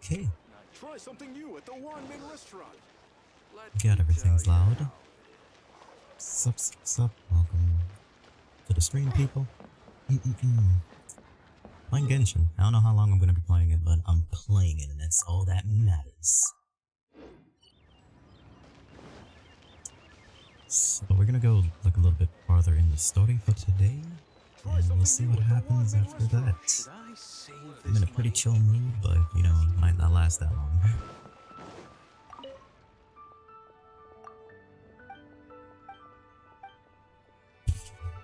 Okay. Try something new at the One-Man restaurant. God, everything's loud. Sup. Welcome to the stream, people. Playing Genshin. I don't know how long I'm gonna be playing it, but I'm playing it, and that's all that matters. So we're gonna go look a little bit farther in the story for today, and we'll see what happens after that. I'm in a pretty chill mood, but you know, it might not last that long.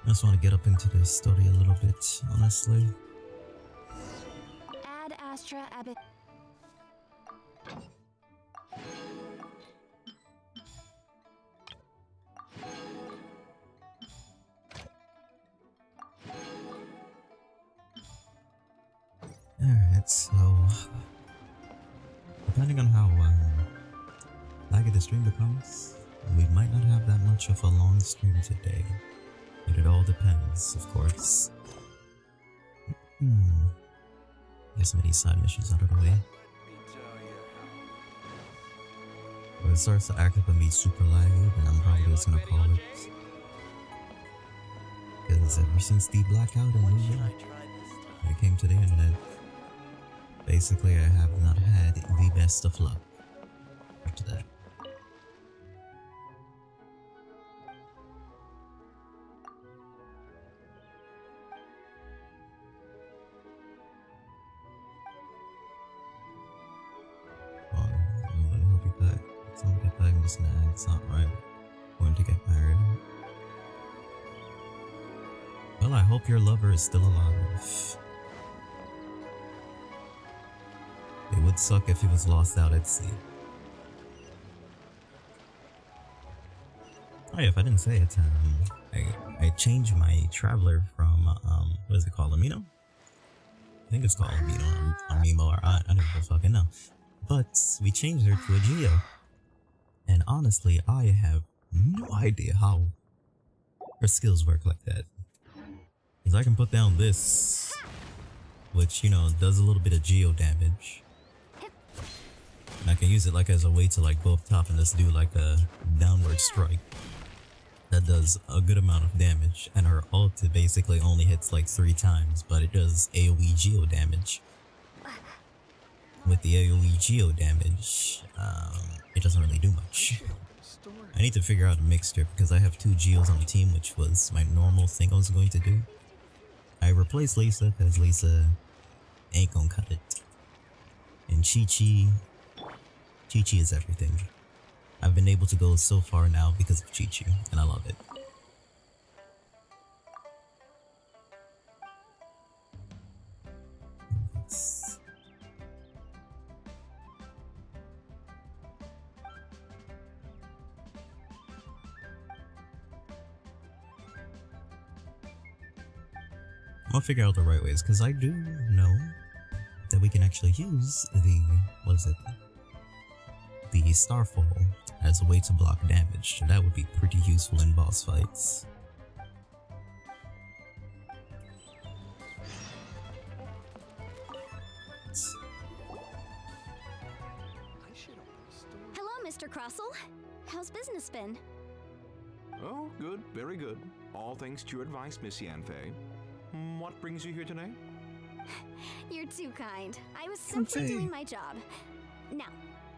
I just want to get up into this story a little bit, honestly. Ad Astra Abbot. Alright, so depending on how laggy the stream becomes, we might not have that much of a long stream today. But it all depends, of course. Get some of these side missions out of the way. When it starts to act up and be super laggy, then I'm probably just gonna call it. Because ever since the blackout in New York, when it came to the internet, basically I have not had the best of luck after that. It's not right. Going to get married. Well, I hope your lover is still alive. It would suck if he was lost out at sea. Oh yeah, if I didn't say it, I changed my traveler from what is it called, Amino? I think it's called Amino, Amimo, or I don't even fucking know. But we changed her to a Geo. And honestly, I have no idea how her skills work like that. Because I can put down this, which, you know, does a little bit of geo damage. And I can use it like as a way to like go up top and just do like a downward strike. That does a good amount of damage. And her ult basically only hits like 3 times, but it does AoE geo damage. With the AoE geo damage, it doesn't really do much. I need to figure out a mixture because I have 2 geos on the team, which was my normal thing I was going to do. I replaced Lisa because Lisa ain't gonna cut it. And Chi-Chi is everything. I've been able to go so far now because of Chi-Chi, and I love it. I'll figure out the right ways, because I do know that we can actually use the, what is it? The Starfall as a way to block damage, so that would be pretty useful in boss fights. Hello, Mr. Crossell. How's business been? Oh, good, very good. All thanks to your advice, Miss Yanfei. What brings you here today? You're too kind. I was simply doing my job. Now,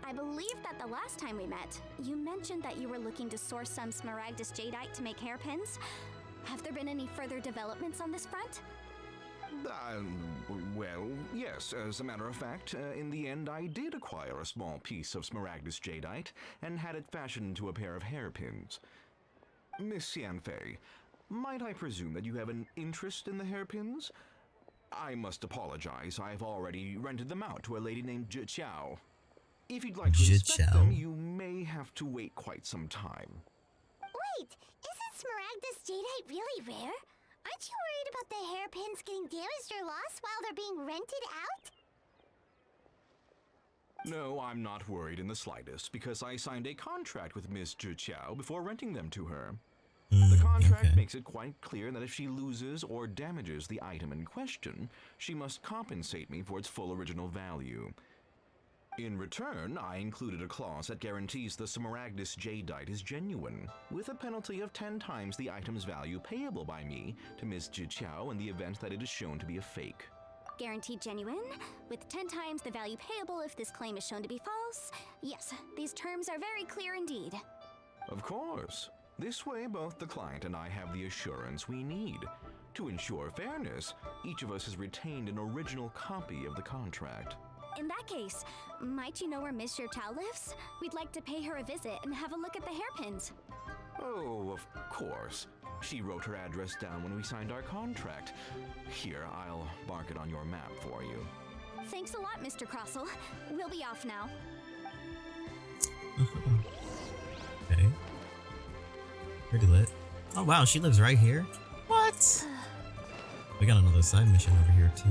I believe that the last time we met, you mentioned that you were looking to source some Smaragdus Jadeite to make hairpins. Have there been any further developments on this front? Well, yes. As a matter of fact, in the end, I did acquire a small piece of Smaragdus Jadeite and had it fashioned into a pair of hairpins. Miss Yanfei, might I presume that you have an interest in the hairpins? I must apologize, I've already rented them out to a lady named Zhiqiao. If you'd like to inspect them, you may have to wait quite some time. Wait, isn't Smaragdus Jadeite really rare? Aren't you worried about the hairpins getting damaged or lost while they're being rented out? No, I'm not worried in the slightest, because I signed a contract with Miss Zhiqiao before renting them to her. The contract makes it quite clear that if she loses or damages the item in question, she must compensate me for its full original value. In return, I included a clause that guarantees the Smaragdus Jadeite is genuine, with a penalty of 10 times the item's value payable by me to Ms. Jiqiao in the event that it is shown to be a fake. Guaranteed genuine, with 10 times the value payable if this claim is shown to be false. Yes, these terms are very clear indeed. Of course. This way, both the client and I have the assurance we need. To ensure fairness, each of us has retained an original copy of the contract. In that case, might you know where Miss Jiqiao lives? We'd like to pay her a visit and have a look at the hairpins. Oh, of course. She wrote her address down when we signed our contract. Here, I'll mark it on your map for you. Thanks a lot, Mr. Crossell. We'll be off now. Okay. Pretty lit. Oh wow, she lives right here? What? We got another side mission over here too.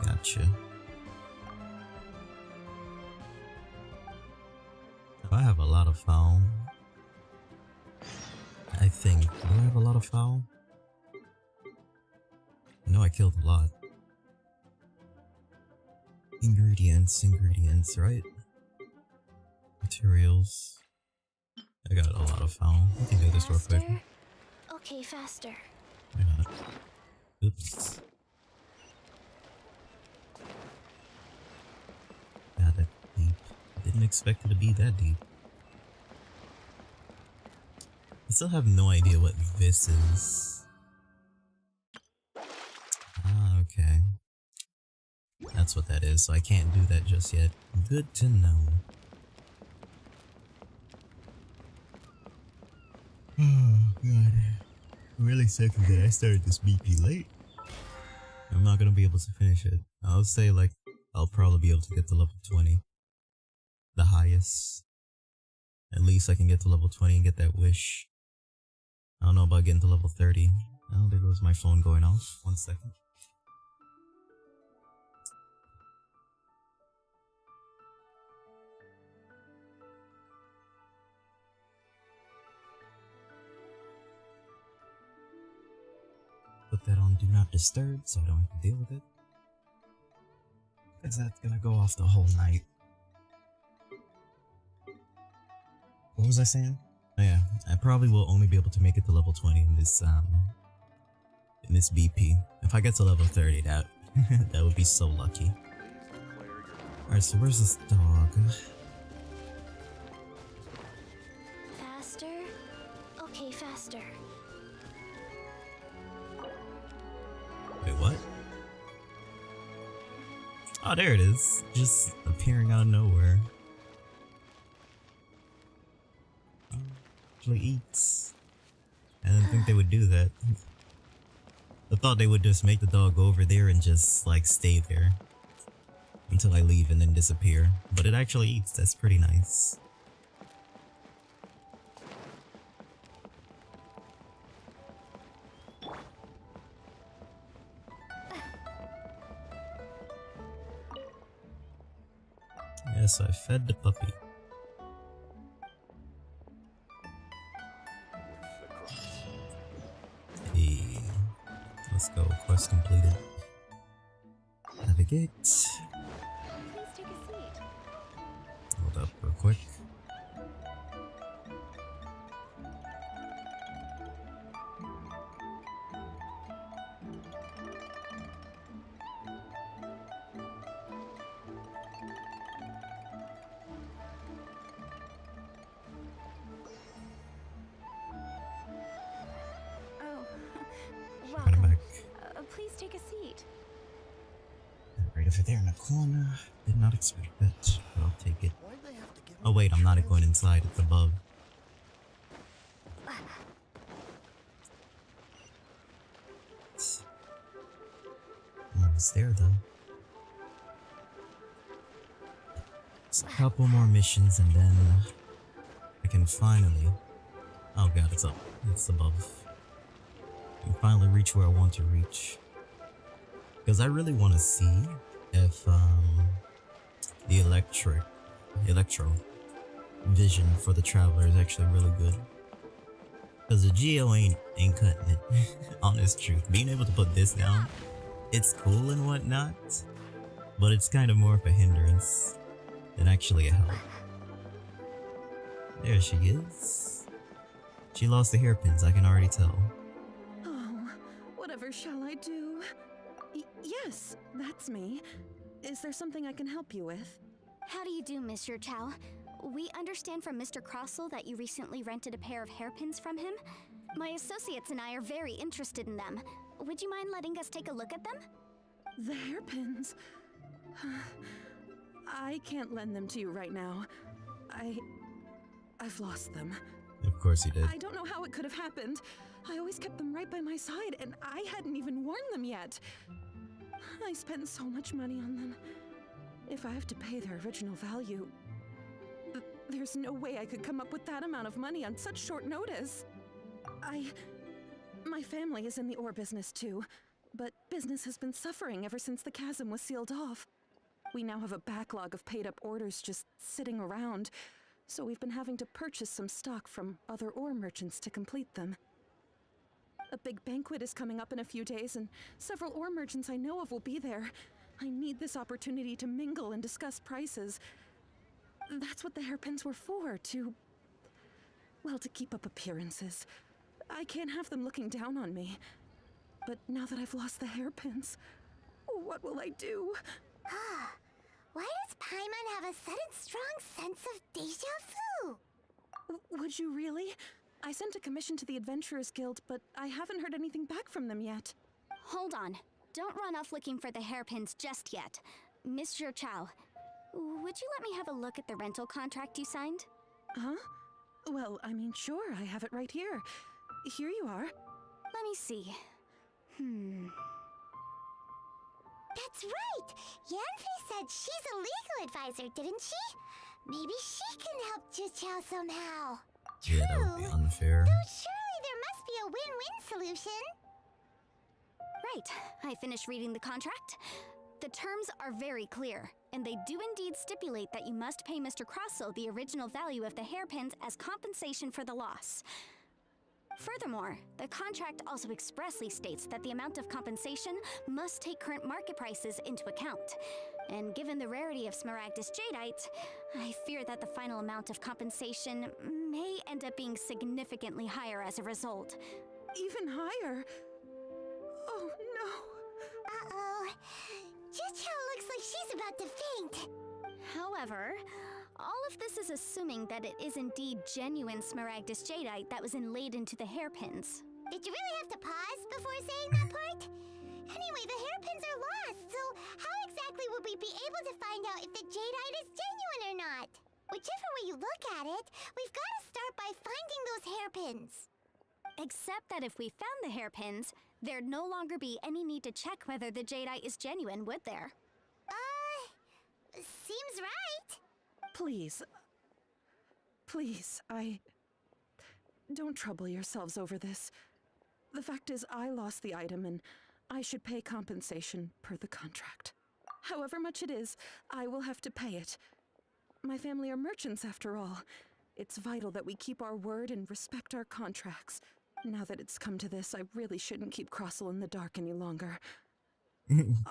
Gotcha. I have a lot of foul. I think. Do I have a lot of foul? I know I killed a lot. Ingredients, right? Materials. I got a lot of foul. We can do this real quick. Okay, faster. Why not? Oops. Yeah, that deep. Didn't expect it to be that deep. I still have no idea what this is. Ah, okay. That's what that is, so I can't do that just yet. Good to know. Oh, God. I'm really sick that I started this BP late. I'm not gonna be able to finish it. I'll say, like, I'll probably be able to get to level 20. The highest. At least I can get to level 20 and get that wish. I don't know about getting to level 30. Oh, there goes my phone going off. 1 second. Put that on Do Not Disturb so I don't have to deal with it. Because that's gonna go off the whole night. What was I saying? Oh yeah, I probably will only be able to make it to level 20 in this BP. If I get to level 30, that that would be so lucky. Alright, so where's this dog? Faster? Okay, faster. Wait, what? Oh, there it is. Just appearing out of nowhere. Actually eats. I didn't think they would do that. I thought they would just make the dog go over there and just like stay there until I leave and then disappear. But it actually eats. That's pretty nice. Yes, I fed the puppy. Hey, let's go. Quest completed. Navigate. Please take a seat. Hold up real quick. Got it back. Please take a seat. Right over there in the corner. Did not expect that, but I'll take it. Oh wait, I'm not going inside. It's above. Almost there though. Just a couple more missions and then I can finally. Oh god, it's up. It's above. I can finally reach where I want to reach. Because I really want to see if the electro vision for the Traveler is actually really good. Cause the Geo ain't cutting it. Honest truth. Being able to put this down, it's cool and whatnot, but it's kind of more of a hindrance than actually a help. There she is. She lost the hairpins, I can already tell. Oh, whatever shall I do? Yes, that's me. Is there something I can help you with? How do you do, Mr. Chow? We understand from Mr. Crossell that you recently rented a pair of hairpins from him. My associates and I are very interested in them. Would you mind letting us take a look at them? The hairpins? I can't lend them to you right now. I've lost them. Of course you did. I don't know how it could have happened. I always kept them right by my side, and I hadn't even worn them yet. I spent so much money on them. If I have to pay their original value, there's no way I could come up with that amount of money on such short notice. My family is in the ore business too, but business has been suffering ever since the chasm was sealed off. We now have a backlog of paid-up orders just sitting around, so we've been having to purchase some stock from other ore merchants to complete them. A big banquet is coming up in a few days, and several ore merchants I know of will be there. I need this opportunity to mingle and discuss prices. That's what the hairpins were for, to keep up appearances. I can't have them looking down on me. But now that I've lost the hairpins, what will I do? Why does Paimon have a sudden strong sense of deja vu? Would you really? I sent a commission to the Adventurers Guild, but I haven't heard anything back from them yet. Hold on. Don't run off looking for the hairpins just yet. Mr. Chow, would you let me have a look at the rental contract you signed? Huh? Well, I mean, sure, I have it right here. Here you are. Let me see. That's right! Yanfei said she's a legal advisor, didn't she? Maybe she can help Chichao somehow. Yeah, that would be unfair. Though surely there must be a win-win solution. Right. I finished reading the contract. The terms are very clear, and they do indeed stipulate that you must pay Mr. Crossell the original value of the hairpins as compensation for the loss. Furthermore, the contract also expressly states that the amount of compensation must take current market prices into account. And given the rarity of Smaragdus Jadeite, I fear that the final amount of compensation may end up being significantly higher as a result. Even higher? Oh no. Uh-oh. Chichao looks like she's about to faint. However, all of this is assuming that it is indeed genuine Smaragdus Jadeite that was inlaid into the hairpins. Did you really have to pause before saying that part? Anyway, the hairpins are lost, so how exactly would we be able to find out if the jadeite is genuine or not? Whichever way you look at it, we've got to start by finding those hairpins. Except that if we found the hairpins, there'd no longer be any need to check whether the jadeite is genuine, would there? Seems right. Please, don't trouble yourselves over this. The fact is, I lost the item and I should pay compensation per the contract. However much it is, I will have to pay it. My family are merchants after all. It's vital that we keep our word and respect our contracts. Now that it's come to this, I really shouldn't keep Crossell in the dark any longer.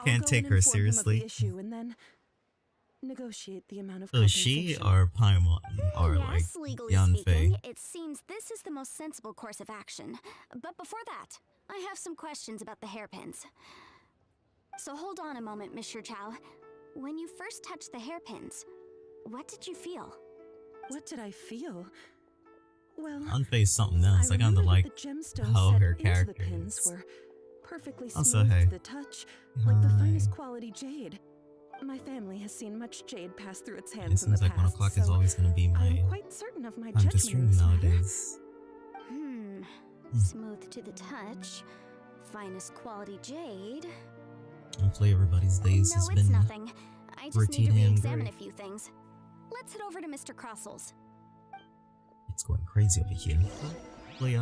Can't take her seriously. Him of the issue and then negotiate the amount of So compensation. she or Paimon or Yes, like legally Yanfei. speaking, it seems this is the most sensible course of action. But before that, I have some questions about the hairpins. So hold on a moment, Mr. Chow. When you first touched the hairpins, what did you feel? What did I feel? Well, Yanfei's something else. I kinda like the gemstones how set her into character the pins is. were perfectly Also, smooth hey. to the touch, like the Hi. finest quality jade. My family has seen much jade pass through its It hands in the seems like 1 past, o'clock is so always gonna be my I'm quite certain of my time to judgment in stream this matter. nowadays. Smooth to the touch, finest quality jade. Hopefully everybody's days No, has it's been nothing. I just need routine to and re-examine a great. few things. Let's head over to Mr. Crossell's. It's going crazy over here. Hopefully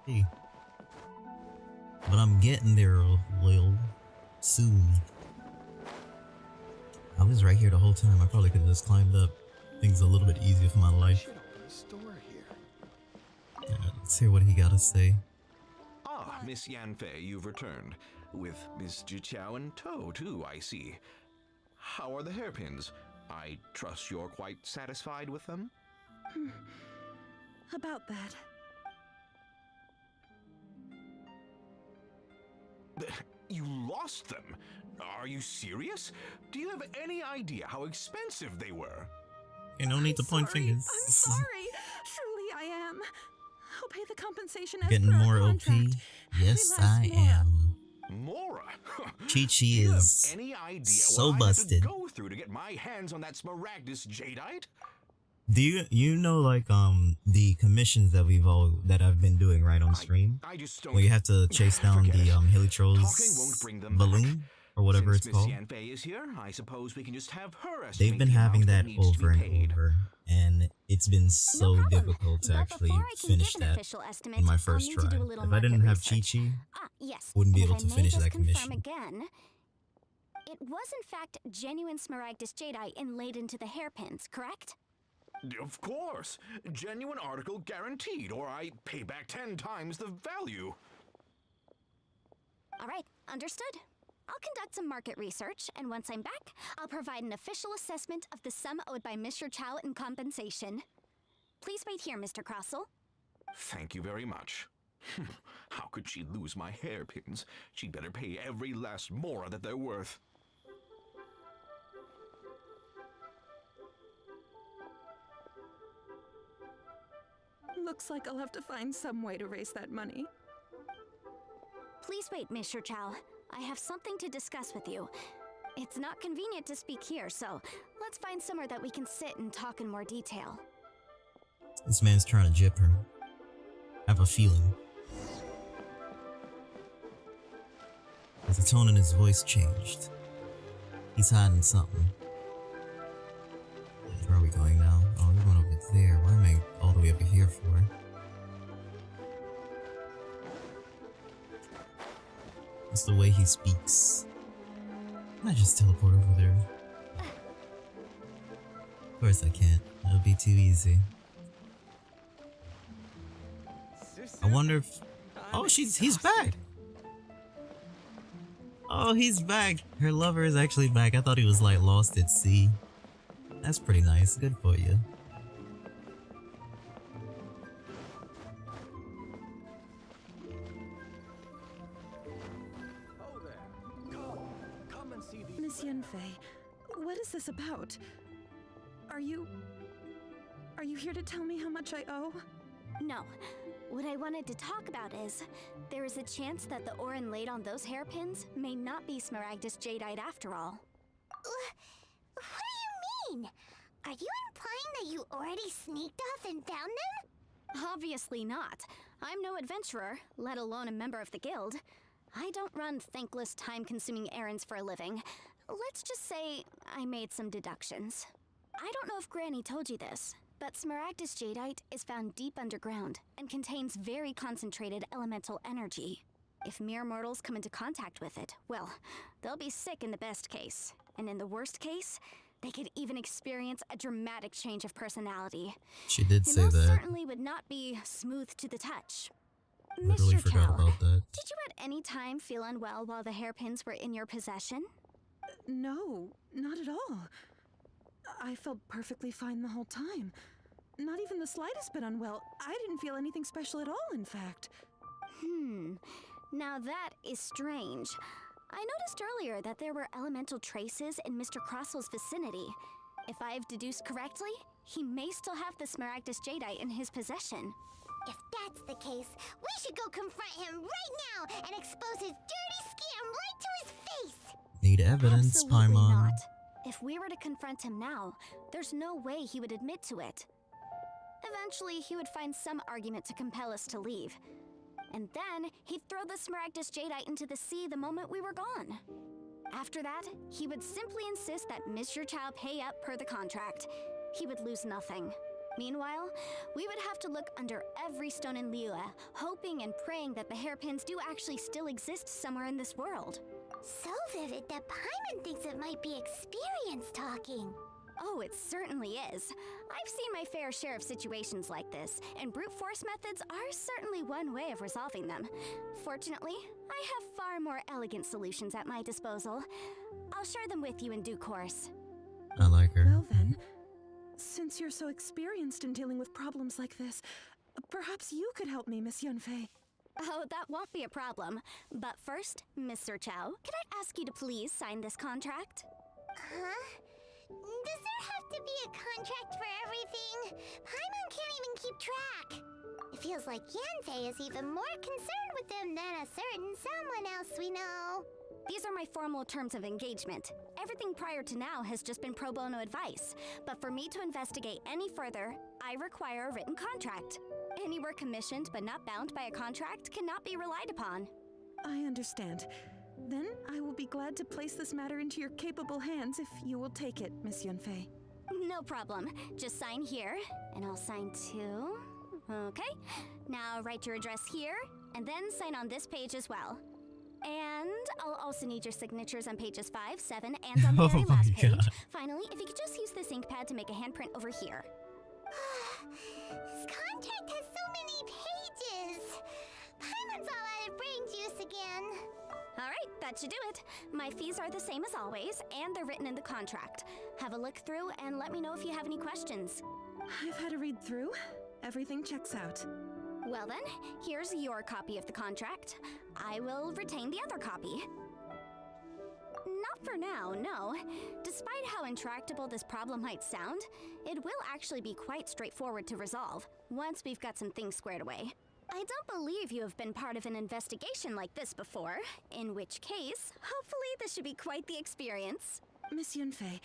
hey. But I'm getting there real soon. I was right here the whole time. I probably could have just climbed up things a little bit easier for my life. Should open a store here. Let's hear what he gotta say. Ah, Miss Yanfei, you've returned. With Miss Jiqiao in tow, too, I see. How are the hairpins? I trust you're quite satisfied with them? About that. You lost them? Are you serious? Do you have any idea how expensive they were? Okay, no need to point Sorry, fingers. I'm sorry. Truly, I am. I'll pay the compensation as Getting per our more OP? contract. Yes, Every last I Mora. am. Mora? Chi-Chi Do you have is any idea so what busted. I had to go through to get my hands on that Smaragdus jadeite? Do you know like the commissions that I've been doing right on stream? I just don't. Where you have to chase down Forget the it. Helitro's Talking won't bring them balloon or whatever Since it's called. Miss Yanfei is here, I suppose we can just have her estimate They've been the having amount that needs to be over and paid. over, and it's been so problem. difficult to But actually before I can finish give an that official estimate, in my I'll first need try. to do a little If I didn't market have research. Chi-Chi, Ah, yes. wouldn't be and able if to I may finish just that confirm commission. again, it was in fact genuine Smaragdus jadeite inlaid into the hairpins, correct? Of course. Genuine article guaranteed, or I pay back 10 times the value. All right, understood. I'll conduct some market research, and once I'm back, I'll provide an official assessment of the sum owed by Mr. Chow in compensation. Please wait here, Mr. Crossell. Thank you very much. How could she lose my hairpins? She'd better pay every last mora that they're worth. Looks like I'll have to find some way to raise that money. Please wait, Mr. Chow. I have something to discuss with you. It's not convenient to speak here, so let's find somewhere that we can sit and talk in more detail. This man's trying to jip her. I have a feeling. As the tone in his voice changed. He's hiding something. Where are we going now? Oh, we're going over there. Why am I all the way over here for? It's the way he speaks. Can I just teleport over there? Of course I can't. It'll be too easy. I wonder if... Oh, he's back! Oh, he's back! Her lover is actually back. I thought he was like lost at sea. That's pretty nice. Good for you. Oh there. Come and see these. Miss Yanfei, what is this about? Are you here to tell me how much I owe? No. What I wanted to talk about is, there is a chance that the ore inlaid on those hairpins may not be Smaragdus jadeite after all. What do you mean? Are you implying that you already sneaked off and found them? Obviously not. I'm no adventurer, let alone a member of the guild. I don't run thankless, time-consuming errands for a living. Let's just say I made some deductions. I don't know if Granny told you this, but Smaragdus jadeite is found deep underground and contains very concentrated elemental energy. If mere mortals come into contact with it, well, they'll be sick in the best case. And in the worst case, they could even experience a dramatic change of personality. She did It say most that. certainly would not be smooth to the touch. Literally Mr. forgot Chow, about that. did you at any time feel unwell while the hairpins were in your possession? No, not at all. I felt perfectly fine the whole time. Not even the slightest bit unwell. I didn't feel anything special at all, in fact. Now that is strange. I noticed earlier that there were elemental traces in Mr. Crossell's vicinity. If I've deduced correctly, he may still have the Smaragdus jadeite in his possession. If that's the case, we should go confront him right now and expose his dirty scam right to his face! Need evidence, Absolutely Paimon. not. If we were to confront him now, there's no way he would admit to it. Eventually, he would find some argument to compel us to leave. And then, he'd throw the Smaragdus jadeite into the sea the moment we were gone. After that, he would simply insist that Mr. Chow pay up per the contract. He would lose nothing. Meanwhile, we would have to look under every stone in Liyue, hoping and praying that the hairpins do actually still exist somewhere in this world. So vivid that Paimon thinks it might be experience talking. Oh, it certainly is. I've seen my fair share of situations like this, and brute force methods are certainly one way of resolving them. Fortunately, I have far more elegant solutions at my disposal. I'll share them with you in due course. I like her. Well then, since you're so experienced in dealing with problems like this, perhaps you could help me, Miss Yunfei. Oh, that won't be a problem. But first, Mr. Chow, could I ask you to please sign this contract? Huh? Does there have to be a contract for everything? Paimon can't even keep track. It feels like Yanfei is even more concerned with them than a certain someone else we know. These are my formal terms of engagement. Everything prior to now has just been pro bono advice. But for me to investigate any further, I require a written contract. Any work commissioned but not bound by a contract cannot be relied upon. I understand. Then I will be glad to place this matter into your capable hands if you will take it, Miss Yunfei. No problem. Just sign here, and I'll sign too. Okay. Now write your address here, and then sign on this page as well. And I'll also need your signatures on pages 5, 7, and on the very last page. God. Finally, if you could just use this ink pad to make a handprint over here. This contract has so many pages. Paimon's all out of brain juice again. All right, that should do it. My fees are the same as always, and they're written in the contract. Have a look through and let me know if you have any questions. I've had a read through. Everything checks out. Well then, here's your copy of the contract. I will retain the other copy. Not for now, no. Despite how intractable this problem might sound, it will actually be quite straightforward to resolve, once we've got some things squared away. I don't believe you have been part of an investigation like this before, in which case, hopefully this should be quite the experience. Miss Yunfei,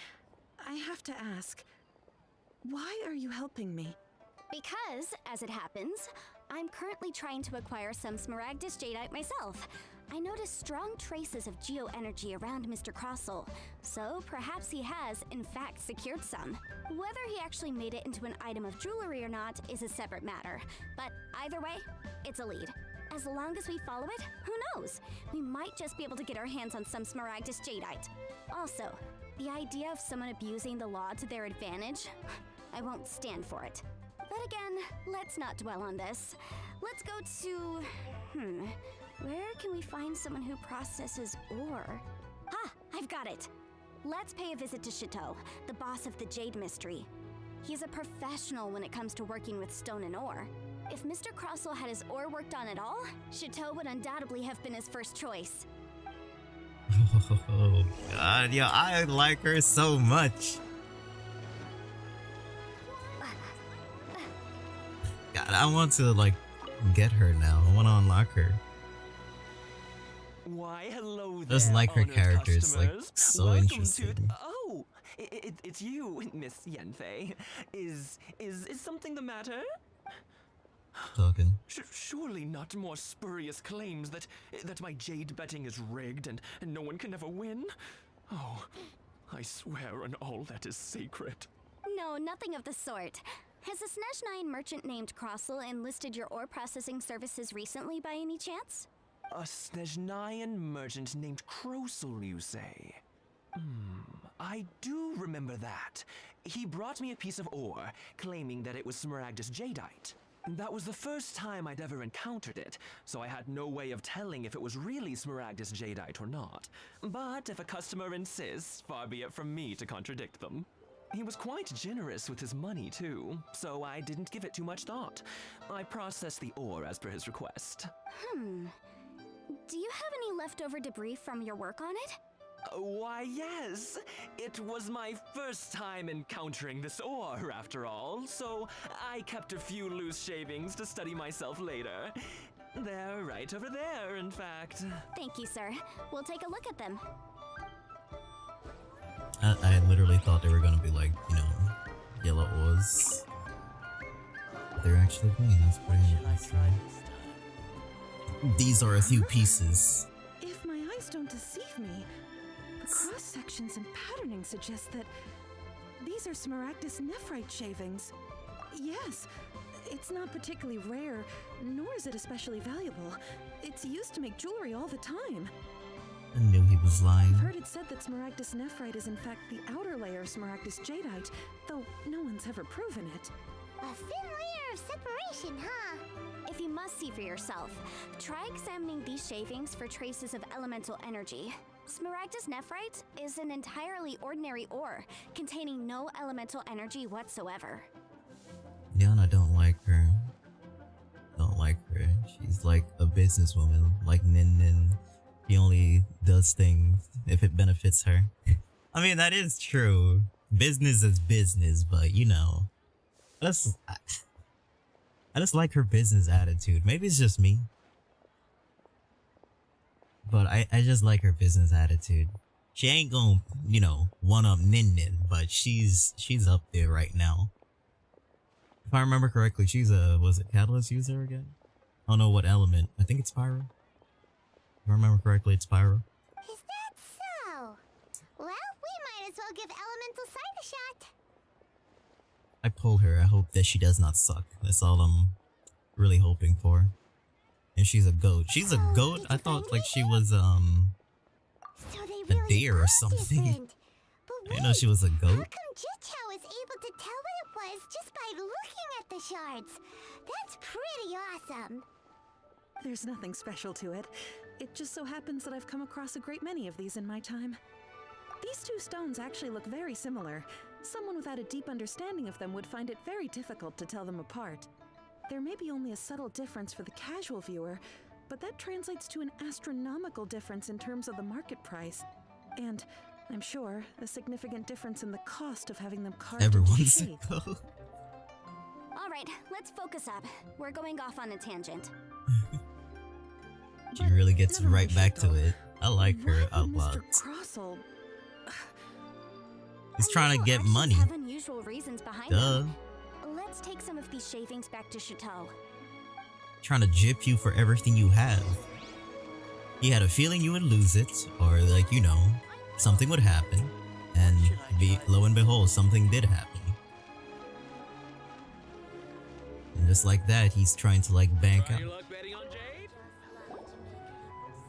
I have to ask, why are you helping me? Because, as it happens, I'm currently trying to acquire some Smaragdus Jadeite myself. I noticed strong traces of geo-energy around Mr. Crossel, so perhaps he has, in fact, secured some. Whether he actually made it into an item of jewelry or not is a separate matter, but either way, it's a lead. As long as we follow it, who knows? We might just be able to get our hands on some Smaragdus Jadeite. Also, the idea of someone abusing the law to their advantage, I won't stand for it. But again, let's not dwell on this. Let's go to... where can we find someone who processes ore? Ah, I've got it! Let's pay a visit to Chateau, the boss of the Jade Mystery. He's a professional when it comes to working with stone and ore. If Mr. Crossel had his ore worked on at all, Chateau would undoubtedly have been his first choice. Oh god, yeah, I like her so much. God, I want to like get her now. I want to unlock her. Why, hello there, Just like her honored character is like customers. so Welcome interesting. To oh, it's you, Miss Yanfei. Is something the matter? Talking. Surely not more spurious claims that my jade betting is rigged and no one can ever win? Oh, I swear on all that is sacred. No, nothing of the sort. Has a Snezhnine merchant named Crossel enlisted your ore processing services recently by any chance? A Snezhnine merchant named Crossel, you say? I do remember that. He brought me a piece of ore, claiming that it was Smaragdus Jadeite. That was the first time I'd ever encountered it, so I had no way of telling if it was really Smaragdus Jadeite or not. But if a customer insists, far be it from me to contradict them. He was quite generous with his money, too, so I didn't give it too much thought. I processed the ore as per his request. Do you have any leftover debris from your work on it? Why, yes. It was my first time encountering this ore, after all, so I kept a few loose shavings to study myself later. They're right over there, in fact. Thank you, sir. We'll take a look at them. I literally thought they were gonna be like, you know, yellow ores. They're actually green. That's pretty nice, right? These are a few pieces. If my eyes don't deceive me, the cross sections and patterning suggest that these are Smaragdus nephrite shavings. Yes, it's not particularly rare, nor is it especially valuable. It's used to make jewelry all the time. I knew he was lying. I've heard it said that Smaragdus nephrite is in fact the outer layer of Smaragdus jadeite, though no one's ever proven it. A thin layer of separation, huh? If you must see for yourself, try examining these shavings for traces of elemental energy. Smaragdus nephrite is an entirely ordinary ore, containing no elemental energy whatsoever. Yana don't like her. Don't like her. She's like a businesswoman, like Nin Nin. She only does things if it benefits her. I mean, that is true. Business is business, but you know, I just like her business attitude. Maybe it's just me, but I just like her business attitude. She ain't gonna, you know, one up Nin Nin, but she's up there right now. If I remember correctly, she's a, was it Catalyst user again? I don't know what element. I think it's Pyro. If I remember correctly, it's Pyro. Is that so? Well, we might as well give Elemental Sight a shot. I pull her. I hope that she does not suck. That's all I'm really hoping for. And she's a goat. She's a goat? I thought like she was So they a really deer or are something. different. But I didn't know she was a how goat. come Jichao was able to tell what it was just by looking at the shards? That's pretty awesome. There's nothing special to it. It just so happens that I've come across a great many of these in my time. These two stones actually look very similar. Someone without a deep understanding of them would find it very difficult to tell them apart. There may be only a subtle difference for the casual viewer, but that translates to an astronomical difference in terms of the market price. And, I'm sure, a significant difference in the cost of having them carved into Everyone's a shape. goat. Alright, let's focus up. We're going off on a tangent. She really gets Never right mind, back to Shiko. it. I like her Why a would lot. Mr. Crossell... He's trying to Unusual get actions money. have unusual reasons behind Duh. them. Let's take some of these shavings back to Chateau. Trying to gyp you for everything you have. He had a feeling you would lose it, or like, you know, something would happen. And lo and behold, something did happen. And just like that, he's trying to like bank out.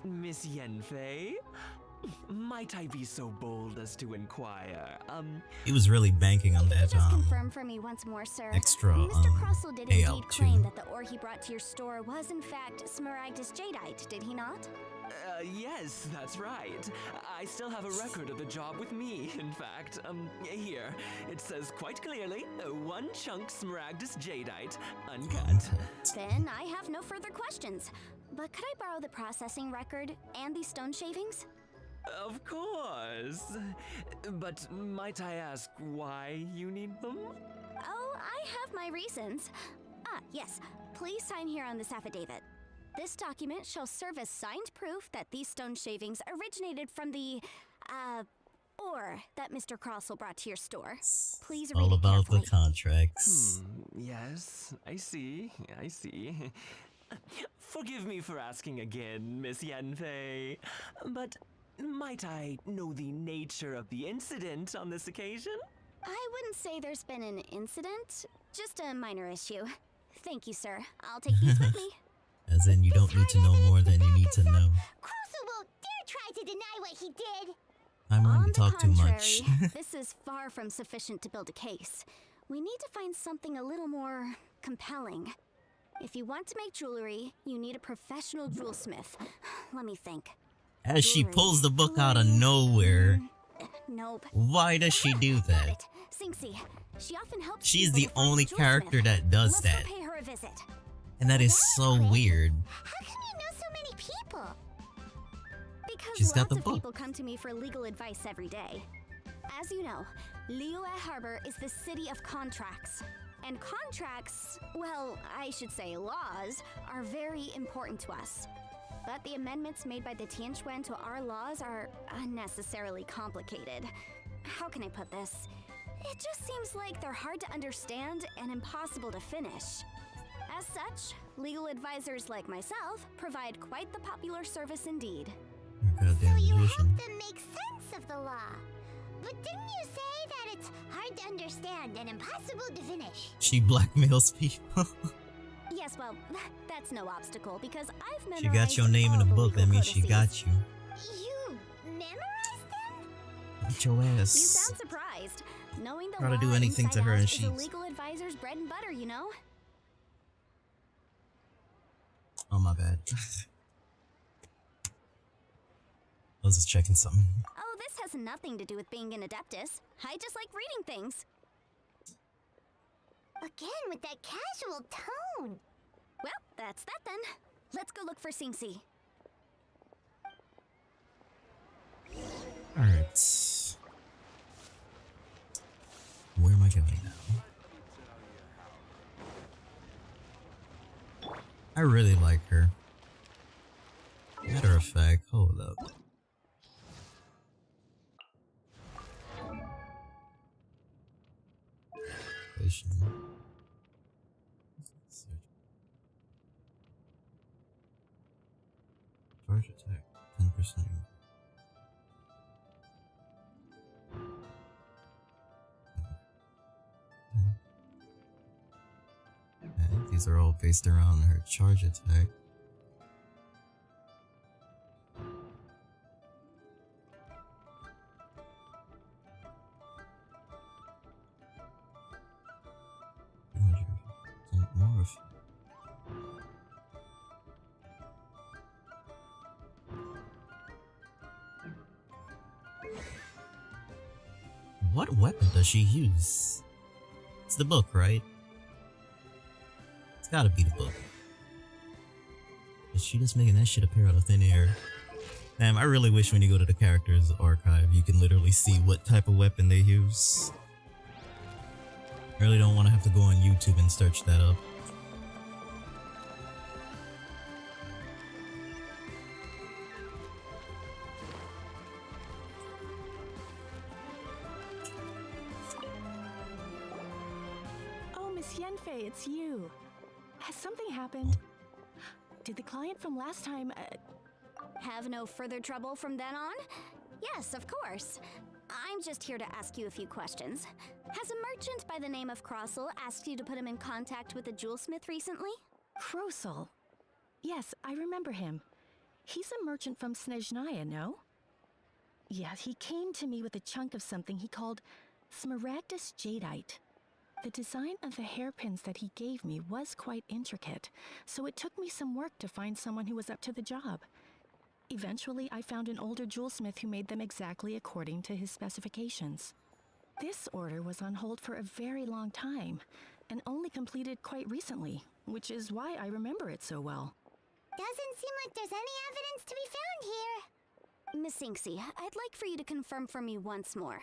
Miss Yanfei, might I be so bold as to inquire? He was really banking on Can you that just confirm for me once more, sir? extra Mr. Crossell did payout indeed claim too. that the ore he brought to your store was in fact Smaragdus jadeite, did he not? Yes, that's right. I still have a record of the job with me, in fact. Here. It says quite clearly, 1 chunk Smaragdus jadeite, uncut. Then I have no further questions. But could I borrow the processing record and these stone shavings? Of course. But might I ask why you need them? Oh, I have my reasons. Ah, yes. Please sign here on this affidavit. This document shall serve as signed proof that these stone shavings originated from the, ore that Mr. Crossell brought to your store. Please read All it about carefully. the contracts. Yes, I see. Forgive me for asking again, Miss Yanfei, but might I know the nature of the incident on this occasion? I wouldn't say there's been an incident, just a minor issue. Thank you, sir. I'll take these with me. As in, you don't need to know more than you need to know. Crossell won't dare try to deny what he did. I'm On going the to talk too much. contrary, this is far from sufficient to build a case. We need to find something a little more compelling. If you want to make jewelry, you need a professional jewelsmith. Let me think. As she Jewelry, pulls the book out of jewelry, nowhere. Nope. Why does she do Got that? it. Sinxie. She often helps She's people the to find a only jewelsmith. character that does Let's that. go pay her a visit. And that is so weird. How come you know so many people? Because She's got lots the of book. people come to me for legal advice every day. As you know, Liyue Harbor is the city of contracts. And contracts, well, I should say laws, are very important to us. But the amendments made by the Tianquan to our laws are unnecessarily complicated. How can I put this? It just seems like they're hard to understand and impossible to finish. As such, legal advisors like myself provide quite the popular service indeed. So Goddamn you help magician. them make sense of the law. But didn't you say that it's hard to understand and impossible to finish? She blackmails people. Yes, well, that's no obstacle because I've memorized She got your name in the all book, that legal means she codices. got you. You memorized them? Beat your You ass. sound surprised. Knowing the Try to do law anything to inside her out and is a she's- legal advisor's bread and butter, you know? Oh, my bad. I was just checking something. Oh, this has nothing to do with being an adeptus. I just like reading things. Again with that casual tone. Well, that's that then. Let's go look for Singsi. Alright. Where am I going now? I really like her. Matter of fact, hold up. Charge attack, 10%. Okay, these are all based around her charge attack. More of what weapon does she use? It's the book, right? It's gotta be the book. Is she just making that shit appear out of thin air? Damn, I really wish when you go to the characters archive, you can literally see what type of weapon they use. I really don't want to have to go on YouTube and search that up. Oh, Miss Yenfei, it's you. Has something happened? Did the client from last time, Have no further trouble from then on? Yes, of course. I'm just here to ask you a few questions. Has a merchant by the name of Crossel asked you to put him in contact with a jewelsmith recently? Krosel? Yes, I remember him. He's a merchant from Snezhnaya, no? Yeah, he came to me with a chunk of something he called Smaragdus Jadeite. The design of the hairpins that he gave me was quite intricate, so it took me some work to find someone who was up to the job. Eventually, I found an older jewelsmith who made them exactly according to his specifications. This order was on hold for a very long time, and only completed quite recently, which is why I remember it so well. Doesn't seem like there's any evidence to be found here. Miss Inksy, I'd like for you to confirm for me once more.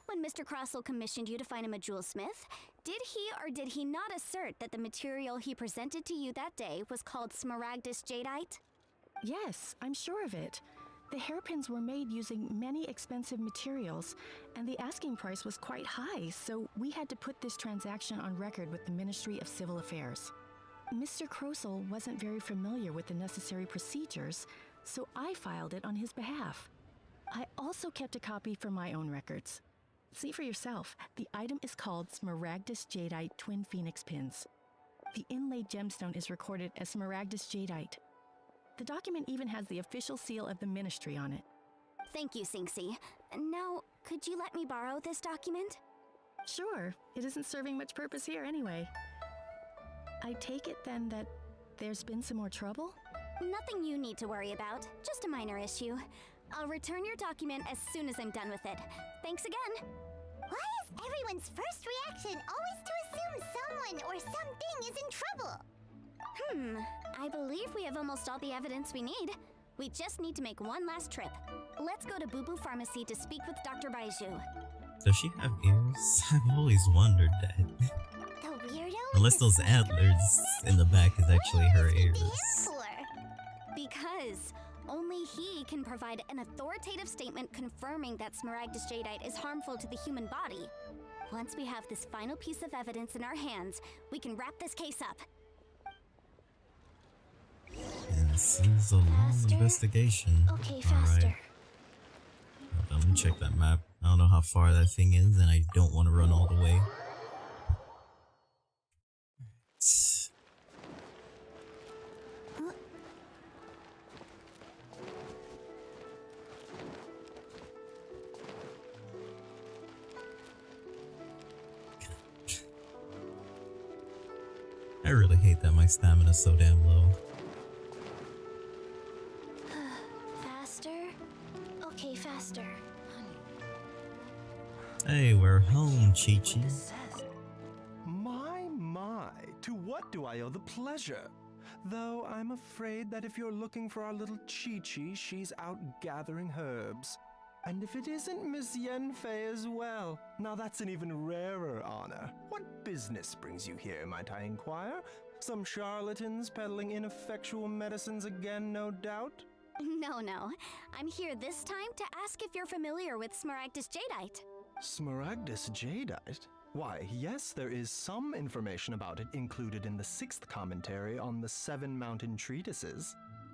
When Mr. Crossel commissioned you to find him a jewelsmith, did he or did he not assert that the material he presented to you that day was called Smaragdus Jadeite? Yes, I'm sure of it. The hairpins were made using many expensive materials, and the asking price was quite high, so we had to put this transaction on record with the Ministry of Civil Affairs. Mr. Krosel wasn't very familiar with the necessary procedures, so I filed it on his behalf. I also kept a copy for my own records. See for yourself, the item is called Smaragdus Jadeite Twin Phoenix Pins. The inlaid gemstone is recorded as Smaragdus Jadeite. The document even has the official seal of the ministry on it. Thank you, Sinksy. Now, could you let me borrow this document? Sure, it isn't serving much purpose here anyway. I take it then that there's been some more trouble? Nothing you need to worry about, just a minor issue. I'll return your document as soon as I'm done with it. Thanks again. Why is everyone's first reaction always to assume someone or something is in trouble? I believe we have almost all the evidence we need. We just need to make one last trip. Let's go to Boo Boo Pharmacy to speak with Dr. Baiju. Does she have ears? I've always wondered that. The weirdo? Unless those antlers in the back is actually her What ears. is he here for? Because only he can provide an authoritative statement confirming that Smaragdus Jadeite is harmful to the human body. Once we have this final piece of evidence in our hands, we can wrap this case up. And this is a long Faster? investigation. Okay, faster. Alright. Let me check that map. I don't know how far that thing is, and I don't want to run all the way. really hate that my stamina's so damn low. Faster? Okay, faster. Hey, we're home, Chi-Chi. My, to what do I owe the pleasure? Though I'm afraid that if you're looking for our little Chi-Chi, she's out gathering herbs. And if it isn't Miss Yanfei as well, now that's an even rarer honor. What business brings you here, might I inquire? Some charlatans peddling ineffectual medicines again, no doubt? No. I'm here this time to ask if you're familiar with Smaragdus Jadeite. Smaragdus Jadeite? Why, yes, there is some information about it included in the 6th commentary on the 7 Mountain Treatises.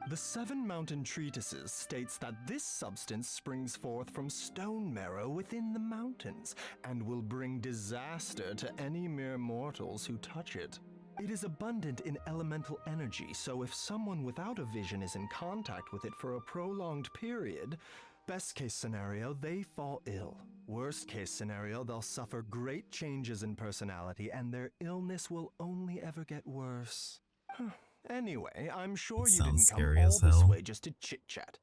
The 7 Mountain Treatises states that this substance springs forth from stone marrow within the mountains, and will bring disaster to any mere mortals who touch it. It is abundant in elemental energy, so if someone without a vision is in contact with it for a prolonged period, best case scenario, they fall ill. Worst case scenario, they'll suffer great changes in personality, and their illness will only ever get worse. Anyway, I'm sure you didn't come all this way just to chit-chat.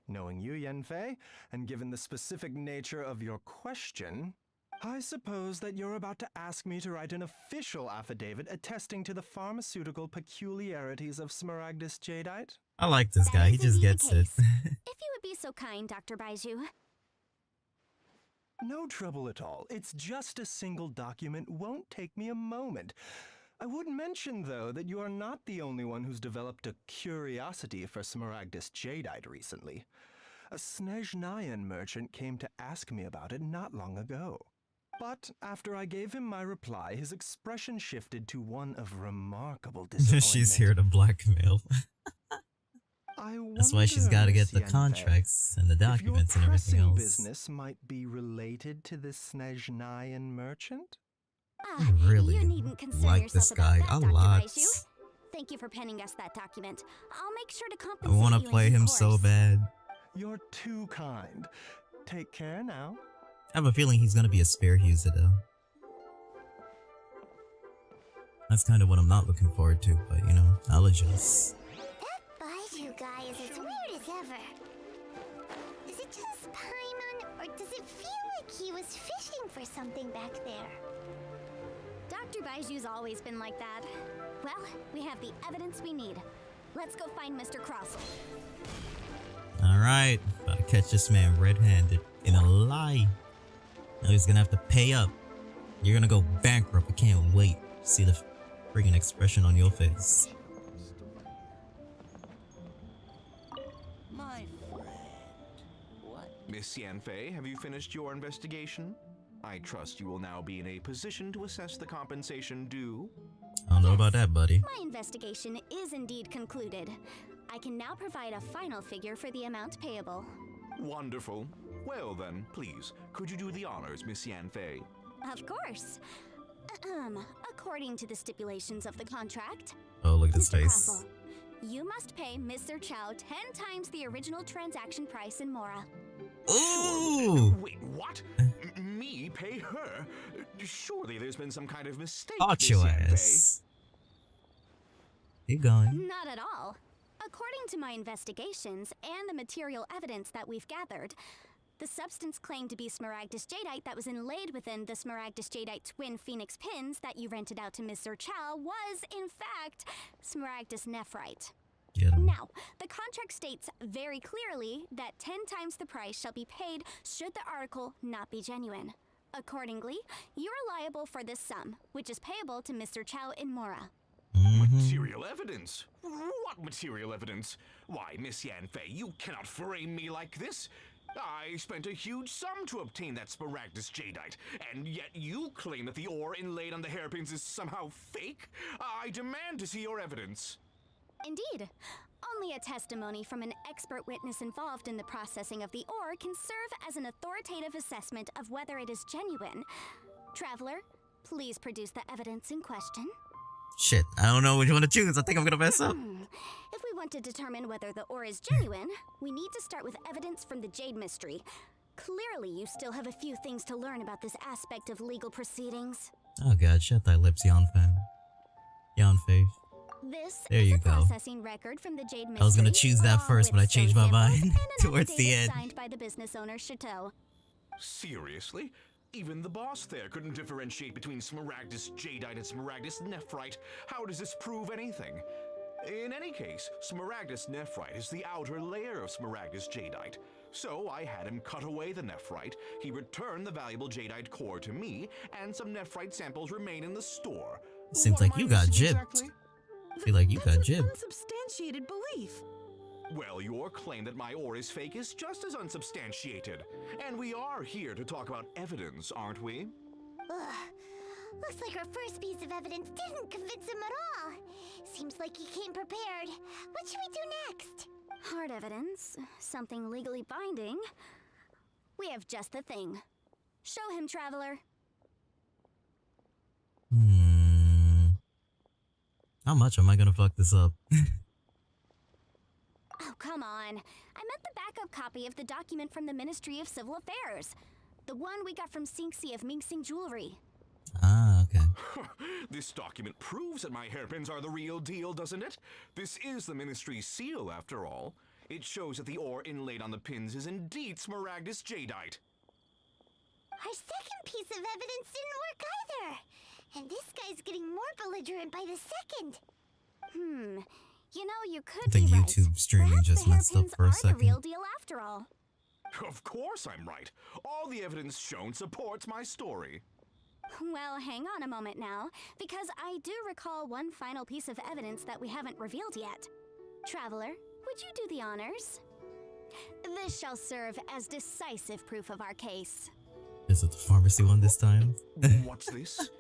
Knowing you, Yanfei, and given the specific nature of your question, I suppose that you're about to ask me to write an official affidavit attesting to the pharmaceutical peculiarities of Smaragdus Jadeite? I like this guy, he just gets it. If you would be so kind, Dr. Baiju. No trouble at all. It's just a single document, won't take me a moment. I would mention, though, that you are not the only one who's developed a curiosity for Smaragdus Jadeite recently. A Snezhnayan merchant came to ask me about it not long ago. But after I gave him my reply, his expression shifted to one of remarkable disappointment. She's here to blackmail. That's why she's got to get the Yanfei, contracts and the documents and everything else. Business might be related to this Snezhnayan merchant? I really You needn't concern like yourself this guy about that, a Dr. lot. Baiju. Thank you for penning us that document. I'll make sure to I compensate want you to in play due him course. so bad. You're too kind. Take care now. I have a feeling he's gonna be a spare user though. That's kind of what I'm not looking forward to, but you know, I'll adjust. That Baiju guy is as weird as ever. Is it just Paimon, or does it feel like he was fishing for something back there? Dr. Baiju's always been like that. Well, we have the evidence we need. Let's go find Mr. Crossel. Alright, gotta catch this man red-handed in a lie. Now he's gonna have to pay up. You're gonna go bankrupt. I can't wait to see the freaking expression on your face. My friend, what? Miss Yanfei, have you finished your investigation? I trust you will now be in a position to assess the compensation due. I don't know about that, buddy. My investigation is indeed concluded. I can now provide a final figure for the amount payable. Wonderful. Well then, please, could you do the honors, Miss Yanfei? Of course. According to the stipulations of the contract, Oh, look at his Mr. face. Crossel, you must pay Mr. Chow 10 times the original transaction price in Mora. Ooh! Wait, what? Me pay her? Surely there's been some kind of mistake, Caught Miss your Yanfei. ass. Keep going. Not at all. According to my investigations and the material evidence that we've gathered, the substance claimed to be Smaragdus Jadeite that was inlaid within the Smaragdus Jadeite twin phoenix pins that you rented out to Mr. Chow was, in fact, Smaragdus Nephrite. Get him. Now, the contract states very clearly that 10 times the price shall be paid should the article not be genuine. Accordingly, you are liable for this sum, which is payable to Mr. Chow in Mora. Material evidence? What material evidence? Why, Miss Yanfei, you cannot frame me like this. I spent a huge sum to obtain that Smaragdus Jadeite, and yet you claim that the ore inlaid on the hairpins is somehow fake? I demand to see your evidence. Indeed. Only a testimony from an expert witness involved in the processing of the ore can serve as an authoritative assessment of whether it is genuine. Traveler, please produce the evidence in question. Shit, I don't know which one to choose. I think I'm gonna mess up. If we want to determine whether the ore is genuine, we need to start with evidence from the Jade Mystery. Clearly, you still have a few things to learn about this aspect of legal proceedings. Oh god, shut thy lips, Yan fan. Faith. This There is you a go. processing record from the Jade I was gonna Mystery, choose that along first, but with I changed some my samples mind and an towards the affidavit end. signed by the business owner, Chateau. Seriously? Even the boss there couldn't differentiate between Smaragdus Jadeite and Smaragdus Nephrite. How does this prove anything? In any case, Smaragdus Nephrite is the outer layer of Smaragdus Jadeite. So I had him cut away the Nephrite, he returned the valuable Jadeite core to me, and some Nephrite samples remain in the store. Seems What like am I you got missing gypped. exactly? Feel like you got That's an jibbed. unsubstantiated belief. Well, your claim that my ore is fake is just as unsubstantiated. And we are here to talk about evidence, aren't we? Ugh. Looks like our first piece of evidence didn't convince him at all. Seems like he came prepared. What should we do next? Hard evidence, something legally binding. We have just the thing. Show him, Traveler. How much am I gonna fuck this up? Oh, come on. I meant the backup copy of the document from the Ministry of Civil Affairs. The one we got from Sinxi of Mingsing Jewelry. Ah, okay. This document proves that my hairpins are the real deal, doesn't it? This is the Ministry's seal, after all. It shows that the ore inlaid on the pins is indeed Smaragdus Jadeite. Our second piece of evidence didn't work either. And this guy's getting more belligerent by the second. You know, you could I think be right. YouTube streaming Perhaps just the messed up hairpins for a are second. the real deal after all. Of course I'm right. All the evidence shown supports my story. Well, hang on a moment now, because I do recall one final piece of evidence that we haven't revealed yet. Traveler, would you do the honors? This shall serve as decisive proof of our case. Is it the pharmacy one this time? What's this?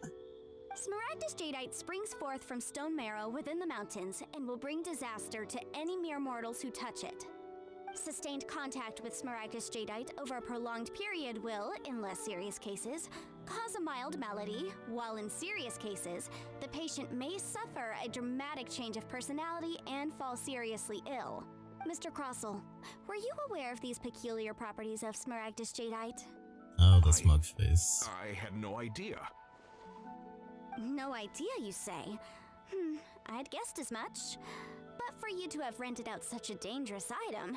Smaragdus Jadeite springs forth from stone marrow within the mountains and will bring disaster to any mere mortals who touch it. Sustained contact with Smaragdus Jadeite over a prolonged period will, in less serious cases, cause a mild malady, while in serious cases, the patient may suffer a dramatic change of personality and fall seriously ill. Mr. Crossell, were you aware of these peculiar properties of Smaragdus Jadeite? Oh, the smug face. I had no idea. No idea, you say? I'd guessed as much. But for you to have rented out such a dangerous item,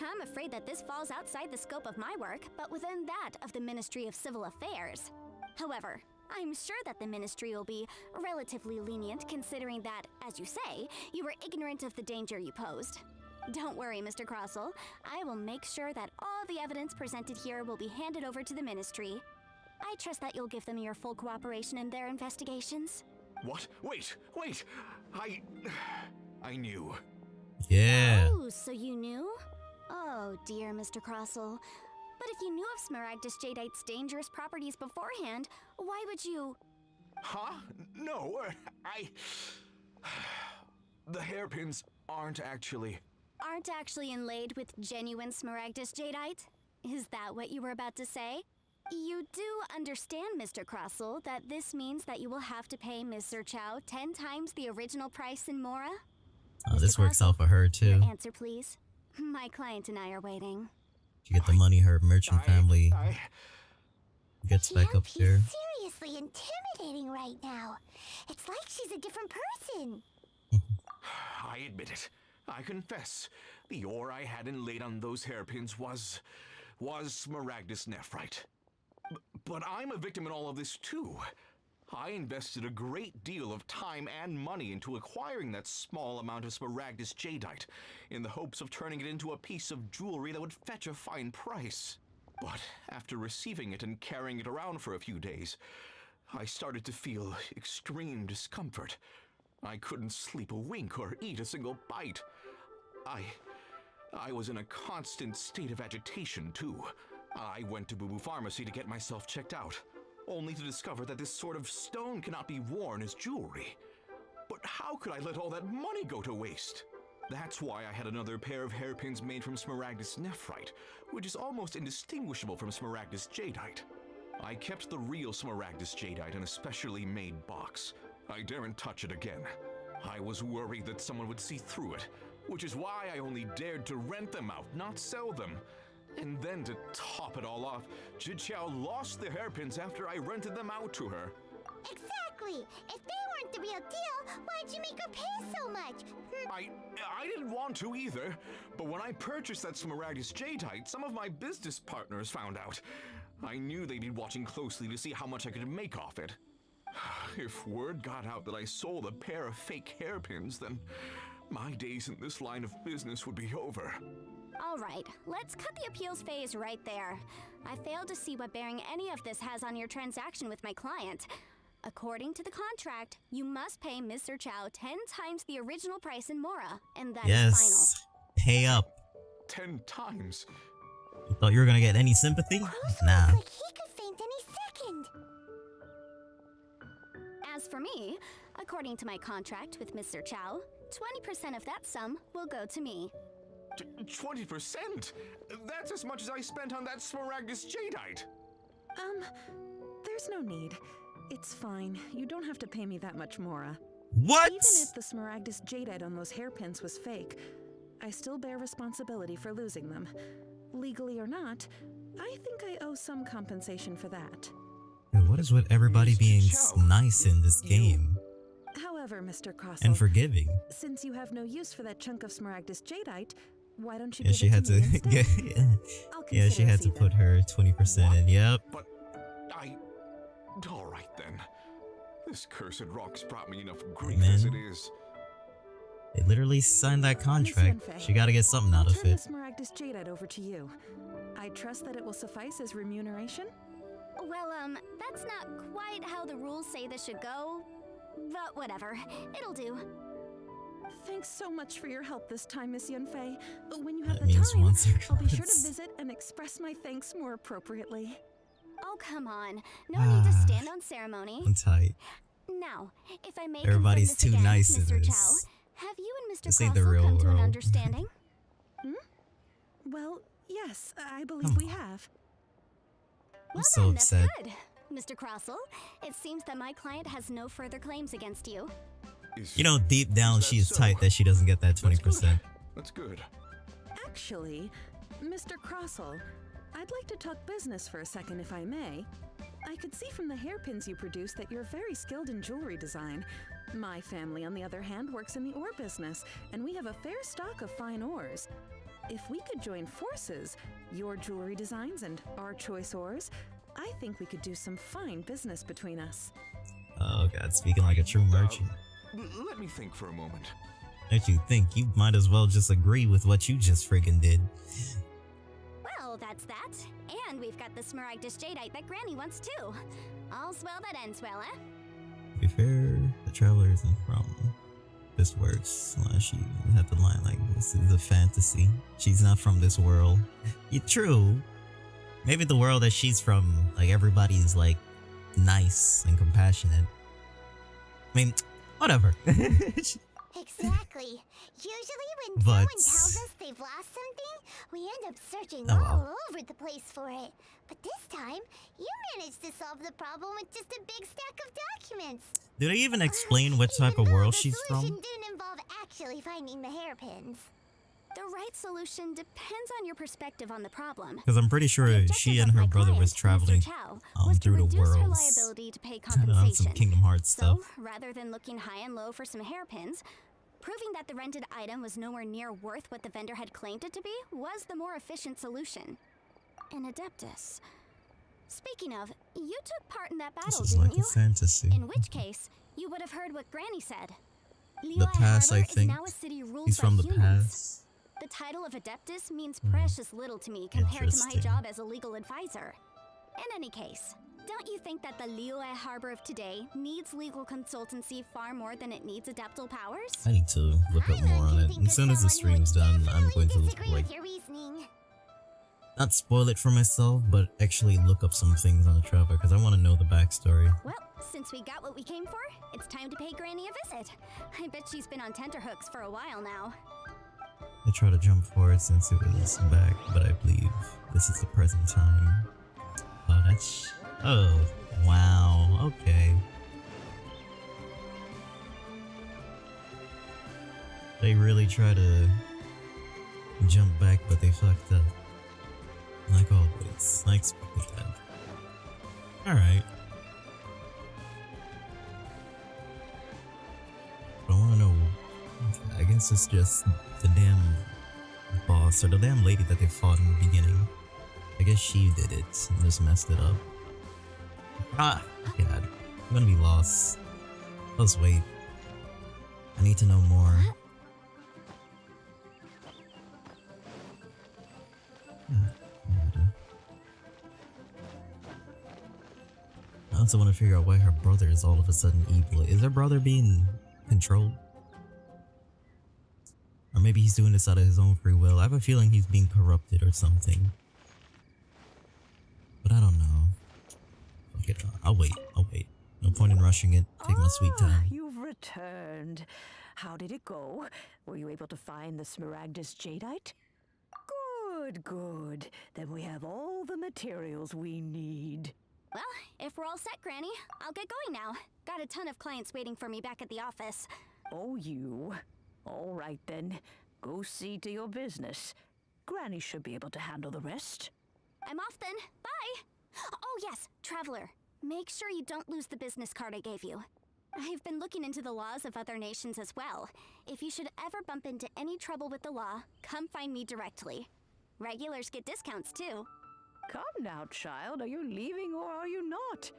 I'm afraid that this falls outside the scope of my work, but within that of the Ministry of Civil Affairs. However, I'm sure that the Ministry will be relatively lenient considering that, as you say, you were ignorant of the danger you posed. Don't worry, Mr. Crossell. I will make sure that all the evidence presented here will be handed over to the Ministry. I trust that you'll give them your full cooperation in their investigations. What? Wait! I knew. Yeah. Oh, so you knew? Oh dear, Mr. Crossell. But if you knew of Smaragdus Jadeite's dangerous properties beforehand, why would you... Huh? No, The hairpins aren't actually inlaid with genuine Smaragdus Jadeite? Is that what you were about to say? You do understand, Mr. Crossell, that this means that you will have to pay Ms. Zerchow 10 times the original price in Mora? Oh, Mr. this works out Crossell, for her too. Your answer, please. My client and I are waiting. You get the money her merchant family gets back up She's there. seriously intimidating right now. It's like she's a different person. I admit it. I confess. The ore I had inlaid on those hairpins was Smaragdus Nephrite. But I'm a victim in all of this too. I invested a great deal of time and money into acquiring that small amount of Smaragdus Jadeite in the hopes of turning it into a piece of jewelry that would fetch a fine price. But after receiving it and carrying it around for a few days, I started to feel extreme discomfort. I couldn't sleep a wink or eat a single bite. I was in a constant state of agitation too. I went to Boo Boo Pharmacy to get myself checked out, only to discover that this sort of stone cannot be worn as jewelry. But how could I let all that money go to waste? That's why I had another pair of hairpins made from Smaragdus Nephrite, which is almost indistinguishable from Smaragdus Jadeite. I kept the real Smaragdus Jadeite in a specially made box. I daren't touch it again. I was worried that someone would see through it, which is why I only dared to rent them out, not sell them. And then to top it all off, Zhiqiao lost the hairpins after I rented them out to her. Exactly! Exactly! If they weren't the real deal, why'd you make her pay so much? I didn't want to either, but when I purchased that Smaragdus Jadeite, some of my business partners found out. I knew they'd be watching closely to see how much I could make off it. If word got out that I sold a pair of fake hairpins, then my days in this line of business would be over. Alright, let's cut the appeals phase right there. I failed to see what bearing any of this has on your transaction with my client. According to the contract, you must pay Mr. Chow 10 times the original price in Mora, and that is final. Yes. Pay up. 10 times? You thought you were gonna get any sympathy? Gross Nah. looks like he could faint any second. As for me, according to my contract with Mr. Chow, 20% of that sum will go to me. 20%? That's as much as I spent on that Smaragdus Jadeite. There's no need. It's fine. You don't have to pay me that much, Mora. What? Even if the Smaragdus Jadeite on those hairpins was fake, I still bear responsibility for losing them. Legally or not, I think I owe some compensation for that. Dude, what is with everybody being nice in this game? However, Mr. Crossell, And forgiving. since you have no use for that chunk of Smaragdus Jadeite, why don't you Yeah, give she it had to me to instead? I'll yeah, she consider a had to fee put then. her 20% in. Yep. But Alright then. This cursed rock's brought me enough grief as it is. They literally signed that contract. Yunfei, She gotta get something out I'll of turn it. the Smaragdus Jadeite over to you. I trust that it will suffice as remuneration? Well, that's not quite how the rules say this should go, but whatever, it'll do. Thanks so much for your help this time, Miss Yunfei. When you have That the means time, once or I'll be sure to twice. visit and express my thanks more appropriately. Oh, come on. No need to stand on ceremony. I'm tight. Now, if I may Everybody's confirm too this again, nice in Mr. this. Chow, have you and Mr. This ain't the Crossell real come to an world. understanding? Well, yes, I believe Come we on. have. Well so then, upset. that's good. Mr. Crossell, it seems that my client has no further claims against you. You know, deep down, Is that she is so? tight that she doesn't get that 20%. That's good. Actually, Mr. Crossell, I'd like to talk business for a second if I may. I could see from the hairpins you produce that you're very skilled in jewelry design. My family, on the other hand, works in the ore business, and we have a fair stock of fine ores. If we could join forces, your jewelry designs and our choice ores, I think we could do some fine business between us. Oh god, speaking like a true merchant. Let me think for a moment. Don't you think you might as well just agree with what you just friggin' did? Well, that's that. And we've got the Smaragdus Jadeite that Granny wants too. All's well that ends well, eh? To be fair, the traveler isn't from this world. She had the line like, this is a fantasy. She's not from this world. Yeah, true. Maybe the world that she's from, like, everybody is like nice and compassionate. I mean, whatever. Exactly. Usually when But- someone tells us they've lost something, we end up searching Oh, well. all over the place for it. But this time, you managed to solve the problem with just a big stack of documents. Do they even explain what Even type of though world the she's from? solution didn't involve actually finding the hairpins. The right solution depends on your perspective on the problem. Because I'm pretty The sure objective she of and her my brother was client, Mr. traveling Chow, was to through the reduce her worlds. liability to pay Kind of on some compensation. Kingdom Hearts So, stuff. rather than looking high and low for some hairpins, proving that the rented item was nowhere near worth what the vendor had claimed it to be was the more efficient solution. An Adeptus. Speaking of, you took part in that This battle, is didn't like you? a fantasy. In which case, you would have heard what Granny said. The Liyue past, I Harbor think. is now a city ruled He's by from the humans. past. The title of Adeptus means precious little to me compared to my Interesting. job as a legal advisor. In any case, don't you think that the Liyue Harbor of today needs legal consultancy far more than it needs adaptal powers? I need to look up I'm more on to it. think As soon of as the someone who would stream's done, I'm definitely going to disagree like with your reasoning. not spoil it for myself, but actually look up some things on the traveler because I want to know the backstory. Well, since we got what we came for, it's time to pay Granny a visit. I bet she's been on tenterhooks for a while now. I try to jump forward since it was back, but I believe this is the present time. Oh, that's... Oh, wow, okay. They really try to jump back, but they fucked up. Like always, I expected that. Alright. guess it's just the damn boss or the damn lady that they fought in the beginning. I guess she did it and just messed it up. Ah, God. I'm gonna be lost. Let's wait. I need to know more. I also want to figure out why her brother is all of a sudden evil. Is her brother being controlled? Or maybe he's doing this out of his own free will. I have a feeling he's being corrupted or something. But I don't know. Okay, I'll wait. No point in rushing it. Take my sweet time. You've returned. How did it go? Were you able to find the Smaragdus Jadeite? Good. Then we have all the materials we need. Well, if we're all set, Granny, I'll get going now. Got a ton of clients waiting for me back at the office. Oh, you? All right then. Go see to your business. Granny should be able to handle the rest. I'm off then. Bye! Oh yes, Traveler. Make sure you don't lose the business card I gave you. I've been looking into the laws of other nations as well. If you should ever bump into any trouble with the law, come find me directly. Regulars get discounts too. Come now, child. Are you leaving or are you not?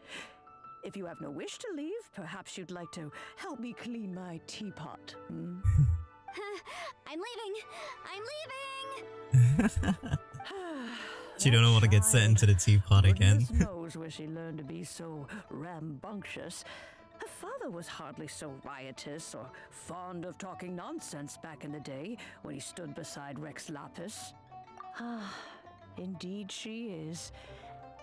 If you have no wish to leave, perhaps you'd like to help me clean my teapot. I'm leaving! She don't want to get sent into the teapot again. Goodness knows where she learned to be so rambunctious. Her father was hardly so riotous or fond of talking nonsense back in the day when he stood beside Rex Lapis. Ah, indeed she is.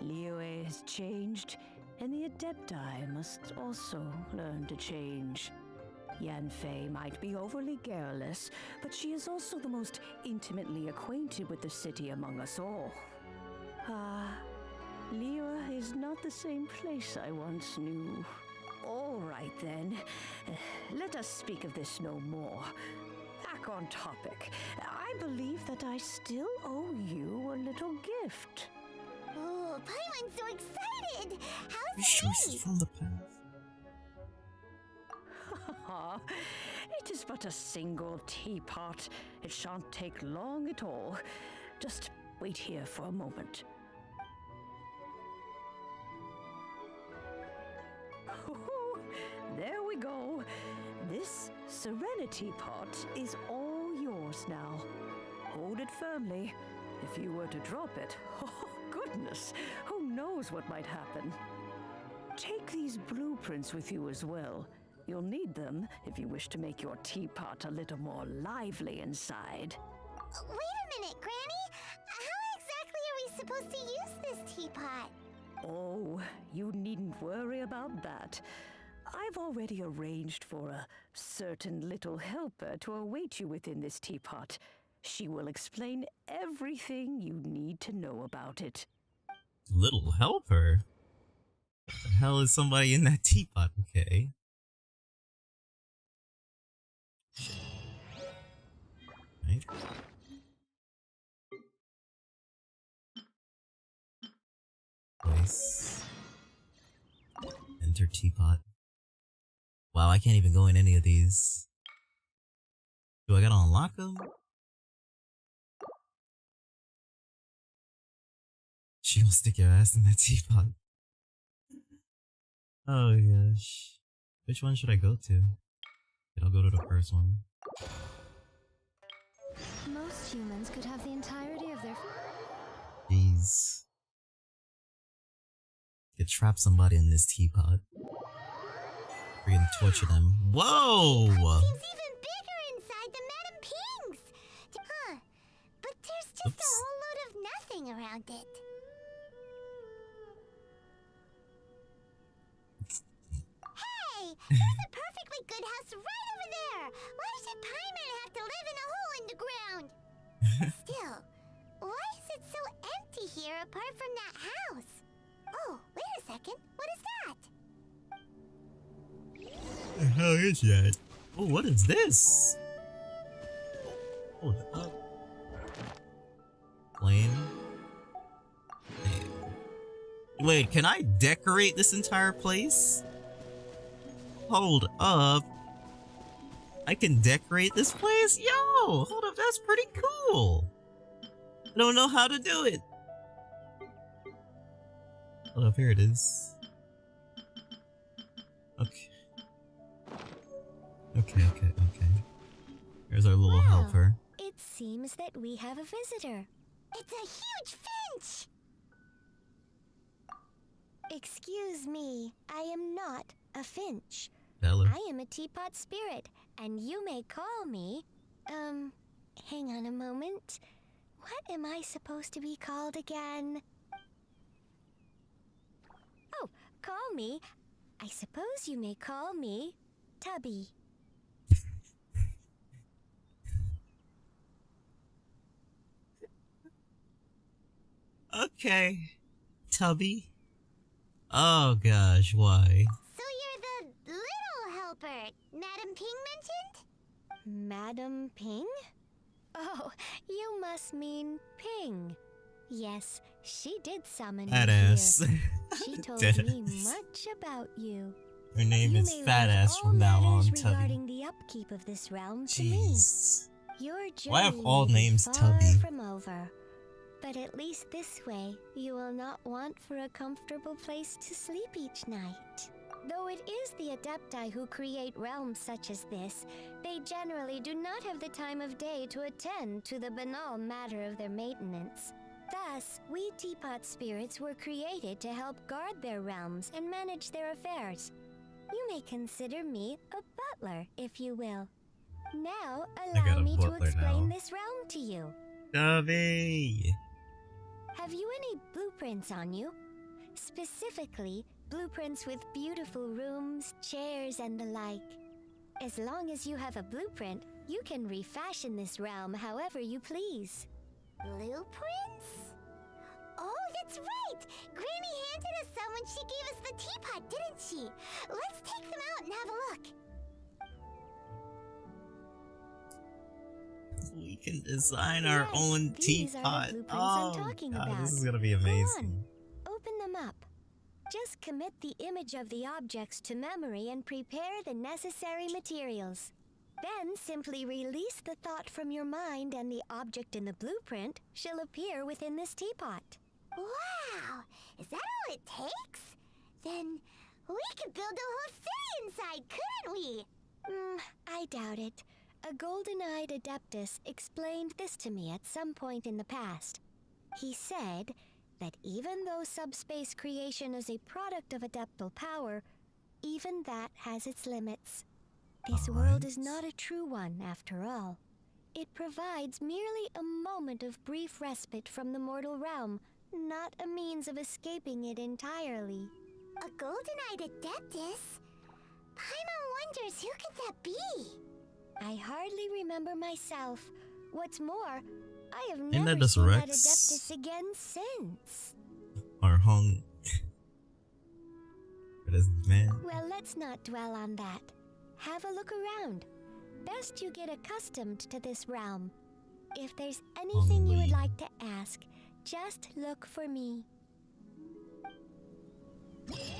Liyue has changed, and the Adepti must also learn to change. Yanfei might be overly garrulous, but she is also the most intimately acquainted with the city among us all. Ah, Liyue is not the same place I once knew. All right then, let us speak of this no more. Back on topic. I believe that I still owe you a little gift. Oh, Paimon's so excited! How's Sure, it she's from the past. It is but a single teapot. It shan't take long at all. Just wait here for a moment. There we go. This Serenity pot is all yours now. Hold it firmly. If you were to drop it, oh goodness, who knows what might happen. Take these blueprints with you as well. You'll need them if you wish to make your teapot a little more lively inside. Wait a minute, Granny! How exactly are we supposed to use this teapot? Oh, you needn't worry about that. I've already arranged for a certain little helper to await you within this teapot. She will explain everything you need to know about it. Little helper? What the hell is somebody in that teapot? Okay. Right. Place. Enter teapot. Wow, I can't even go in any of these. Do I gotta unlock them? She will stick your ass in that teapot. Oh gosh. Which one should I go to? I'll go to the first one. Most humans could have the entirety of their... Jeez. Could trap somebody in this teapot. Freaking torture them. Whoa! Seems even bigger inside than Madame Ping's! Huh. But there's just a whole load of nothing around it. Hey! There's a perfectly good house right over there! Why should Paimon have to live in a hole in the ground? Still, why is it so empty here apart from that house? Oh, wait a second. What is that? What the hell is that? Oh, what is this? Hold up. Plane. Wait, can I decorate this entire place? Hold up. I can decorate this place? Yo! Hold up, that's pretty cool! I don't know how to do it. Hold up, here it is. Okay. Okay. Here's our little helper. It seems that we have a visitor. It's a huge finch! Excuse me, I am not a finch. Hello. I am a teapot spirit, and you may call me... hang on a moment. What am I supposed to be called again? Oh, call me. I suppose you may call me Tubby. Okay. Tubby? Oh gosh, why? So you're the little helper Madam Ping mentioned? Madam Ping? Oh, you must mean Ping. Yes, she did summon me Badass. here. She told me Deadass. much about you. Her name You is may Fat leave Ass all from now on, matters Tubby. regarding the upkeep of this realm to me. Jeez. Your Why have journey all may be names far Tubby? from over. But at least this way, you will not want for a comfortable place to sleep each night. Though it is the Adepti who create realms such as this, they generally do not have the time of day to attend to the banal matter of their maintenance. Thus, we teapot spirits were created to help guard their realms and manage their affairs. You may consider me a butler, if you will. Now, got allow a me to butler explain now. this realm to you. Tubby! Have you any blueprints on you? Specifically, blueprints with beautiful rooms, chairs, and the like. As long as you have a blueprint, you can refashion this realm however you please. Blueprints? Oh, that's right! Granny handed us some when she gave us the teapot, didn't she? Let's take them out and have a look. We can design our Yes, own these are the teapot. blueprints Oh I'm talking god, about. this is gonna be Go amazing. on, open them up. Just commit the image of the objects to memory and prepare the necessary materials. Then simply release the thought from your mind and the object in the blueprint shall appear within this teapot. Wow! Is that all it takes? Then we could build a whole city inside, couldn't we? I doubt it. A golden-eyed adeptus explained this to me at some point in the past. He said that even though subspace creation is a product of adeptal power, even that has its limits. This world is not a true one, after all. It provides merely a moment of brief respite from the mortal realm, not a means of escaping it entirely. A golden-eyed adeptus? Paimon wonders who could that be? I hardly remember myself. What's more, I have never that just seen that Rex? adeptus again since. Or hung. What is man? Well, let's not dwell on that. Have a look around. Best you get accustomed to this realm. If there's anything you would like to ask, just look for me.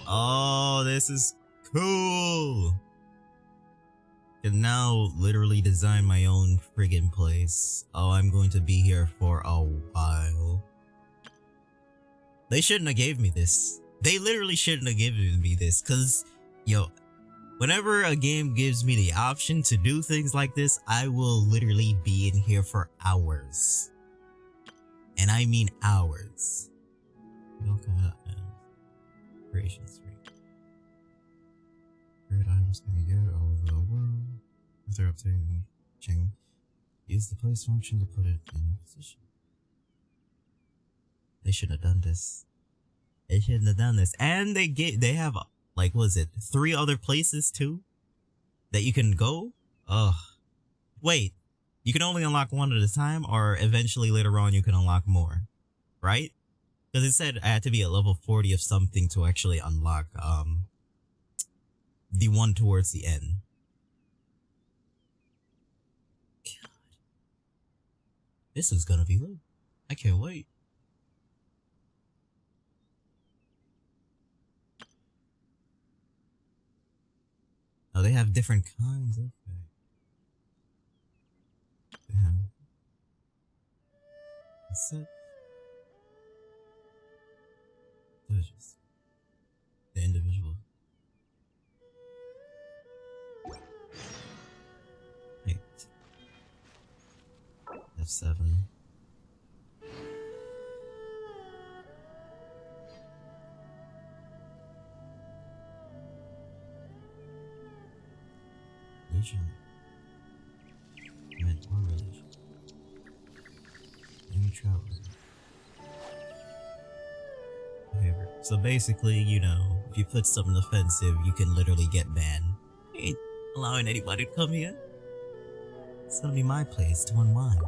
Oh, this is cool. I can now literally design my own friggin' place. Oh, I'm going to be here for a while. They shouldn't have gave me this. They literally shouldn't have given me this, cause, yo, whenever a game gives me the option to do things like this, I will literally be in here for hours. And I mean hours. Creation Street. Great items can be get all over the world. If they're updating, use the place function to put it in position. They shouldn't have done this. They shouldn't have done this. And they have, like, what is it, 3 other places too that you can go? Ugh. Wait, you can only unlock one at a time, or eventually later on you can unlock more, right? Because it said I had to be at level 40 of something to actually unlock the one towards the end. God. This is gonna be lit. I can't wait. Oh, they have different kinds of it. Set. Delicious. The individual. Eight. F7. Religion. Med or religion. Any traveler. Whatever. So basically, you know, if you put something offensive, you can literally get banned. I ain't allowing anybody to come here. It's gonna be my place to unwind.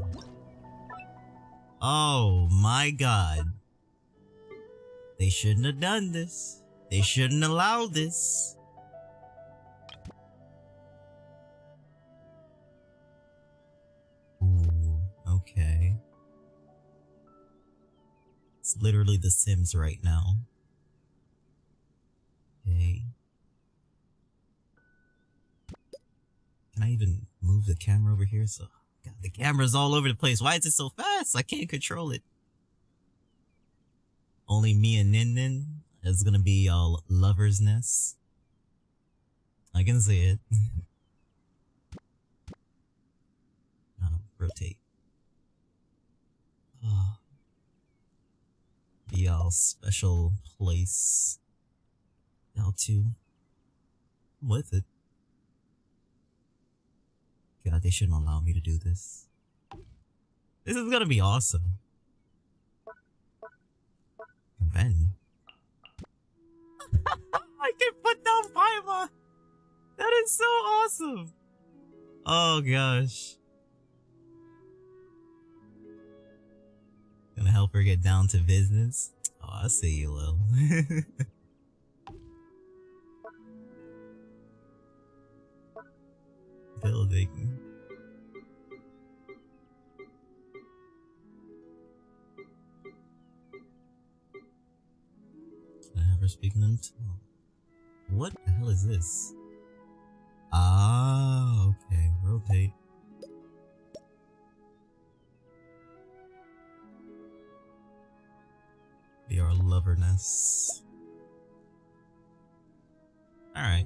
Oh my god. They shouldn't have done this. They shouldn't allow this. Ooh, okay. It's literally The Sims right now. Okay. Can I even move the camera over here? So, God, the camera's all over the place. Why is it so fast? I can't control it. Only me and Nin Nin. It's gonna be all lover's nest. I can see it. Rotate. Oh. Be all special place. L2. I'm with it. God, they shouldn't allow me to do this. This is gonna be awesome. And then I can put down Paimon! That is so awesome! Oh gosh. Gonna help her get down to business? Oh, I see you, Lil. Building. Can I have her speaking in tongue? What the hell is this? Ah, okay. Rotate. Be our loverness. Alright.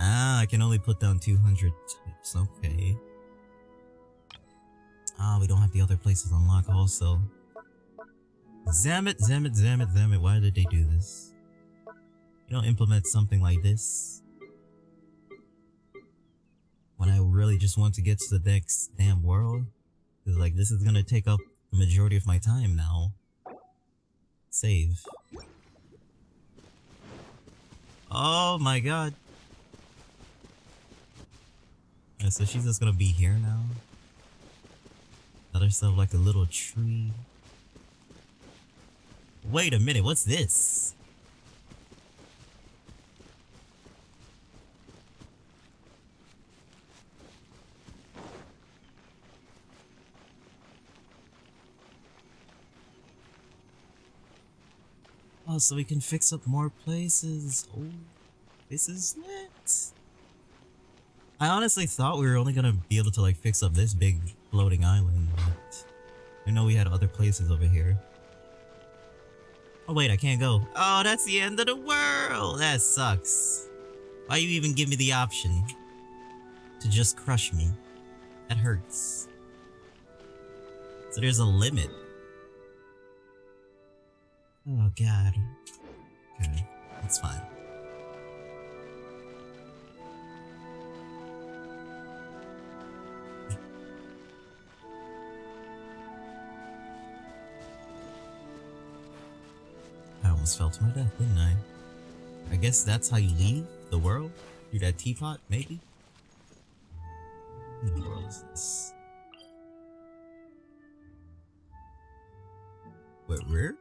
Ah, I can only put down 200 tips. Okay. Ah, we don't have the other places unlocked also. Damn it, damn it, damn it, damn it. Why did they do this? You don't implement something like this when I really just want to get to the next damn world. Cause like this is gonna take up the majority of my time now. Save. Oh my god. Yeah, so she's just gonna be here now. Got herself like a little tree. Wait a minute, what's this? Oh, so we can fix up more places. Oh, this is lit. I honestly thought we were only gonna be able to like fix up this big floating island, but I know we had other places over here. Oh wait, I can't go. Oh, that's the end of the world! That sucks. Why you even give me the option to just crush me? That hurts. So there's a limit. Oh god. Okay, that's fine. I almost fell to my death, didn't I? I guess that's how you leave the world? Through that teapot, maybe? What in the world is this? Wait, where?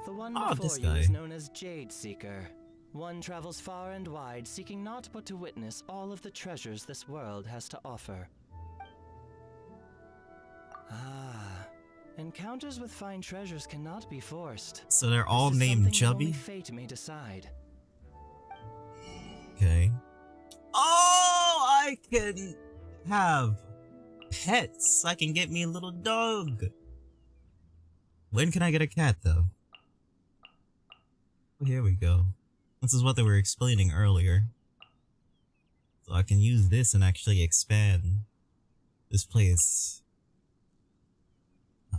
The one Oh, before this you guy. is known as Jade Seeker. One travels far and wide, seeking naught but to witness all of the treasures this world has to offer. Ah, encounters with fine treasures cannot be forced. So they're all This is named something that only Chubby? fate may decide. Okay. Oh, I can have pets. I can get me a little dog. When can I get a cat though? Oh, here we go. This is what they were explaining earlier. So I can use this and actually expand this place. Oh,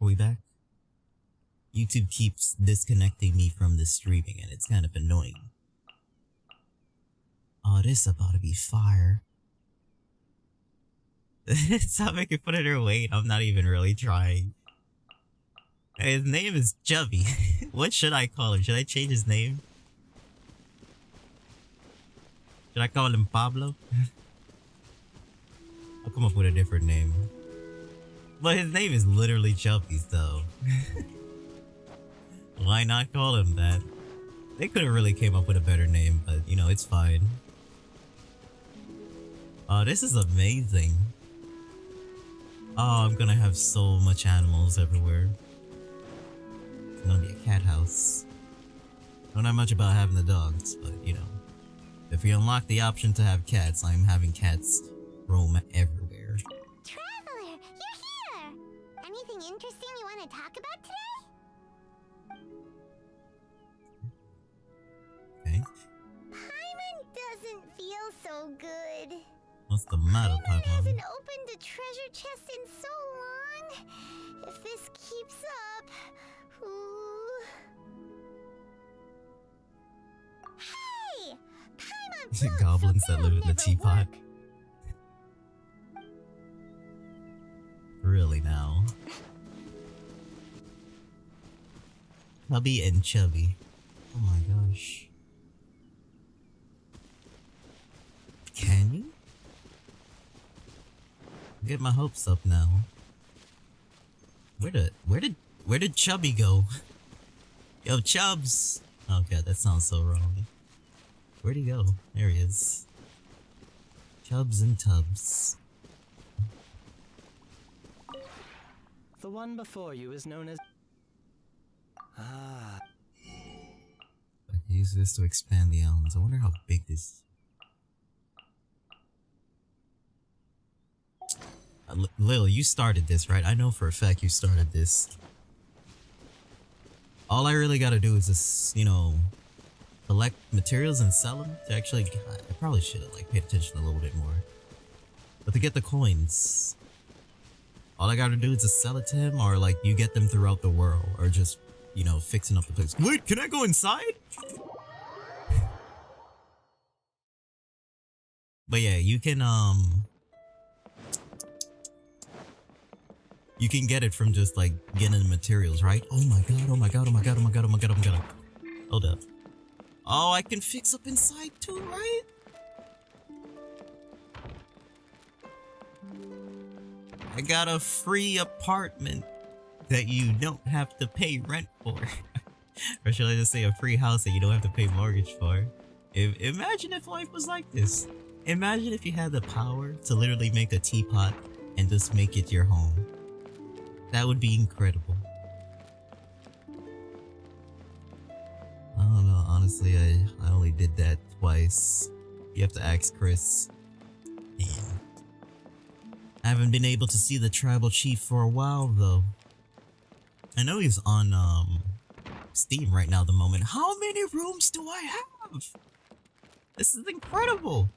are we back? YouTube keeps disconnecting me from the streaming and it's kind of annoying. Oh, this about to be fire. Stop making fun of their weight. I'm not even really trying. His name is Chubby. What should I call him? Should I change his name? Should I call him Pablo? I'll come up with a different name. But his name is literally Chubby, so why not call him that? They could have really came up with a better name, but you know, it's fine. Oh, this is amazing. Oh, I'm gonna have so much animals everywhere. It's gonna be a cat house. Don't know much about having the dogs, but you know. If we unlock the option to have cats, I'm having cats roam everywhere. Traveler, you're here! Anything interesting you want to talk about today? Okay. Paimon doesn't feel so good. What's the matter, Paimon Paimon? hasn't opened a treasure chest in so long. If this keeps up, ooh. Hey! Paimon Goblins that live in the teapot. Really now? Chubby and Chubby. Oh my gosh. Can you? Get my hopes up now. Where did Chubby go? Yo, Chubbs! Oh god, that sounds so wrong. Where'd he go? There he is. Chubbs and Tubbs. The one before you is known as... Ah. I can use this to expand the islands. I wonder how big this... Lil, you started this, right? I know for a fact you started this. All I really gotta do is just, you know, collect materials and sell them to actually... I probably should have, like, paid attention a little bit more. But to get the coins, all I gotta do is just sell it to him, or, like, you get them throughout the world, or just, you know, fixing up the place. Wait, can I go inside? But yeah, you can, you can get it from just, like, getting the materials, right? Oh my god, oh my god, oh my god, oh my god, oh my god, oh my god. Hold up. Oh, I can fix up inside too, right? I got a free apartment that you don't have to pay rent for. Or should I just say a free house that you don't have to pay mortgage for? Imagine if life was like this. Imagine if you had the power to literally make a teapot and just make it your home. That would be incredible. I don't know, honestly, I only did that twice. You have to ask Chris. Damn. I haven't been able to see the tribal chief for a while though. I know he's on Steam right now at the moment. How many rooms do I have? This is incredible.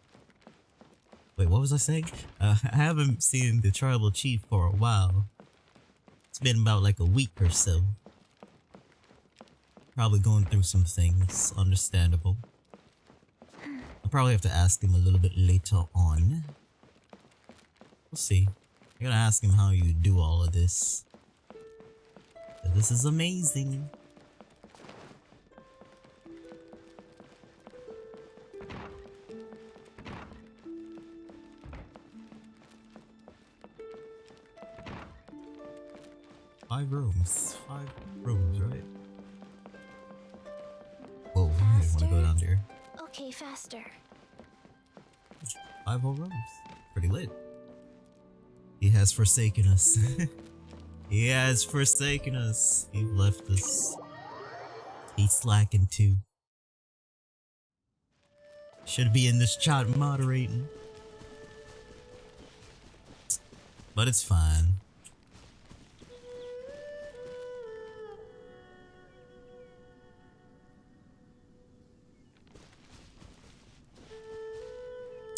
Wait, what was I saying? I haven't seen the tribal chief for a while. It's been about like a week or so. Probably going through some things. Understandable. I'll probably have to ask him a little bit later on. We'll see. I gotta ask him how you do all of this. This is amazing. Five rooms, right? Whoa, I didn't want to go down there. Okay, faster. 5 whole rooms. Pretty lit. He has forsaken us. He has forsaken us. He left us. He's slacking too. Should be in this chat moderating. But it's fine.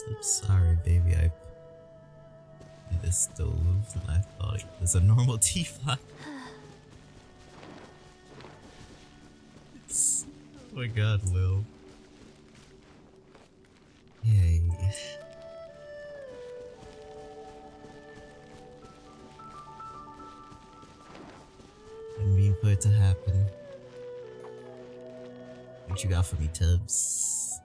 I'm sorry, baby. I in this stove. I thought it was a normal teapot. Oh my god, Lil. Yay. Didn't mean for it to happen. What you got for me, Tubbs?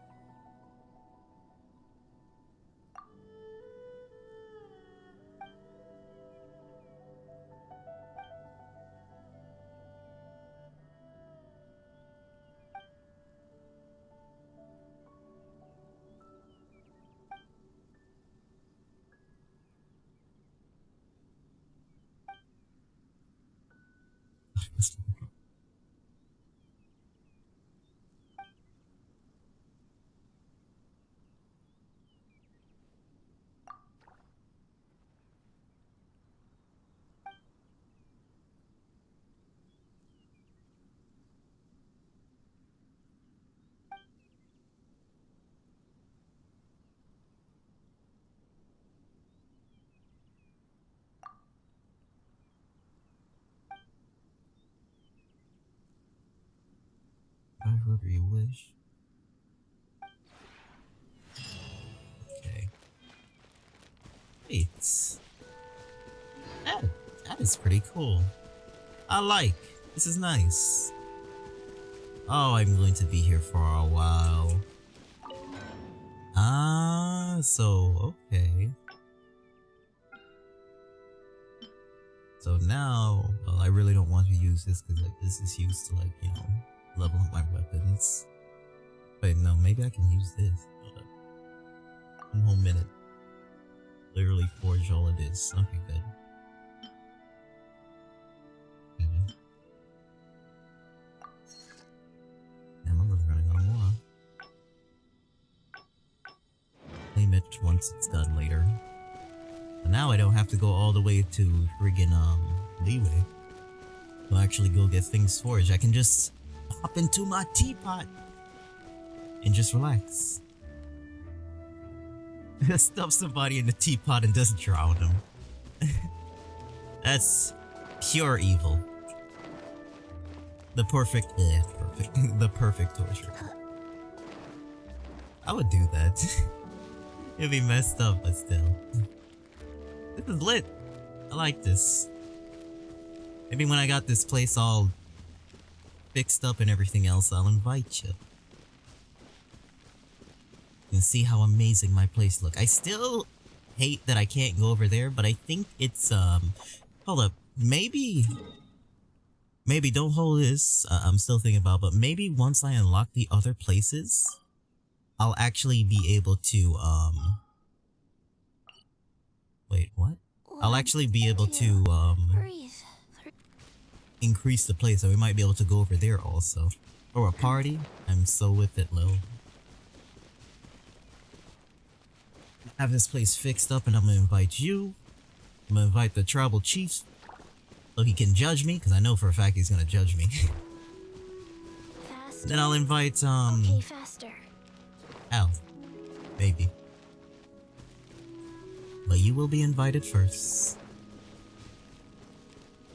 Whatever you wish. Okay. Wait. That is pretty cool. I like. This is nice. Oh, I'm going to be here for a while. Ah, so, okay. So now, well, I really don't want to use this because like, this is used to like, you know, level up my weapons. Wait, no, maybe I can use this. Hold up. 1 whole minute. Literally forge all of this. Okay, good. Okay. Damn, I'm really running out of more. Claim it once it's done later. But now I don't have to go all the way to friggin' leeway. I'll actually go get things forged. I can just hop into my teapot and just relax. Stuff somebody in the teapot and just drown them. That's pure evil. The perfect, the perfect torture. I would do that. It'd be messed up, but still. This is lit. I like this. Maybe when I got this place all fixed up and everything else, I'll invite you. And see how amazing my place look. I still hate that I can't go over there, but I think it's, hold up. Maybe don't hold this. I'm still thinking about, but maybe once I unlock the other places, I'll actually be able to, wait, what? I'll actually be able to, increase the place, so we might be able to go over there also. Or a party. I'm so with it, Lil. Have this place fixed up and I'm gonna invite you. I'm gonna invite the tribal chief so he can judge me, because I know for a fact he's gonna judge me. Then I'll invite, Okay, faster. Al. Maybe. But you will be invited first.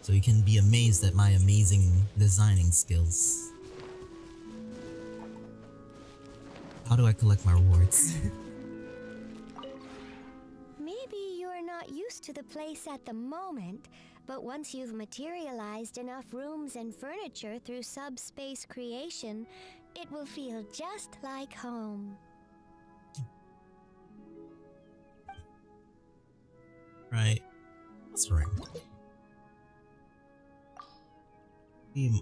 So you can be amazed at my amazing designing skills. How do I collect my rewards? Maybe you're not used to the place at the moment, but once you've materialized enough rooms and furniture through subspace creation, it will feel just like home. Right. What's right?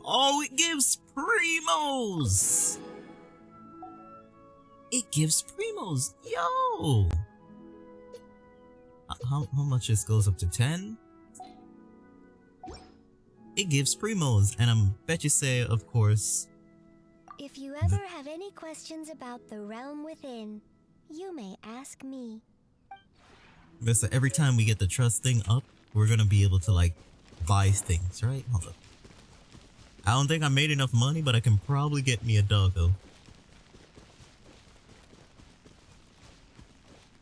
Oh, it gives primos! It gives primos! Yo! How much this goes up to 10? It gives primos, and I'm bet you say, of course, If you ever have any questions about the realm within, you may ask me. So every time we get the trust thing up, we're gonna be able to like buy things, right? Hold up. I don't think I made enough money, but I can probably get me a doggo.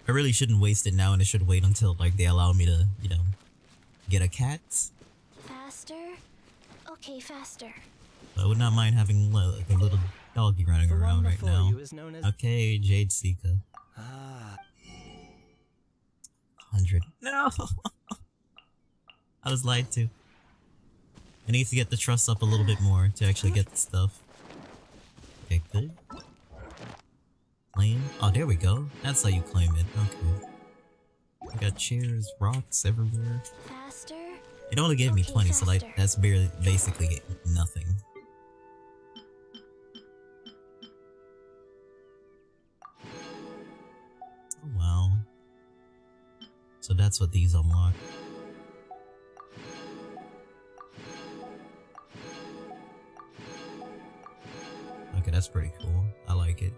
I really shouldn't waste it now, and I should wait until like they allow me to, you know, get a cat. Faster? Okay, faster. I would not mind having like a little doggy running around right now. Okay, Jade Sika. 100. No! I was lied to. I need to get the trust up a little bit more to actually get the stuff. Okay, good. Claim. Oh, there we go. That's how you claim it. Okay. I got chairs, rocks everywhere. Faster? It only gave me 20, so like that's barely, basically nothing. Oh wow. So that's what these unlock. Okay, that's pretty cool. I like it.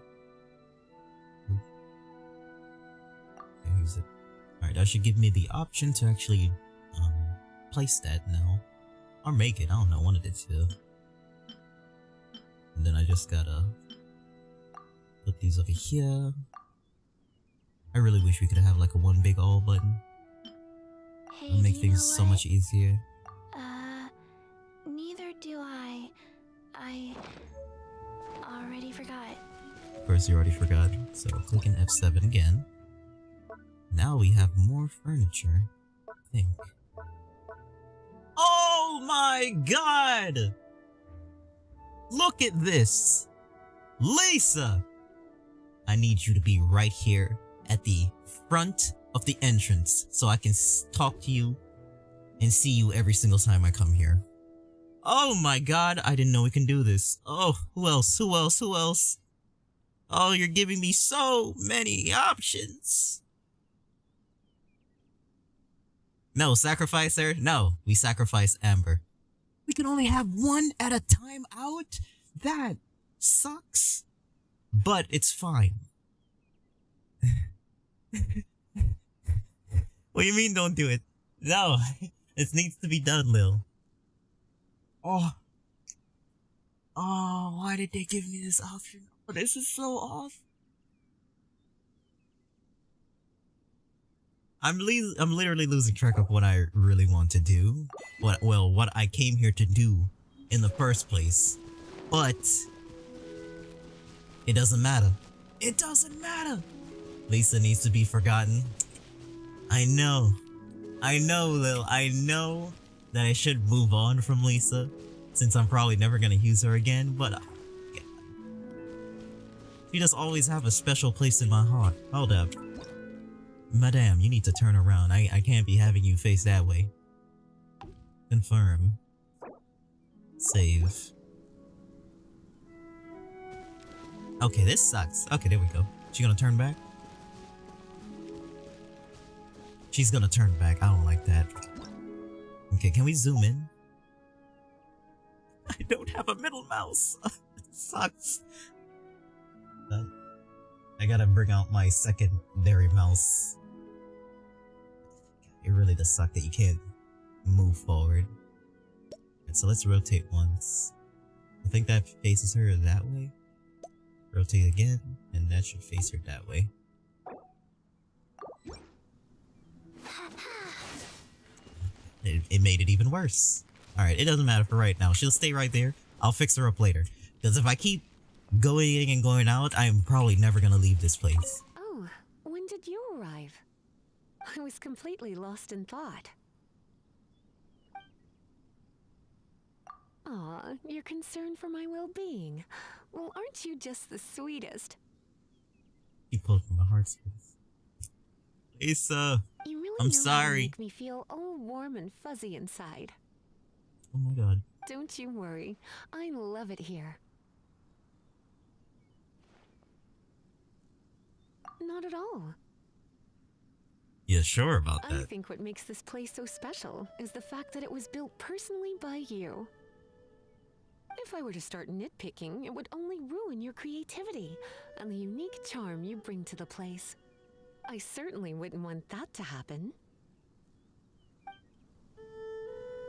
Okay, use it. Alright, that should give me the option to actually place that now. Or make it, I don't know, one of the two. And then I just gotta put these over here. I really wish we could have like a one big all button. Hey, It'll make things so much easier. Neither do I. I already forgot. Of course you already forgot, so clicking F7 again. Now we have more furniture, I think. Oh my god! Look at this! Lisa! I need you to be right here at the front of the entrance so I can talk to you and see you every single time I come here. Oh my god, I didn't know we can do this. Oh, who else? Who else? Who else? Oh, you're giving me so many options. No, sacrifice her? No, we sacrifice Amber. We can only have one at a time out? That sucks. But it's fine. What do you mean don't do it? No, it needs to be done, Lil. Oh. Oh, why did they give me this option? Oh, this is so awesome. I'm literally losing track of what I really want to do. What I came here to do in the first place. But it doesn't matter. It doesn't matter. Lisa needs to be forgotten. I know, Lil. I know that I should move on from Lisa, since I'm probably never gonna use her again, but she does always have a special place in my heart. Hold up. Madame, you need to turn around. I can't be having you face that way. Confirm. Save. Okay, this sucks. Okay, there we go. She gonna turn back? She's gonna turn back. I don't like that. Okay, can we zoom in? I don't have a middle mouse. It sucks. I gotta bring out my secondary mouse. It really does suck that you can't move forward. Right, so let's rotate once. I think that faces her that way. Rotate again, and that should face her that way. It made it even worse. Alright, it doesn't matter for right now. She'll stay right there. I'll fix her up later. Because if I keep going in and going out, I'm probably never gonna leave this place. Oh, when did you arrive? I was completely lost in thought. Aw, you're concerned for my well-being. Well, aren't you just the sweetest? He pulled from my heartstrings. Lisa, You really I'm know how to sorry. make me feel all warm and fuzzy inside. Oh my god. Don't you worry. I love it here. Not at all. Yeah, sure about I that. think what makes this place so special is the fact that it was built personally by you. If I were to start nitpicking, it would only ruin your creativity and the unique charm you bring to the place. I certainly wouldn't want that to happen.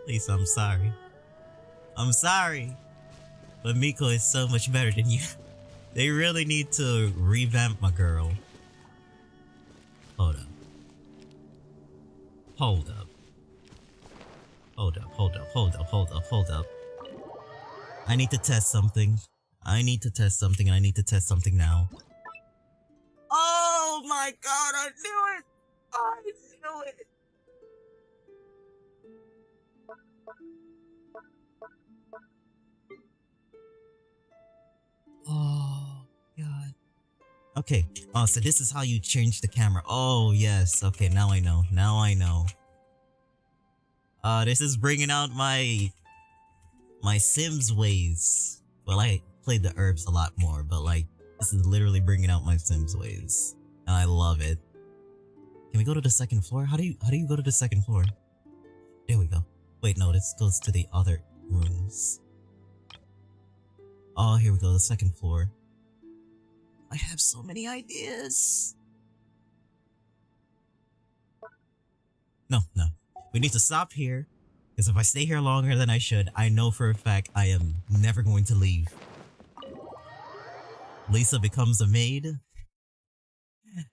Lisa, I'm sorry. I'm sorry. But Miko is so much better than you. They really need to revamp my girl. Hold up. Hold up. Hold up, hold up, hold up, hold up, hold up. I need to test something. I need to test something, and I need to test something now. Oh my god, I knew it! I knew it! Oh god. Okay, oh, so this is how you change the camera. Oh yes, okay, now I know. Now I know. This is bringing out my Sims ways. Well, I played the herbs a lot more, but like, this is literally bringing out my Sims ways. And I love it. Can we go to the second floor? How do you go to the second floor? There we go. Wait, no, this goes to the other rooms. Oh, here we go, the second floor. I have so many ideas. No. We need to stop here. Because if I stay here longer than I should, I know for a fact I am never going to leave. Lisa becomes a maid.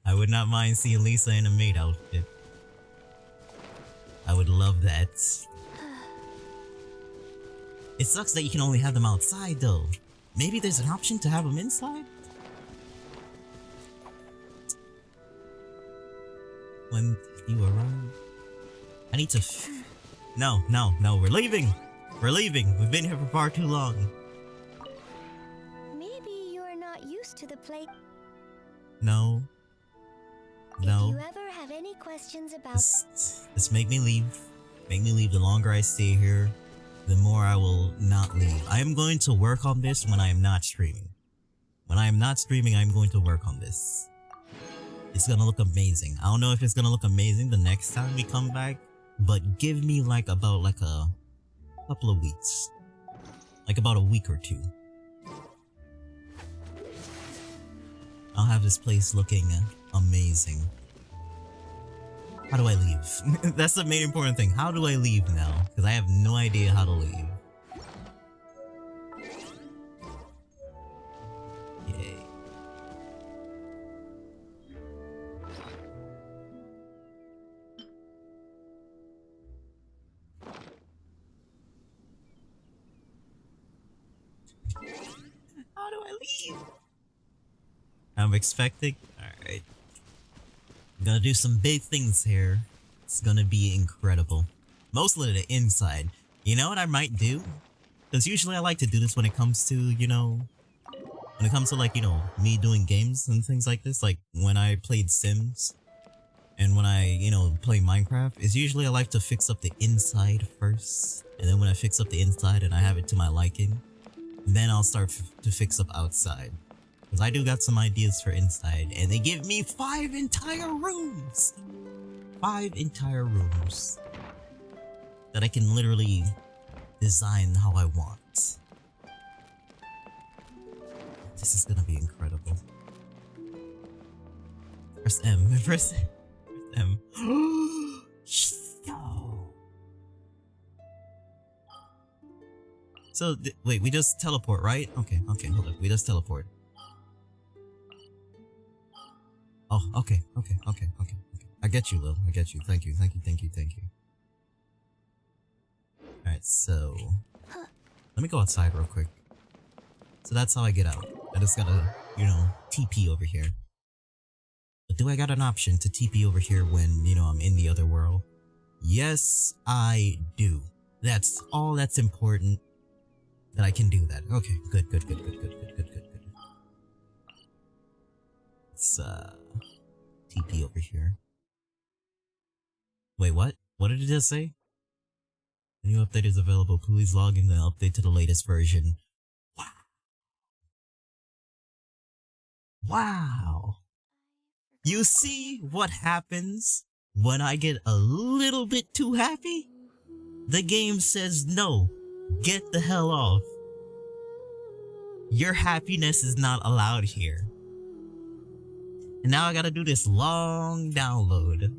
I would not mind seeing Lisa in a maid outfit. I would love that. It sucks that you can only have them outside though. Maybe there's an option to have them inside? When you arrive... I need to... No, we're leaving! We're leaving! We've been here for far too long. Maybe you're not used to the place. No. No. If you ever have any questions about... Just make me leave. Make me leave. The longer I stay here, the more I will not leave. I am going to work on this when I am not streaming. When I am not streaming, I'm going to work on this. It's gonna look amazing. I don't know if it's gonna look amazing the next time we come back, but give me like about like a couple of weeks. Like about a week or two. I'll have this place looking amazing. How do I leave? That's the main important thing. How do I leave now? Because I have no idea how to leave. Yay. How do I leave? I'm expecting. Alright. I'm gonna do some big things here. It's gonna be incredible. Mostly the inside. You know what I might do? Because usually I like to do this when it comes to, you know... When it comes to like, you know, me doing games and things like this. Like when I played Sims. And when I, you know, play Minecraft. Is usually I like to fix up the inside first. And then when I fix up the inside and I have it to my liking. Then I'll start to fix up outside. Because I do got some ideas for inside, and they give me 5 entire rooms! 5 entire rooms. That I can literally design how I want. This is gonna be incredible. Press M, press M. So, wait, we just teleport, right? Okay, hold up, we just teleport. Oh, okay. I get you, Lil. I get you. Thank you. Alright, so... Let me go outside real quick. So that's how I get out. I just gotta, you know, TP over here. But do I got an option to TP over here when, you know, I'm in the other world? Yes, I do. That's all that's important. That I can do that. Okay, good. Let's, TP over here. Wait, what? What did it just say? A new update is available. Please log in and update to the latest version. Wow! You see what happens when I get a little bit too happy? The game says no. Get the hell off. Your happiness is not allowed here. And now I gotta do this long download.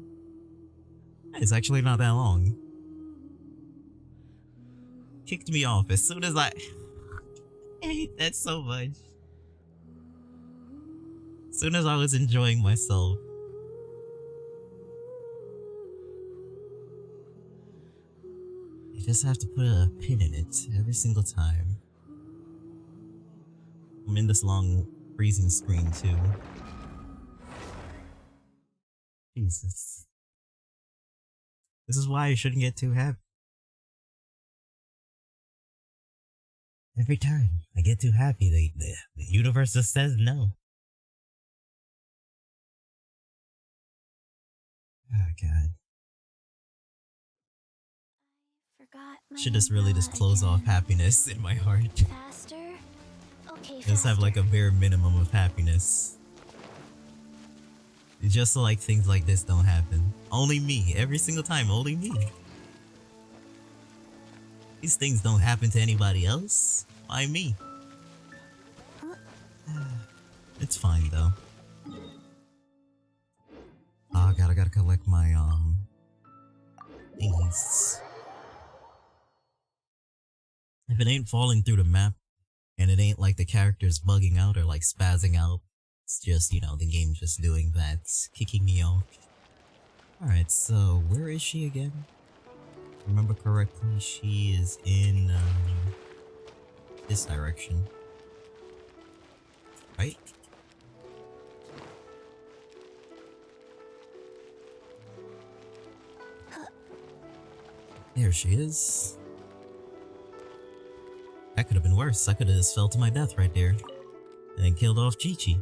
It's actually not that long. Kicked me off as soon as I hate that so much. As soon as I was enjoying myself. You just have to put a pin in it every single time. I'm in this long freezing screen too. Jesus. This is why you shouldn't get too happy. Every time I get too happy, the universe just says no. Oh god. Should just really just close off happiness in my heart. Faster? Okay, Just have like a bare minimum of happiness. Just so like things like this don't happen. Only me. Every single time, only me. These things don't happen to anybody else. Why me? It's fine though. Oh god, I gotta collect my thingies. If it ain't falling through the map, and it ain't like the characters bugging out or like spazzing out, it's just, you know, the game just doing that, kicking me off. Alright, so where is she again? If I remember correctly, she is in this direction. Right? There she is. That could have been worse. I could have just fell to my death right there. And then killed off Chi-Chi.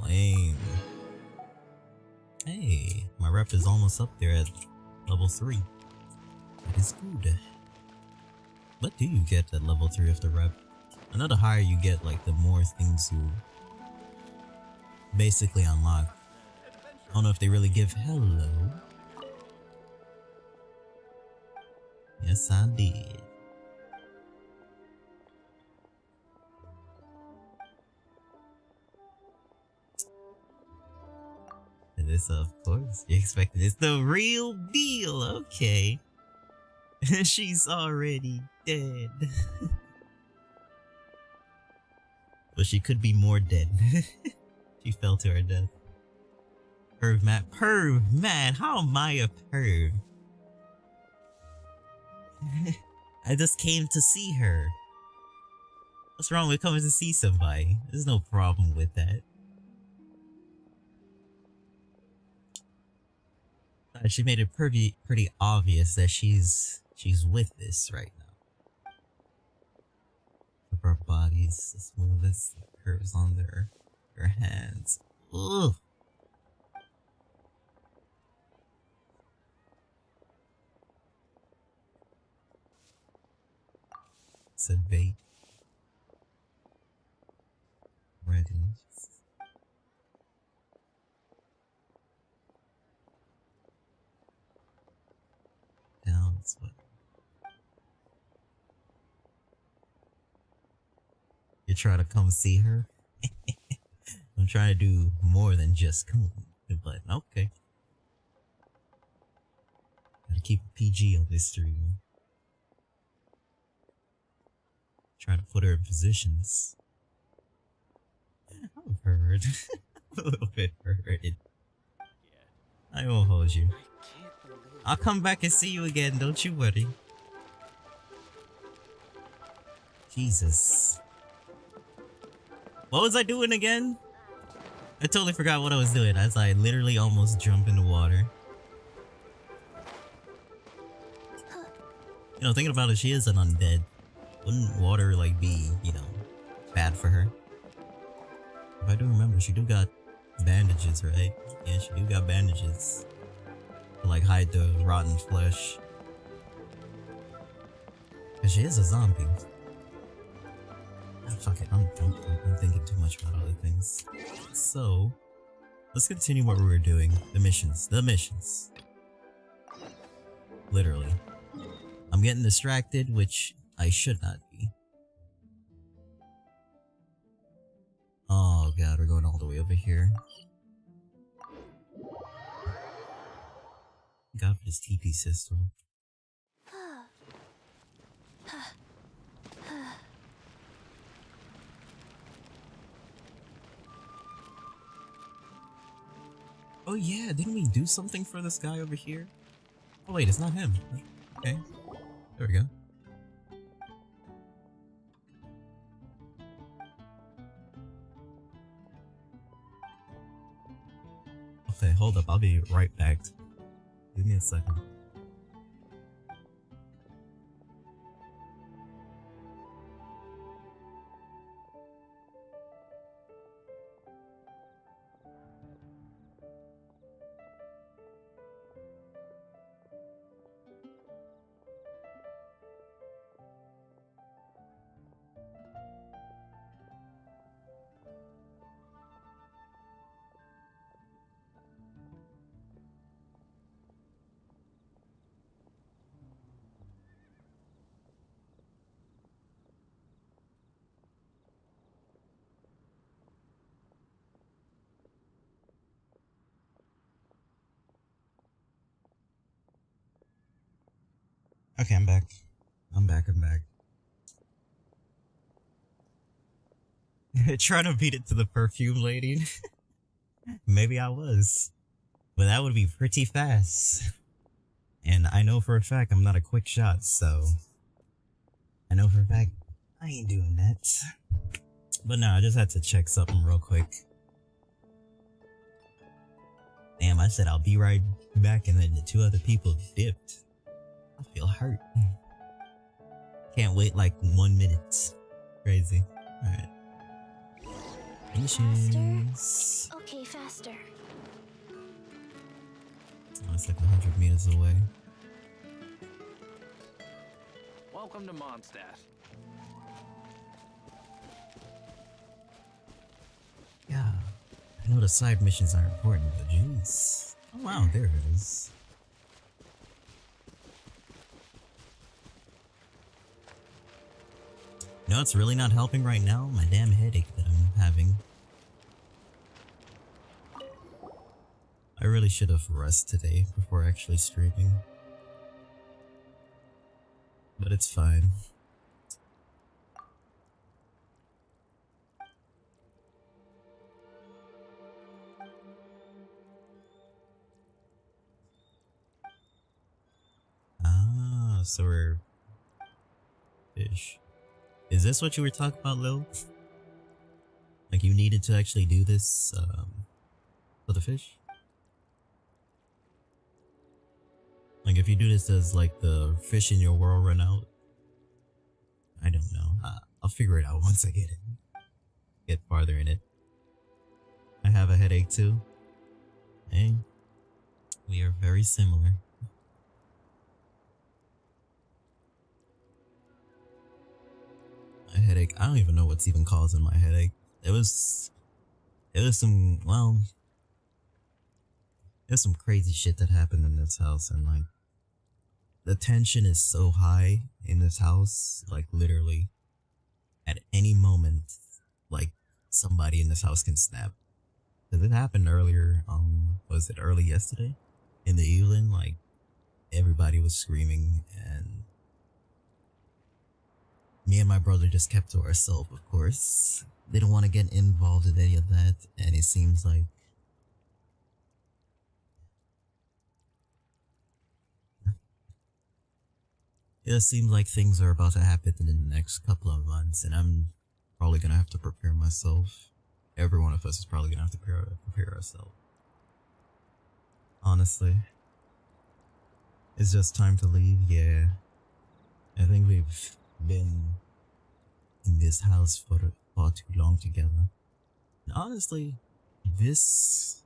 Lame. Hey, my rep is almost up there at level 3. That is good. What do you get at level 3 of the rep? I know the higher you get, like, the more things you basically unlock. I don't know if they really give hello. Yes, I did. This, of course, you expected it's the real deal, okay. She's already dead. But she could be more dead. She fell to her death. Perv Matt, how am I a perv? I just came to see her. What's wrong with coming to see somebody? There's no problem with that. She made it pretty obvious that she's with this right now. Her body's the smoothest curves on her hands. Ugh. It's a bait. Ready. Down this way. You try to come see her? I'm trying to do more than just come, but okay. Gotta keep it PG on this stream. Try to put her in positions. I'm hurt. A little bit hurt. I won't hold you. I'll come back and see you again, don't you worry. Jesus. What was I doing again? I totally forgot what I was doing as I literally almost jumped in the water. You know, thinking about it, she is an undead. Wouldn't water, like, be, you know, bad for her? If I do remember, she do got bandages, right? Yeah, she do got bandages. To, like, hide the rotten flesh. Cause she is a zombie. Ah, fuck it, I'm thinking too much about other things. So, let's continue what we were doing. The missions. Literally. I'm getting distracted, which I should not be. Oh god, we're going all the way over here. God for this TP system. Oh yeah, didn't we do something for this guy over here? Oh wait, it's not him. Okay, there we go. Okay, hold up, I'll be right back. Give me a second. Okay, I'm back. I'm back. Trying to beat it to the perfume lady. Maybe I was. But that would be pretty fast. And I know for a fact I'm not a quick shot, so... I know for a fact I ain't doing that. But no, I just had to check something real quick. Damn, I said I'll be right back and then the two other people dipped. I feel hurt. Can't wait like 1 minute. Crazy. Alright. Patience. Okay, faster. Oh, it's like 100 meters away. Welcome to Mondstadt. Yeah. I know the side missions are important, but jeez. Oh wow, there it is. You know, it's really not helping right now? My damn headache that I'm having. I really should have rested today before actually streaming. But it's fine. Ah, so we're... fish. Is this what you were talking about, Lil? Like you needed to actually do this, for the fish? Like if you do this, does like the fish in your world run out? I don't know. I'll figure it out once I get farther in it. I have a headache too. Hey, we are very similar. A headache. I don't even know what's even causing my headache. It was some, well, there's some crazy shit that happened in this house, and like the tension is so high in this house, like literally at any moment, like somebody in this house can snap. Cause it happened earlier, was it early yesterday? In the evening, like everybody was screaming, and me and my brother just kept to ourselves, of course. They don't want to get involved in any of that, and it seems like things are about to happen in the next couple of months, and I'm probably gonna have to prepare myself. Every one of us is probably gonna have to prepare ourselves. Honestly. It's just time to leave, yeah. I think we've been in this house for far too long together. And honestly, this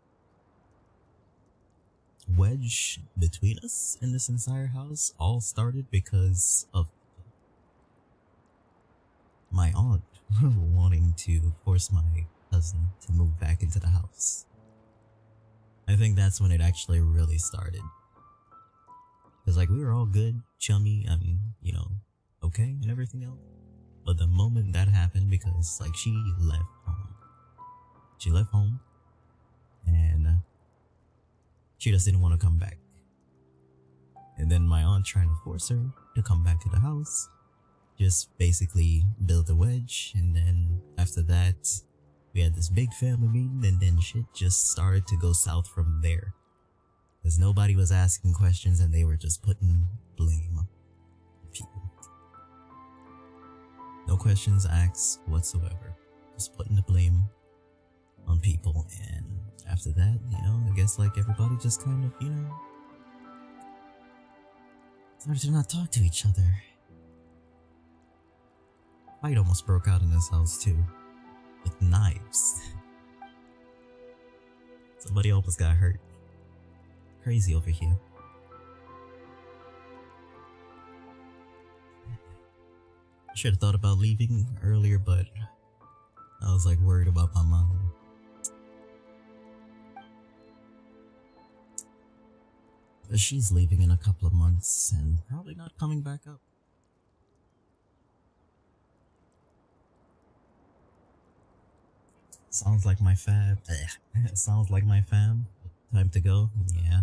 wedge between us in this entire house all started because of my aunt wanting to force my cousin to move back into the house. I think that's when it actually really started. Cause like we were all good, chummy, and you know, okay, and everything else. But the moment that happened, because like she left home, and she just didn't want to come back. And then my aunt trying to force her to come back to the house, just basically built a wedge. And then after that, we had this big family meeting, and then shit just started to go south from there. Because nobody was asking questions and they were just putting blame on people. No questions asked whatsoever. Just putting the blame on people. And after that, you know, I guess like everybody just kind of, you know, started to not talk to each other. Fight almost broke out in this house too. With knives. Somebody almost got hurt. Crazy over here. I should have thought about leaving earlier, but I was like worried about my mom. But she's leaving in a couple of months and probably not coming back up. Sounds like my fam. Sounds like my fam. Time to go? Yeah.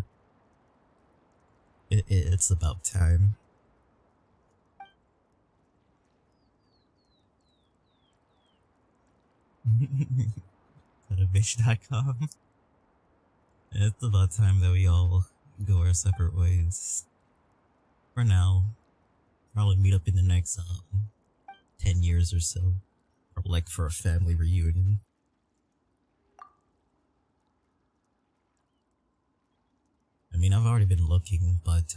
It's about time. Bitch.com. It's about time that we all go our separate ways. For now. Probably meet up in the next 10 years or so. Or like for a family reunion. I mean, I've already been looking, but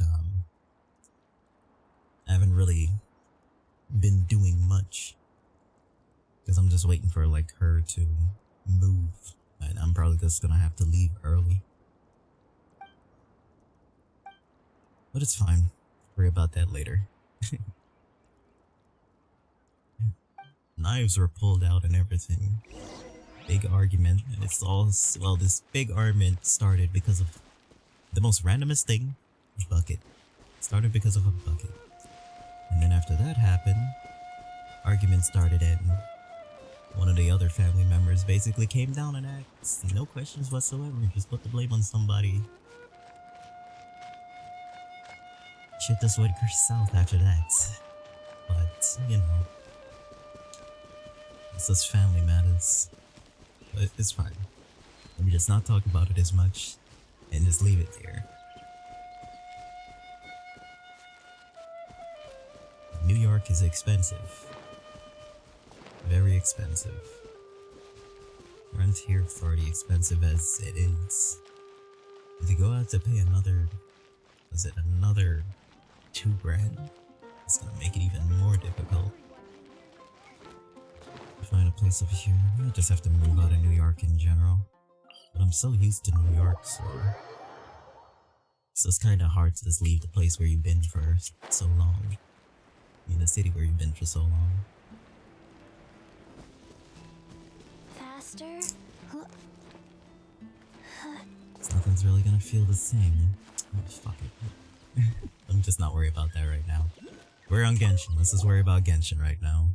I haven't really been doing much. Because I'm just waiting for like her to move. And I'm probably just gonna have to leave early. But it's fine. Worry about that later. Knives were pulled out and everything. Big argument. And it's all, well, this big argument started because of the most randomest thing, a bucket. Started because of a bucket. And then after that happened, argument started and one of the other family members basically came down and asked, no questions whatsoever, just put the blame on somebody. Shit just went south after that. But, you know, it's just family matters. But it's fine. Let me just not talk about it as much. And just leave it there. New York is expensive. Very expensive. Rent here is already expensive as it is. And to go out to pay another, was it another $2 grand? It's gonna make it even more difficult. To find a place over here, I just have to move out of New York in general. But I'm so used to New York, so it's kind of hard to just leave the place where you've been for so long. I mean, the city where you've been for so long. Faster? Nothing's really gonna feel the same. Oh, fuck it. Let me just not worry about that right now. We're on Genshin. Let's just worry about Genshin right now.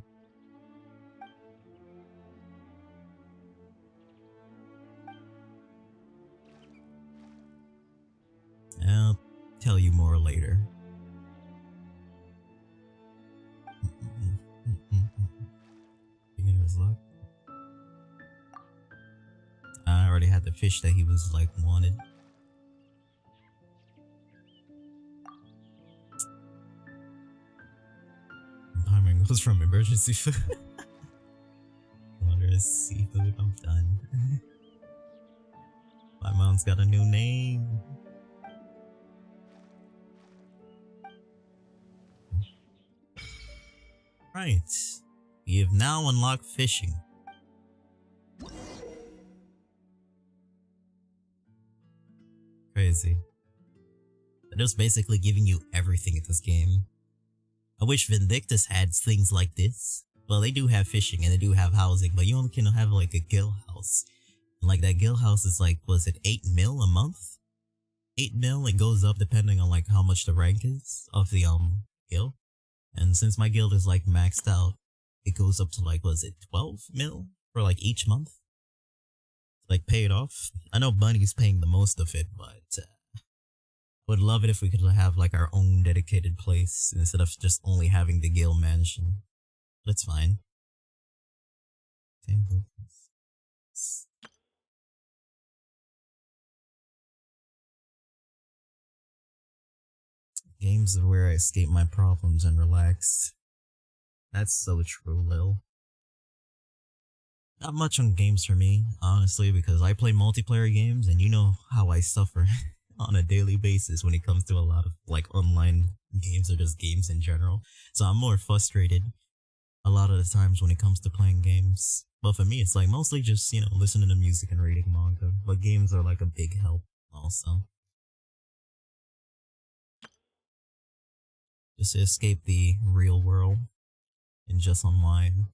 I'll tell you more later. Beginner's luck. I already had the fish that he was like wanted. My mind goes from emergency food. Water is seafood. I'm done. My mom's got a new name. Right. We have now unlocked fishing. Crazy. They're just basically giving you everything in this game. I wish Vindictus had things like this. Well, they do have fishing and they do have housing, but you only can have like a guild house. And like that guild house is like, was it 8 mil a month? 8 mil. It goes up depending on like how much the rank is of the guild. And since my guild is like maxed out, it goes up to like, was it 12 mil for like each month? Like paid off. I know Bunny's paying the most of it, but would love it if we could have like our own dedicated place instead of just only having the guild mansion. That's fine. Same focus. Games are where I escape my problems and relax. That's so true, Lil. Not much on games for me, honestly, because I play multiplayer games and you know how I suffer on a daily basis when it comes to a lot of like online games or just games in general. So I'm more frustrated a lot of the times when it comes to playing games. But for me, it's like mostly just, you know, listening to music and reading manga. But games are like a big help also. Just to escape the real world and just unwind.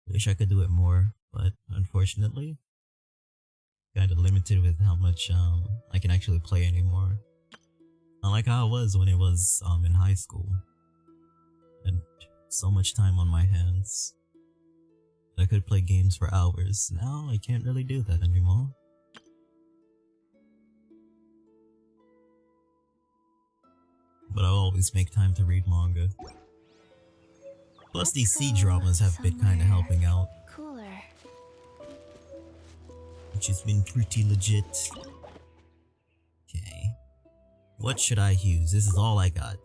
Wish I could do it more, but unfortunately, kinda limited with how much I can actually play anymore. Not like how it was when it was in high school. And so much time on my hands. I could play games for hours. Now I can't really do that anymore. But I'll always make time to read manga. Plus these C-dramas have been kinda helping out. Cooler. Which has been pretty legit. Okay. What should I use? This is all I got.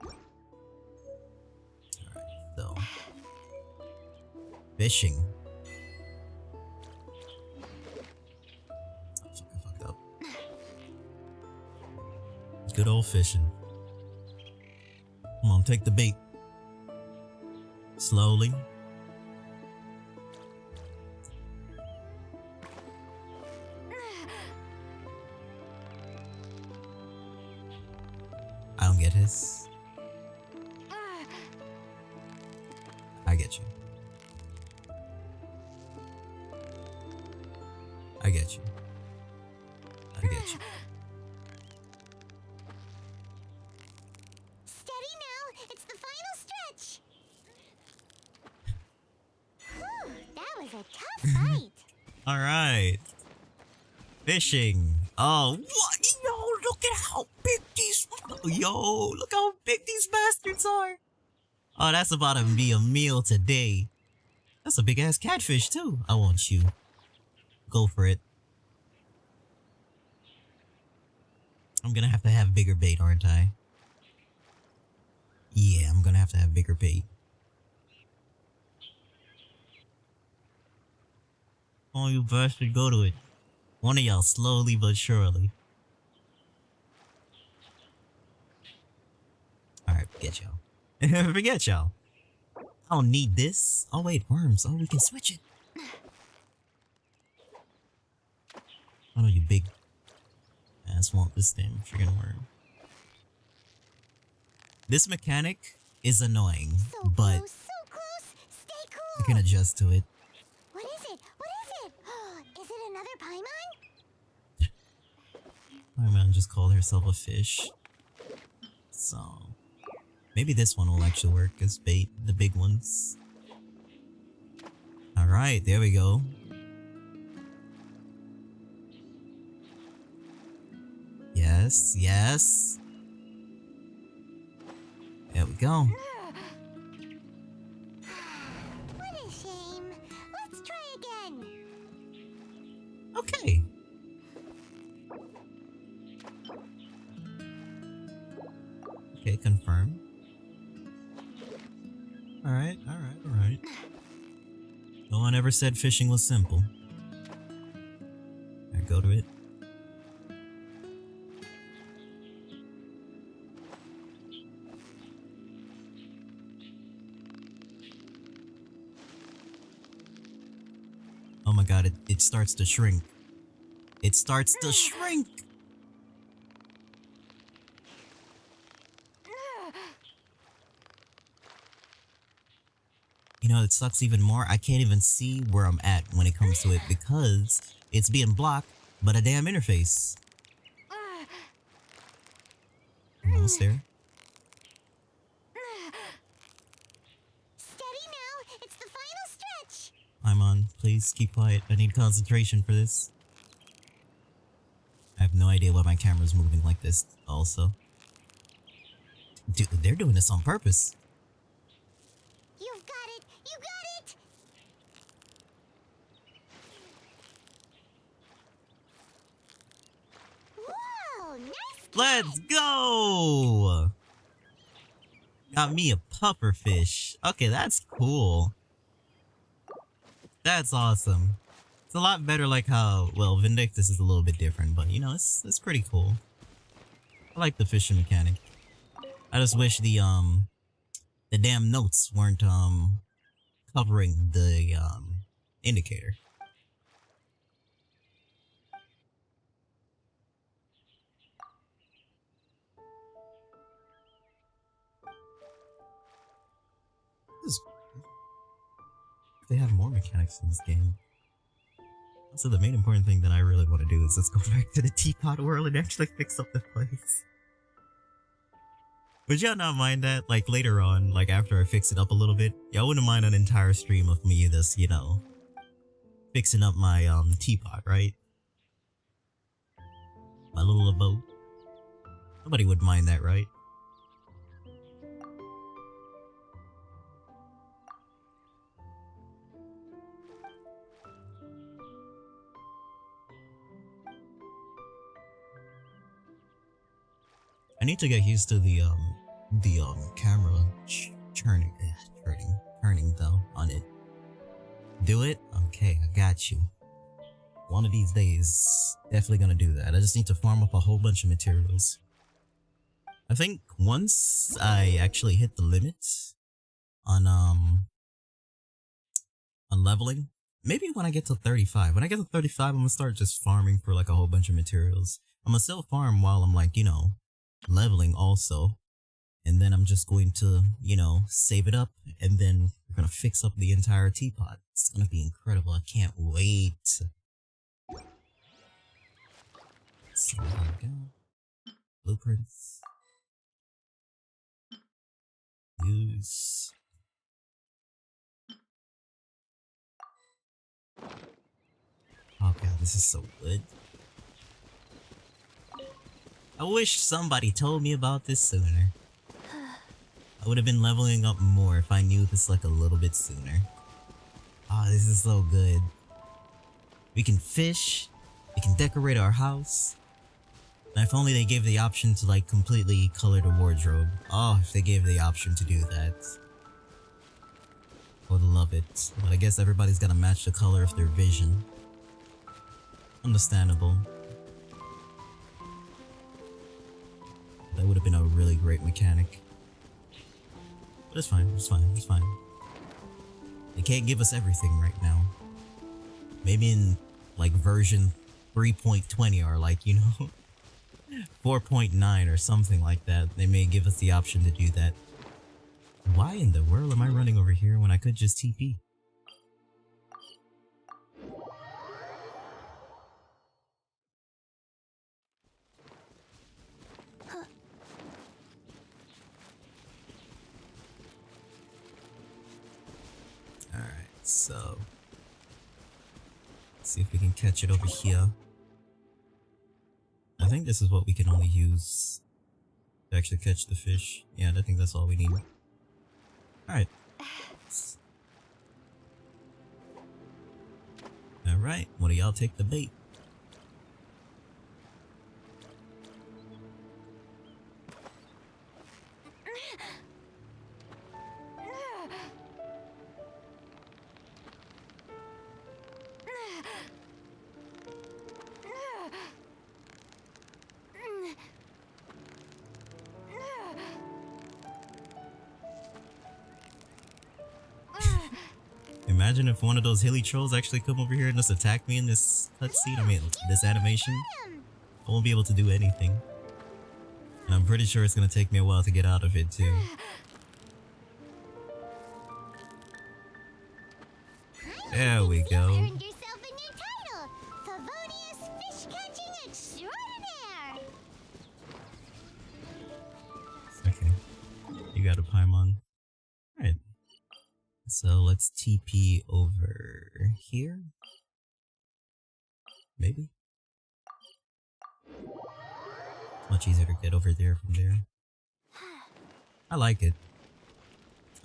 Alright, so. Fishing. I fucked up. Good old fishing. Come on, take the bait. Slowly. I don't get his. I get you. I get you. I get you. Steady now, it's the final stretch. Whew, that was a tough fight. Alright. Fishing. Oh, what? Yo, look at how big these... Yo, look how big these bastards are. Oh, that's about to be a meal today. That's a big ass catfish too. I want you. Go for it. I'm gonna have to have bigger bait, aren't I? Yeah, I'm gonna have to have bigger bait. Oh, you bastard, go to it. One of y'all slowly but surely. Alright, forget y'all. Forget y'all. I don't need this. Oh wait, worms. Oh, we can switch it. I know you big ass want this damn freaking worm. This mechanic is annoying, but So close. Stay cool. I can adjust to it. What is it? What is it? Is it another Paimon? Paimon just called herself a fish. So maybe this one will actually work as bait, the big ones. Alright, there we go. Yes, yes. There we go. What a shame. Let's try again. Okay. Okay, confirm. Alright, alright, alright. No one ever said fishing was simple. Alright, go to it. Oh my god, it starts to shrink. It starts to shrink! You know, it sucks even more. I can't even see where I'm at when it comes to it because It's being blocked, but a damn interface. Almost there. Steady now. It's the final stretch. I'm on. Please keep quiet. I need concentration for this. I have no idea why my camera's moving like this also. Dude, they're doing this on purpose. You've got it. You got it. Whoa, nice. Let's go! Got me a pufferfish. Okay, that's cool. That's awesome. It's a lot better like how, well, Vindictus is a little bit different, but you know, it's pretty cool. I like the fishing mechanic. I just wish the damn notes weren't, covering the, indicator. They have more mechanics in this game. So the main important thing that I really want to do is let's go back to the teapot world and actually fix up the place. Would y'all not mind that? Like later on, like after I fix it up a little bit, y'all wouldn't mind an entire stream of me just, you know, fixing up my teapot, right? My little abode. Nobody would mind that, right? I need to get used to the camera turning though on it. Do it? Okay, I got you. One of these days, definitely gonna do that. I just need to farm up a whole bunch of materials. I think once I actually hit the limit on leveling, maybe when I get to 35. When I get to 35, I'm gonna start just farming for like a whole bunch of materials. I'm gonna still farm while I'm like, you know, leveling also, and then I'm just going to, you know, save it up, and then we're gonna fix up the entire teapot. It's gonna be incredible. I can't wait. So there we go. Blueprints. Use. Oh god, this is so good. I wish somebody told me about this sooner. I would have been leveling up more if I knew this like a little bit sooner. Ah, this is so good. We can fish. We can decorate our house. And if only they gave the option to like completely color the wardrobe. Oh, if they gave the option to do that. I would love it. But I guess everybody's gotta match the color of their vision. Understandable. That would have been a really great mechanic. But it's fine, it's fine, it's fine. They can't give us everything right now. Maybe in like version 3.20 or like, you know, 4.9 or something like that, they may give us the option to do that. Why in the world am I running over here when I could just TP? So, let's see if we can catch it over here. I think this is what we can only use to actually catch the fish. Yeah, I think that's all we need. Alright. Alright, one of y'all take the bait. Imagine if one of those hilly trolls actually come over here and just attack me in this cutscene. I mean, this animation. I won't be able to do anything. And I'm pretty sure it's gonna take me a while to get out of it too. There we go. Earned yourself a new title, Alright. So let's TP over here. Maybe? Much easier to get over there from there. I like it.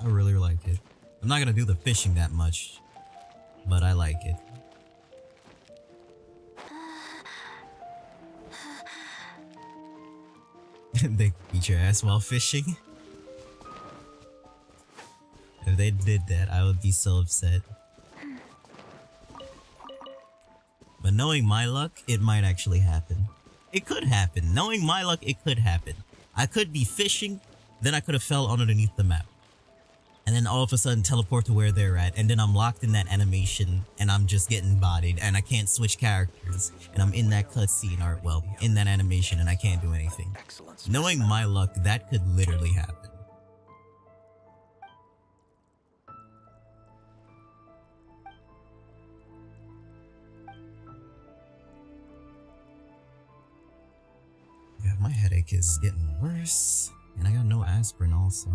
I really like it. I'm not gonna do the fishing that much, but I like it. They beat your ass while fishing? If they did that, I would be so upset. But knowing my luck, it might actually happen. It could happen. Knowing my luck, it could happen. I could be fishing, then I could have fell underneath the map. And then all of a sudden teleport to where they're at, and then I'm locked in that animation, and I'm just getting bodied, and I can't switch characters, and I'm in that cutscene, or well, in that animation, and I can't do anything. Knowing my luck, that could literally happen. Yeah, my headache is getting worse, and I got no aspirin also.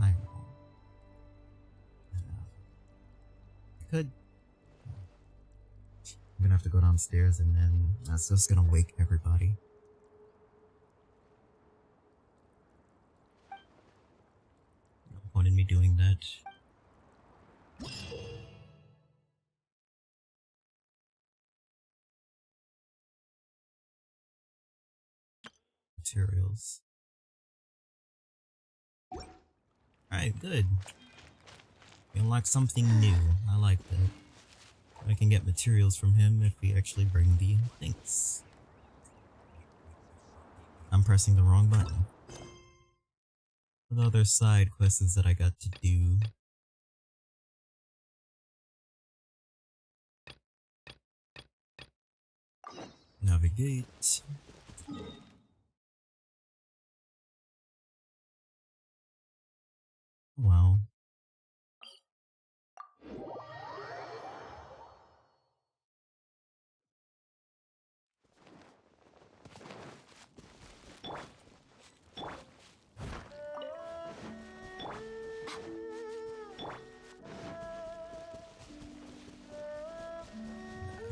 I could. I'm gonna have to go downstairs, and then that's just gonna wake everybody. No point in me doing that. Materials. Alright, good. We unlocked something new. I like that. I can get materials from him if we actually bring the things. I'm pressing the wrong button. The other side quests that I got to do. Navigate. Wow.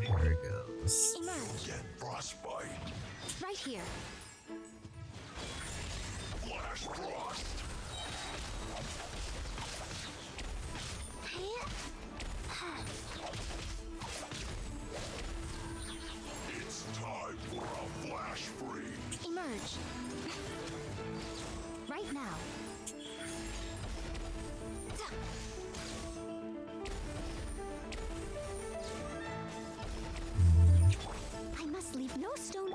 There it goes. Emerge. Frostbite. Right here. Flash frost. It's time for a flash freeze. Emerge. Right now. I must leave no stone.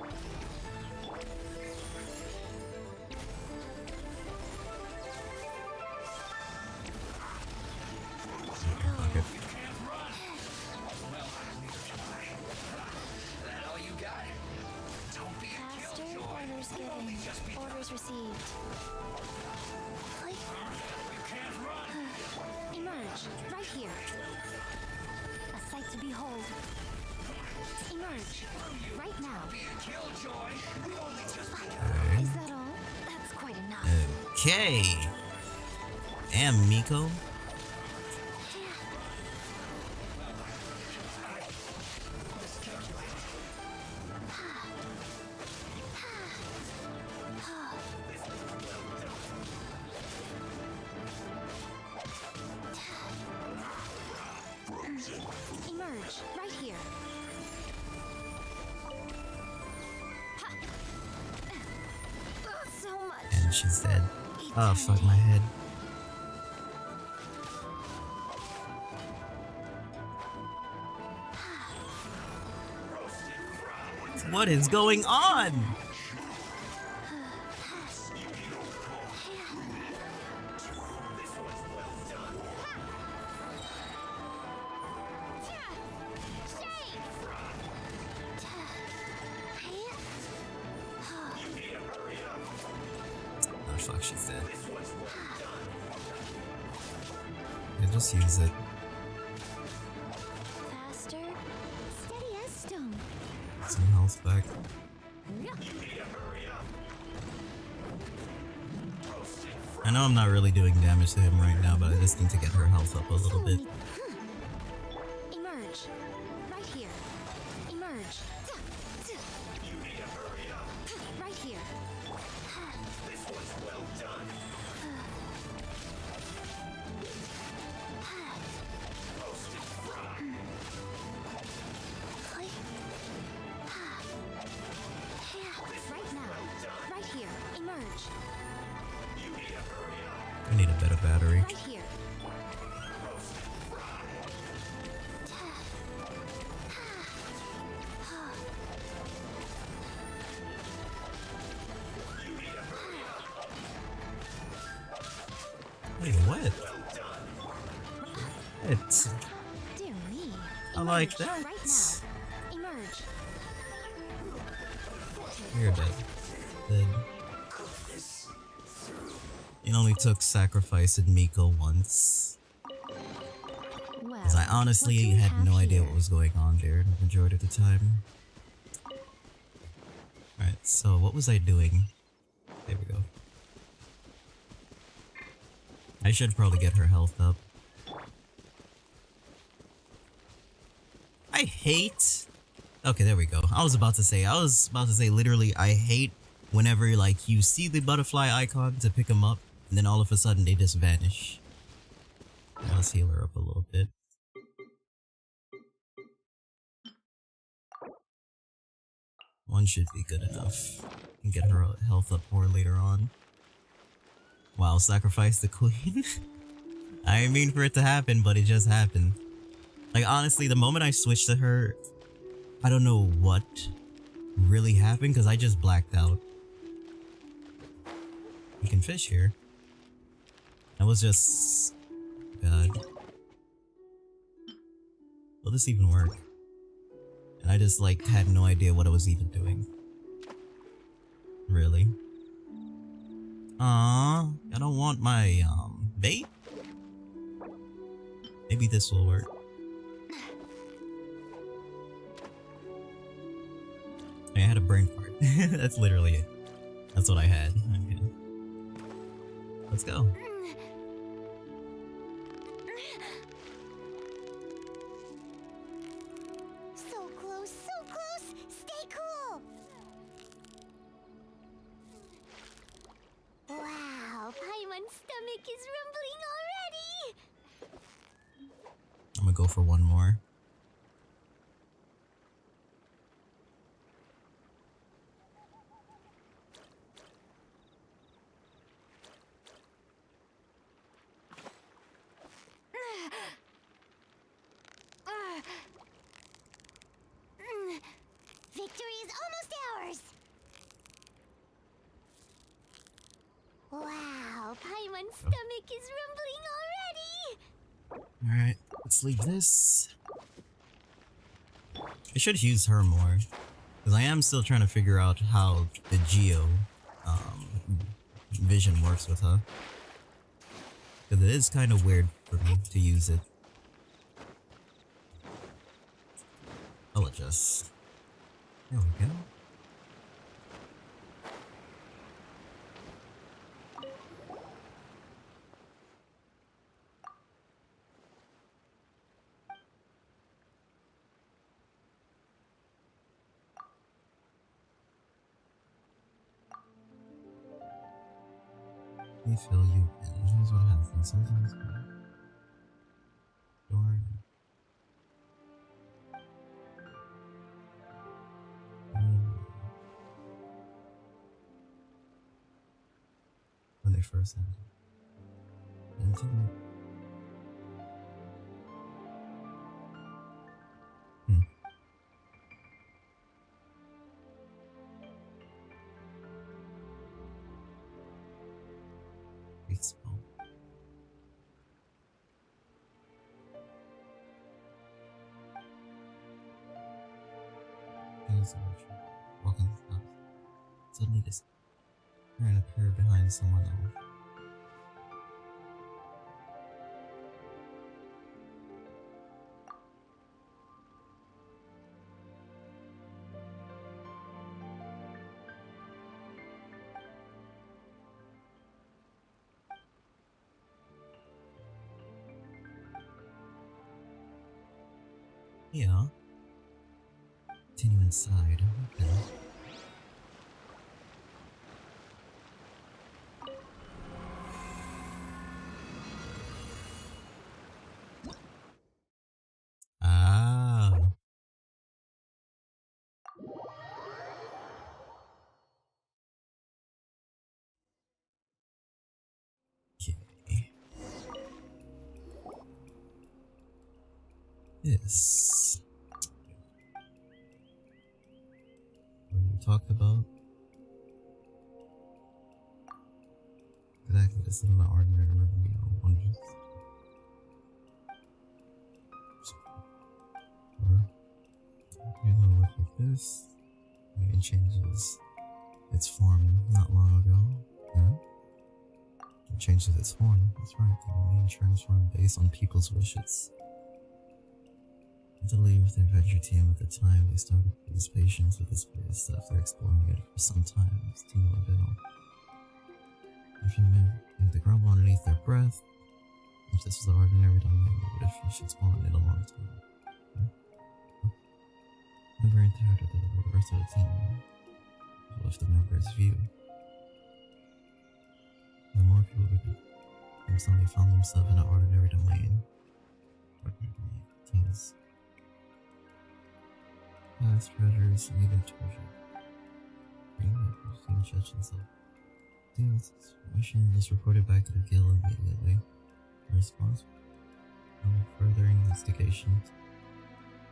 Okay. Faster, orders given, orders received. Emerge, right here. A sight to behold. Emerge, right now. Is that all? That's quite enough. Okay. Damn, Miko. Emerge, right here. So much. And she's dead. Oh, fuck my head. What is going on? Oh fuck, she's dead. Yeah, just use it. Faster, steady as stone. Some health back. I know I'm not really doing damage to him right now, but I just need to get her health up a little bit. Emerge. Right here. Emerge. Right here. This was well done. Roasted fry. Right now. Right here. Emerge. You need to hurry up. I need a better battery. Right here. Roasted fry. You need to hurry up. Wait, what? Well done. It's... Dear me. I like Emerge that. Right now. Emerge. You're dead. Dead. It only took sacrificing Miko once. Well, Because I honestly what do we had have no idea here? what was going on there the majority of the time. Alright, so what was I doing? There we go. I should probably get her health up. I hate... Okay, there we go. I was about to say literally, I hate whenever like you see the butterfly icon to pick them up, and then all of a sudden they just vanish. Now let's heal her up a little bit. One should be good enough. And get her health up more later on. Wow, sacrifice the queen? I didn't mean for it to happen, but it just happened. Like honestly, the moment I switched to her, I don't know what really happened because I just blacked out. You can fish here. That was just... God. Will this even work? And I just like had no idea what I was even doing. Really? I don't want my bait? Maybe this will work. I had a brain fart. That's literally it. That's what I had. Okay. Let's go. So close, so close. Stay cool. Wow, Paimon's stomach is rumbling already. I'm gonna go for one more. Victory is almost ours. Wow, Paimon's stomach is rumbling already. Alright, let's leave this. I should use her more. Because I am still trying to figure out how the Geo vision works with her. Because it is kind of weird for me to use it. I'll adjust. There we go. Let me fill you in. Here's what happens. Sometimes door. When they first entered. Small. Walking the house. Suddenly this appear behind someone else. Yeah. Continue inside. Okay. Ah. Okay. This. What we talked about? Exactly, this is not ordinary wonders. You know, look like this. It changes its form not long ago. Yeah? It changes its form. That's right. The main transform based on people's wishes. To leave with their adventure team at the time, they started to lose patience with this place after exploring it for some time. It's too no avail. After the grumble underneath their breath, if this was the ordinary domain, what if you should spawn in a long time? I'm very tired of the rest of the team. Left the members' view. The more people suddenly found themselves in an ordinary domain. Contains past treasures and even treasure. Bring the judge himself. Deal with this information was reported back to the guild immediately. The response further investigations.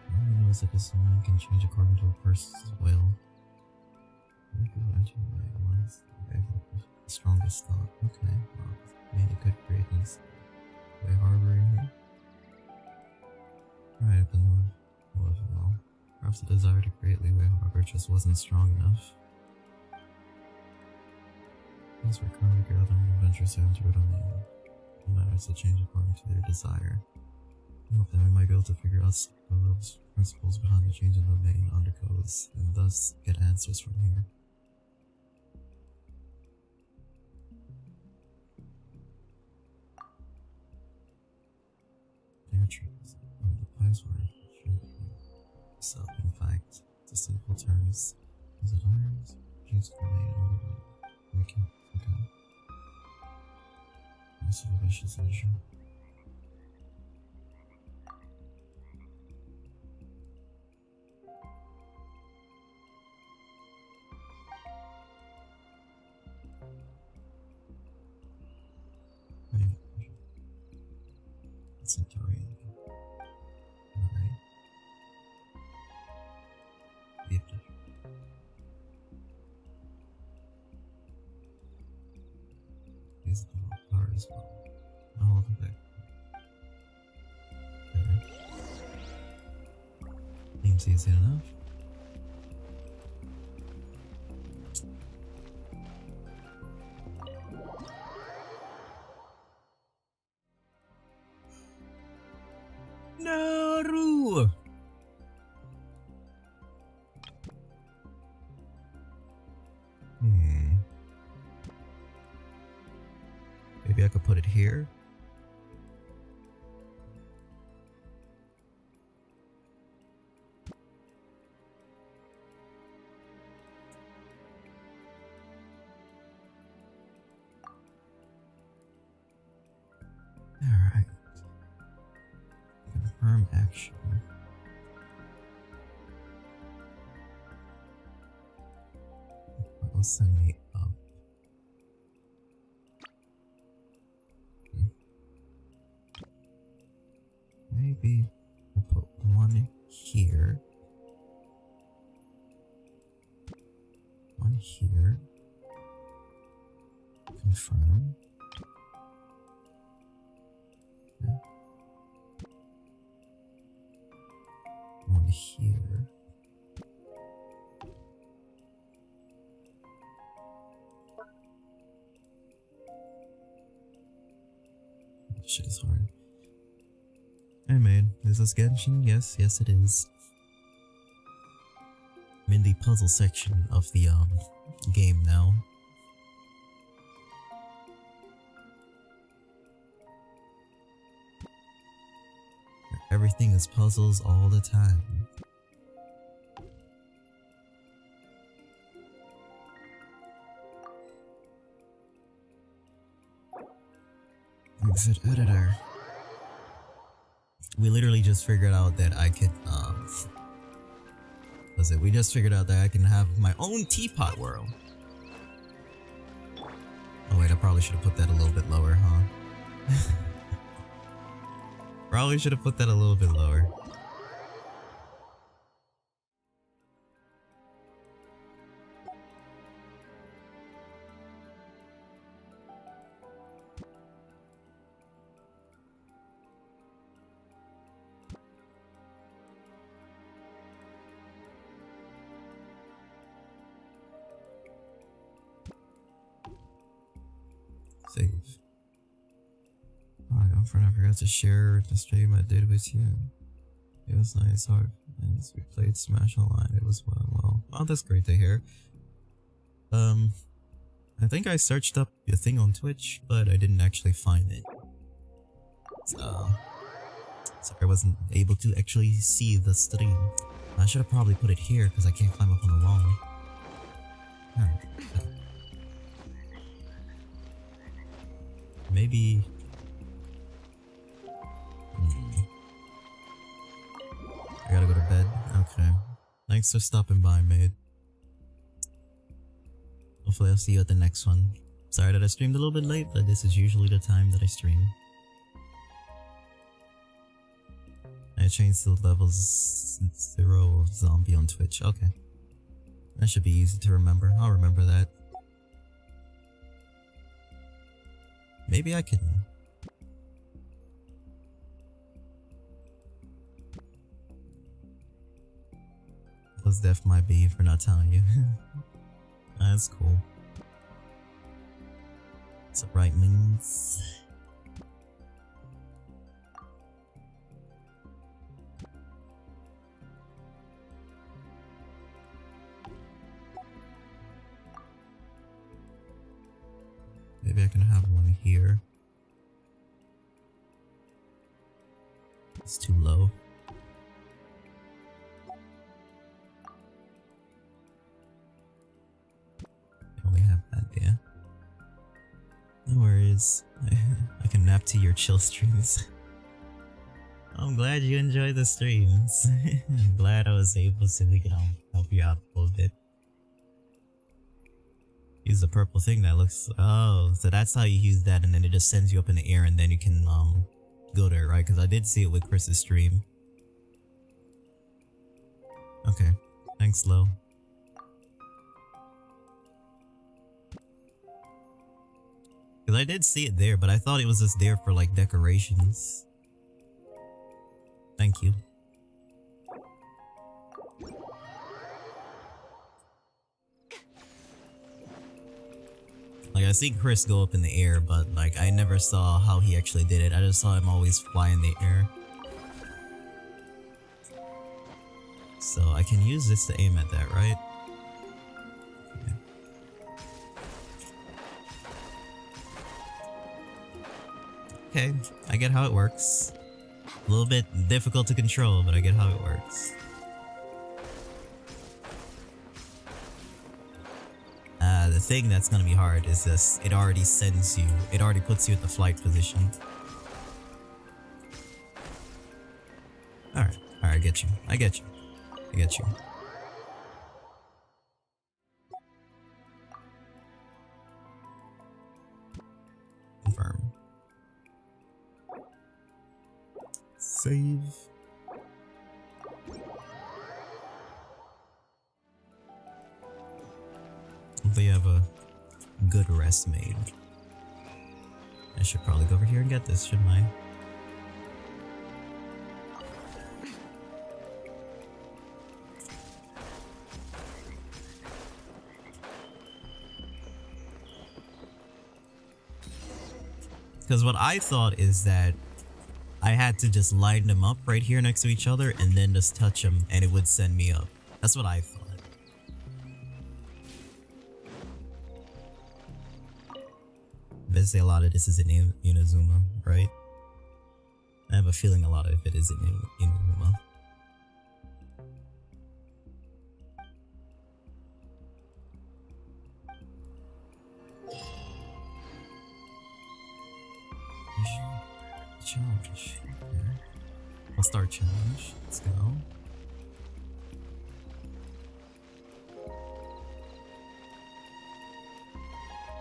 All we know is that this man can change according to a person's will. The strongest thought. Okay, well, made a good greatness. Way harbor in here. Right up in the north. Well, perhaps the desire to create Leeway Harbor just wasn't strong enough. These were kind of gathered adventures down to it on the matters to change according to their desire. I hope that we might be able to figure out those principles behind the change in the main undercodes, and thus get answers from here. Air trees. The pipes were so, in fact, to simple terms, is it irons? Change the main order. Okay. Most of the wishes are sure. Centaurian. Alright. Gifted. These are the power as well. All of it. Okay. Seems easy enough. Naru! Maybe I could put it here. Alright. Confirm action. That'll send me up. Maybe I'll put one here. One here. Confirm. Okay. One here. Shit is hard. I made. Is this Genshin? Yes, yes it is. I'm in the puzzle section of the game now. Everything is puzzles all the time. Exit editor. We literally just figured out that I could, we just figured out that I can have my own teapot world. Oh wait, I probably should have put that a little bit lower, huh? Probably should have put that a little bit lower. Save. Oh, my girlfriend, I forgot to share the stream I did with you. It was nice, hard, and we played Smash Online. It was well. Oh, that's great to hear. I think I searched up the thing on Twitch, but I didn't actually find it. So I wasn't able to actually see the stream. I should have probably put it here because I can't climb up on the wall. Alright. Maybe... I gotta go to bed? Okay. Thanks for stopping by, maid. Hopefully I'll see you at the next one. Sorry that I streamed a little bit late, but this is usually the time that I stream. I changed to level 0 of zombie on Twitch. Okay. That should be easy to remember. I'll remember that. Maybe I can... What's death might be for not telling you. That's cool. What's up, right means? Maybe I can have one here. It's too low. I only have that, yeah. No worries. I can nap to your chill streams. I'm glad you enjoy the streams. I'm glad I was able to help you out a little bit. Use the purple thing that looks... Oh, so that's how you use that, and then it just sends you up in the air, and then you can go there, right? Because I did see it with Chris's stream. Okay. Thanks, Lo. Because I did see it there, but I thought it was just there for like decorations. Thank you. Like, I see Chris go up in the air, but like I never saw how he actually did it. I just saw him always fly in the air. So I can use this to aim at that, right? Okay, I get how it works. A little bit difficult to control, but I get how it works. The thing that's gonna be hard is this, it already sends you, it already puts you at the flight position. Alright, I get you. I get you. I get you. Confirm. Save. Hopefully you have a good rest made. I should probably go over here and get this, shouldn't I? Because what I thought is that I had to just line them up right here next to each other and then just touch them and it would send me up. That's what I thought. They say a lot of this is in Inazuma, right? I have a feeling a lot of it is in Inazuma. Challenge. Okay. I'll start challenge. Let's go.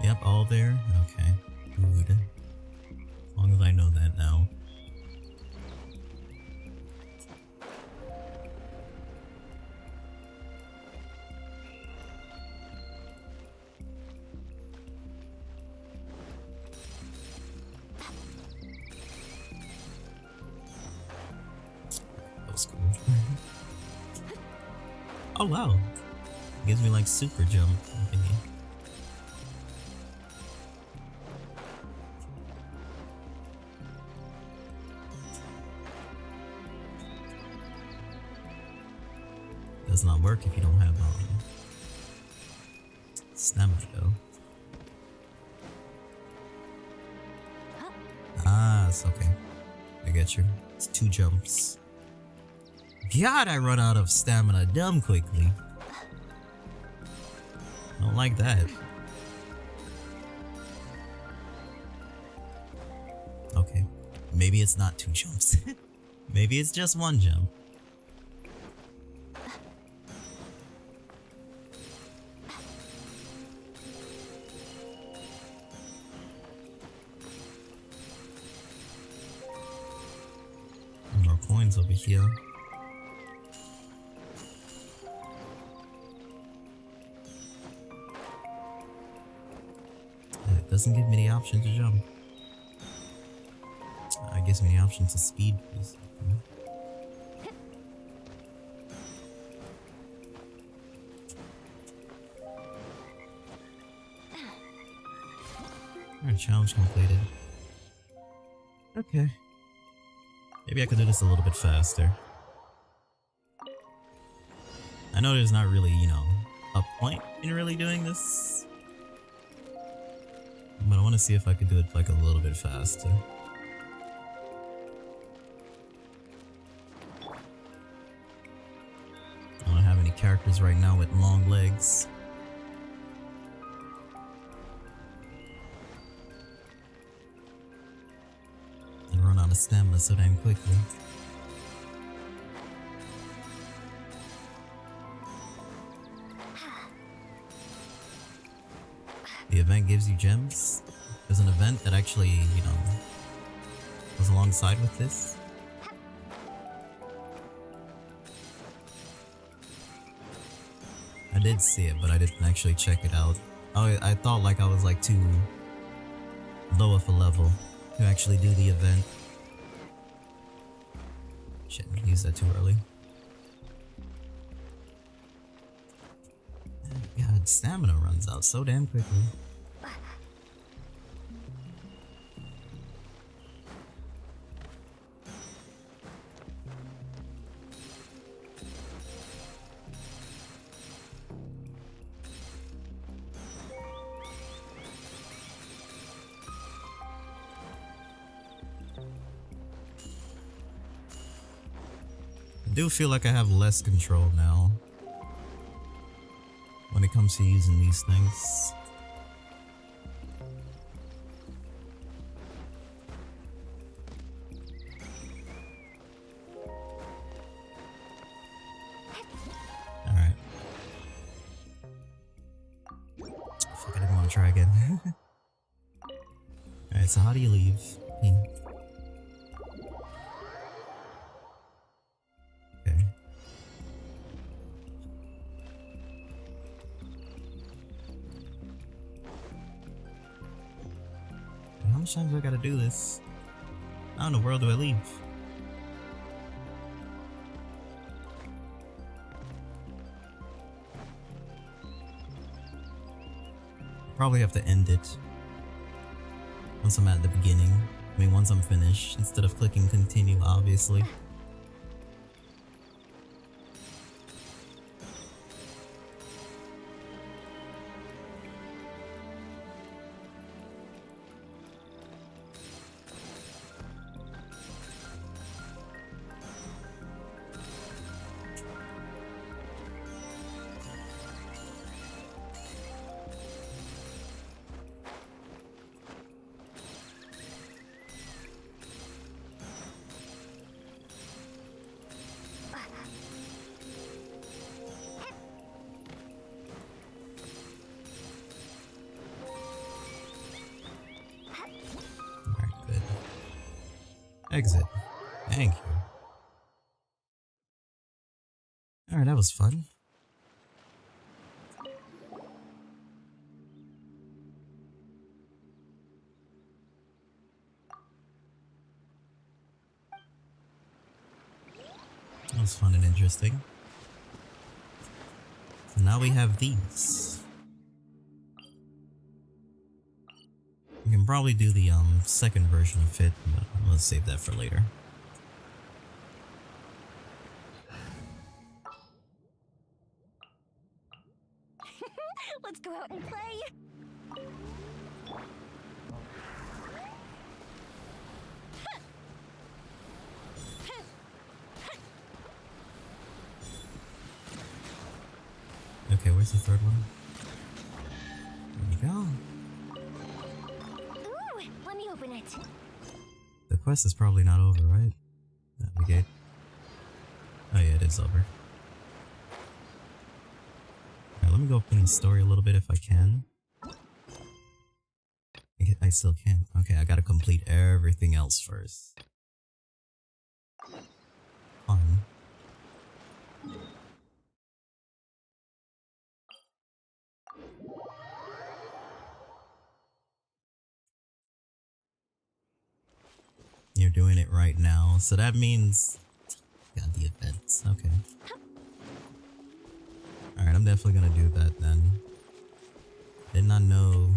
Yep, all there. Okay. Good. As long as I know that now. That was cool. Oh wow. Gives me like super jump thingy. Does not work if you don't have stamina though. Ah, it's okay. I get you. It's 2 jumps. God, I run out of stamina dumb quickly. Don't like that. Okay. Maybe it's not 2 jumps. Maybe it's just 1 jump. More coins over here. It doesn't give me the option to jump. It gives me the option to speed boost. Alright, challenge completed. Okay. Maybe I could do this a little bit faster. I know there's not really, you know, a point in really doing this. But I want to see if I could do it like a little bit faster. I don't have any characters right now with long legs. And run out of stamina so damn quickly. The event gives you gems. There's an event that actually, you know, was alongside with this. I did see it, but I didn't actually check it out. Oh, I thought like I was like too low of a level to actually do the event. Shit, I used that too early. God, stamina runs out so damn quickly. I do feel like I have less control now when it comes to using these things. Alright. Fuck, I didn't want to try again. Alright, so how do you leave? How much times do I gotta do this? How in the world do I leave? Probably have to end it once I'm at the beginning. I mean, once I'm finished, instead of clicking continue, obviously. Exit. Thank you. Alright, that was fun. That was fun and interesting. So now we have these. We can probably do the second version of it, but let's save that for later. Let's go out and play. Okay, where's the third one? There we go. Ooh, let me open it. The quest is probably not over, right? Navigate. Oh yeah, it is over. Alright, let me go finish the story a little bit if I can. I still can't. Okay, I gotta complete everything else first. Fun. You're doing it right now, so that means... Got the events, okay. Alright, I'm definitely gonna do that then. Did not know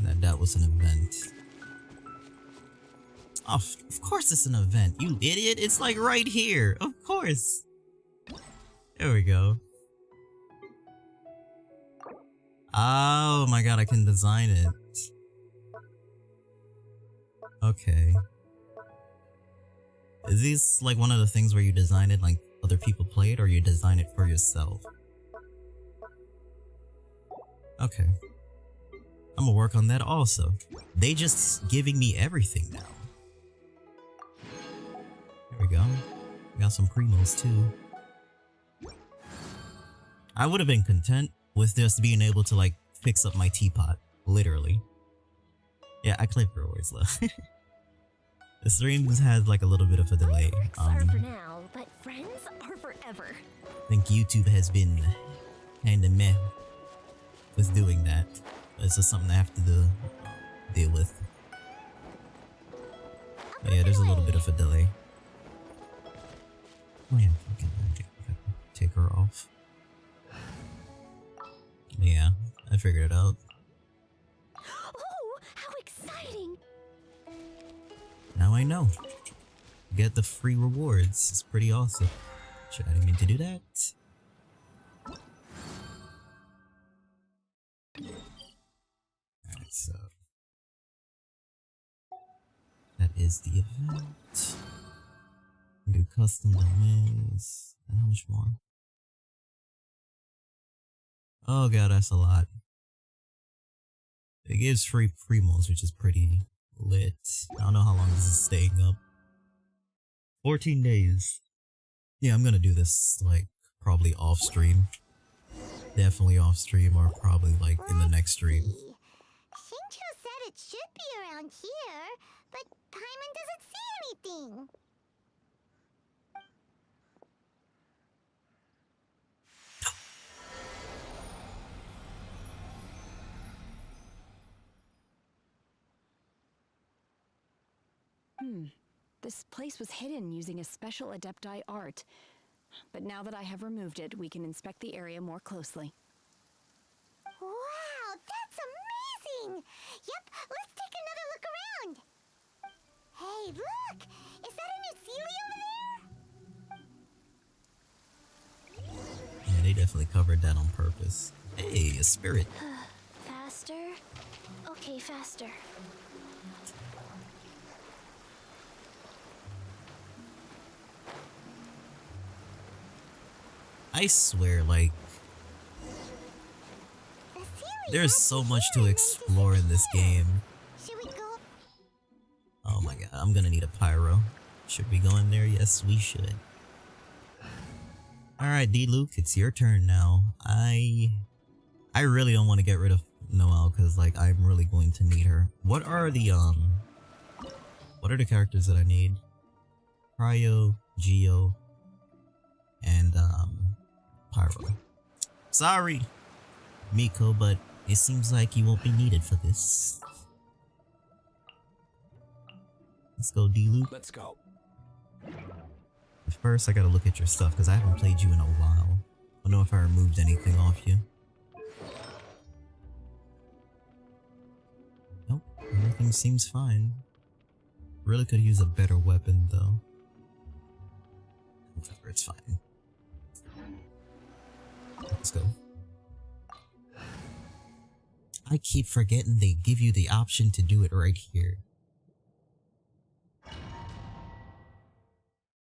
that that was an event. Oh, of course it's an event, you idiot! It's like right here! Of course! There we go. Oh my god, I can design it. Okay. Is this like one of the things where you design it like other people play it, or you design it for yourself? Okay. I'm gonna work on that also. They just giving me everything now. There we go. Got some primos too. I would have been content with just being able to like fix up my teapot. Literally. Yeah, I click rewards though. The streams had like a little bit of a delay. Are for now, but friends are forever. I think YouTube has been kinda meh with doing that. It's just something I have to deal with. But yeah, there's a little bit of a delay. Oh yeah, okay, take her off. Yeah, I figured it out. Oh, how exciting! Now I know. Get the free rewards. It's pretty awesome. Should I didn't mean to do that. Alright, so that is the event. Do custom domains. And how much more? Oh god, that's a lot. It gives free primos, which is pretty lit. I don't know how long this is staying up. 14 days. Yeah, I'm gonna do this like probably off stream. Definitely off stream, or probably like in the next stream. Shincho said it should be around here, but Paimon doesn't see anything. This place was hidden using a special Adepti art. But now that I have removed it, we can inspect the area more closely. Wow, that's amazing! Yep, let's take another look around. Hey, look! Is that a new Celia over there? Yeah, they definitely covered that on purpose. Hey, a spirit. Faster? Okay, faster. I swear, like, there's so much to explore in this game. Should we go? Oh my god, I'm gonna need a pyro. Should we go in there? Yes, we should. Alright, D-Luke, it's your turn now. I really don't want to get rid of Noelle, because, like, I'm really going to need her. What are the characters that I need? Cryo, Geo, and Pyro. Sorry, Miko, but it seems like you won't be needed for this. Let's go, D-Loop. Let's go. First, I gotta look at your stuff because I haven't played you in a while. I don't know if I removed anything off you. Nope, everything seems fine. Really could use a better weapon though. Whatever, it's fine. Let's go. I keep forgetting they give you the option to do it right here.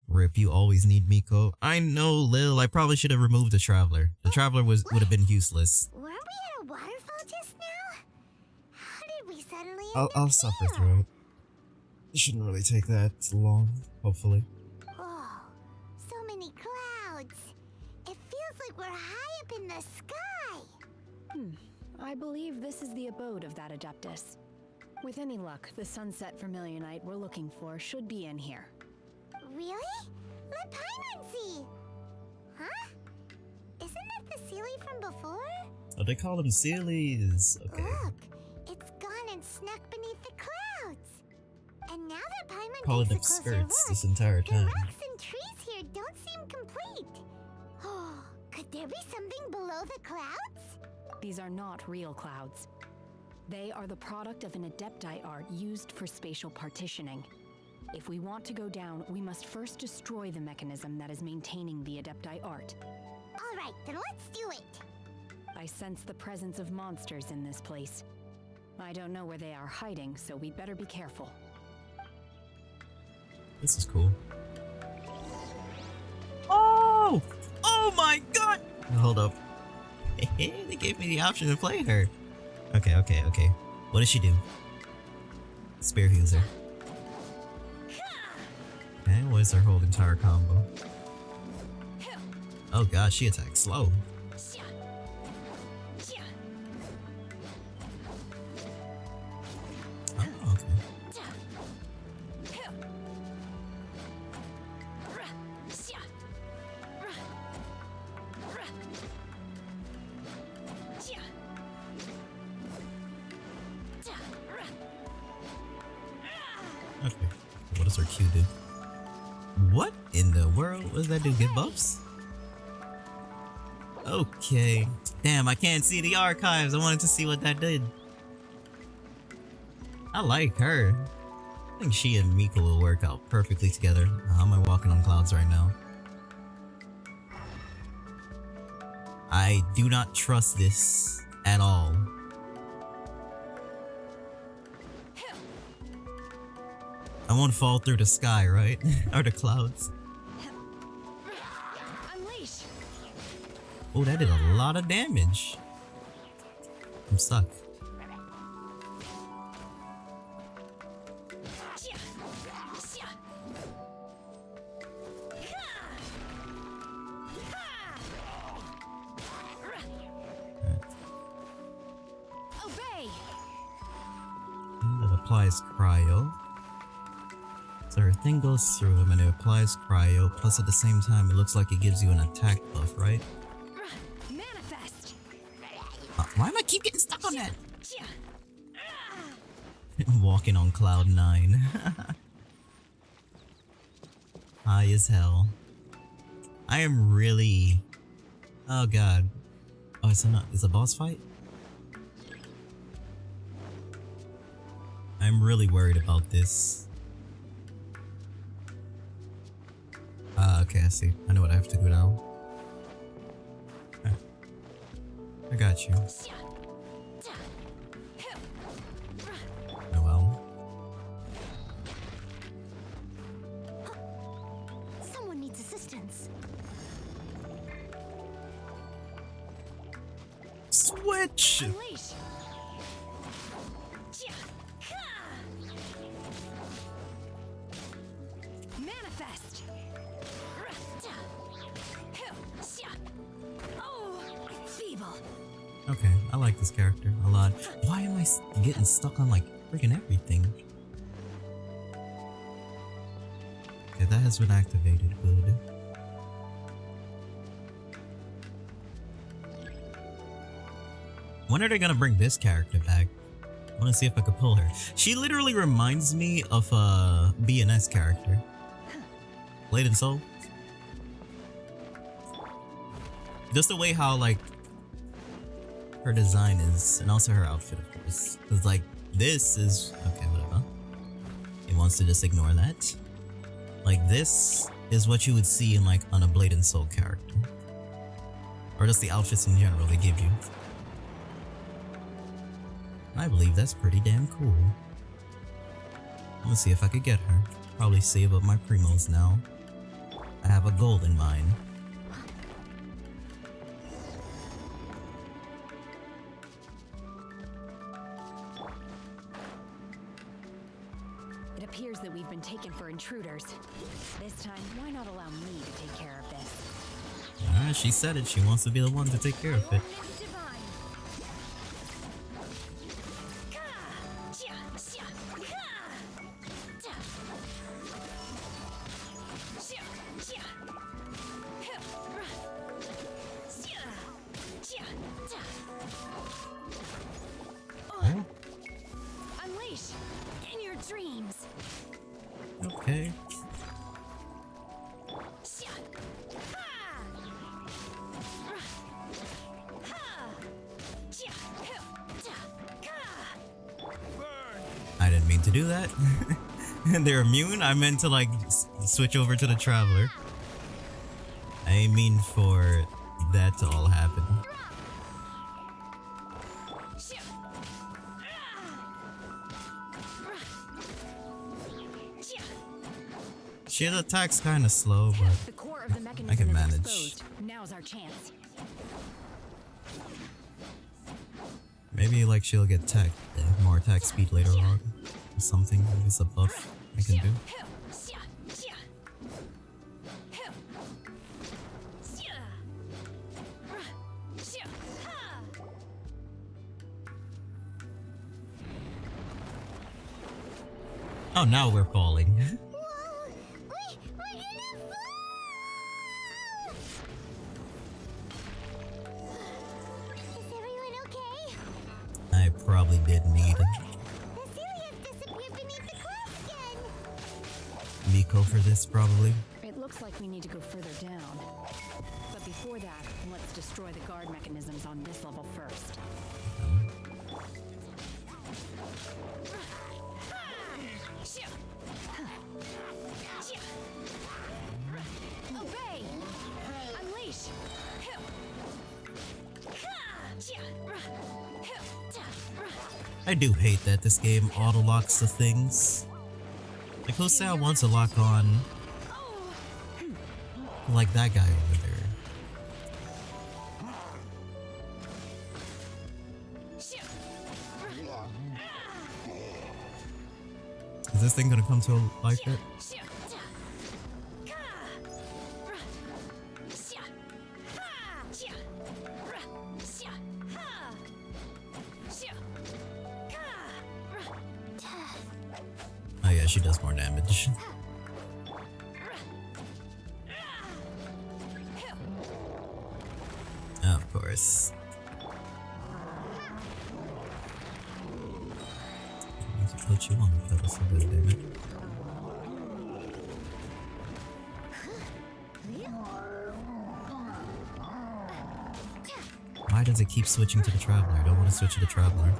Rip, you always need Miko. I know, Lil. I probably should have removed the Traveler. The Traveler would have been useless. Weren't we at a waterfall just now? How did we suddenly I'll suffer through it. It shouldn't really take that long, hopefully. Oh, so many clouds. It feels like we're high up in the sky. I believe this is the abode of that Adeptus. With any luck, the sunset Vermilionite we're looking for should be in here. Really? Let Paimon see. Huh? Isn't that the Sealy from before? Oh, they call them Sealies. Okay. Look, it's gone and snuck beneath the clouds. And now that Paimon Calling them takes a closer skirts look, this entire the time. rocks and trees here don't seem complete. Oh, could there be something below the clouds? These are not real clouds. They are the product of an Adepti art used for spatial partitioning. If we want to go down, we must first destroy the mechanism that is maintaining the Adepti art. All right, then let's do it. I sense the presence of monsters in this place. I don't know where they are hiding, so we'd better be careful. This is cool. Oh! Oh my god! Hold up. They gave me the option to play her. Okay. What does she do? Spear heals her. Okay, what is her whole entire combo? Oh god, she attacks slow. Oh, okay. Okay, what does her Q do? What in the world? What does that do? Get buffs? Okay. Damn, I can't see the archives. I wanted to see what that did. I like her. I think she and Miko will work out perfectly together. How am I walking on clouds right now? I do not trust this at all. I won't fall through the sky, right? Or the clouds. Unleash. Oh, that did a lot of damage. I'm stuck. Obey. And it applies cryo. So her thing goes through him and it applies cryo, plus at the same time it looks like it gives you an attack buff, right? Manifest. Why am I keep getting stuck on that? Walking on cloud 9. High as hell. I am really... Oh god. Oh, it's a boss fight? I'm really worried about this. Okay, I see. I know what I have to do now. Okay. I got you. Oh well. Someone needs assistance. Switch! Unleash. Manifest. Oh, feeble. Okay, I like this character a lot. Why am I getting stuck on like freaking everything? Okay, Okay, that has been activated. Good. When are they gonna bring this character back? I wanna see if I could pull her. She literally reminds me of a BNS character. Blade and Soul. Just the way how, like, her design is, and also her outfit, of course. Cause like, this is, okay, whatever. He wants to just ignore that. Like, this is what you would see in, like, on a Blade and Soul character. Or just the outfits in general they give you. I believe that's pretty damn cool. Let's see if I could get her. Probably save up my primos now. I have a gold in mind. It appears that we've been taken for intruders. This time, why not allow me to take care of this? Alright, she said it. She wants to be the one to take care of it. Unleash in your dreams. Okay. I didn't mean to do that. And they're immune? I meant to like switch over to the Traveler. I ain't mean for that to all happen. She attacks kind of slow, The but core of the I mechanism can is manage. exposed. Now's our chance. Maybe like she'll get tech, more attack speed later on. Or something. Maybe it's a buff I can do. Oh, now we're falling. I probably did need Miko for this, probably. It looks like we need to go further down. But before that, let's destroy the guard mechanisms on this level first. Obey! Unleash! I do hate that this game auto-locks the things. Like, who say I want to lock on like that guy over there? Is this thing gonna come to like that? Oh yeah, she does more damage. Of course. I need to put you on the pedestal, damn it. Why does it keep switching to the Traveler? I don't want to switch to the Traveler.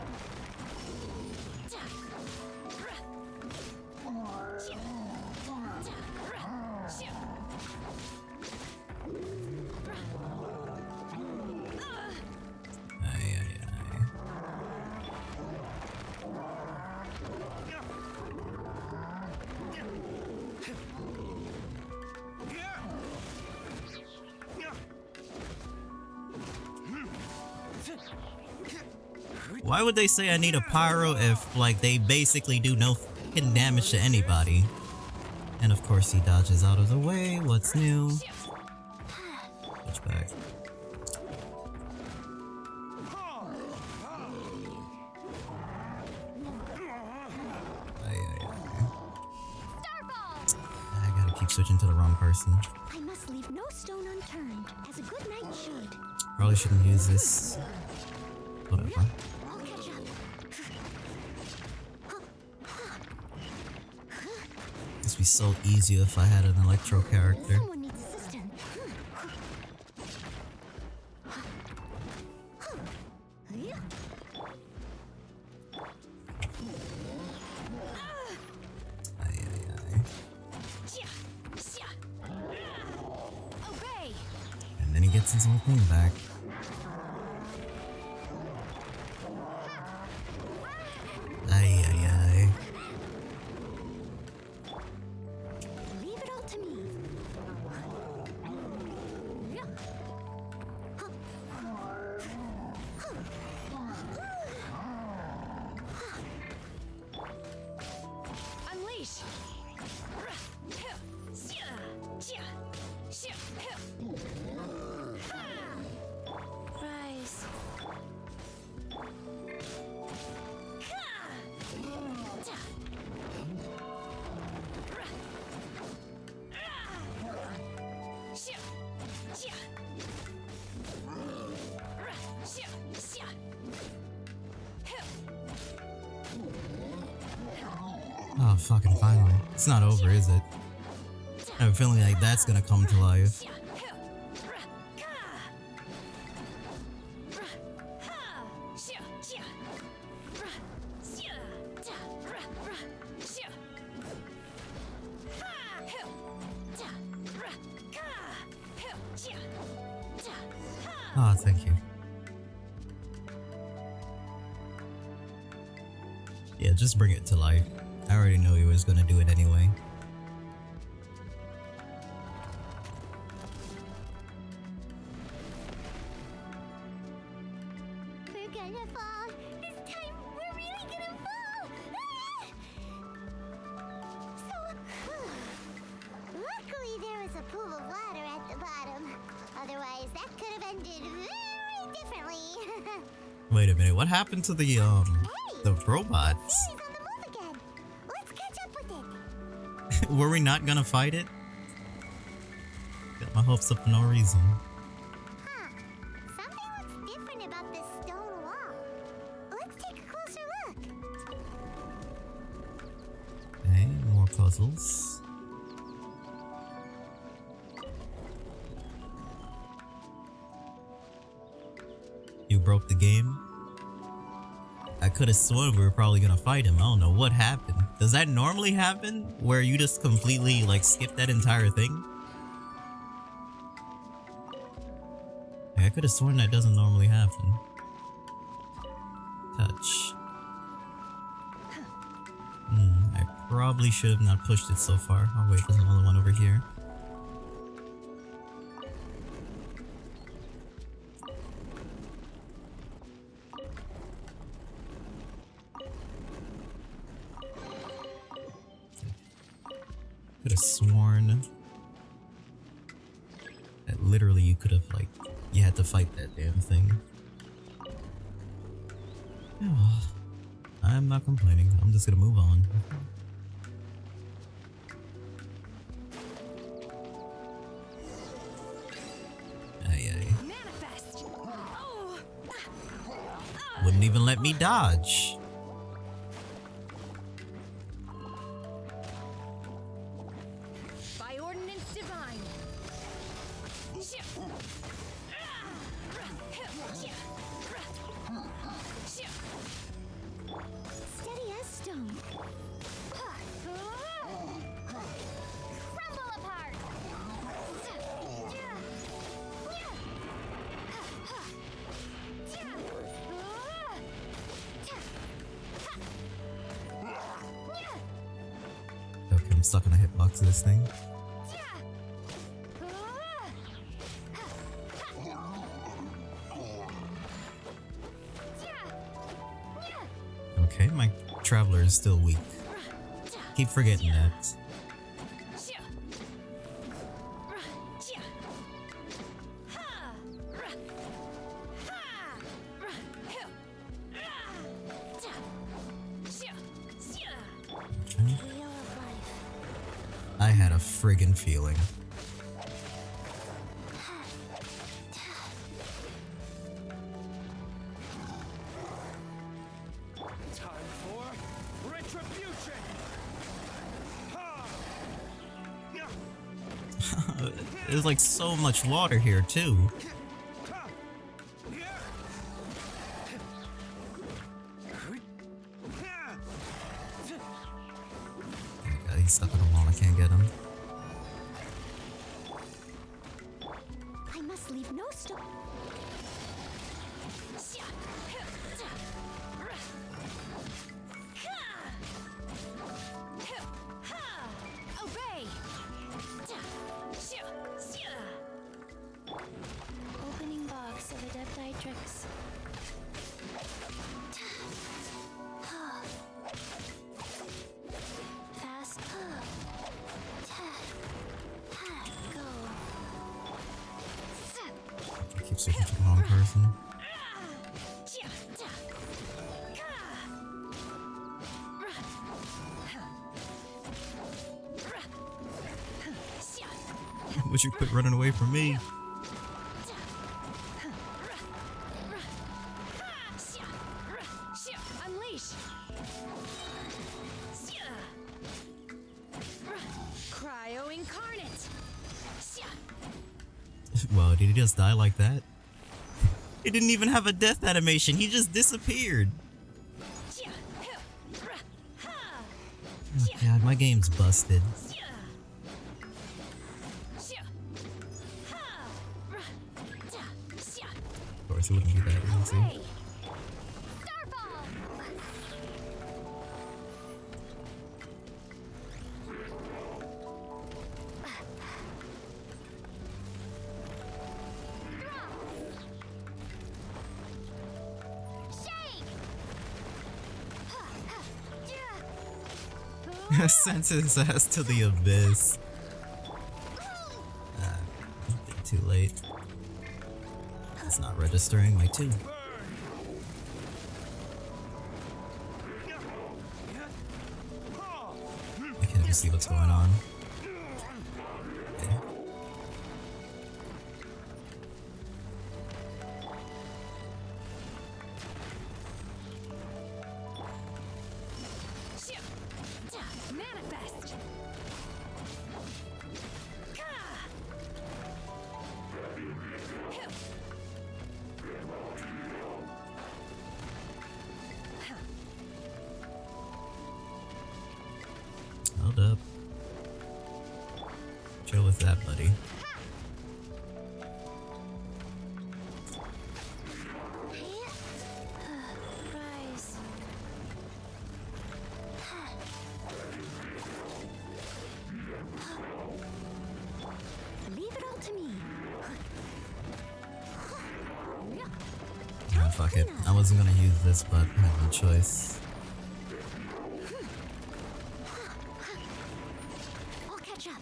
Why would they say I need a pyro if, like, they basically do no fucking damage to anybody? And of course he dodges out of the way. What's new? Switch back. I gotta keep switching to the wrong person. I must leave no stone unturned, as a good knight should. Probably shouldn't use this. Whatever. I'll catch up. This would be so easy if I had an electro character. Someone needs assistance. Ay, ay, ay. Obey. And then he gets his whole thing back. Ay, ay, ay. Leave it all to me. Unleash. Rise. Oh, fucking finally. It's not over, is it? I have a feeling like that's gonna come to life. Oh, thank you. Yeah, just bring it to life. I already knew he was gonna do it anyway. We're gonna fall. This time, we're really gonna fall. So, luckily there was a pool of water at the bottom. Otherwise, that could have ended very differently. Wait a minute, what happened to the robots? He's on the move again. Let's catch up with it. Were we not gonna fight it? Got my hopes up for no reason. Huh. Something looks different about this stone wall. Let's take a closer look. Okay, more puzzles. You broke the game? I could have sworn we were probably gonna fight him. I don't know what happened. Does that normally happen? Where you just completely like skip that entire thing? I could have sworn that doesn't normally happen. Touch. I probably should have not pushed it so far. Oh wait, there's another one over here. Could have sworn that literally you could have like you had to fight that damn thing. Oh, I'm not complaining. I'm just gonna move on. Ay, ay. Manifest. Oh. Wouldn't even let me dodge. By ordinance divine. Steady as stone. Crumble apart. Okay, I'm stuck in a hitbox of this thing. Okay, my traveler is still weak. Keep forgetting that. Okay. I had a friggin' feeling. Time for retribution. There's like so much water here too. God, he's stuck in the wall. I can't get him. I must leave no stone. Obey. Opening box of Adepti tricks. Fast. Go. I keep switching to the wrong person. Would you quit running away from me? Unleash. Cryo incarnate. Wow, did he just die like that? He didn't even have a death animation. He just disappeared. Oh god, my game's busted. Of course, it wouldn't be that easy. Sends his ass to the abyss. Too late. It's not registering my 2. I can't even see what's going on. Okay. Manifest. Hold up. Chill with that, buddy. Rise. Leave it all to me. Ah, fuck it. I wasn't gonna use this, but I have no choice. I'll catch up.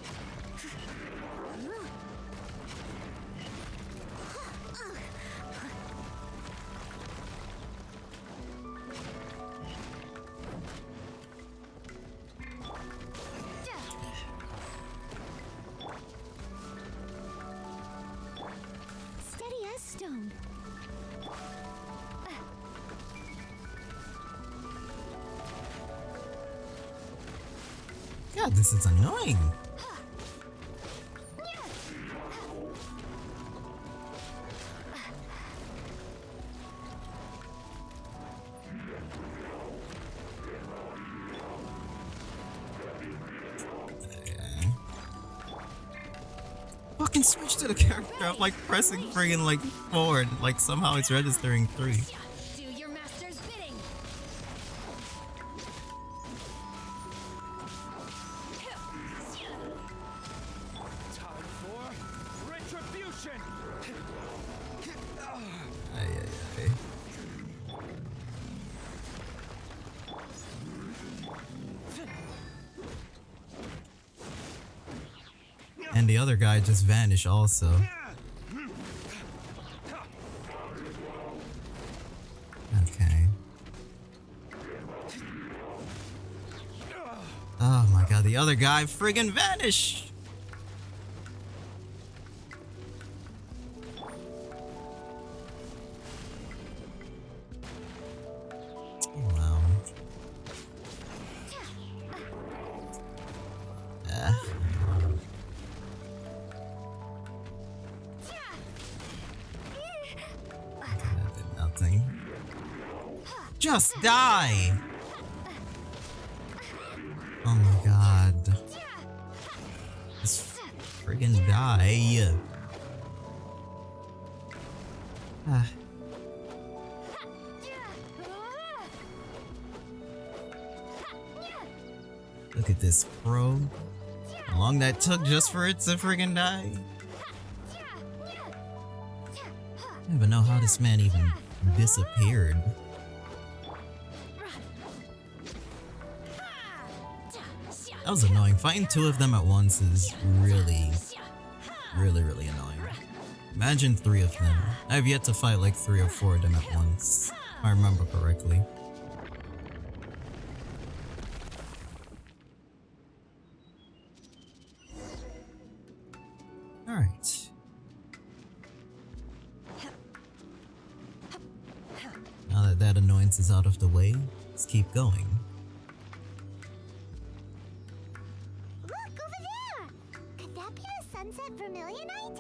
Steady as stone. God, this is annoying. Fucking switch to the character. I'm like pressing friggin' like forward, like somehow it's registering 3. Do your master's bidding. Time for retribution. Ay, ay, ay. And the other guy just vanished also. Okay. Oh my god, the other guy friggin' vanished! Wow. That did nothing. Just die! Oh my god. Just friggin' die. Ah. Look at this pro. How long that took just for it to friggin' die? I don't even know how this man even disappeared. That was annoying. Fighting two of them at once is really annoying. Imagine 3 of them. I have yet to fight like 3 or 4 of them at once, if I remember correctly. Alright. Now that that annoyance is out of the way, let's keep going. Look, over there! Could that be the sunset vermilionite?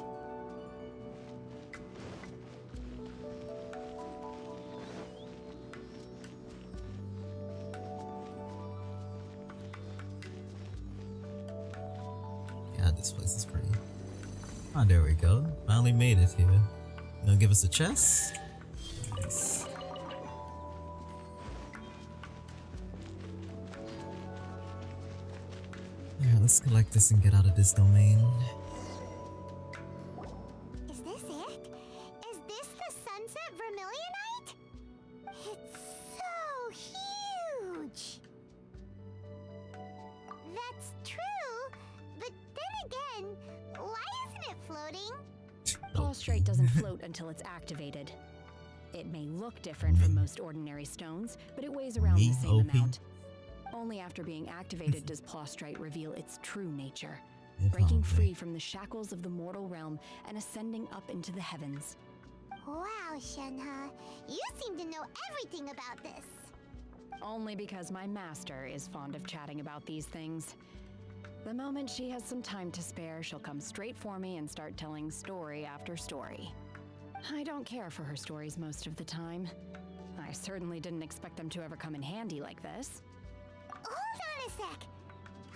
God, this place is pretty. Oh, there we go. Finally made it here. Gonna give us a chest? Nice. Alright, let's collect this and get out of this domain. Is this it? Is this the sunset vermilionite? It's so huge! That's true, but then again, why isn't it floating? Prostrate doesn't float until it's activated. It may look different from most ordinary stones, but it weighs around the same amount. Only after being activated does Prostrate reveal its true nature, breaking free from the shackles of the mortal realm and ascending up into the heavens. Wow, Shenhe, you seem to know everything about this. Only because my master is fond of chatting about these things. The moment she has some time to spare, she'll come straight for me and start telling story after story. I don't care for her stories most of the time. I certainly didn't expect them to ever come in handy like this. Hold on a sec.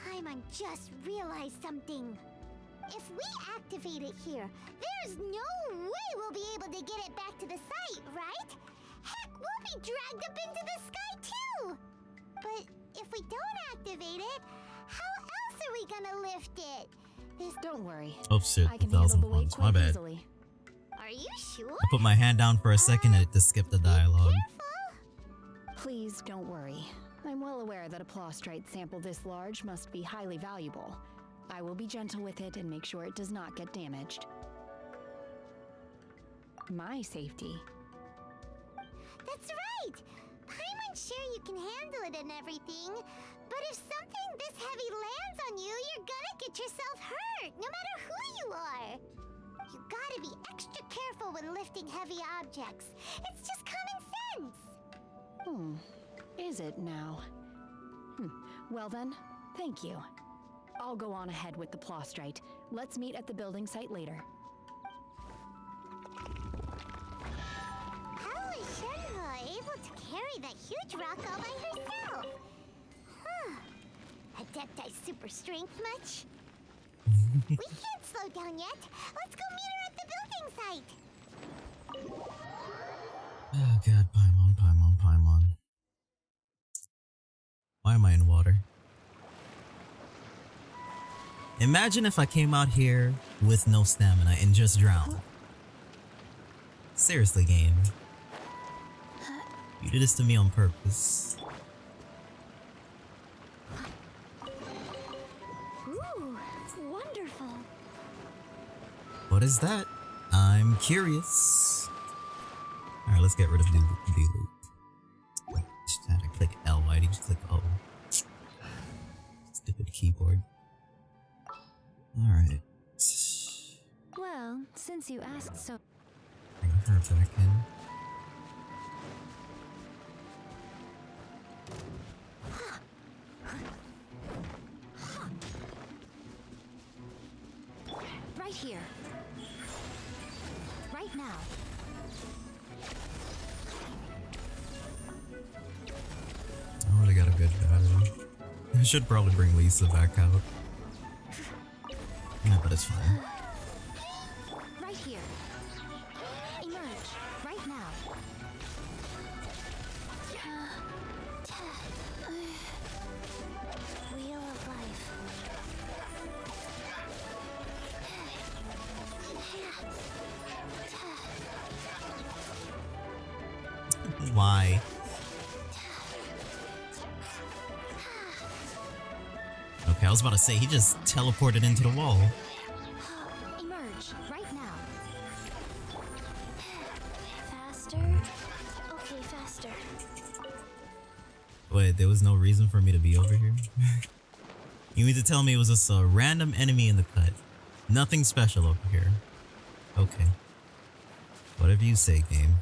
Paimon just realized something. If we activate it here, there's no way we'll be able to get it back to the site, right? Heck, we'll be dragged up into the sky too! But if we don't activate it, how else are we gonna lift it? Don't worry. Oh shit, I can handle 1,000 the weight points. quite My bad. easily. Are you sure? I put my hand down for a second and it just skipped the dialogue. Please don't worry. I'm well aware that a Prostrate sample this large must be highly valuable. I will be gentle with it and make sure it does not get damaged. My safety. That's right! Paimon's sure you can handle it and everything, but if something this heavy lands on you, you're gonna get yourself hurt, no matter who you are! You gotta be extra careful when lifting heavy objects. It's just common sense! Is it now? Well then, thank you. I'll go on ahead with the Prostrate. Let's meet at the building site later. How is Shenhe able to carry that huge rock all by herself? Adepti super strength much? We can't slow down yet. Let's go meet her at the building site. Oh god, Paimon. Why am I in water? Imagine if I came out here with no stamina and just drowned. Seriously, game. You did this to me on purpose. Ooh, wonderful. What is that? I'm curious. Alright, let's get rid of the loop. Had to click L, why did you click O? stupid keyboard. Alright. Well, since you asked so... Bring her back in. Right here. Right now. I already got a good battery. I should probably bring Lisa back out. Yeah, but it's fine. Right here. Emerge. Right now. Wheel of life. Why? Okay, I was about to say, he just teleported into the wall. Emerge. Right now. Faster? Okay, faster. Wait, there was no reason for me to be over here? You mean to tell me it was just a random enemy in the cut? Nothing special over here. Okay. Whatever you say, game.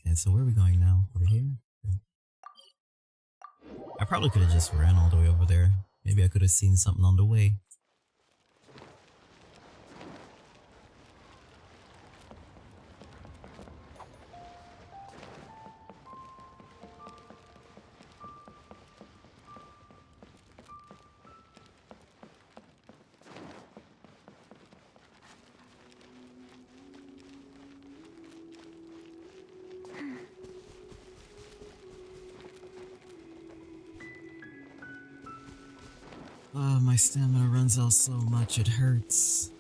Okay, so where are we going now? Over here? I probably could have just ran all the way over there. Maybe I could have seen something on the way. Oh, my stamina runs out so much it hurts.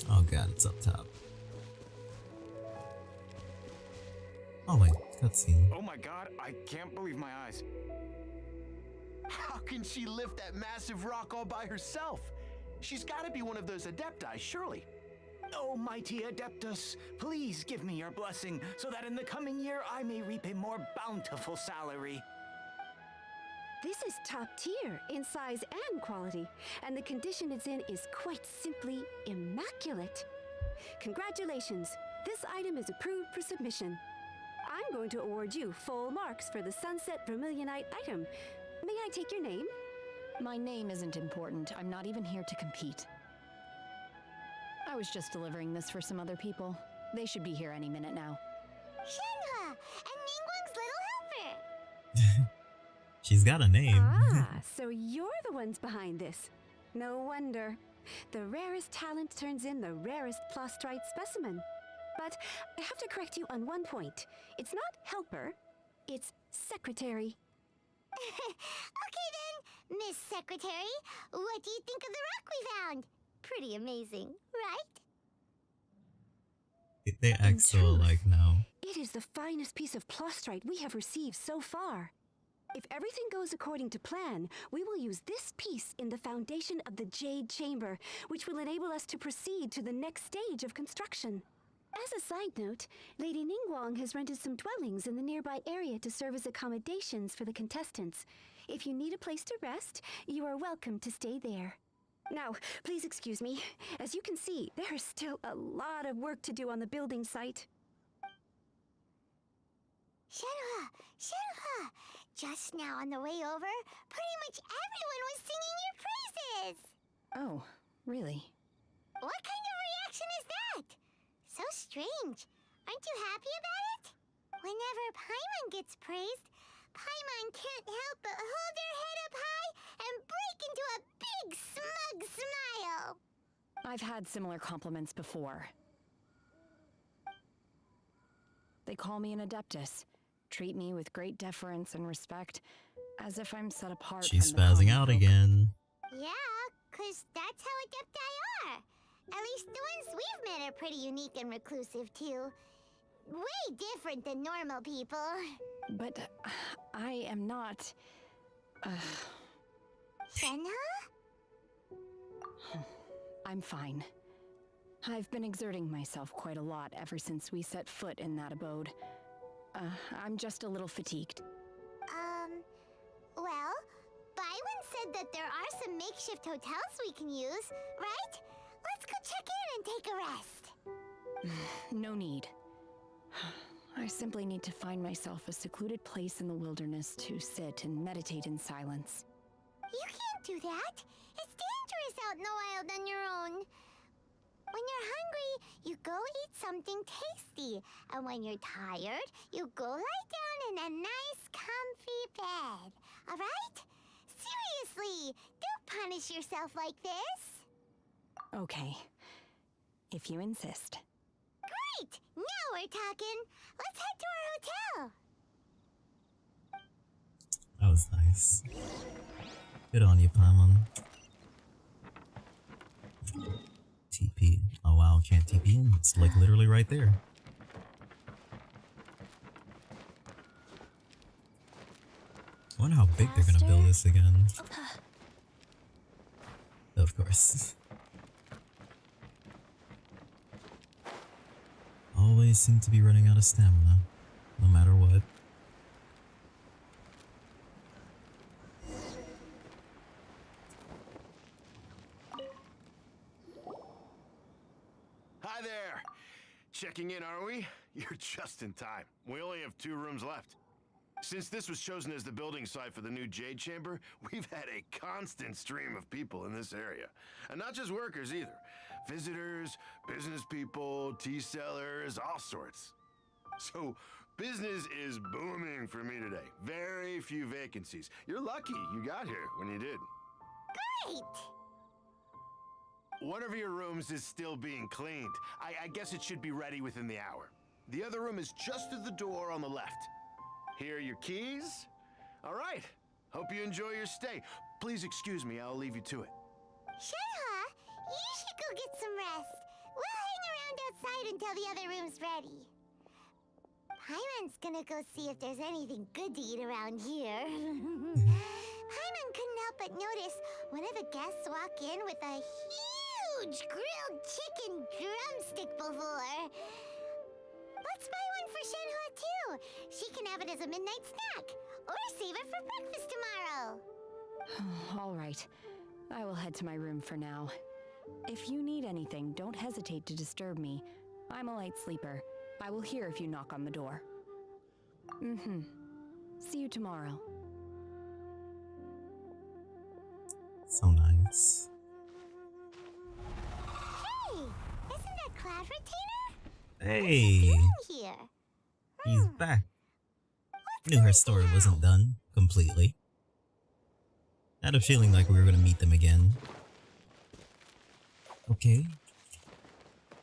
Oh god, it's up top. Oh wait, cutscene. Oh my god, I can't believe my eyes. How can she lift that massive rock all by herself? She's gotta be one of those Adepti, surely. Oh, mighty Adeptus, please give me your blessing so that in the coming year I may reap a more bountiful salary. This is top tier in size and quality, and the condition it's in is quite simply immaculate. Congratulations, this item is approved for submission. I'm going to award you full marks for the Sunset Vermilionite item. May I take your name? My name isn't important. I'm not even here to compete. I was just delivering this for some other people. They should be here any minute now. Shenhe, and Ningguang's little helper. She's got a name. Ah, so you're the ones behind this. No wonder. The rarest talent turns in the rarest plastrite specimen. But I have to correct you on one point. It's not helper, it's secretary. Okay then, Miss Secretary, what do you think of the rock we found? Pretty amazing, right? They act so alike now. It is the finest piece of plastrite we have received so far. If everything goes according to plan, we will use this piece in the foundation of the Jade Chamber, which will enable us to proceed to the next stage of construction. As a side note, Lady Ningguang has rented some dwellings in the nearby area to serve as accommodations for the contestants. If you need a place to rest, you are welcome to stay there. Now, please excuse me. As you can see, there is still a lot of work to do on the building site. Shenhe, Shenhe, just now on the way over, pretty much everyone was singing your praises. Oh, really? What kind of reaction is that? So strange. Aren't you happy about it? Whenever Paimon gets praised, Paimon can't help but hold her head up high and break into a big smug smile. I've had similar compliments before. They call me an Adeptus, treat me with great deference and respect, as if I'm set apart She's from the spazzing common out folk. again. Yeah, 'cause that's how Adepti are. At least the ones we've met are pretty unique and reclusive, too. Way different than normal people. But I am not... Shenhe? I'm fine. I've been exerting myself quite a lot ever since we set foot in that abode. I'm just a little fatigued. Well, Byron said that there are some makeshift hotels we can use, right? Let's go check in and take a rest. No need. I simply need to find myself a secluded place in the wilderness to sit and meditate in silence. You can't do that. It's dangerous out in the wild on your own. When you're hungry, you go eat something tasty. And when you're tired, you go lie down in a nice, comfy bed. All right? Seriously, don't punish yourself like this. Okay. If you insist. Great! Now we're talking. Let's head to our hotel. That was nice. Good on you, Paimon. TP. Oh wow, can't TP in? It's like literally right there. I wonder how big they're gonna build this again. Of course. Always seem to be running out of stamina, no matter what. Hi there! Checking in, are we? You're just in time. We only have 2 rooms left. Since this was chosen as the building site for the new Jade Chamber, we've had a constant stream of people in this area. And not just workers either. Visitors, business people, tea sellers, all sorts. So, business is booming for me today. Very few vacancies. You're lucky you got here when you did. Great! One of your rooms is still being cleaned. I guess it should be ready within the hour. The other room is just at the door on the left. Here are your keys. All right. Hope you enjoy your stay. Please excuse me, I'll leave you to it. Shenhe, you should go get some rest. We'll hang around outside until the other room's ready. Paimon's gonna go see if there's anything good to eat around here. Paimon couldn't help but notice one of the guests walk in with a huge grilled chicken drumstick before. Let's buy one for Shenhe too. She can have it as a midnight snack, or save it for breakfast tomorrow. All right. I will head to my room for now. If you need anything, don't hesitate to disturb me. I'm a light sleeper. I will hear if you knock on the door. See you tomorrow. So nice. Hey, isn't that Cloud Retainer? Hey! Here. He's back. Knew her story wasn't done completely. I had a feeling like we were gonna meet them again. Okay.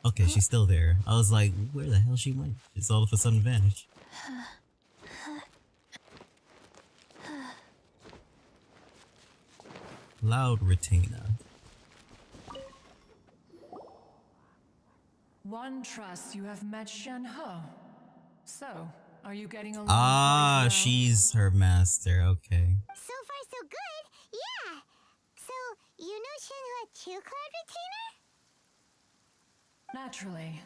Okay, she's still there. I was like, where the hell she went? She's all of a sudden vanished. Loud retainer. One trusts you have met Shenhe. So, are you getting along? Ah, quite well? she's her master. Okay. So far, so good. Yeah. So, you know Shenhe too, Cloud Retainer? Naturally.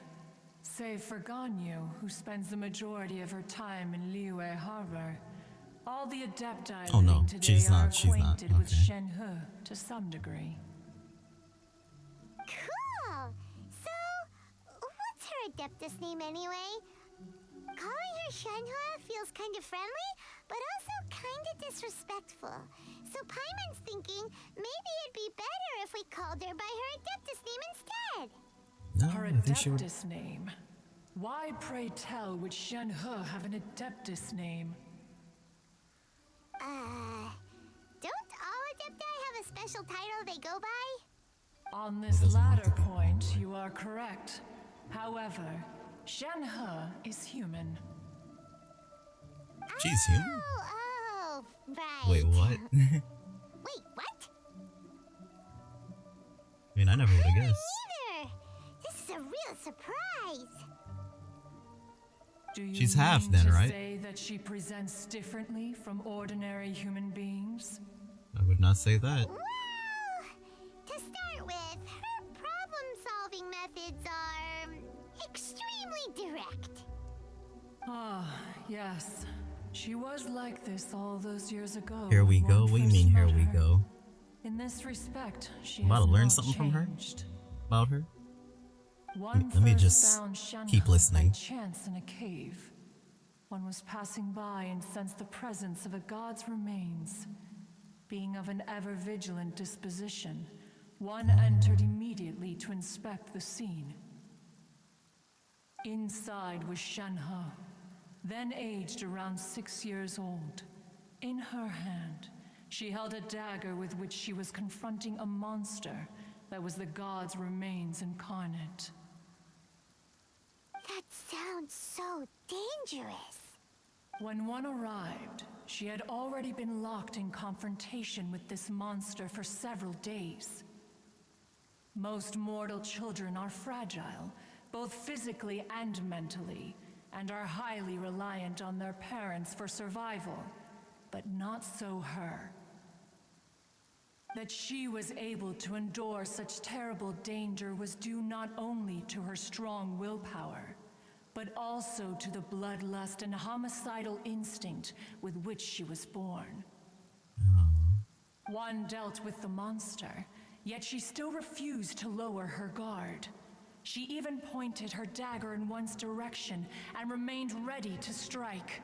Save for Ganyu, who spends the majority of her time in Liyue Harbor. All the Adepti Oh, no, living today she's are not, she's not, acquainted with okay. Shenhe to some degree. Cool. So, what's her Adeptus name anyway? Calling her Shenhe feels kind of friendly, but also kind of disrespectful. So Paimon's thinking maybe it'd be better if we called her by her Adeptus name instead. No, Her I think she would. Adeptus name. Why, pray tell, would Shenhe have an Adeptus name? Don't all Adepti have a special title they go by? On this latter point, you are correct. However, Shenhe is human. She's human? Oh, right. Wait, what? Wait, what? I mean, I never would have guessed. Neither. This is a real surprise. Do you She's half mean then, to right? say that she presents differently from ordinary human beings? I would not say that. Well, to start with, her problem-solving methods words are extremely direct. Ah, yes. She was like this all those years ago. Here we when go. one What do you first mean, here met we her. go? In this respect, she I'm about has to learn not something from her? changed. About her? One Let me first just found Shenhe keep listening. by chance in a cave. One was passing by and sensed the presence of a god's remains. Being of an ever-vigilant disposition, one entered immediately to inspect the scene. Inside was Shenhe, then aged around 6 years old. In her hand, she held a dagger with which she was confronting a monster that was the god's remains incarnate. That sounds so dangerous. When one arrived, she had already been locked in confrontation with this monster for several days. Most mortal children are fragile, both physically and mentally, and are highly reliant on their parents for survival, but not so her. That she was able to endure such terrible danger was due not only to her strong willpower, but also to the bloodlust and homicidal instinct with which she was born. One dealt with the monster, yet she still refused to lower her guard. She even pointed her dagger in one's direction and remained ready to strike.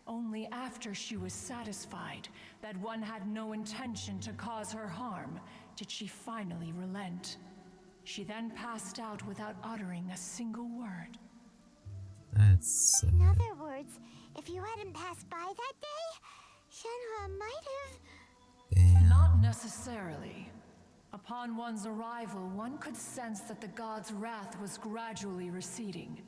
Only after she was satisfied that one had no intention to cause her harm did she finally relent. She then passed out without uttering a single word. That's... In other words, if you hadn't passed by that day, Shenhe might have... Damn. Not necessarily. Upon one's arrival, one could sense that the god's wrath was gradually receding.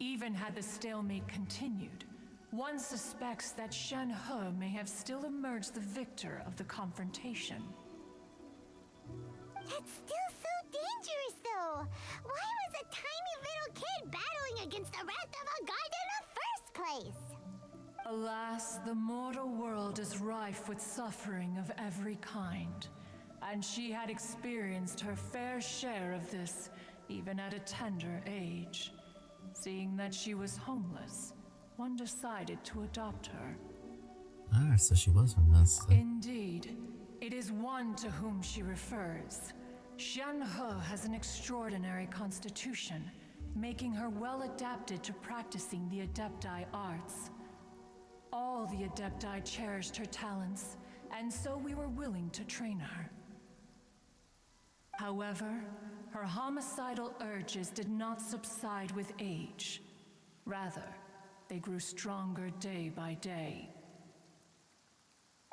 Even had the stalemate continued, one suspects that Shenhe may have still emerged the victor of the confrontation. That's still so dangerous, though. Why was a tiny little kid battling against the wrath of a god in the first place? Alas, the mortal world is rife with suffering of every kind, and she had experienced her fair share of this even at a tender age. Seeing that she was homeless, one decided to adopt her. Ah, so she was homeless. Indeed, it is one to whom she refers. Shenhe has an extraordinary constitution, making her well adapted to practicing the Adepti arts. All the Adepti cherished her talents, and so we were willing to train her. However, her homicidal urges did not subside with age. Rather, they grew stronger day by day.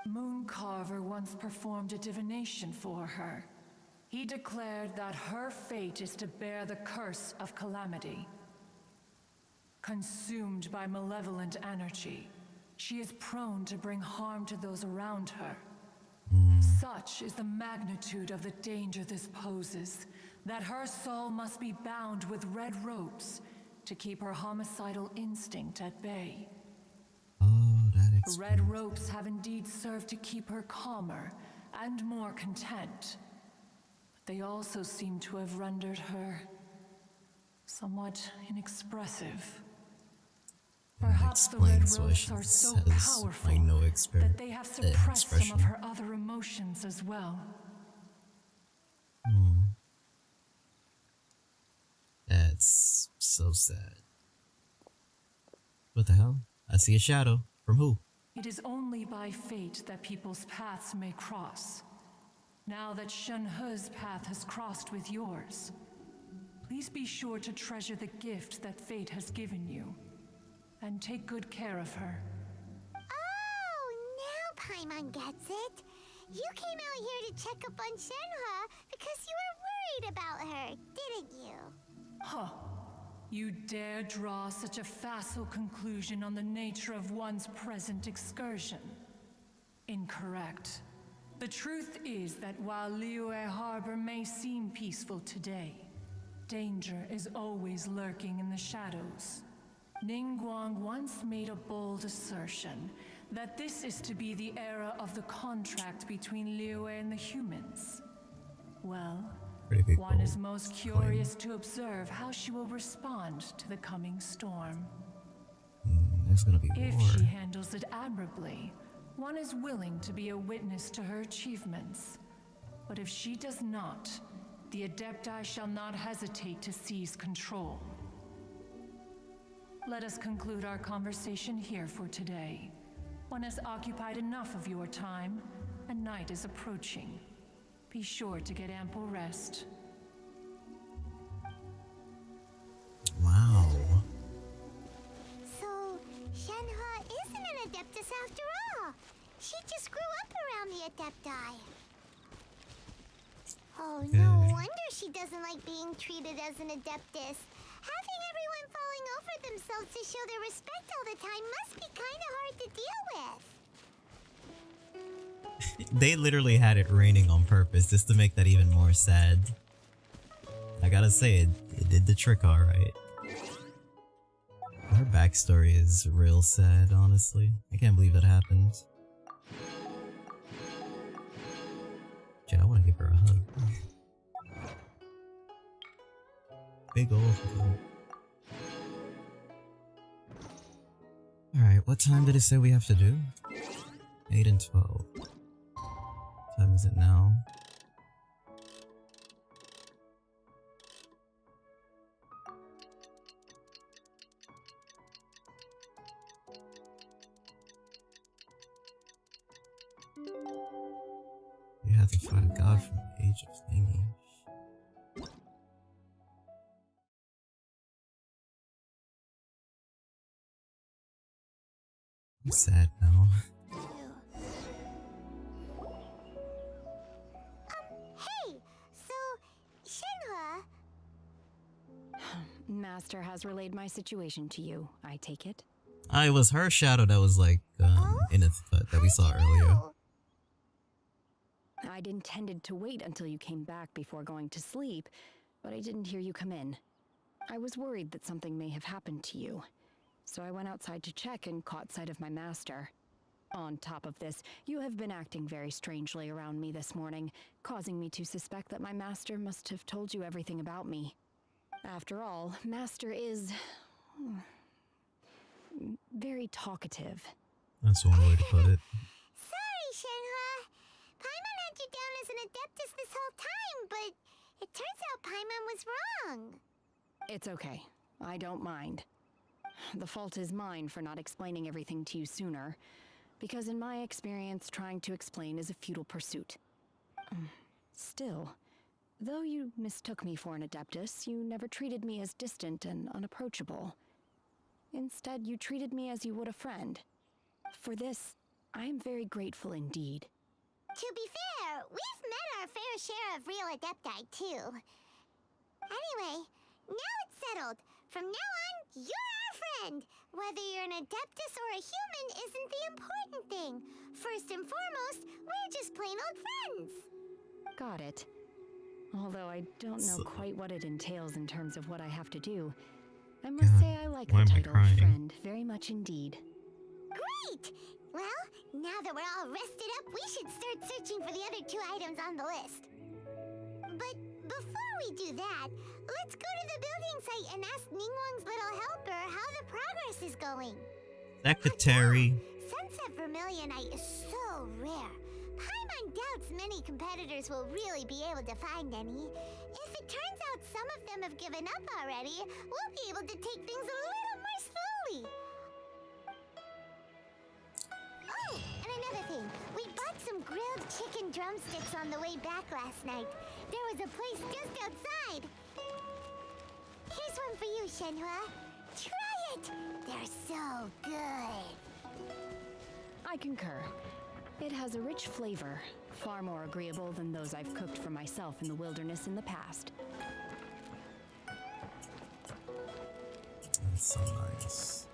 Mooncarver once performed a divination for her. He declared that her fate is to bear the curse of calamity. Consumed by malevolent energy, she is prone to bring harm to those around her. Such is the magnitude of the danger this poses, that her soul must be bound with red ropes to keep her homicidal instinct at bay. Oh, that The explains. red ropes have indeed served to keep her calmer and more content. But they also seem to have rendered her somewhat inexpressive. Perhaps the red Explains why ropes she are so says, powerful like, no that they have suppressed some expression. of her other emotions as well. That's so sad. What the hell? I see a shadow. From who? It is only by fate that people's paths may cross. Now that Shenhe's path has crossed with yours, please be sure to treasure the gift that fate has given you, and take good care of her. Oh, now Paimon gets it. You came out here to check up on Shenhe because you were worried about her, didn't you? Huh. You dare draw such a facile conclusion on the nature of one's present excursion? Incorrect. The truth is that while Liyue Harbor may seem peaceful today, danger is always lurking in the shadows. Ningguang once made a bold assertion that this is to be the era of the contract between Liyue and the humans. Well, Pretty big One is gold most coin. curious to observe how she will respond to the coming storm. There's gonna be If war. she handles it admirably, one is willing to be a witness to her achievements. But if she does not, the Adepti shall not hesitate to seize control. Let us conclude our conversation here for today. One has occupied enough of your time, and night is approaching. Be sure to get ample rest. Wow. So, Shenhua isn't an Adeptus after all. She just grew up around the Adepti. Oh, no wonder she doesn't like being treated as an Adeptus. Having everyone falling over themselves to show their respect all the time must be kind of hard to deal with. They literally had it raining on purpose just to make that even more sad. I gotta say, it did the trick alright. Her backstory is real sad, honestly. I can't believe that happened. Shit, I wanna give her a hug. Big old hug. Alright, what time did it say we have to do? 8 and 12. What time is it now? You have to find God from the age of thingy. I'm sad now. Hey, so, Shenhua... Master has relayed my situation to you, I take it? It was her shadow that was like, in its cut that we saw earlier. I'd intended to wait until you came back before going to sleep, but I didn't hear you come in. I was worried that something may have happened to you, so I went outside to check and caught sight of my master. On top of this, you have been acting very strangely around me this morning, causing me to suspect that my master must have told you everything about me. After all, Master is... very talkative. That's one way to put it. Sorry, Shenhua. Paimon had you down as an Adeptus this whole time, but it turns out Paimon was wrong. It's okay. I don't mind. The fault is mine for not explaining everything to you sooner, because in my experience, trying to explain is a futile pursuit. Still, though you mistook me for an Adeptus, you never treated me as distant and unapproachable. Instead, you treated me as you would a friend. For this, I am very grateful indeed. To be fair, we've met our fair share of real Adepti, too. Anyway, now it's settled. From now on, you're our friend. Whether you're an Adeptus or a human isn't the important thing. First and foremost, we're just plain old friends. Got it. Although I don't know quite what it entails in terms of what I have to do, I must say I like the title friend very much indeed. Great! Well, now that we're all rested up, we should start searching for the other 2 items on the list. But before we do that, let's go to the building site and ask Ningguang's little helper how the progress is going. Secretary. Sunset Vermilionite is so rare. Paimon doubts many competitors will really be able to find any. If it turns out some of them have given up already, we'll be able to take things a little more slowly. Oh, and another thing. We bought some grilled chicken drumsticks on the way back last night. There was a place just outside. Here's one for you, Shenhua. Try it! They're so good. I concur. It has a rich flavor, far more agreeable than those I've cooked for myself in the wilderness in the past. That's so nice.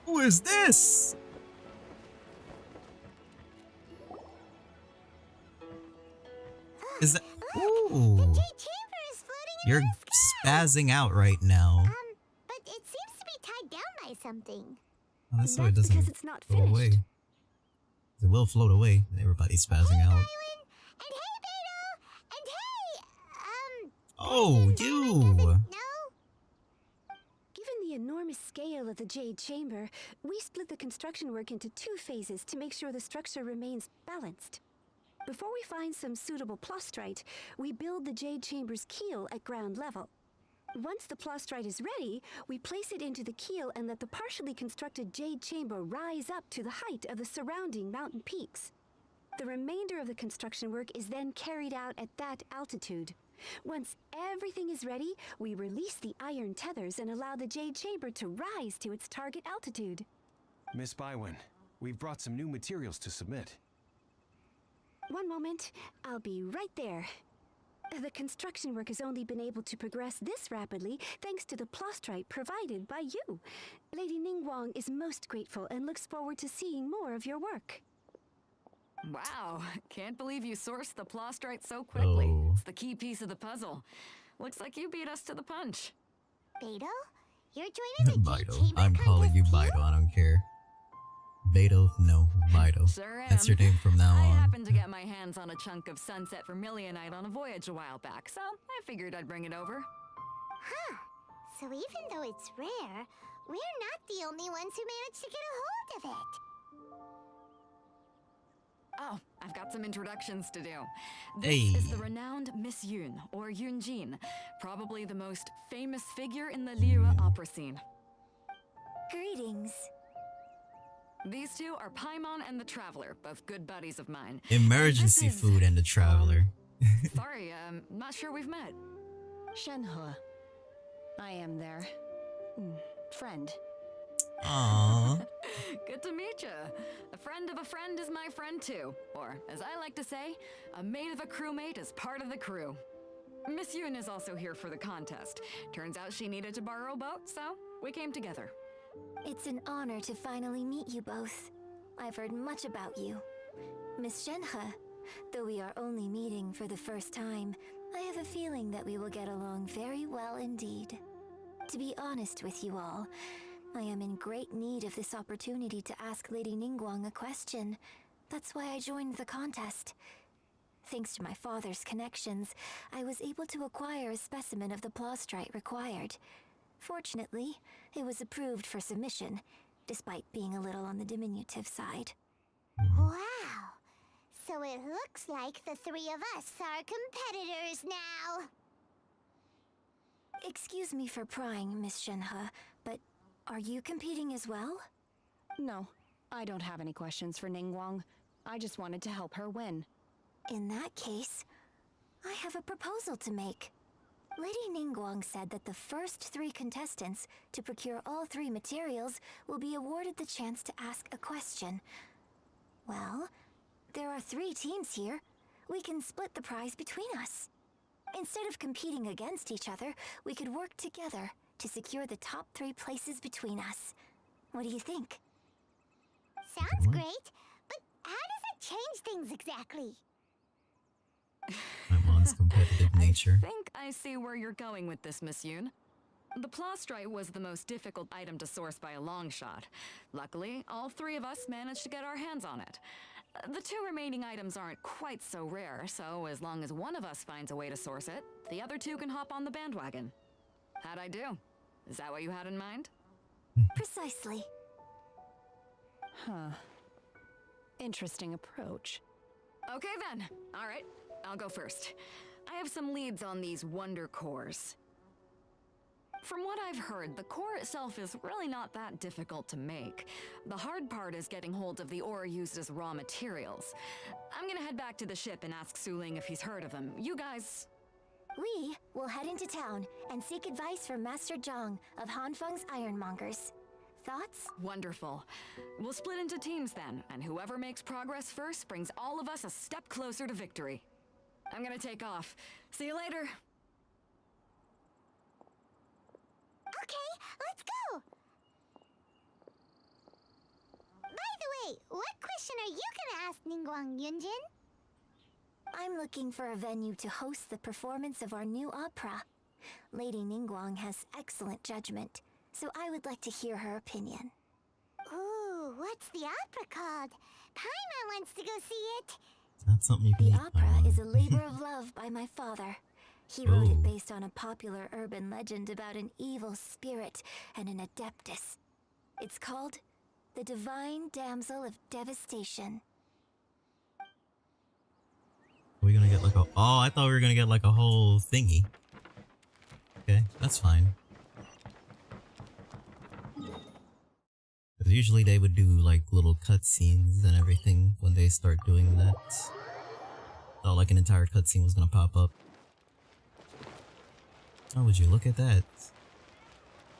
Who is this? Is that... Ooh. You're spazzing out right now. But it seems to be tied down by something. Oh, that's why it doesn't because it's not go finished. away. It will float away. Everybody's spazzing out. And hey, Beto! And hey, Oh, you! No? Given the enormous scale of the Jade Chamber, we split the construction work into 2 phases to make sure the structure remains balanced. Before we find some suitable plastrite, we build the Jade Chamber's keel at ground level. Once the plastrite is ready, we place it into the keel and let the partially constructed Jade Chamber rise up to the height of the surrounding mountain peaks. The remainder of the construction work is then carried out at that altitude. Once everything is ready, we release the iron tethers and allow the Jade Chamber to rise to its target altitude. Miss Bywin, we've brought some new materials to submit. One moment, I'll be right there. The construction work has only been able to progress this rapidly thanks to the plastrite provided by you. Lady Ningguang is most grateful and looks forward to seeing more of your work. Wow, can't believe you sourced the plastrite so quickly. It's the key piece of the puzzle. Looks like you beat us to the punch. Beto? You're joining the Jade Chamber I'm calling you Beto, I don't care. Beto, no, Beto. Sure am. That's your name from now I on. happened to get my hands on a chunk of sunset vermilionite on a voyage a while back, so I figured I'd bring it over. Huh. So even though it's rare, we're not the only ones who managed to get a hold of it. Oh, I've got some introductions to do. This is the renowned Miss Yun, or Yunjin, probably the most famous figure in the Lyra opera scene. Greetings. These two are Paimon and the Traveler, both good buddies of mine. Emergency food and the Traveler. Sorry, not sure we've met. Shenhe. I am their friend. Aww. Good to meet you. A friend of a friend is my friend too. Or, as I like to say, a mate of a crewmate is part of the crew. Miss Yun is also here for the contest. Turns out she needed to borrow a boat, so we came together. It's an honor to finally meet you both. I've heard much about you. Miss Shenhe, though we are only meeting for the first time, I have a feeling that we will get along very well indeed. To be honest with you all, I am in great need of this opportunity to ask Lady Ningguang a question. That's why I joined the contest. Thanks to my father's connections, I was able to acquire a specimen of the plastrite required. Fortunately, it was approved for submission, despite being a little on the diminutive side. Wow. So it looks like the 3 of us are competitors now. Excuse me for prying, Miss Shenhe, but are you competing as well? No, I don't have any questions for Ningguang. I just wanted to help her win. In that case, I have a proposal to make. Lady Ningguang said that the first 3 contestants to procure all 3 materials will be awarded the chance to ask a question. Well, there are 3 teams here. We can split the prize between us. Instead of competing against each other, we could work together to secure the top 3 places between us. What do you think? Sounds great, but how does it change things exactly? My mom's competitive nature. I think I see where you're going with this, Miss Yun. The plastrite was the most difficult item to source by a long shot. Luckily, all 3 of us managed to get our hands on it. The 2 remaining items aren't quite so rare, so as long as one of us finds a way to source it, the other 2 can hop on the bandwagon. How'd I do? Is that what you had in mind? Precisely. Huh. Interesting approach. Okay then. All right, I'll go first. I have some leads on these wonder cores. From what I've heard, the core itself is really not that difficult to make. The hard part is getting hold of the ore used as raw materials. I'm gonna head back to the ship and ask Suling if he's heard of them. You guys... We will head into town and seek advice from Master Zhang of Hanfeng's Ironmongers. Thoughts? Wonderful. We'll split into teams then, and whoever makes progress first brings all of us a step closer to victory. I'm gonna take off. See you later. Okay, let's go! By the way, what question are you gonna ask Ningguang Yunjin? I'm looking for a venue to host the performance of our new opera. Lady Ningguang has excellent judgment, so I would like to hear her opinion. Ooh, what's the opera called? Paimon wants to go see it. It's not something you can The eat, opera Paimon. is a labor of love by my father. He wrote it based on a popular urban legend about an evil spirit and an adeptus. It's called The Divine Damsel of Devastation. Are we gonna get like a... Oh, I thought we were gonna get like a whole thingy. Okay, that's fine. 'Cause usually they would do like little cutscenes and everything when they start doing that. Oh, like an entire cutscene was gonna pop up. Oh, would you look at that?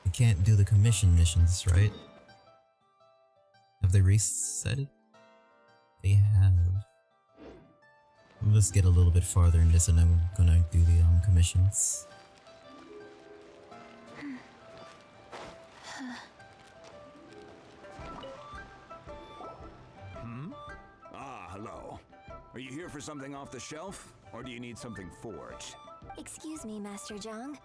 You can't do the commission missions, right? Have they reset it? They have. Let's get a little bit farther in this and I'm gonna do the commissions. Hello. Are you here for something off the shelf? Or do you need something forged? Excuse me, Master Zhang.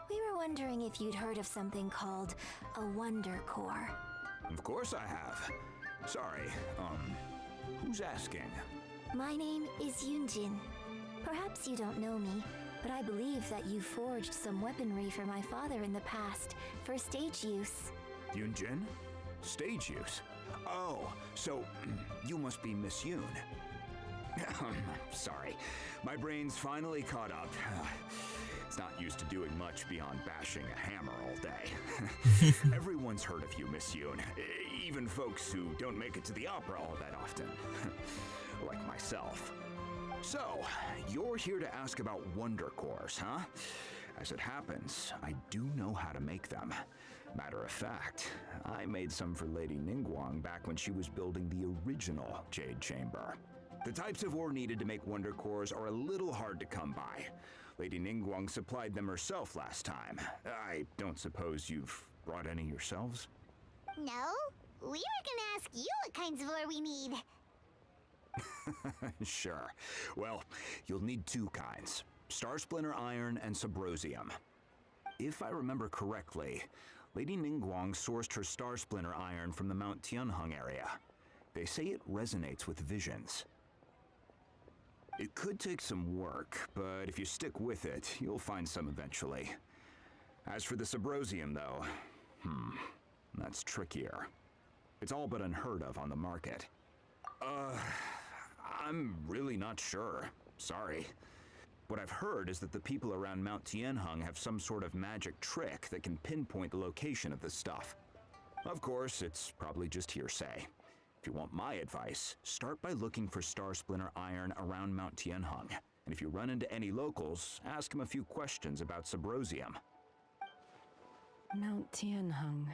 We were wondering if you'd heard of something called a Wonder Core. Of course I have. Sorry, who's asking? My name is Yunjin. Perhaps you don't know me, but I believe that you forged some weaponry for my father in the past for stage use. Yunjin? Stage use? Oh, so you must be Miss Yoon. Sorry, my brain's finally caught up. It's not used to doing much beyond bashing a hammer all day. Everyone's heard of you, Miss Yoon. Even folks who don't make it to the opera all that often. Like myself. So, you're here to ask about Wonder Cores, huh? As it happens, I do know how to make them. Matter of fact, I made some for Lady Ningguang back when she was building the original Jade Chamber. The types of ore needed to make Wonder Cores are a little hard to come by. Lady Ningguang supplied them herself last time. I don't suppose you've brought any yourselves? No, we were gonna ask you what kinds of ore we need. Sure. Well, you'll need two kinds. Star Splinter Iron and Subrosium. If I remember correctly, Lady Ningguang sourced her Star Splinter Iron from the Mount Tianheng area. They say it resonates with visions. It could take some work, but if you stick with it, you'll find some eventually. As for the Subrosium, though, that's trickier. It's all but unheard of on the market. I'm really not sure. Sorry. What I've heard is that the people around Mount Tianheng have some sort of magic trick that can pinpoint the location of the stuff. Of course, it's probably just hearsay. If you want my advice, start by looking for Star Splinter Iron around Mount Tianheng. And if you run into any locals, ask them a few questions about Subrosium. Mount Tianheng.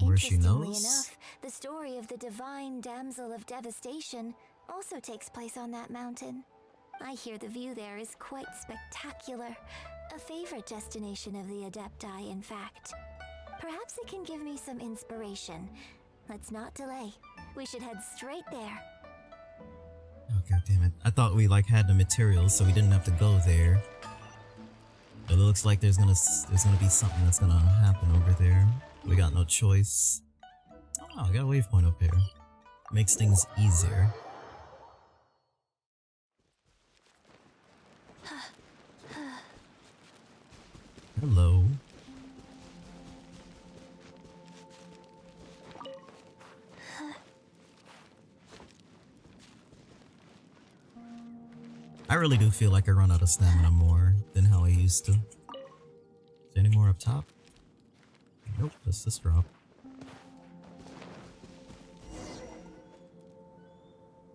Where she Interestingly knows? enough, the story of the Divine Damsel of Devastation also takes place on that mountain. I hear the view there is quite spectacular. A favorite destination of the Adepti, in fact. Perhaps it can give me some inspiration. Let's not delay. We should head straight there. Oh god damn it. I thought we like had the materials so we didn't have to go there. But it looks like there's gonna be something that's gonna happen over there. We got no choice. Oh, I got a waypoint up here. Makes things easier. Hello. I really do feel like I run out of stamina more than how I used to. Is there any more up top? Nope, that's this drop.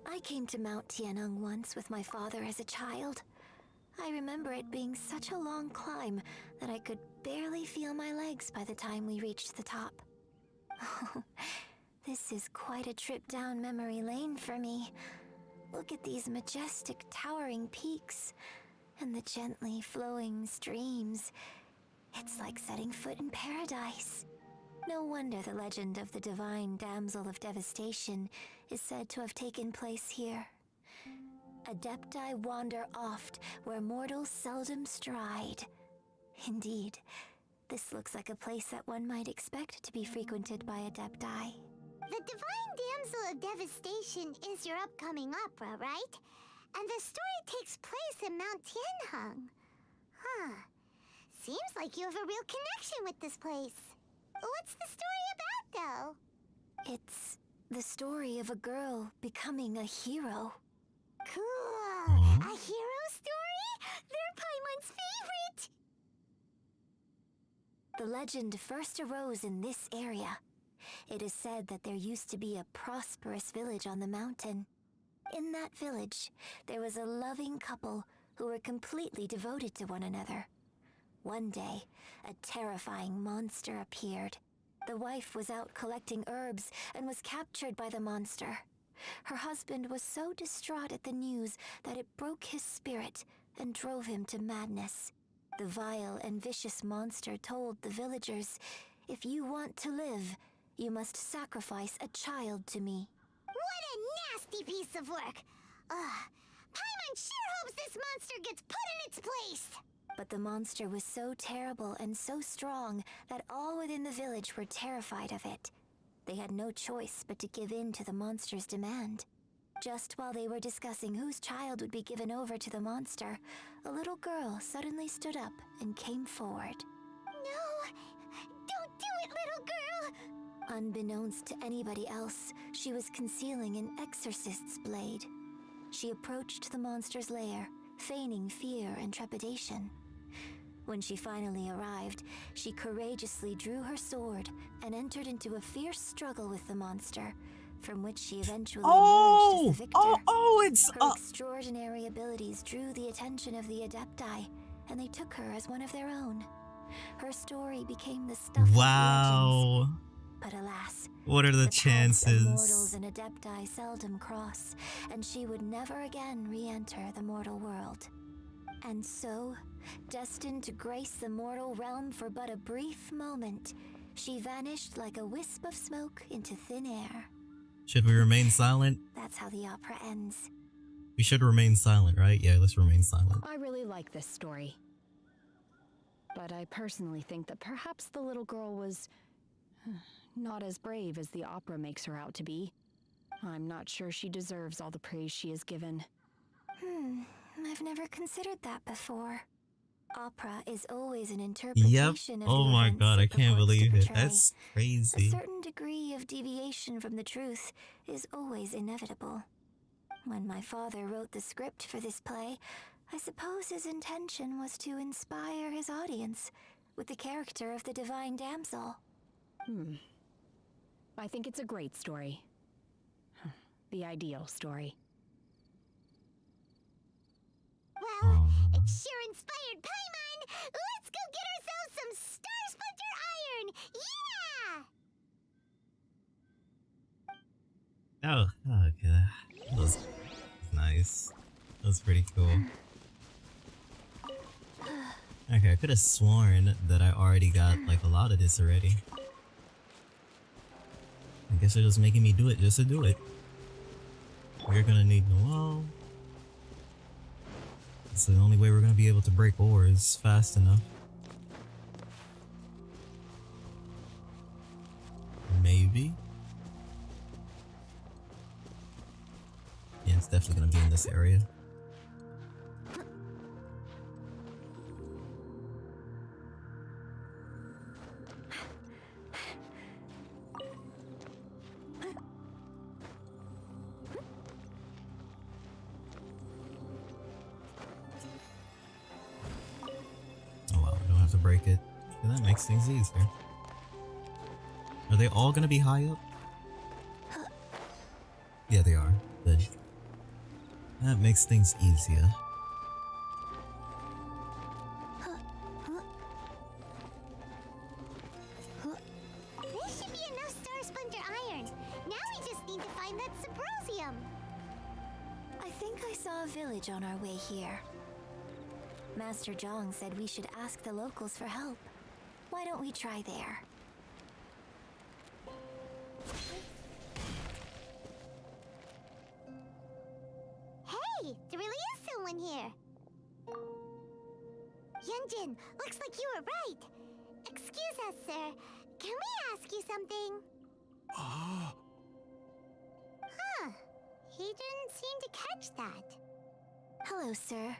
I came to Mount Tianheng once with my father as a child. I remember it being such a long climb that I could barely feel my legs by the time we reached the top. This is quite a trip down memory lane for me. Look at these majestic towering peaks and the gently flowing streams. It's like setting foot in paradise. No wonder the legend of the Divine Damsel of Devastation is said to have taken place here. Adepti wander oft where mortals seldom stride. Indeed, This looks like a place that one might expect to be frequented by Adepti. The Divine Damsel of Devastation is your upcoming opera, right? And the story takes place in Mount Tianheng. Huh. Seems like you have a real connection with this place. What's the story about, though? It's the story of a girl becoming a hero. Cool! A hero story? They're Paimon's favorite! The legend first arose in this area. It is said that there used to be a prosperous village on the mountain. In that village, there was a loving couple who were completely devoted to one another. One day, a terrifying monster appeared. The wife was out collecting herbs and was captured by the monster. Her husband was so distraught at the news that it broke his spirit and drove him to madness. The vile and vicious monster told the villagers, "If you want to live, you must sacrifice a child to me." What a nasty piece of work! Paimon sure hopes this monster gets put in its place! But the monster was so terrible and so strong that all within the village were terrified of it. They had no choice but to give in to the monster's demand. Just while they were discussing whose child would be given over to the monster, a little girl suddenly stood up and came forward. No! Don't do it, little girl! Unbeknownst to anybody else, she was concealing an exorcist's blade. She approached the monster's lair, feigning fear and trepidation. When she finally arrived, she courageously drew her sword and entered into a fierce struggle with the monster, from which she eventually emerged as the victor. Her extraordinary abilities drew the attention of the Adepti, and they took her as one of their own. Her story became the stuff of legends. But alas, what are the chances? Mortals and Adepti seldom cross, and she would never again re-enter the mortal world. And so, destined to grace the mortal realm for but a brief moment, she vanished like a wisp of smoke into thin air. Should we remain silent? That's how the opera ends. We should remain silent, right? Yeah, let's remain silent. I really like this story. But I personally think that perhaps the little girl was not as brave as the opera makes her out to be. I'm not sure she deserves all the praise she is given. I've never considered that before. Opera is always an interpretation of oh the my events god, I it can't purports to believe it. portray. That's crazy. A certain degree of deviation from the truth is always inevitable. When my father wrote the script for this play, I suppose his intention was to inspire his audience with the character of the Divine Damsel. I think it's a great story. The ideal story. Well, it sure inspired Paimon! Let's go get ourselves some Star Splinter Iron! Yeah! Oh, okay. That was nice. That was pretty cool. Okay, I could have sworn that I already got like a lot of this already. I guess they're just making me do it just to do it. We're gonna need the wall. It's the only way we're gonna be able to break ores fast enough. Maybe. Yeah, it's definitely gonna be in this area. Break it. Yeah, that makes things easier. Are they all gonna be high up? Yeah, they are. Good. That makes things easier. This should be enough Star Splinter Iron. Now we just need to find that Symposium. I think I saw a village on our way here. Master Zhang said we should ask the locals for help. Why don't we try there? Hey, there really is someone here. Yunjin, looks like you were right. Excuse us, sir. Can we ask you something? Huh. He didn't seem to catch that. Hello, sir.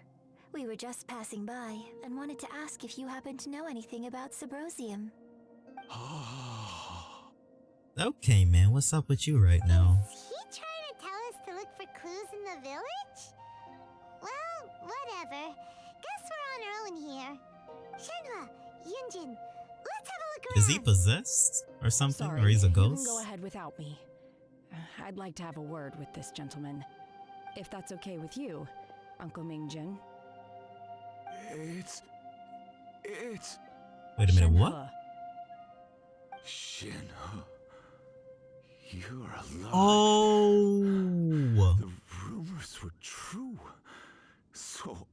We were just passing by and wanted to ask if you happen to know anything about Subrosium. Okay, man, what's up with you right now? Is he trying to tell us to look for clues in the village? Well, whatever. Guess we're on our own here. Shenhua, Yunjin, let's have a look around. Is he possessed or something? Sorry, or he's a you ghost? can go ahead without me. I'd like to have a word with this gentleman. If that's okay with you, Uncle Mingjin. It's... Wait a minute, what? Shenhua. You're alive. Oh! The rumors were true. So,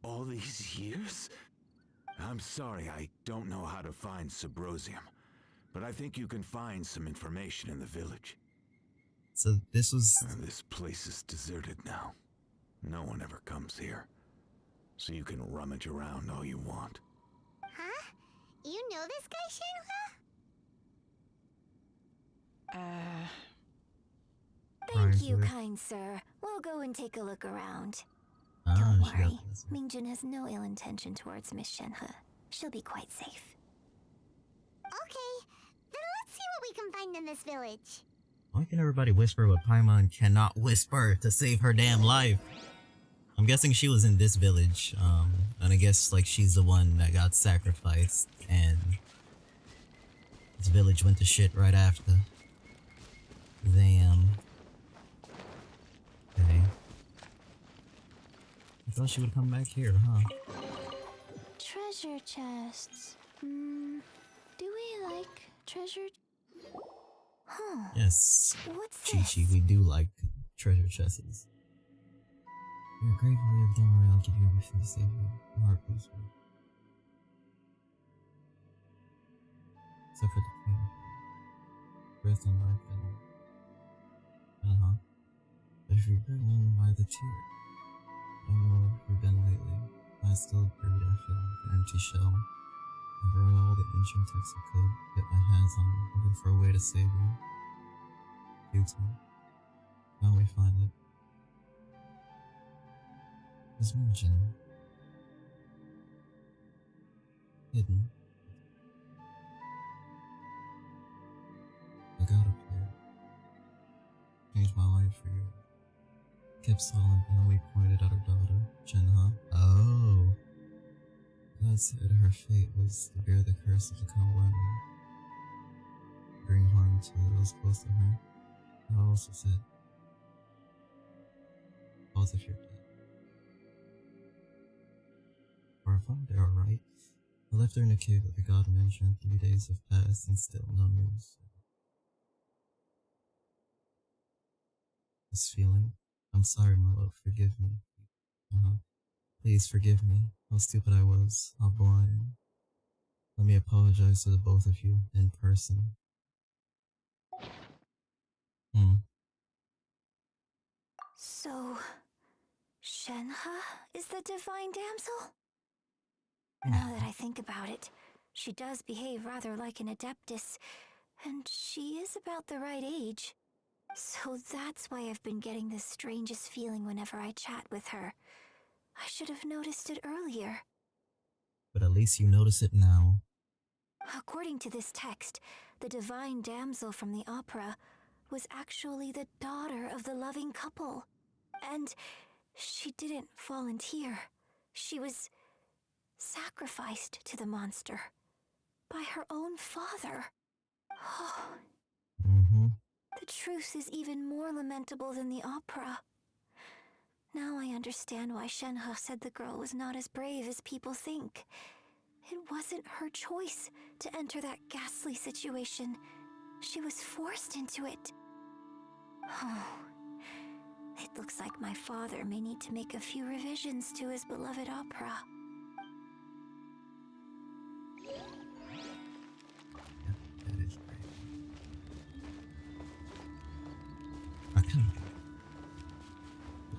all these years? I'm sorry, I don't know how to find Subrosium, but I think you can find some information in the village. So this was... This place is deserted now. No one ever comes here. So you can rummage around all you want. Huh? You know this guy, Shenhua? Thank you, kind sir. We'll go and take a look around. Ah, Don't she got worry. this. Mingjin has no ill intention towards Miss Shenhe. She'll be quite safe. Okay, then let's see what we can find in this village. Why can everybody whisper what Paimon cannot whisper to save her damn life? I'm guessing she was in this village, and I guess like she's the one that got sacrificed, and this village went to shit right after. Damn. Okay. I thought she would come back here, huh? Treasure chests. Do we like treasure? Huh. Yes. What's Chi-Chi, we do like treasure chests. You're grateful you have done right, I'll give you everything to save you. My heart bleeds for you. Except for the king. Breath and life and... But if you're burdened by the tear, I don't know where you've been lately. I still breathe, I feel like an empty shell. I've read all the ancient texts I could get my hands on, looking for a way to save you. Futile. Now we find it. As mentioned, hidden. I got up here. Changed my life for you. Kept silent and only pointed at her daughter, Shenhe. Oh. God said her fate was to bear the curse of the Kawaii, bring harm to those close to her. God also said, both of your dead. For a father, alright. I left her in a cave that the god mentioned. 3 days have passed and still no news. This feeling, I'm sorry, my love, forgive me. Please forgive me. How stupid I was. How blind. Let me apologize to the both of you in person. So, Shenhe is the divine damsel? Now that I think about it, she does behave rather like an adeptus, and she is about the right age. So that's why I've been getting the strangest feeling whenever I chat with her. I should have noticed it earlier. But at least you notice it now. According to this text, the divine damsel from the opera was actually the daughter of the loving couple. And she didn't volunteer. She was sacrificed to the monster by her own father. Oh. The truth is even more lamentable than the opera. Now I understand why Shenhe said the girl was not as brave as people think. It wasn't her choice to enter that ghastly situation. She was forced into it. Oh. It looks like my father may need to make a few revisions to his beloved opera.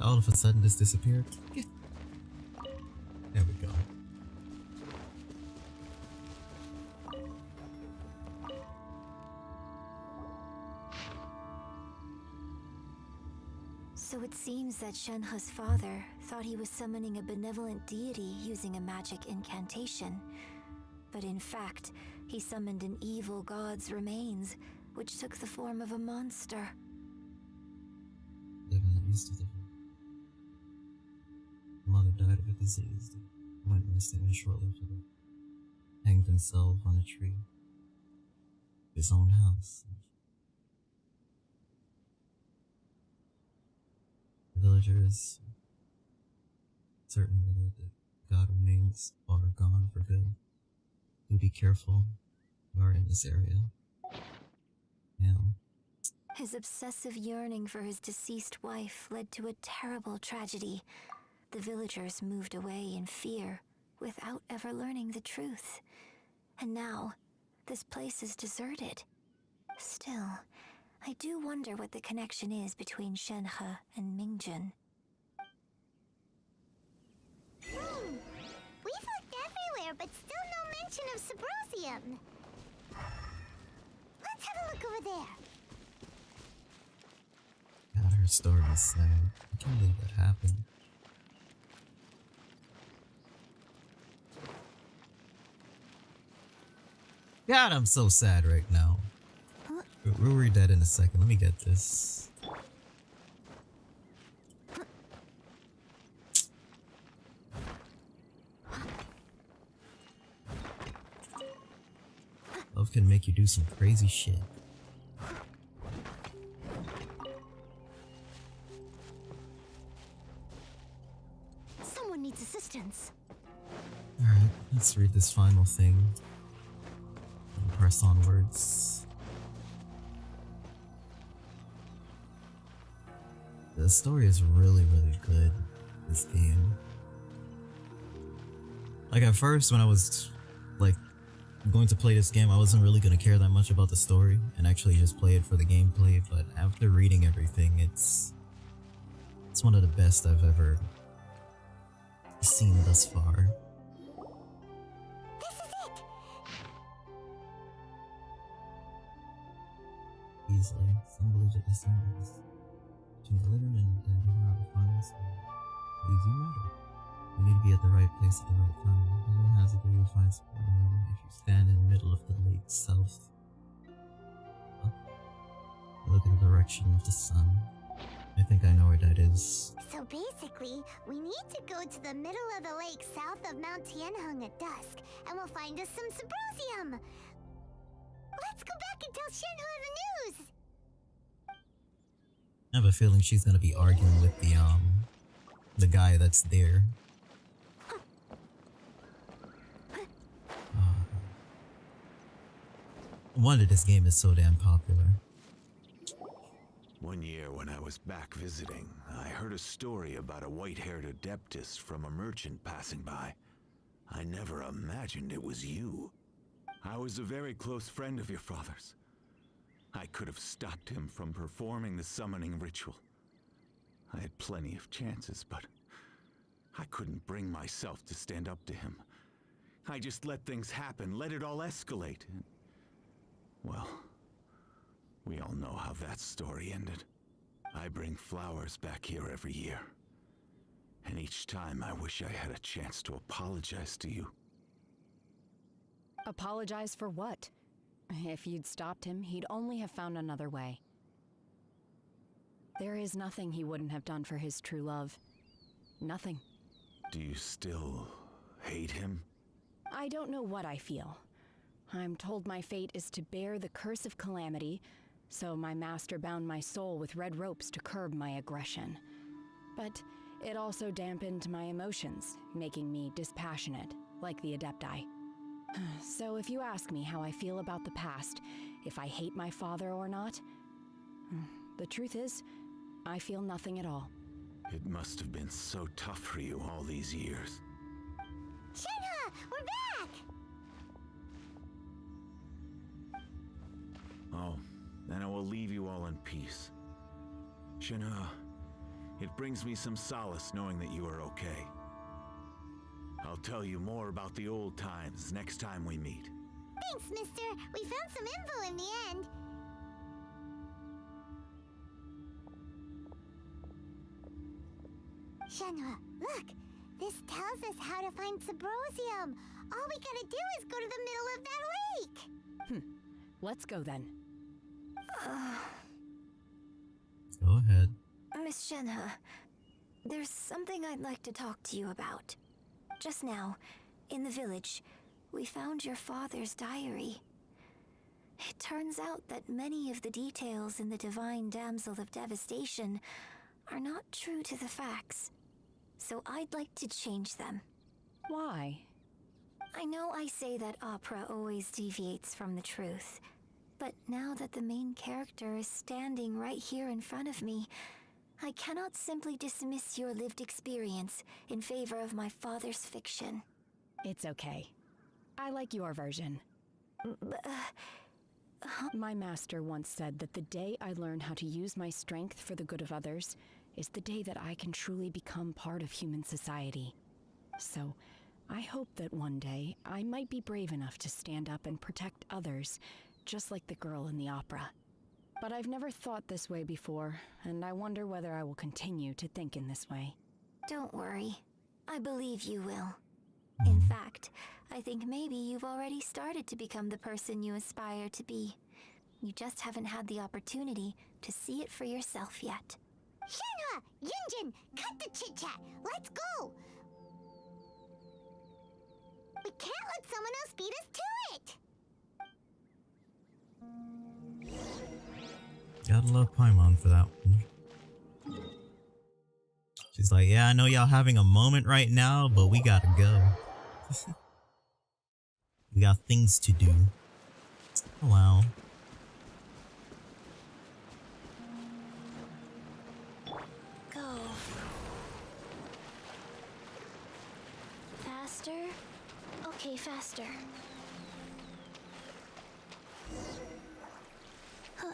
All of a sudden this disappeared. There we go. seems that Shenhe's father thought he was summoning a benevolent deity using a magic incantation. But in fact, he summoned an evil god's remains, which took the form of a monster. Mother died of a disease that went missing shortly after that. Hanged himself on a tree. His own house. The villagers, certain that the god remains far gone for good. Do be careful. You are in this area. Yeah. His obsessive yearning for his deceased wife led to a terrible tragedy. The villagers moved away in fear, without ever learning the truth. And now, this place is deserted. Still, I do wonder what the connection is between Shenhe and Mingjun. We've looked everywhere, but still no mention of Subrosium. Let's have a look over there. God, her story is sad. I can't believe that happened. God, I'm so sad right now. We'll read that in a second. Let me get this. Love can make you do some crazy shit. Someone needs assistance. Alright, let's read this final thing. And press onwards. The story is really, really good, this game. Like at first when I was like going to play this game, I wasn't really gonna care that much about the story and actually just play it for the gameplay, but after reading everything, it's one of the best I've ever seen thus far. This is it! Easily, some believe that this is between the living and the dead, how to find this easy matter. You need to be at the right place at the right time. Everyone has a way to find someone if you stand in the middle of the lake south. Look in the direction of the sun. I think I know where that is. So basically, we need to go to the middle of the lake south of Mount Tianheng at dusk, and we'll find us some Subrosium. Let's go back and tell Shenhe the news! I have a feeling she's gonna be arguing with the guy that's there. No wonder this game is so damn popular. One year when I was back visiting, I heard a story about a white-haired adeptus from a merchant passing by. I never imagined it was you. I was a very close friend of your father's. I could have stopped him from performing the summoning ritual. I had plenty of chances, but I couldn't bring myself to stand up to him. I just let things happen, let it all escalate. Well, we all know how that story ended. I bring flowers back here every year. And each time I wish I had a chance to apologize to you. Apologize for what? If you'd stopped him, he'd only have found another way. There is nothing he wouldn't have done for his true love. Nothing. Do you still hate him? I don't know what I feel. I'm told my fate is to bear the curse of calamity, so my master bound my soul with red ropes to curb my aggression. But it also dampened my emotions, making me dispassionate, like the Adepti. So if you ask me how I feel about the past, if I hate my father or not, the truth is, I feel nothing at all. It must have been so tough for you all these years. Shenhe, we're back! Oh, then I will leave you all in peace. Shenhe, it brings me some solace knowing that you are okay. I'll tell you more about the old times next time we meet. Thanks, mister. We found some info in the end. Shenhua, look! This tells us how to find Subrosium. All we gotta do is go to the middle of that lake. Let's go then. Go ahead. Miss Shenhe, there's something I'd like to talk to you about. Just now, in the village, we found your father's diary. It turns out that many of the details in the Divine Damsel of Devastation are not true to the facts. So I'd like to change them. Why? I know I say that opera always deviates from the truth, but now that the main character is standing right here in front of me, I cannot simply dismiss your lived experience in favor of my father's fiction. It's okay. I like your version. My master once said that the day I learn how to use my strength for the good of others is the day that I can truly become part of human society. So, I hope that one day I might be brave enough to stand up and protect others, just like the girl in the opera. But I've never thought this way before, and I wonder whether I will continue to think in this way. Don't worry. I believe you will. In fact, I think maybe you've already started to become the person you aspire to be. You just haven't had the opportunity to see it for yourself yet. Shenhua! Yunjin! Cut the chit-chat! Let's go! We can't let someone else beat us to it! Gotta love Paimon for that one. She's like, yeah, I know y'all having a moment right now, but we gotta go. We got things to do. Oh, wow. Go. Faster? Okay, faster. Huh.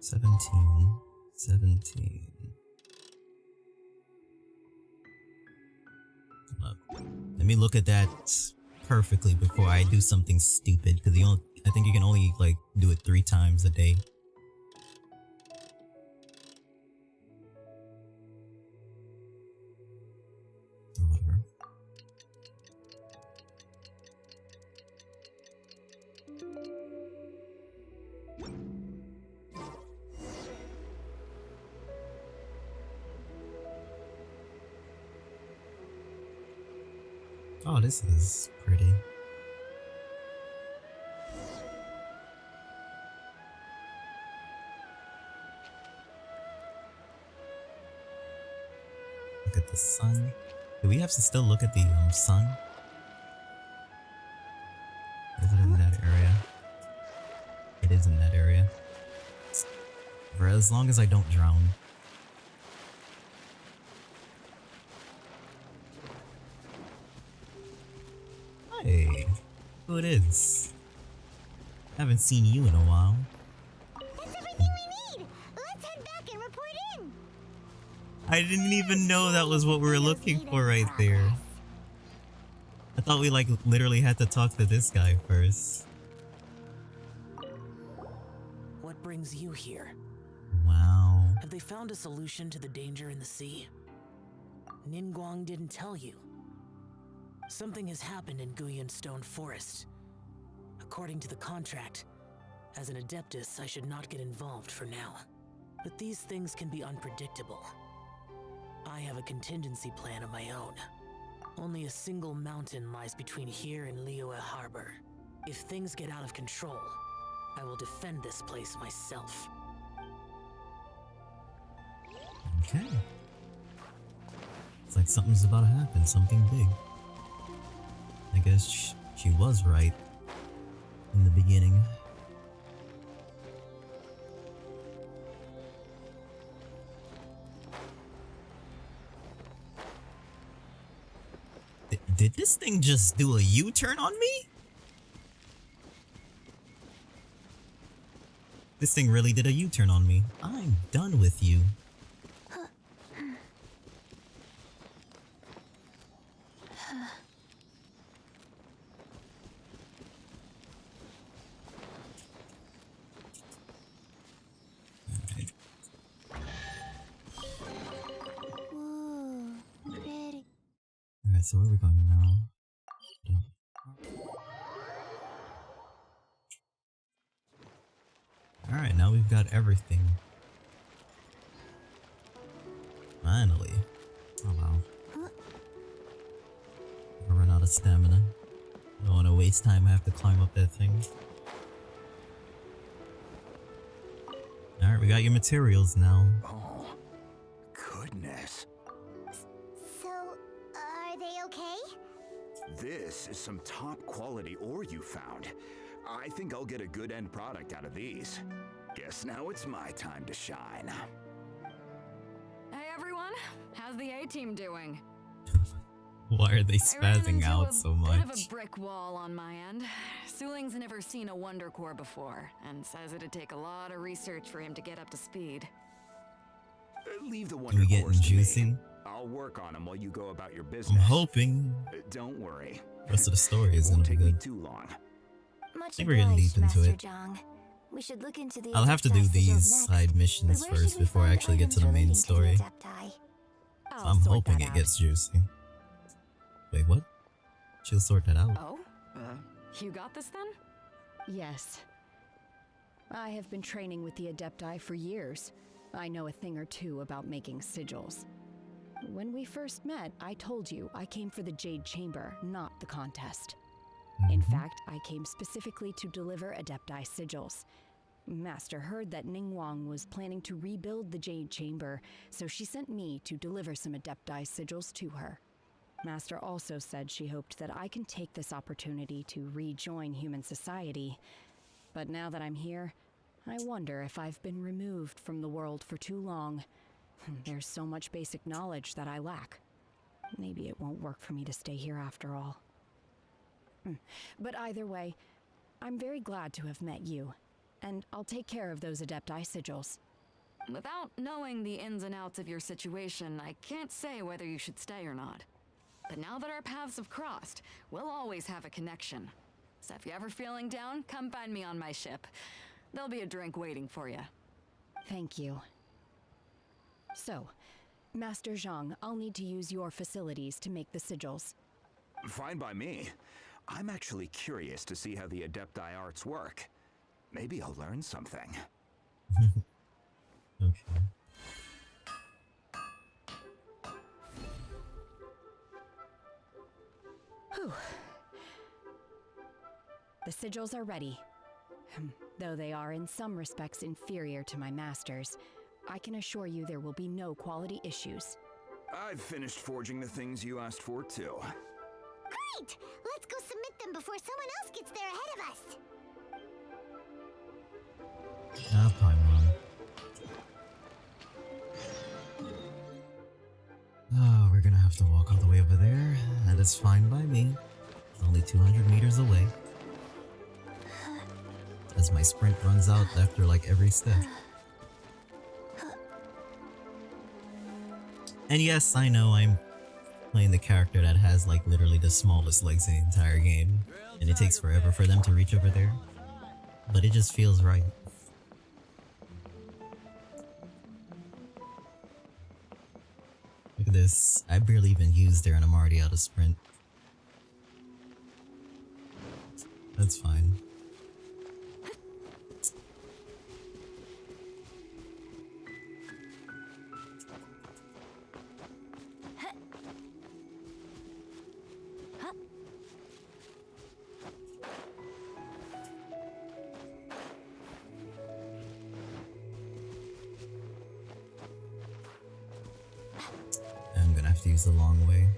17. Let me look at that perfectly before I do something stupid, because I think you can only like do it 3 times a day. Whatever. Oh, this is pretty. Look at the sun. Do we have to still look at the sun? Is it in that area? It is in that area. For as long as I don't drown. Hey, who it is? Haven't seen you in a while. That's everything we need! Let's head back and report in! I didn't even know that was what we were looking for right there. I thought we like literally had to talk to this guy first. What brings you here? Wow. Have they found a solution to the danger in the sea? Ningguang didn't tell you. Something has happened in Guyan Stone Forest. According to the contract, as an Adeptus, I should not get involved for now. But these things can be unpredictable. I have a contingency plan of my own. Only a single mountain lies between here and Liyue Harbor. If things get out of control, I will defend this place myself. Okay. It's like something's about to happen, something big. I guess she was right in the beginning. Did this thing just do a U-turn on me? This thing really did a U-turn on me. I'm done with you. so where are we going now? Alright, now we've got everything. Finally. Oh wow. I run out of stamina. Don't want to waste time, I have to climb up that thing. Alright, we got your materials now. Oh, goodness. So, are they okay? This is some top quality ore you found. I think I'll get a good end product out of these. Guess now it's my time to shine. Hey everyone, how's the A-team doing? Why are they I ran spazzing into out a so bit of much? a brick wall on my end. Suling's never seen a Wonder Core before, and says it'd take a lot of research for him to get up to speed. Leave the Can Wonder we get Cores to me. juicing? I'll work on them while you go about your I'm business. hoping. Don't worry. Rest of the story is It won't gonna be take me good. too long. Much think we're getting deep into Master it. Zhang. We should look into the I'll have to do Adepti these sigils next. side missions But where first should we before I find actually get to the items main relating to the story. Adepti? So I'm hoping it gets juicy. Wait, what? She'll sort that out. Oh? You got this then? Yes. I have been training with the Adepti for years. I know a thing or two about making sigils. When we first met, I told you I came for the Jade Chamber, not the contest. In fact, I came specifically to deliver Adepti sigils. Master heard that Ningguang was planning to rebuild the Jade Chamber, so she sent me to deliver some Adepti sigils to her. Master also said she hoped that I can take this opportunity to rejoin human society. But now that I'm here, I wonder if I've been removed from the world for too long. There's so much basic knowledge that I lack. Maybe it won't work for me to stay here after all. But either way, I'm very glad to have met you, and I'll take care of those Adepti sigils. Without knowing the ins and outs of your situation, I can't say whether you should stay or not. But now that our paths have crossed, we'll always have a connection. So if you're ever feeling down, come find me on my ship. There'll be a drink waiting for you. Thank you. So, Master Zhang, I'll need to use your facilities to make the sigils. Fine by me. I'm actually curious to see how the Adepti arts work. Maybe I'll learn something. Okay. Whew. The sigils are ready. Though they are in some respects inferior to my master's, I can assure you there will be no quality issues. I've finished forging the things you asked for, too. Great! Let's go submit them before someone else gets there ahead of us. I'll probably run. Oh, we're gonna have to walk all the way over there. That is fine by me. Only 200 meters away. As my sprint runs out after like every step. And yes, I know I'm playing the character that has like literally the smallest legs in the entire game. And it takes forever for them to reach over there. But it just feels right. Look at this. I barely even used there and I'm already out of sprint. That's fine. I'm gonna have to use the long way.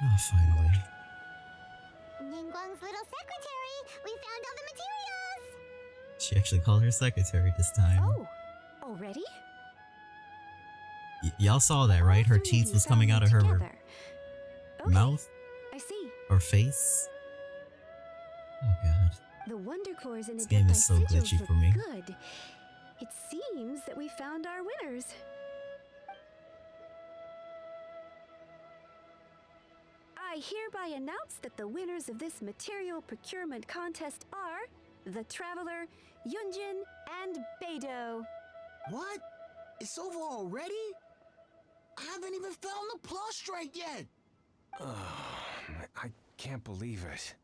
Oh, finally. Ningguang's little secretary! We found all the materials! She actually called her secretary this time. Oh, already? Y'all saw that, right? Her teeth was coming out of her mouth? I see. Or face? Oh god. The Wonder Cores in This Adepti game is so sigils glitchy look for me. good. It seems that we found our winners. I hereby announce that the winners of this material procurement contest are the Traveler, Yunjin, and Beidou. What? It's over already? I haven't even found the prostrate yet! I can't believe it.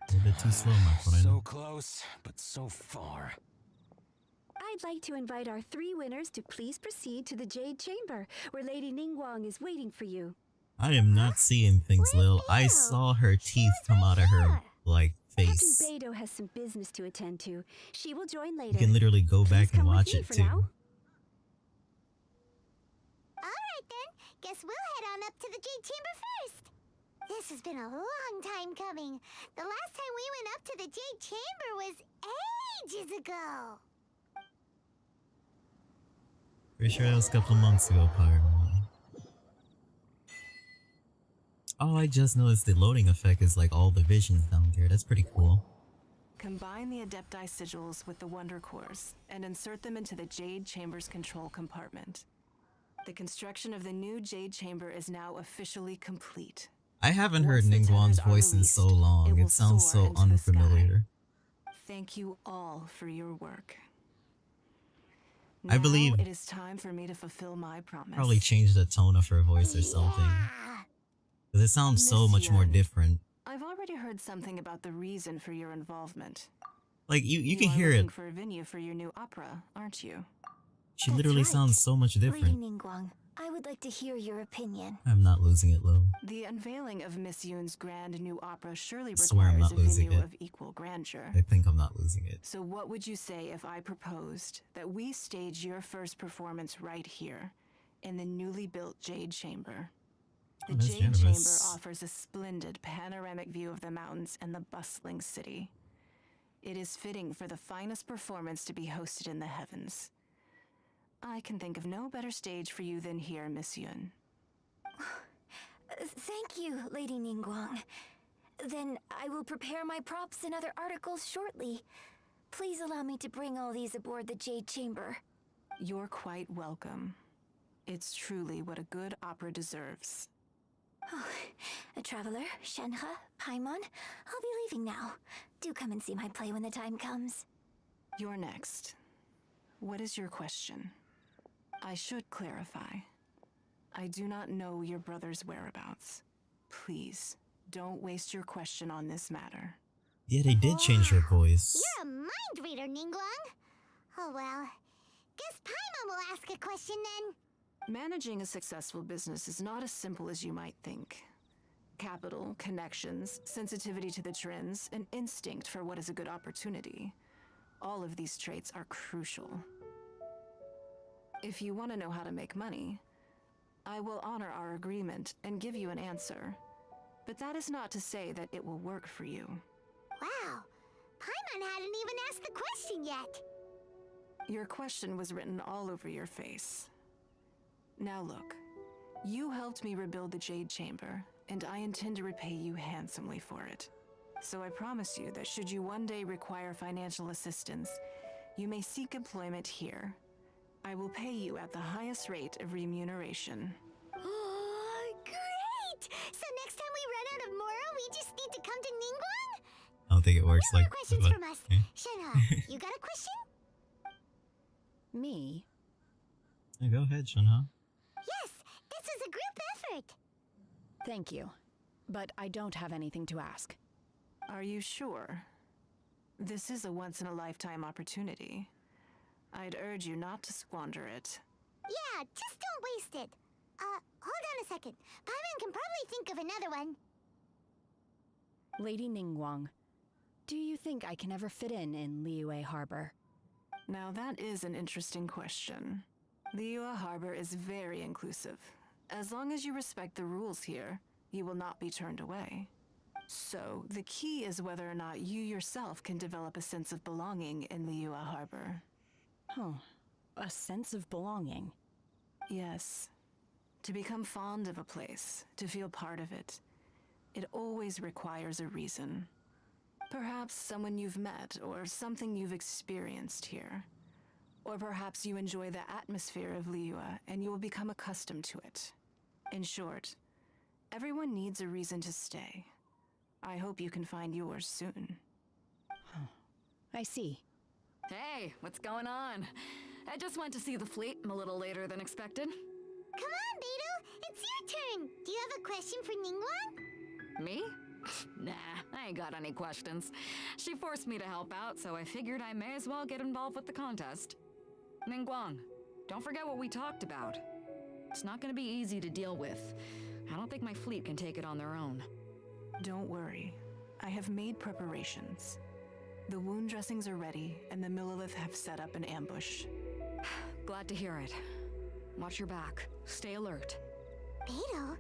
A bit too slow, my friend. So close, but so far. I'd like to invite our 3 winners to please proceed to the Jade Chamber, where Lady Ningguang is waiting for you. I am not seeing things, Lil. I saw her teeth come out of her, like, face. Captain Beidou has some business to attend to. She will join later. You can literally go back and watch it, too. Alright then, guess we'll head on up to the Jade Chamber first. This has been a long time coming. The last time we went up to the Jade Chamber was ages ago. Pretty sure that was a couple of months ago, Pyro. Oh, I just noticed the loading effect is like all the visions down there. That's pretty cool. Combine the Adepti sigils with the Wonder Cores and insert them into the Jade Chamber's control compartment. The construction of the new Jade Chamber is now officially complete. I haven't heard Ningguang's voice in so long. It sounds so unfamiliar. Thank you all for your work. I believe it is time for me to fulfill my promise. Probably change the tone of her voice or something. Because it sounds so much more different. I've already heard something about the reason for your involvement. Like, you can hear it. For a venue for your new opera, aren't you? She literally sounds so much different. Lady Ningguang, I would like to hear your opinion. I'm not losing it, Lo. The unveiling of Miss Yoon's grand new opera surely Swear I'm requires not a losing venue it. of equal grandeur. I think I'm not losing it. So what would you say if I proposed that we stage your first performance right here, in the newly built Jade Chamber? The that's Jade generous. Chamber offers a splendid panoramic view of the mountains and the bustling city. It is fitting for the finest performance to be hosted in the heavens. I can think of no better stage for you than here, Miss Yun. Thank you, Lady Ningguang. Then I will prepare my props and other articles shortly. Please allow me to bring all these aboard the Jade Chamber. You're quite welcome. It's truly what a good opera deserves. Oh, a traveler, Shenhe, Paimon, I'll be leaving now. Do come and see my play when the time comes. You're next. What is your question? I should clarify. I do not know your brother's whereabouts. Please, don't waste your question on this matter. Yeah, they did change her voice. You're a mind reader, Ningguang. Oh well. Guess Paimon will ask a question then. Managing a successful business is not as simple as you might think. Capital, connections, sensitivity to the trends, and instinct for what is a good opportunity. All of these traits are crucial. If you want to know how to make money, I will honor our agreement and give you an answer. But that is not to say that it will work for you. Wow. Paimon hadn't even asked the question yet. Your question was written all over your face. Now look, you helped me rebuild the Jade Chamber, and I intend to repay you handsomely for it. So I promise you that should you one day require financial assistance, you may seek employment here. I will pay you at the highest rate of remuneration. Oh, great! So next time we run out of Moro, we just need to come to Ningguang? I don't think it works No like more questions but, from us. okay. Shenhe, you got a question? Me? Yeah, go ahead, Shenhe. Yes, this was a group effort. Thank you, but I don't have anything to ask. Are you sure? This is a once-in-a-lifetime opportunity. I'd urge you not to squander it. Yeah, just don't waste it. Hold on a second. Paimon can probably think of another one. Lady Ningguang, do you think I can ever fit in Liyue Harbor? Now that is an interesting question. Liyue Harbor is very inclusive. As long as you respect the rules here, you will not be turned away. So, the key is whether or not you yourself can develop a sense of belonging in Liyue Harbor. Oh, a sense of belonging. Yes. To become fond of a place, to feel part of it, it always requires a reason. Perhaps someone you've met or something you've experienced here. Or perhaps you enjoy the atmosphere of Liyue and you will become accustomed to it. In short, Everyone needs a reason to stay. I hope you can find yours soon. I see. Hey, what's going on? I just went to see the fleet a little later than expected. Come on, Beidou! It's your turn! Do you have a question for Ningguang? Me? Nah, I ain't got any questions. She forced me to help out, so I figured I may as well get involved with the contest. Ningguang, don't forget what we talked about. It's not gonna be easy to deal with. I don't think my fleet can take it on their own. Don't worry. I have made preparations. The wound dressings are ready, and the Millilith have set up an ambush. Glad to hear it. Watch your back. Stay alert. Beidou?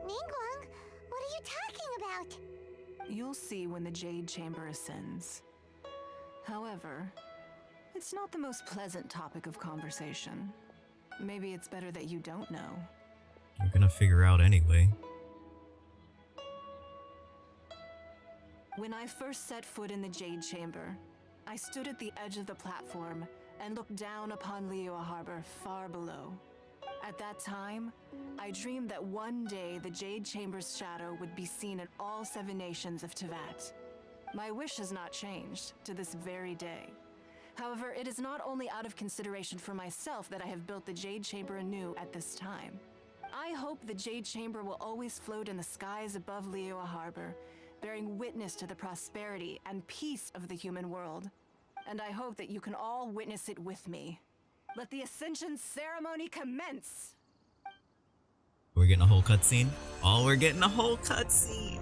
Ningguang? What are you talking about? You'll see when the Jade Chamber ascends. However, it's not the most pleasant topic of conversation. Maybe it's better that you don't know. You're gonna figure out anyway. When I first set foot in the Jade Chamber, I stood at the edge of the platform and looked down upon Liyue Harbor far below. At that time, I dreamed that one day the Jade Chamber's shadow would be seen in all 7 nations of Teyvat. My wish has not changed to this very day. However, it is not only out of consideration for myself that I have built the Jade Chamber anew at this time. I hope the Jade Chamber will always float in the skies above Liyue Harbor, bearing witness to the prosperity and peace of the human world. And I hope that you can all witness it with me. Let the Ascension ceremony commence! We're getting a whole cutscene? Oh, we're getting a whole cutscene!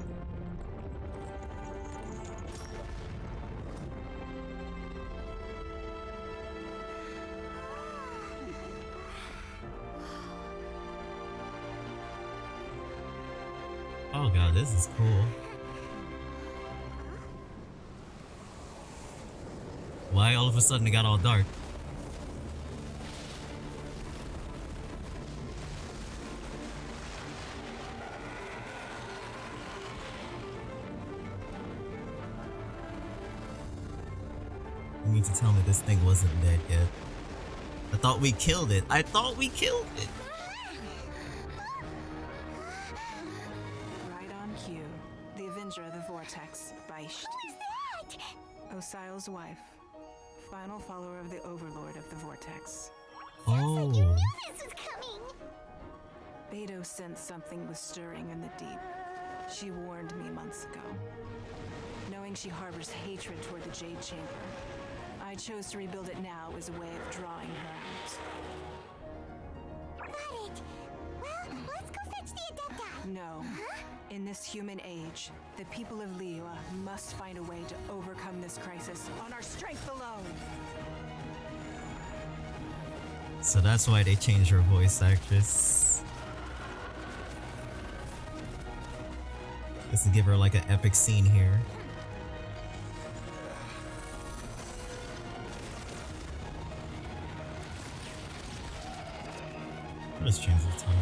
Oh god, this is cool. Why all of a sudden it got all dark? You mean to tell me this thing wasn't dead yet? I thought we killed it. I thought we killed it. Right on cue. The Avenger of the Vortex, Beisht. Who is that? Osial's wife. Final follower of the Overlord of the Vortex. Oh. This was coming. Beidou sensed something was stirring in the deep. She warned me months ago. Knowing she harbors hatred toward the Jade Chamber, I chose to rebuild it now as a way of drawing her out. Got it. Well, let's go fetch the Adepta. No. Huh? In this human age, the people of Liyue must find a way to overcome this crisis on our strength alone. So that's why they changed her voice actress. Just to give her like an epic scene here. Let's change the tone.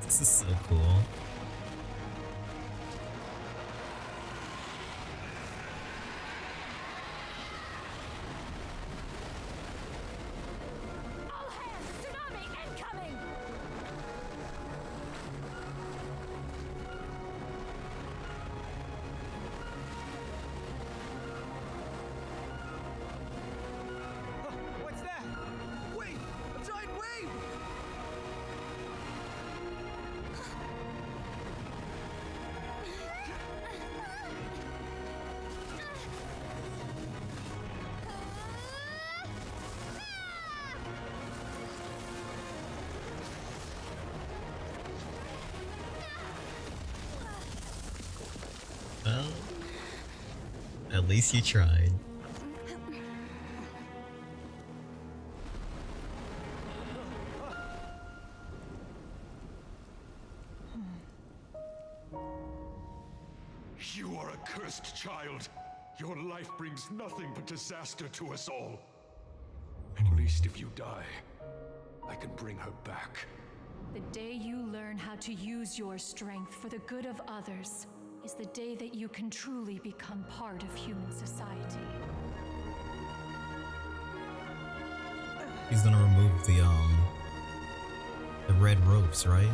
This is so cool. All hands, tsunami incoming! What's that? Wait! A giant wave! Well, at least you tried. You are a cursed child. Your life brings nothing but disaster to us all. At least if you die, I can bring her back. The day you learn how to use your strength for the good of others is the day that you can truly become part of human society. He's gonna remove the red ropes, right?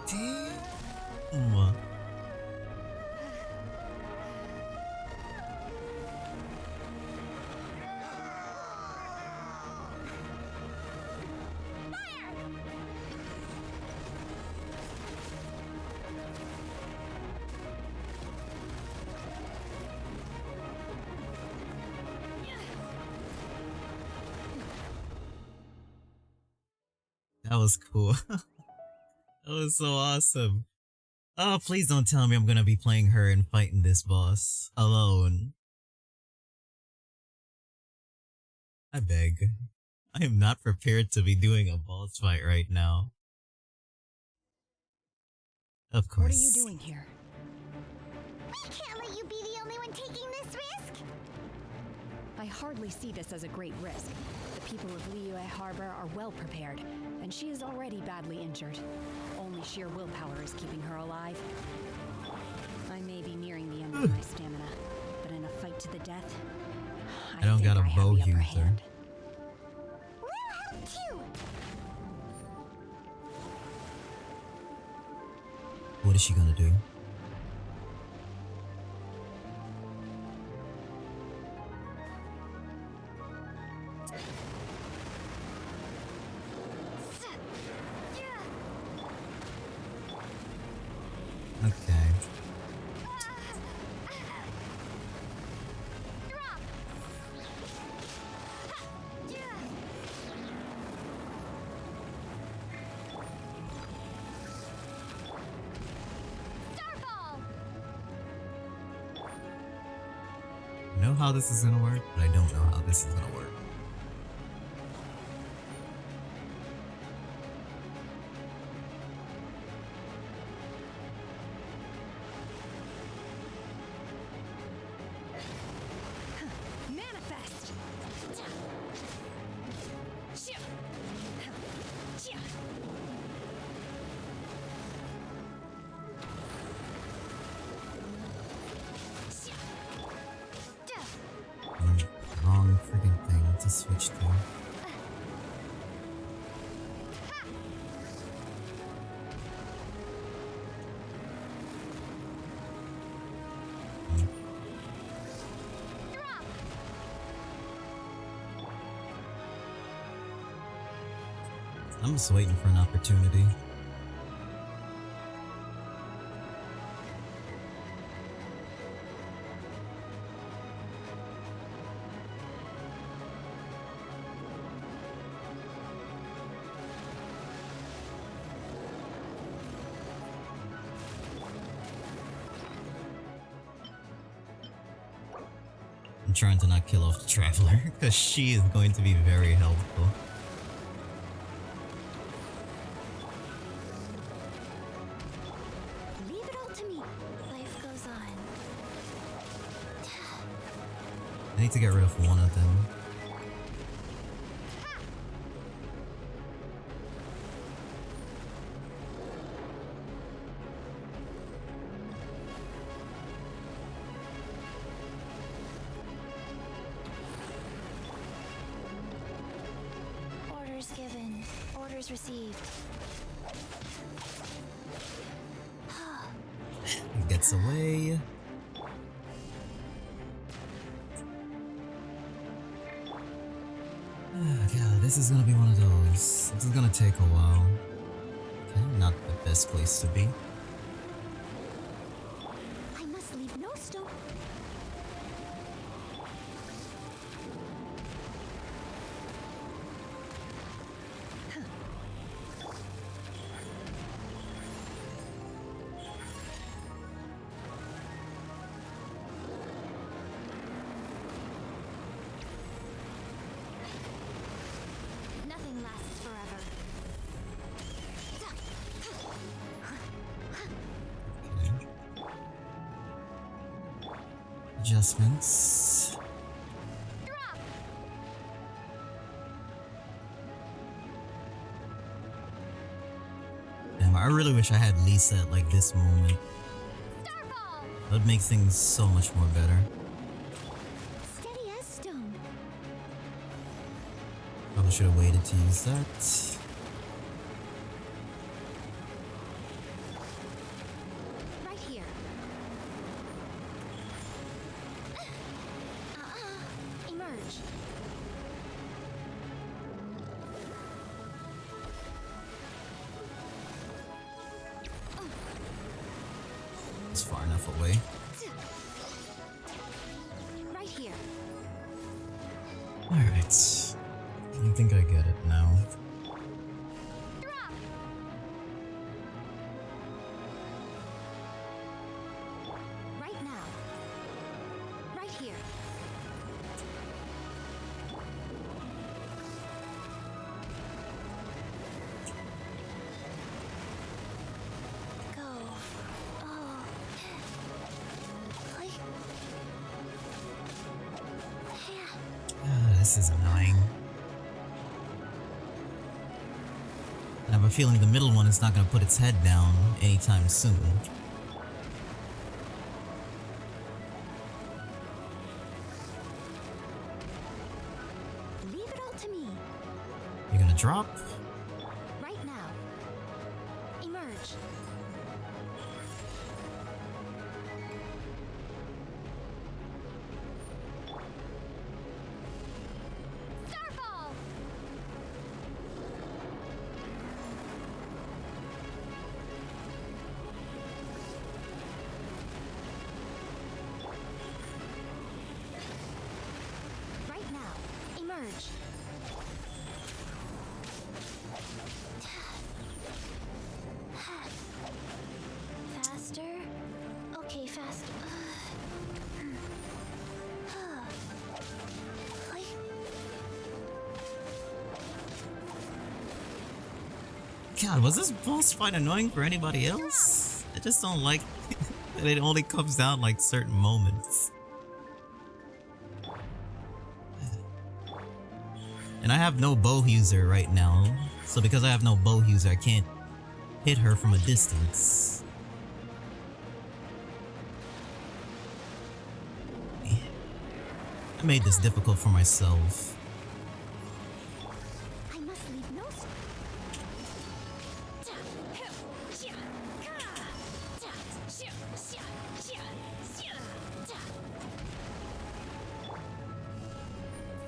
Damn. That was cool. That was so awesome. Oh, please don't tell me I'm gonna be playing her and fighting this boss alone. I beg. I am not prepared to be doing a boss fight right now. Of course. What are you doing here? We can't let you be the only one taking this risk! I hardly see this as a great risk. The people of Liyue Harbor are well prepared, and she is already badly injured. Only sheer willpower is keeping her alive. I may be nearing the end of my stamina, but in a fight to the death, I don't got a bow user. We'll help too! What is she gonna do? Okay. I know how this is gonna work, but I don't know how this is gonna work. Manifest! Wrong freaking thing to switch to. I'm just waiting for an opportunity. I'm trying to not kill off the Traveler, because she is going to be very helpful. Leave it all to me. Life goes on. I need to get rid of one of them. Orders given. Orders received. He gets away. God, this is gonna be one of those. This is gonna take a while. Okay, not the best place to be. I must leave no stone. Nothing lasts forever. adjustments. Damn, I really wish I had Lisa at like this moment. That would make things so much more better. Steady as stone. Probably should have waited to use that. Right here. Emerge. It's far enough away. Right here. Alright. I think I get it now. Right now. Right here. Go. Oh. Click. This is annoying. I have a feeling the middle one is not going to put its head down anytime soon. Leave it all to me. You're going to drop? Right now. Emerge. Starball. Right now. Emerge. Faster? Okay, faster. God, was this boss fight annoying for anybody else? I just don't like that it only comes down like certain moments. And I have no bow user right now, so because I have no bow user, I can't hit her from a distance. I made this difficult for myself. I must leave no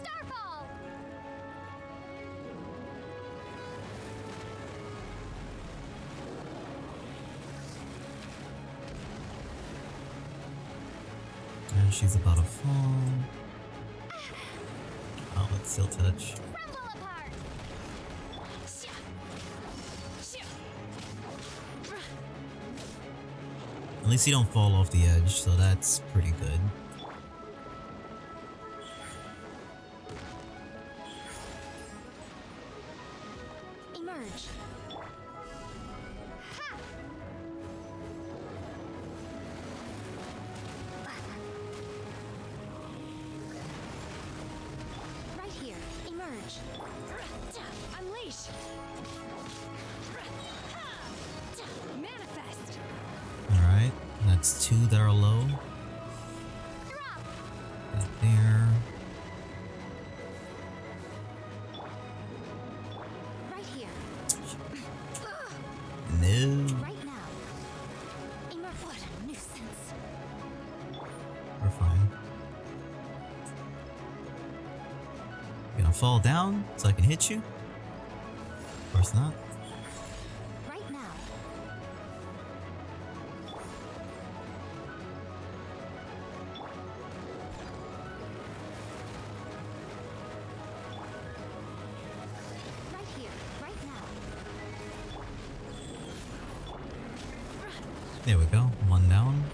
Starball. And she's about to fall. Oh, let's still touch. At least you don't fall off the edge, so that's pretty good. Emerge. Right here. Emerge. Unleash. Manifest. Alright, that's two that are low. Right there. Right here. No. Right now. What a nuisance. We're fine. You gonna fall down so I can hit you? Of course not. Right now. Right here. Right now. There we go. One down.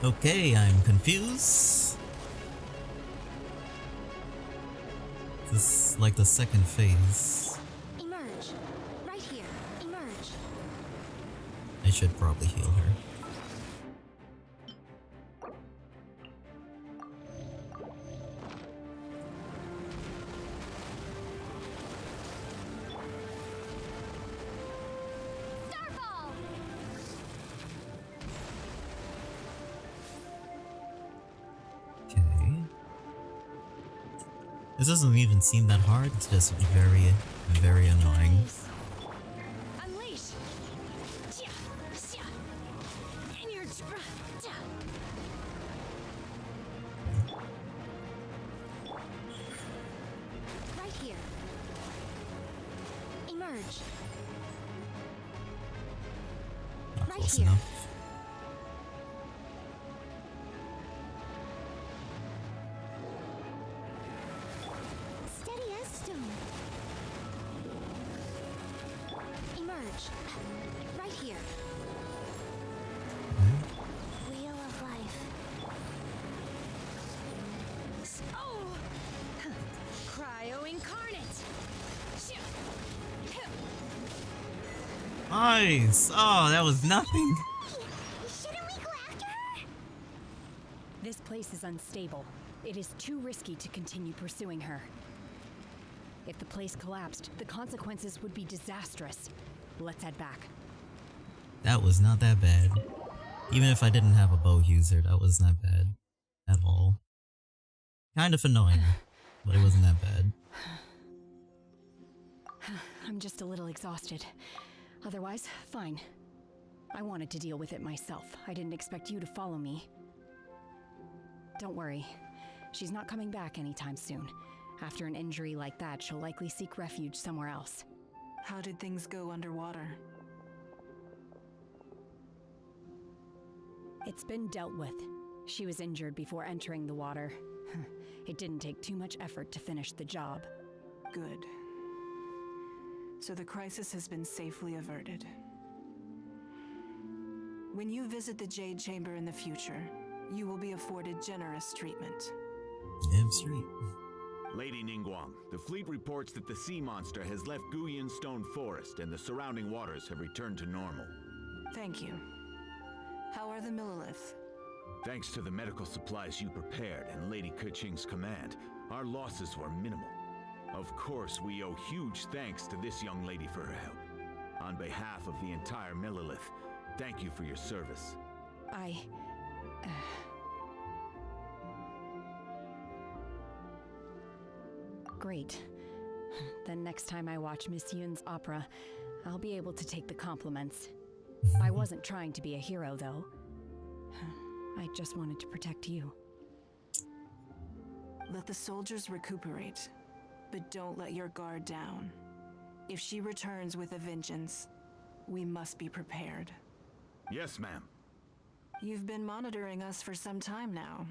Okay, I'm confused. This is like the second phase. Emerge. Right here. Emerge. should probably heal her. This doesn't even seem that hard, it's just very, very annoying. Unleash! Right here. Emerge. Not Right close here. enough. Steady as stone. Emerge. Right here. Wheel of life. Oh! Cryo incarnate! Nice! Oh, that was nothing! Shouldn't we go after her? This place is unstable. It is too risky to continue pursuing her. If the place collapsed, the consequences would be disastrous. Let's head back. That was not that bad. Even if I didn't have a bow user, that was not bad. At all. Kind of annoying, but it wasn't that bad. I'm just a little exhausted. Otherwise, fine. I wanted to deal with it myself. I didn't expect you to follow me. Don't worry. She's not coming back anytime soon. After an injury like that, she'll likely seek refuge somewhere else. How did things go underwater? It's been dealt with. She was injured before entering the water. It didn't take too much effort to finish the job. Good. So the crisis has been safely averted. When you visit the Jade Chamber in the future, you will be afforded generous treatment. Damn straight. Lady Ningguang, the fleet reports that the sea monster has left Guyun Stone Forest and the surrounding waters have returned to normal. Thank you. How are the Millilith? Thanks to the medical supplies you prepared and Lady Keqing's command, our losses were minimal. Of course, we owe huge thanks to this young lady for her help. On behalf of the entire Millilith, thank you for your service. Great. Then next time I watch Miss Yun's opera, I'll be able to take the compliments. I wasn't trying to be a hero, though. I just wanted to protect you. Let the soldiers recuperate, but don't let your guard down. If she returns with a vengeance, we must be prepared. Yes, ma'am. You've been monitoring us for some time now.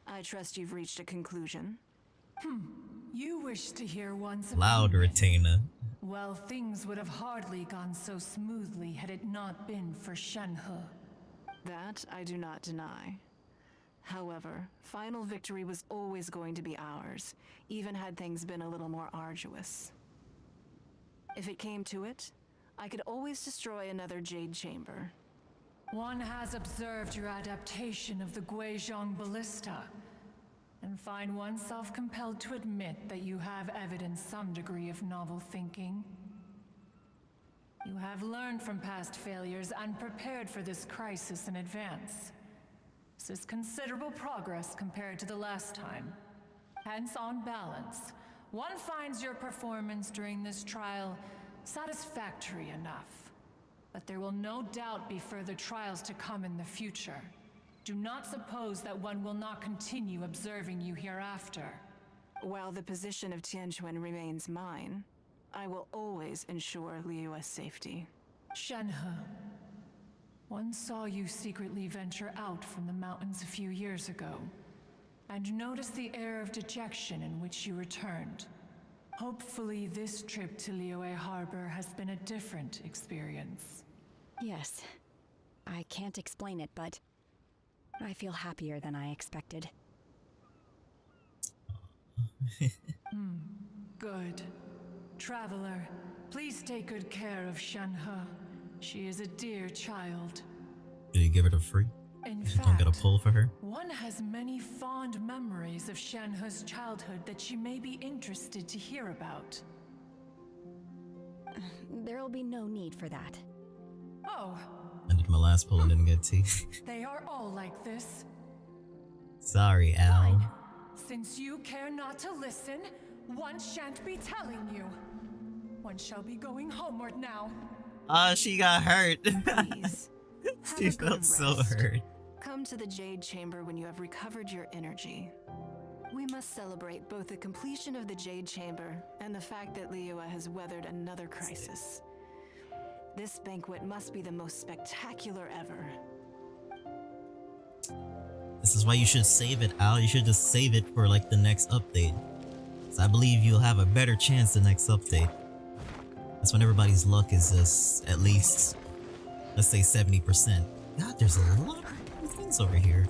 I trust you've reached a conclusion. You wish to hear once Loud retainer. Well, things would have hardly gone so smoothly had it not been for Shenhe. That I do not deny. However, final victory was always going to be ours, even had things been a little more arduous. If it came to it, I could always destroy another Jade Chamber. One has observed your adaptation of the Guizhong Ballista, and find oneself compelled to admit that you have evidenced some degree of novel thinking. You have learned from past failures and prepared for this crisis in advance. This is considerable progress compared to the last time. Hence, on balance, one finds your performance during this trial satisfactory enough. But there will no doubt be further trials to come in the future. Do not suppose that one will not continue observing you hereafter. While the position of Tianquan remains mine, I will always ensure Liyue's safety. Shenhe, one saw you secretly venture out from the mountains a few years ago, and noticed the air of dejection in which you returned. Hopefully this trip to Liyue Harbor has been a different experience. Yes. I can't explain it, but I feel happier than I expected. Good. Traveler, please take good care of Shenhe. She is a dear child. Did you give her a free? In You just don't get a pull for her? One has many fond memories of Shanhe's childhood that she may be interested to hear about. There'll be no need for that. Oh. I did my last pull and didn't get tea. They are all like this. Sorry, Al. Since you care not to listen, one shan't be telling you. One shall be going homeward now. She got hurt. Please. She felt so hurt. Come to the Jade Chamber when you have recovered your energy. We must celebrate both the completion of the Jade Chamber and the fact that Liyue has weathered another crisis. This banquet must be the most spectacular ever. This is why you should save it, Al. You should just save it for like the next update. So I believe you'll have a better chance the next update. That's when everybody's luck is just at least, let's say 70%. God, there's a lot of things over here.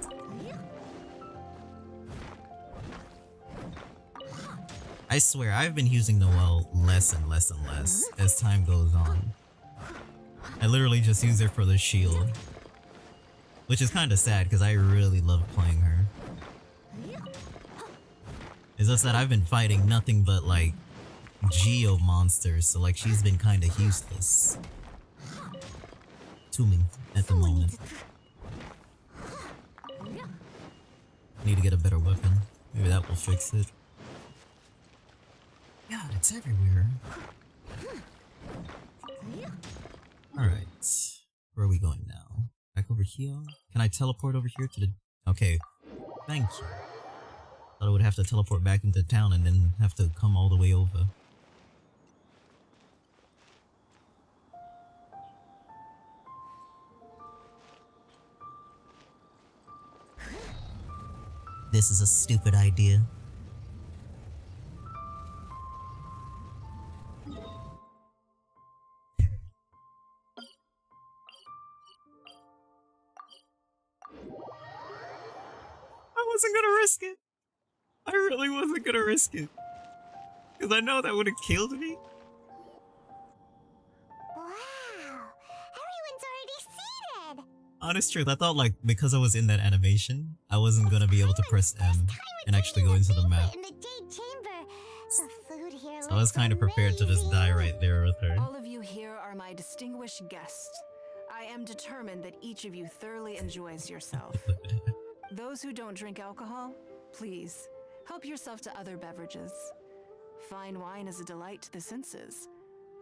I swear, I've been using the well less and less and less as time goes on. I literally just use her for the shield. Which is kind of sad because I really love playing her. It's just that I've been fighting nothing but like Geo monsters, so like she's been kind of useless to me at the moment. Need to get a better weapon. Maybe that will fix it. God, it's everywhere. Alright. Where are we going now? Back over here? Can I teleport over here to the... Okay. Thank you. Thought I would have to teleport back into town and then have to come all the way over. This is a stupid idea. I wasn't gonna risk it. I really wasn't gonna risk it. Because I know that would have killed me. Wow, everyone's already seated. Honest truth, I thought like because I was in that animation, I wasn't gonna be able to press M and actually go into the map. In the Jade Chamber, the food here So I was kind of prepared to just die right there with her. All of you here are my distinguished guests. I am determined that each of you thoroughly enjoys yourself. Those who don't drink alcohol, please, help yourself to other beverages. Fine wine is a delight to the senses,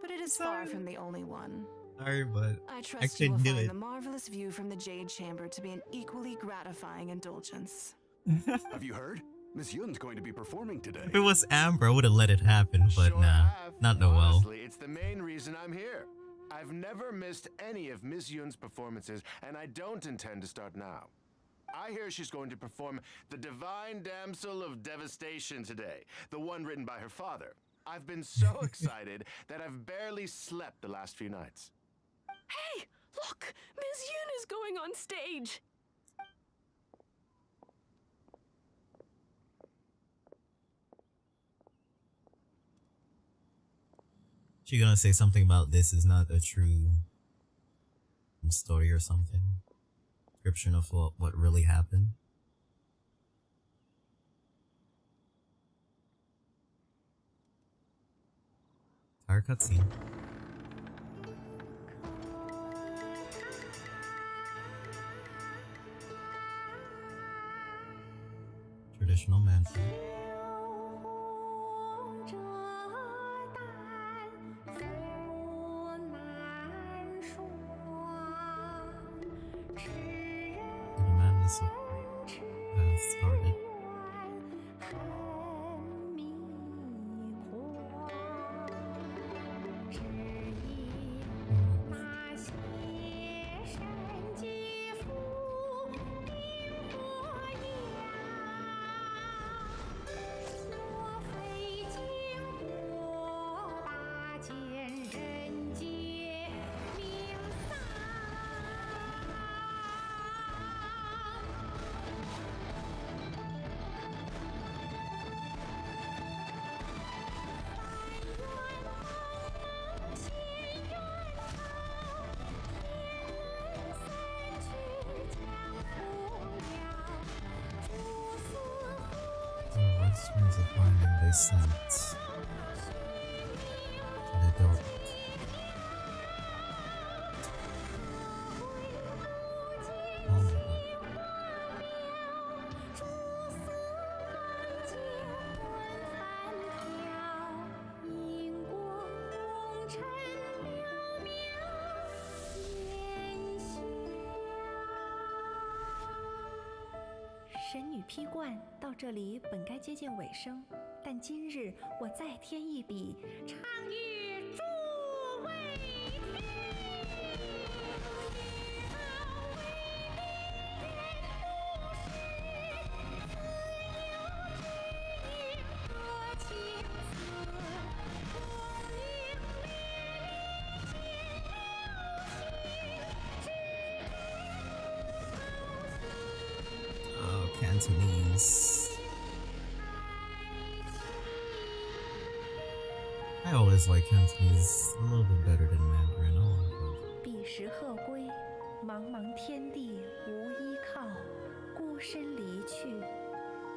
but it is far from the only one. Sorry, but I I trust you will couldn't do find it. the marvelous view from the Jade Chamber to be an equally gratifying indulgence. Have you heard? Miss Yun's going to be performing today. If it was Amber, I would have let it happen, but nah, not Noel. Honestly, it's the main reason I'm here. I've never missed any of Miss Yun's performances, and I don't intend to start now. I hear she's going to perform the Divine Damsel of Devastation today, the one written by her father. I've been so excited that I've barely slept the last few nights. Hey, look! Miss Yun is going on stage! She gonna say something about this is not a true story or something? Description of what really happened? Entire cutscene. Traditional mansion. The madness of fate has started. Strings of binding they sent. They don't. Oh my god.神女披冠到这里本该接近尾声，但今日我再添一笔，唱与诸位听。Oh, Cantonese. I always like Cantonese a little bit better than Mandarin. I like both. 彼时鹤归，茫茫天地无依靠，孤身离去。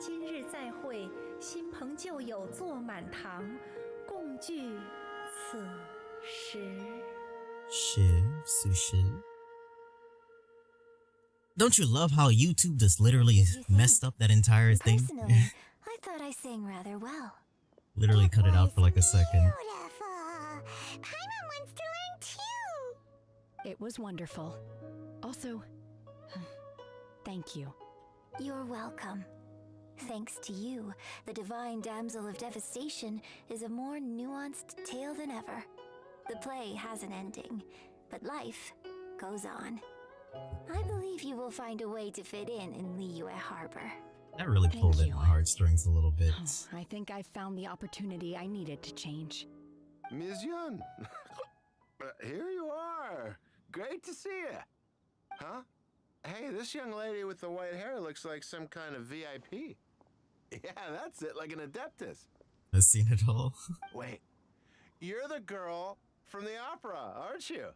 今日再会，新朋旧友坐满堂，共聚此时。Sushi. Don't you love how YouTube just literally messed up that entire thing? Personally, I thought I sang rather well. Literally cut it out for like a second. Beautiful. Paimon wants to learn too. It was wonderful. Also, thank you. You're welcome. Thanks to you, the Divine Damsel of Devastation is a more nuanced tale than ever. The play has an ending, but life goes on. I believe you will find a way to fit in Liyue Harbor. That really pulled at my heartstrings a little bit. I think I found the opportunity I needed to change. Ms. Yun, here you are. Great to see you. Huh? Hey, this young lady with the white hair looks like some kind of VIP. Yeah, that's it, like an Adeptus. I've seen it all. Wait, you're the girl from the opera, aren't you?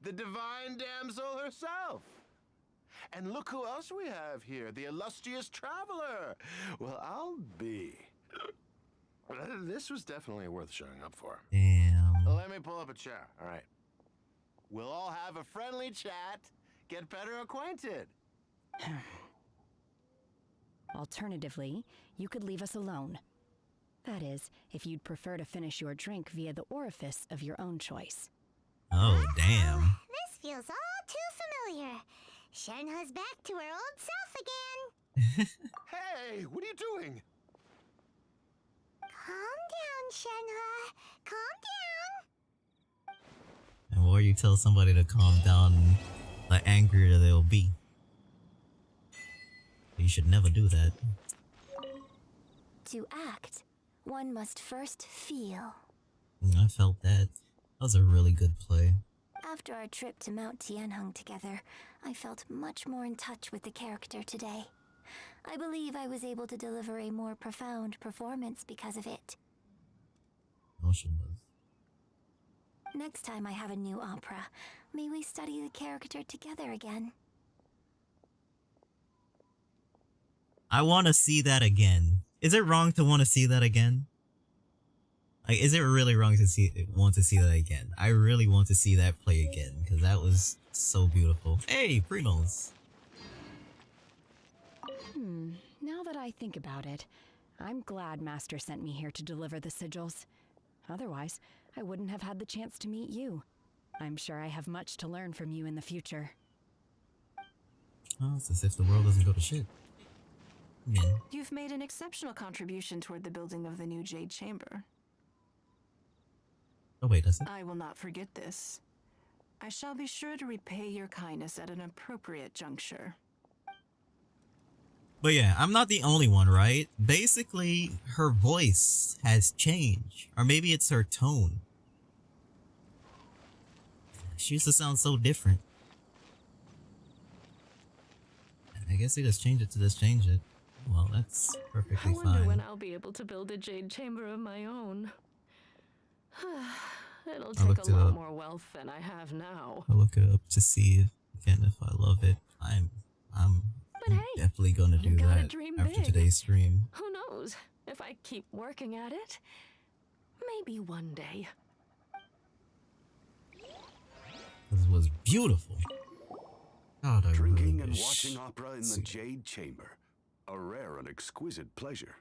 The Divine Damsel herself. And look who else we have here, the illustrious traveler. Well, I'll be. This was definitely worth showing up for. Damn. Let me pull up a chair, all right. We'll all have a friendly chat, get better acquainted. Alternatively, you could leave us alone. That is, if you'd prefer to finish your drink via the orifice of your own choice. Oh, damn. This feels all too familiar. Shenhe's back to her old self again. Hey, what are you doing? Calm down, Shenhe. Calm down. And the more you tell somebody to calm down, the angrier they'll be. You should never do that. To act, one must first feel. I felt that. That was a really good play. After our trip to Mount Tianheng together, I felt much more in touch with the character today. I believe I was able to deliver a more profound performance because of it. Motion was. Next time I have a new opera, may we study the character together again. I want to see that again. Is it wrong to want to see that again? Like, is it really wrong to want to see that again? I really want to see that play again because that was so beautiful. Hey, Primos. Now that I think about it, I'm glad Master sent me here to deliver the sigils. Otherwise, I wouldn't have had the chance to meet you. I'm sure I have much to learn from you in the future. Oh, it's as if the world doesn't go to shit. Yeah. You've made an exceptional contribution toward the building of the new Jade Chamber. Oh wait, does it? I will not forget this. I shall be sure to repay your kindness at an appropriate juncture. But yeah, I'm not the only one, right? Basically, her voice has changed. Or maybe it's her tone. She used to sound so different. I guess they just changed it to just change it. Well, that's perfectly I wonder fine. when I'll be able to build a jade chamber of my own. It'll I'll take look a it lot up. more wealth than I have now. I'll look it up to see if I love it. I'm But hey, definitely gonna do you gotta that dream after big. today's stream. Who knows? If if I keep working at it. Maybe one day. This was beautiful. God, I Drinking really and wish- watching opera in the Jade Chamber. A rare and exquisite pleasure.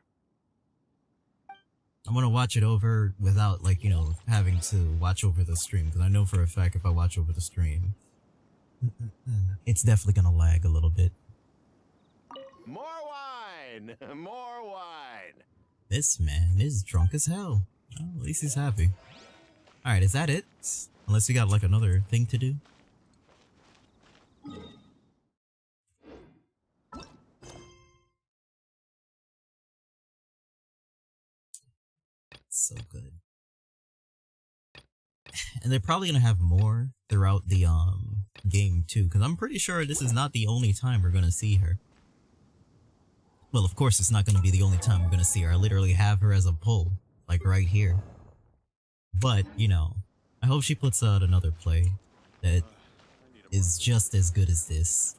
I'm gonna watch it over without, like, you know, having to watch over the stream, because I know for a fact if I watch over the stream, it's definitely gonna lag a little bit. More wine! More wine! This man is drunk as hell. Well, at least he's happy. Alright, is that it? Unless you got, like, another thing to do? So good. And they're probably gonna have more throughout the game too, because I'm pretty sure this is not the only time we're gonna see her. Well, of course it's not gonna be the only time we're gonna see her. I literally have her as a pull, like right here. But, you know, I hope she puts out another play that is just as good as this.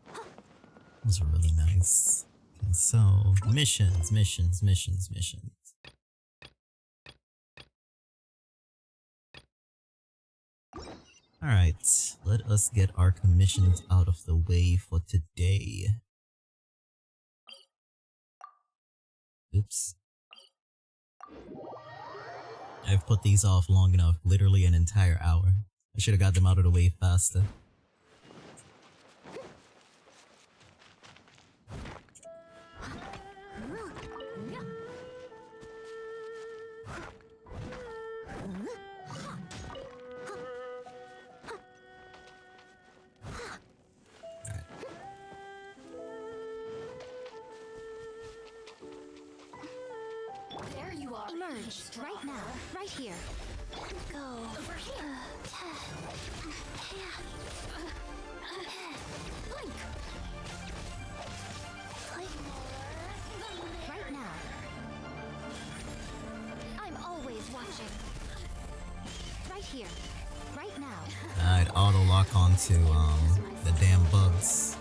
It was really nice. And so, missions. Alright, let us get our commissions out of the way for today. Oops. I've put these off long enough, literally an entire hour. I should have got them out of the way faster. There you are. Emerge right now, right here. Go over here. Blink. Right now. I'm always watching. Right here. Right now. I'd auto lock onto the damn bugs.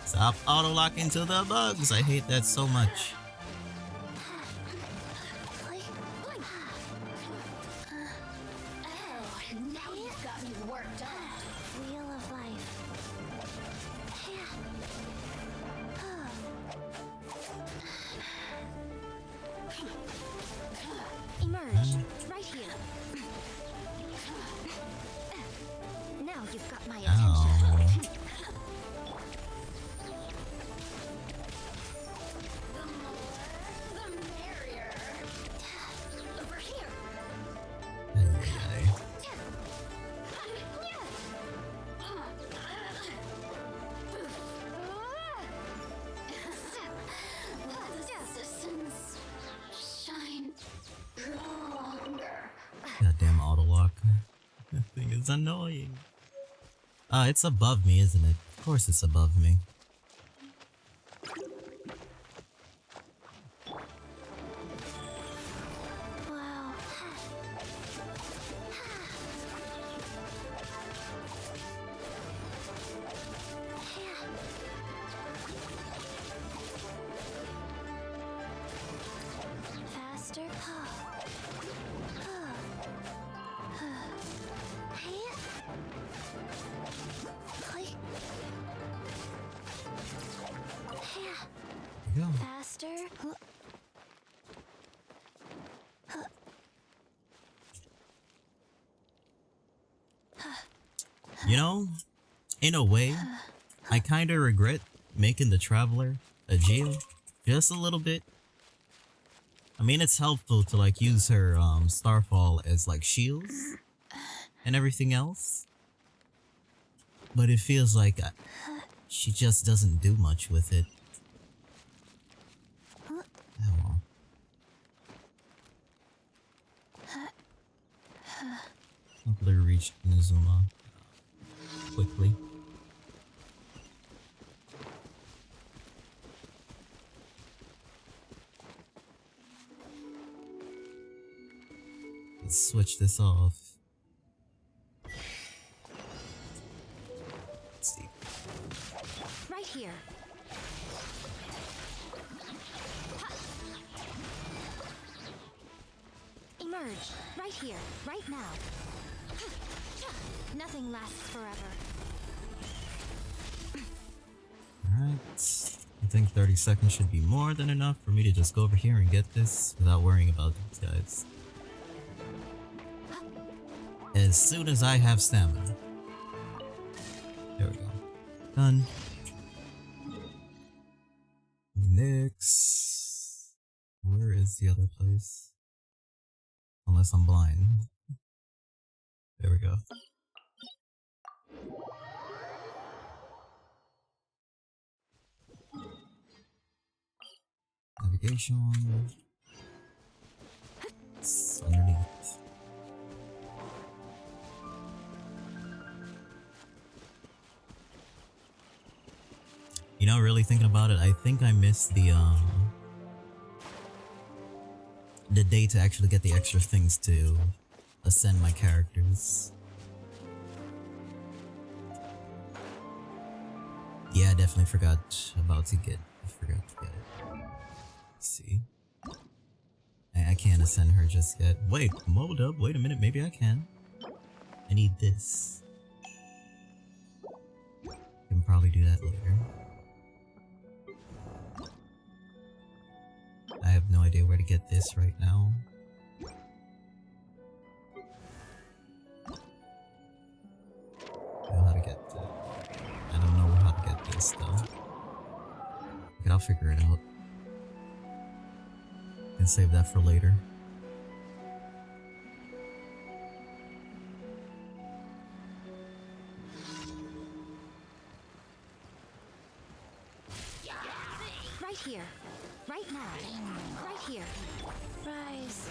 Stop auto locking to the bugs. I hate that so much. Now you've got me worked up. Wheel of life. Emerge right here. Now you've got my attention. Ow. Over here. Shine stronger. Goddamn auto lock. That thing is annoying. It's above me, isn't it? Of course it's above me. Wow. Faster. Go. Faster. You know, in a way, I kinda regret making the Traveler a Geo, just a little bit. I mean, it's helpful to like use her Starfall as like shields and everything else. But it feels like she just doesn't do much with it. Oh well. Hopefully reach Inazuma quickly. Let's switch this off. Right here. Emerge, right here, right now. Nothing lasts forever. Alright. I think 30 seconds should be more than enough for me to just go over here and get this without worrying about these guys. As soon as I have stamina. There we go. Done. Next. Where is the other place? Unless I'm blind. There we go. Navigation. It's underneath. You know, really thinking about it, I think I missed the day to actually get the extra things to ascend my characters. Yeah, I definitely forgot to get it. Let's see. I can't ascend her just yet. Wait, hold up, wait a minute, maybe I can. I need this. Can probably do that later. I have no idea where to get this right now. I don't know how to get that. I don't know how to get this though. Okay, I'll figure it out. And save that for later. Right here. Right now. Right here. Rise.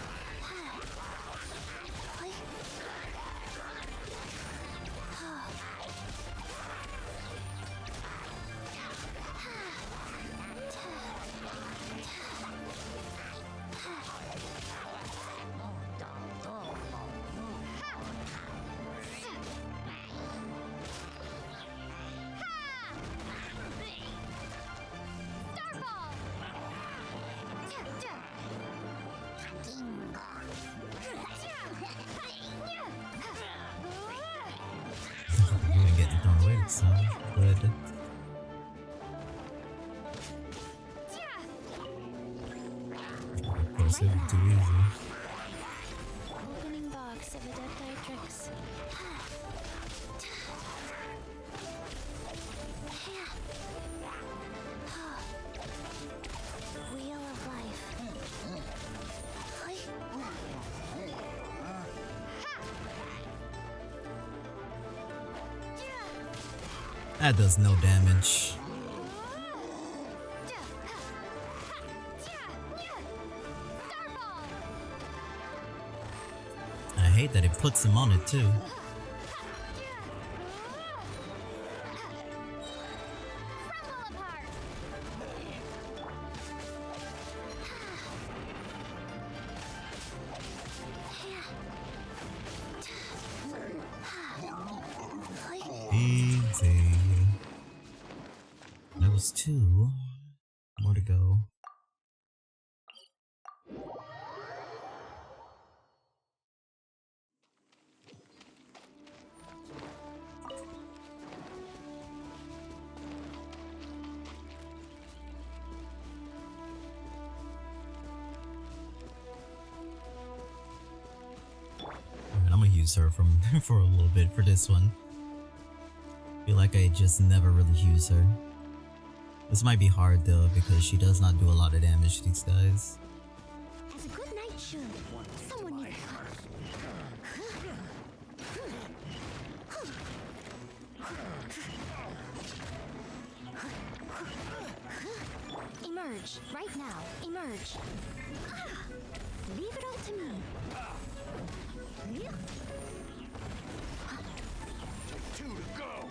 So good. Of course, it'd be too easy. Opening box of Adepti tricks. Wheel of life. That does no damage. I hate that it puts him on it too. Easy. That was 2. More to go. I'm gonna use her for a little bit for this one. Feel like I just never really use her. This might be hard though because she does not do a lot of damage to these guys. As a good night should. Someone needs Emerge, right now. Emerge. Leave it all to me. Take 2 to go.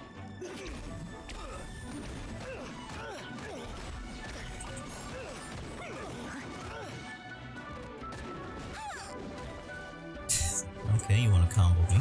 Okay, you wanna combo me?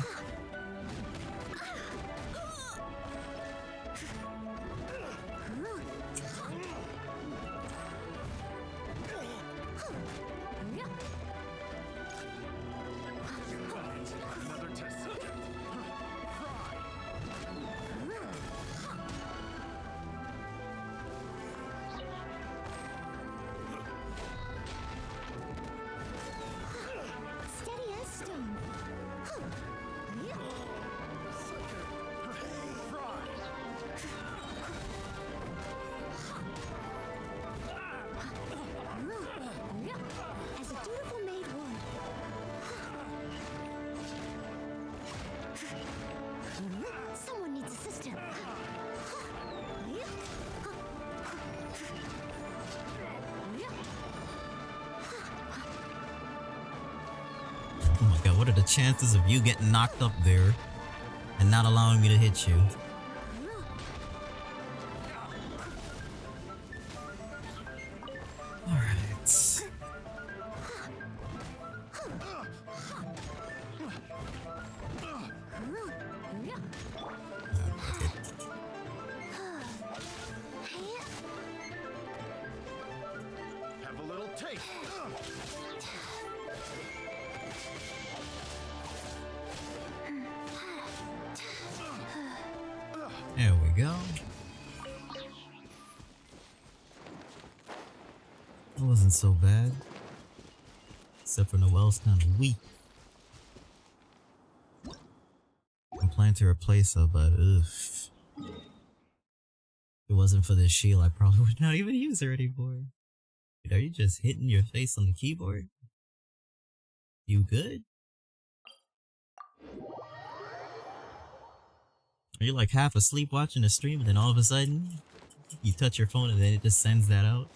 Oh my god, what are the chances of you getting knocked up there and not allowing me to hit you? Alright. Have a little taste. There we go. It wasn't so bad. Except for Noelle's kind of weak. I'm planning to replace her, but if it wasn't for this shield, I probably would not even use her anymore. Dude, are you just hitting your face on the keyboard? You good? Are you like half asleep watching a stream and then all of a sudden you touch your phone and then it just sends that out?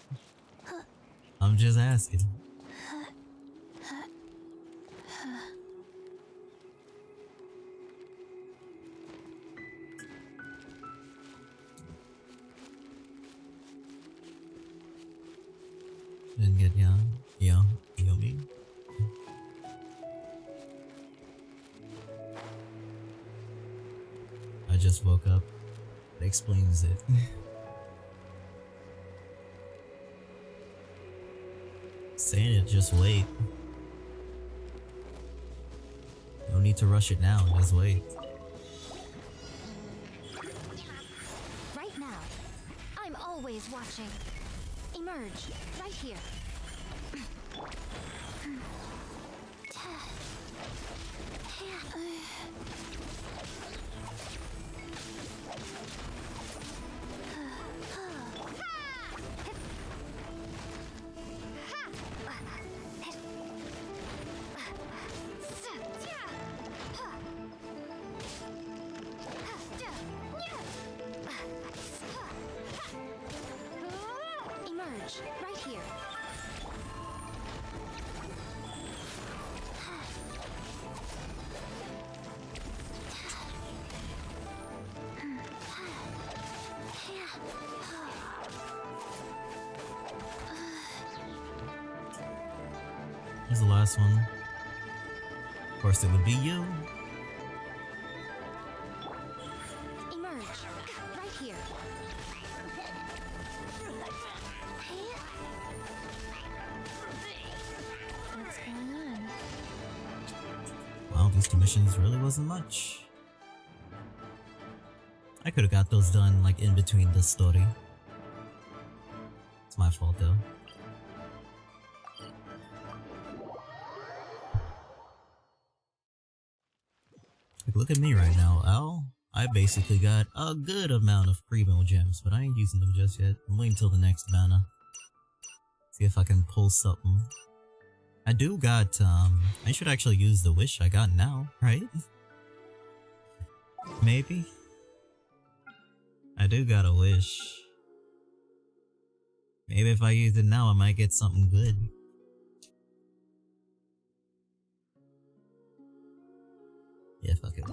I'm just asking. Didn't get yummy. I just woke up. That explains it. Saying it, just wait. No need to rush it now, just wait. Right now, I'm always watching. Emerge, right here. Emerge, right here. Here's the last one. Of course, it would be you. Emerge, right here. What's going on? Well, these commissions really wasn't much. I could have got those done like in between the story. It's my fault though. Like, look at me right now, Al. I basically got a good amount of primo gems, but I ain't using them just yet. I'm waiting till the next banner. See if I can pull something. I do got, I should actually use the wish I got now, right? Maybe? I do got a wish. Maybe if I use it now, I might get something good. Yeah, fuck it.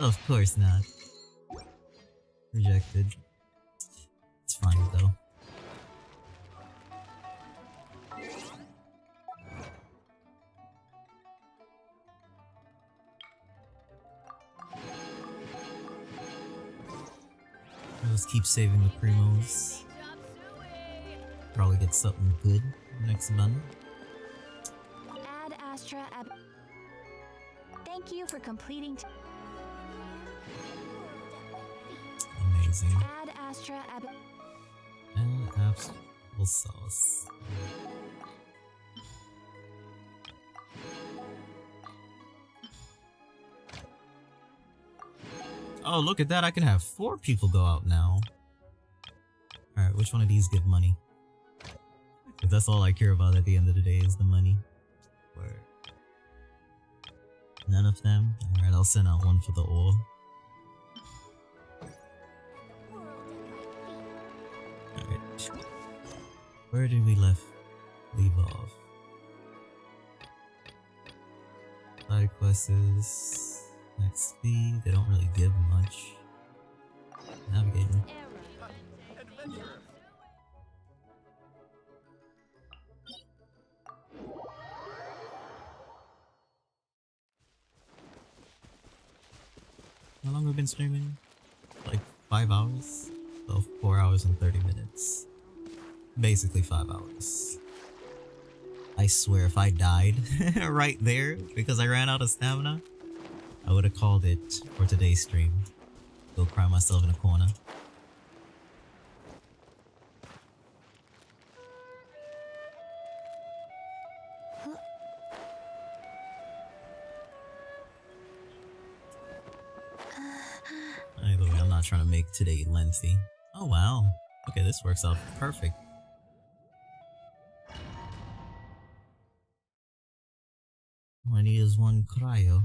Of course not. Rejected. It's fine though. I'll just keep saving the primos. Probably get something good next month. Ad Astra Ab. Thank you for completing. Amazing. Ad Astra Ab. And apple sauce. Oh, look at that. I can have 4 people go out now. Alright, which one of these give money? Because that's all I care about at the end of the day is the money. Where? None of them? Alright, I'll send out one for the ore. Alright. Where did we left? Leave off. Side quests. XP. They don't really give much. Navigating. How long have we been streaming? Like 5 hours? So 4 hours and 30 minutes. Basically 5 hours. I swear if I died right there because I ran out of stamina, I would have called it for today's stream. Go cry myself in a corner. Either way, I'm not trying to make today lengthy. Oh wow. Okay, this works out perfect. All I need is one cryo.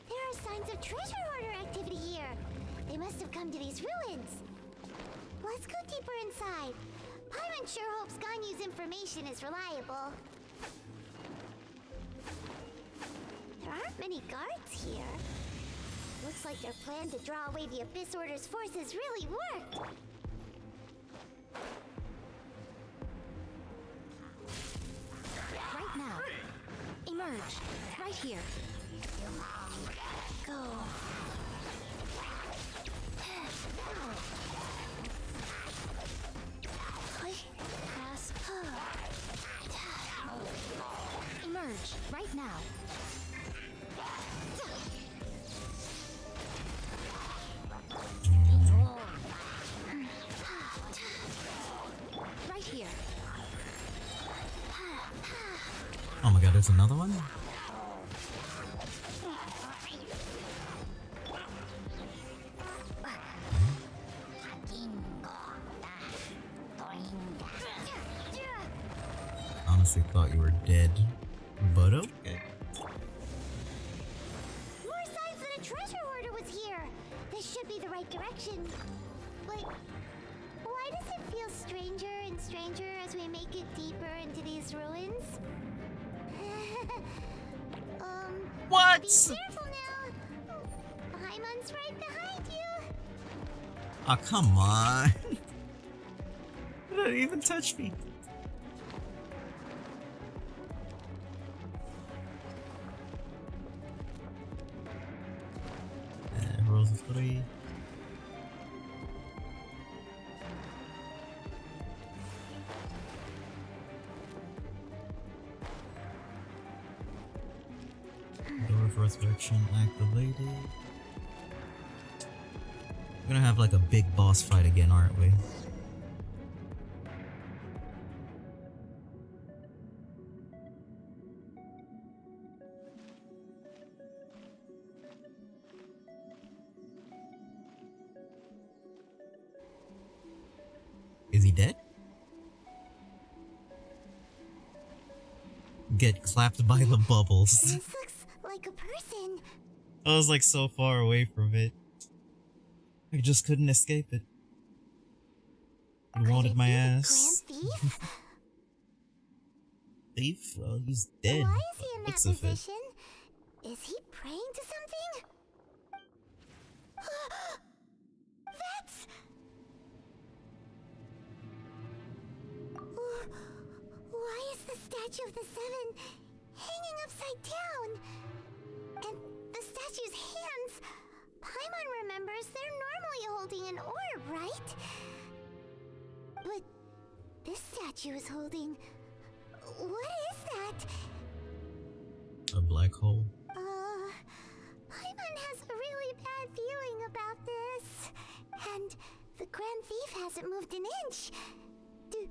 There are signs of treasure hoarder activity here. They must have come to these ruins. Let's go deeper inside. Paimon sure hopes Ganyu's information is reliable. There aren't many guards here. Looks like their plan to draw away the Abyss Order's forces really worked. Right now. Emerge. Right here. Go. Pass. Emerge. Right now. Right here. Oh my god, there's another one? Honestly thought you were dead, but okay. More signs that a treasure hoarder was here. This should be the right direction. But why does it feel stranger and stranger as we make it deeper into these ruins? What? Be careful now. Paimon's right behind you. Oh, come on. It didn't even touch me. Rolls of 3. Door of Resurrection activated. We're gonna have like a big boss fight again, aren't we? Is he dead? Get clapped by the bubbles. This looks like a person. I was like so far away from it. I just couldn't escape it. He wanted my ass. Thief? Thief? Well, he's dead. Why is he in that Looks of it. position? Is he praying to something? That's... Why is the statue of the Seven hanging upside down? And the statue's hands... Paimon remembers they're normally holding an orb, right? But this statue is holding... What is that? A black hole. Paimon has a really bad feeling about this. And the Grand Thief hasn't moved an inch. Do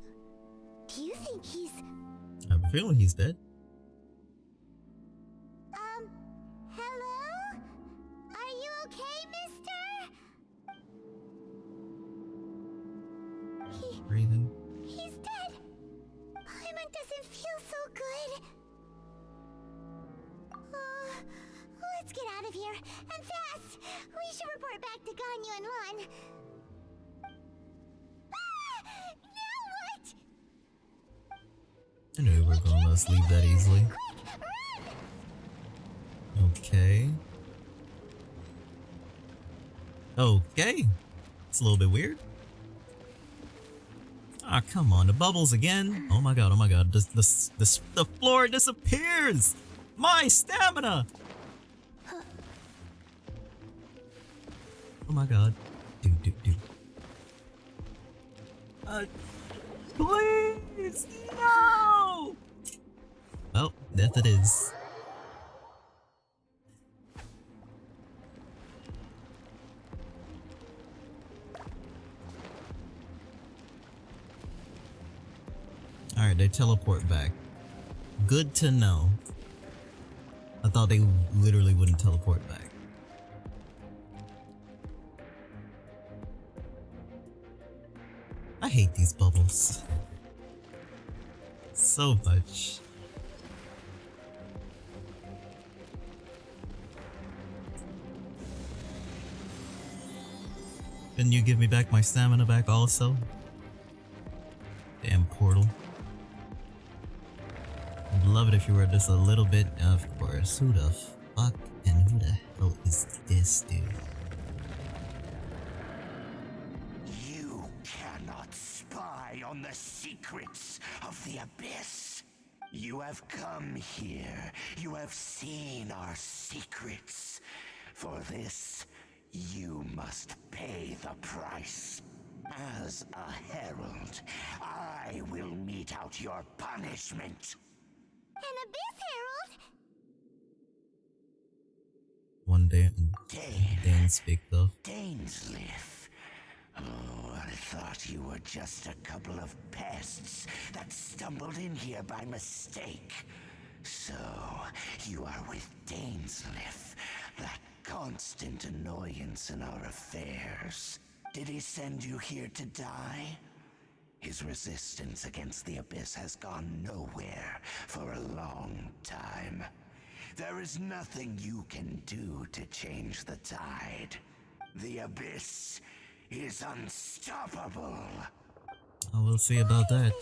you think he's... I have a feeling he's dead. Hello? Are you okay, mister? Breathing. He's dead. Paimon doesn't feel so good. Let's get out of here, and fast! We should report back to Ganyu and Lon. Now what? I knew we were gonna let us leave that easily. Okay. Okay. It's a little bit weird. Ah, come on, the bubbles again. Oh my god, oh my god. The floor disappears! My stamina! Oh my god. Dude. Please! No! Well, death it is. Alright, they teleport back. Good to know. I thought they literally wouldn't teleport back. I hate these bubbles. So much. Can you give me back my stamina back also? Damn portal. I'd love it if you were just a little bit, of course. Who the fuck and who the hell is this dude? You cannot spy on the secrets of the Abyss. You have come here. You have seen our secrets. For this, you must pay the price. As a herald, I will mete out your punishment. An Abyss Herald? One day, Dane speak though. Dainsleif. Oh, I thought you were just a couple of pests that stumbled in here by mistake. So, you are with Dainsleif, that constant annoyance in our affairs. Did he send you here to die? His resistance against the Abyss has gone nowhere for a long time. There is nothing you can do to change the tide. The Abyss is unstoppable. I will see about that.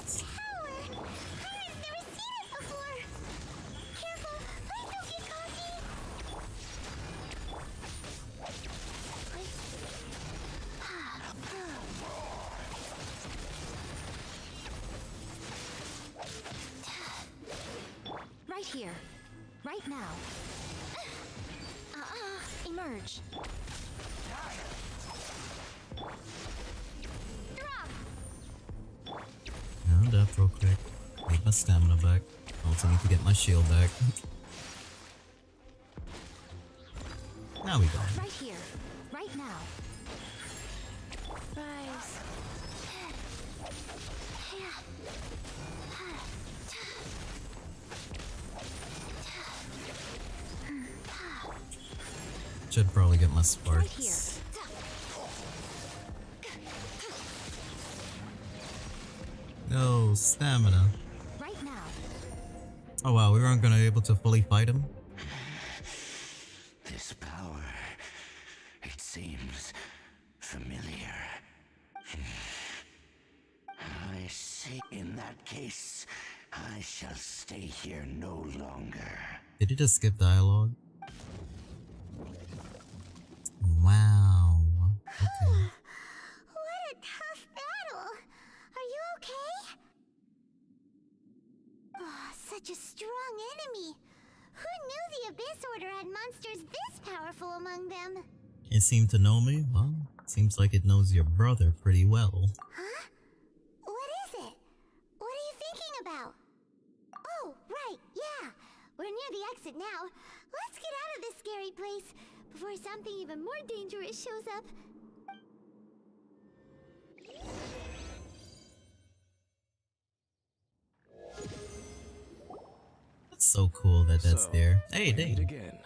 Right here. Right now. Emerge. Now death real quick. Need my stamina back. Also need to get my shield back. Now we go. Right here. Right now. Rise. Should probably get my sparks. No stamina. Right now. Oh wow, we weren't gonna be able to fully fight him. This power, it seems familiar. I see. In that case, I shall stay here no longer. Did he just skip dialogue? Wow. Okay. What a tough battle. Are you okay? Oh, such a strong enemy. Who knew the Abyss Order had monsters this powerful among them? It seemed to know me? Well, seems like it knows your brother pretty well. Huh? What is it? What are you thinking about? Oh, right, yeah. We're near the exit now. Let's get out of this scary place before something even more dangerous shows up. It's so cool that that's there. Hey, we Dane. meet again.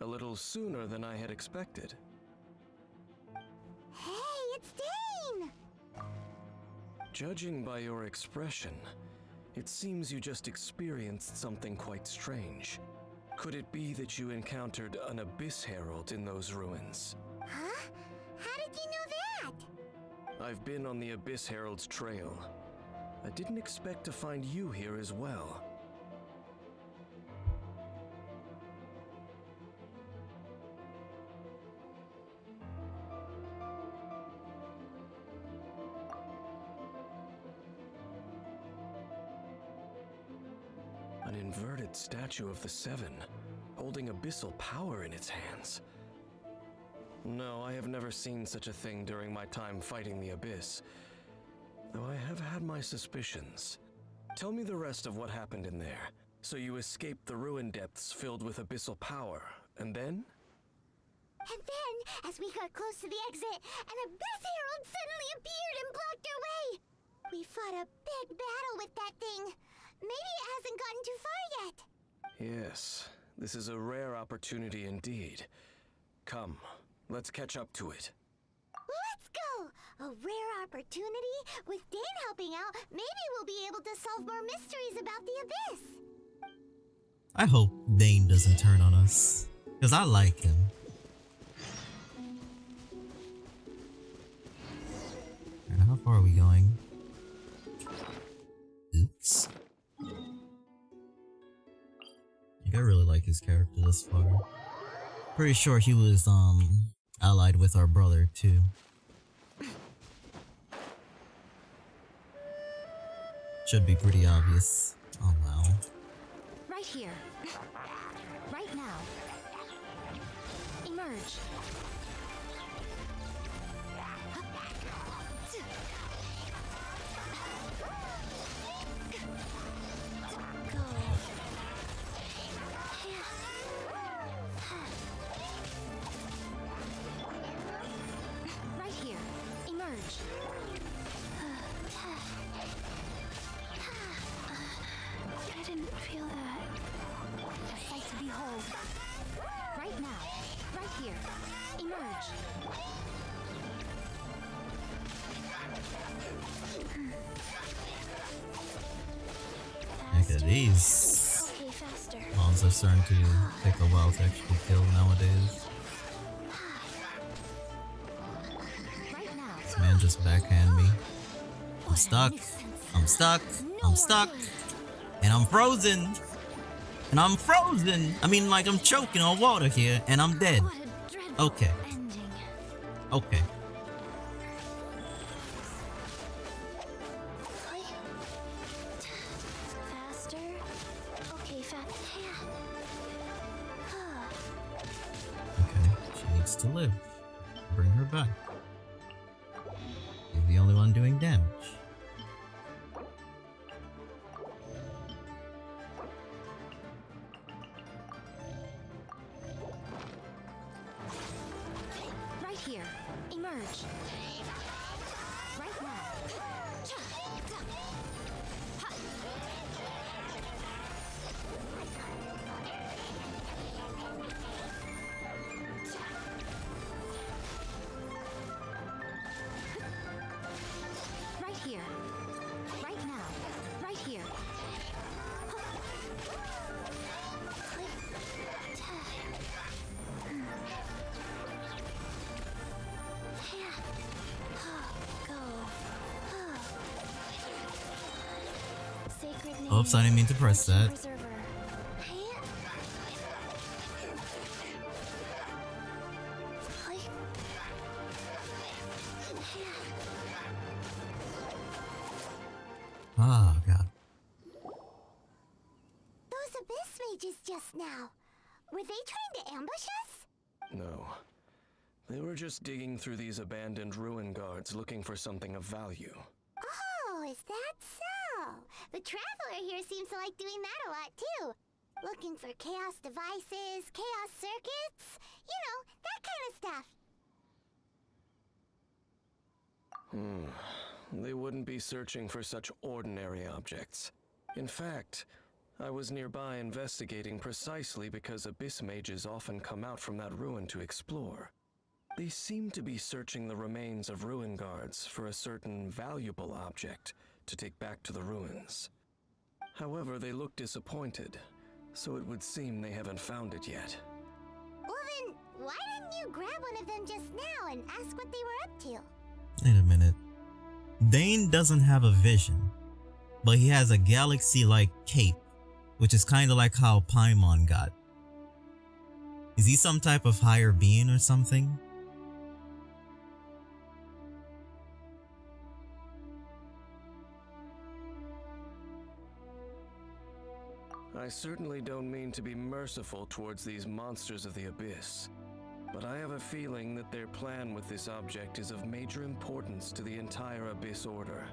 A little sooner than I had expected. Hey, it's Dane! Judging by your expression, it seems you just experienced something quite strange. Could it be that you encountered an Abyss Herald in those ruins? Huh? How did you know that? I've been on the Abyss Herald's trail. I didn't expect to find you here as well. An inverted statue of the Seven, holding abyssal power in its hands. No, I have never seen such a thing during my time fighting the Abyss, though I have had my suspicions. Tell me the rest of what happened in there. So you escaped the ruin depths filled with abyssal power, and then? And then, as we got close to the exit, an Abyss Herald suddenly appeared and blocked our way! We fought a big battle with that thing. Maybe it hasn't gotten too far yet. Yes, this is a rare opportunity indeed. Come, let's catch up to it. Let's go! A rare opportunity? With Dane helping out, maybe we'll be able to solve more mysteries about the Abyss. I hope Dane doesn't turn on us, because I like him. Alright, how far are we going? Oops. I really like his character thus far. Pretty sure he was allied with our brother too. Should be pretty obvious. Oh wow. Right here. Right now. Emerge. Right here. Emerge. I didn't feel that. A sight to behold. Right now. Right here. Emerge. Look at these. Okay, faster. Mobs are starting to take a while to actually kill nowadays. Right now. This man just backhand me. I'm stuck. I'm stuck. I'm stuck. And I'm frozen. And I'm frozen. I mean, like I'm choking on water here, and I'm dead. Okay. Okay. Faster. Okay, Okay. She needs to live. Bring her back. You're the only one doing damage. Right here. Emerge. Right now. Right here. Right now. Right here. Oops, I didn't mean to press that. Ah, God. Those Abyss mages just now. Were they trying to ambush us? No. They were just digging through these abandoned ruin guards looking for something of value. Oh, is that so? The Traveler here seems to like doing that a lot too. Looking for chaos devices, chaos circuits, you know, that kind of stuff. They wouldn't be searching for such ordinary objects. In fact, I was nearby investigating precisely because Abyss mages often come out from that ruin to explore. They seem to be searching the remains of ruin guards for a certain valuable object to take back to the ruins. However, they looked disappointed, So it would seem they haven't found it yet. Well then, why didn't you grab one of them just now and ask what they were up to? Wait a minute. Dane doesn't have a vision, but he has a galaxy-like cape, which is kind of like how Paimon got. Is he some type of higher being or something? I certainly don't mean to be merciful towards these monsters of the abyss, but I have a feeling that their plan with this object is of major importance to the entire Abyss Order.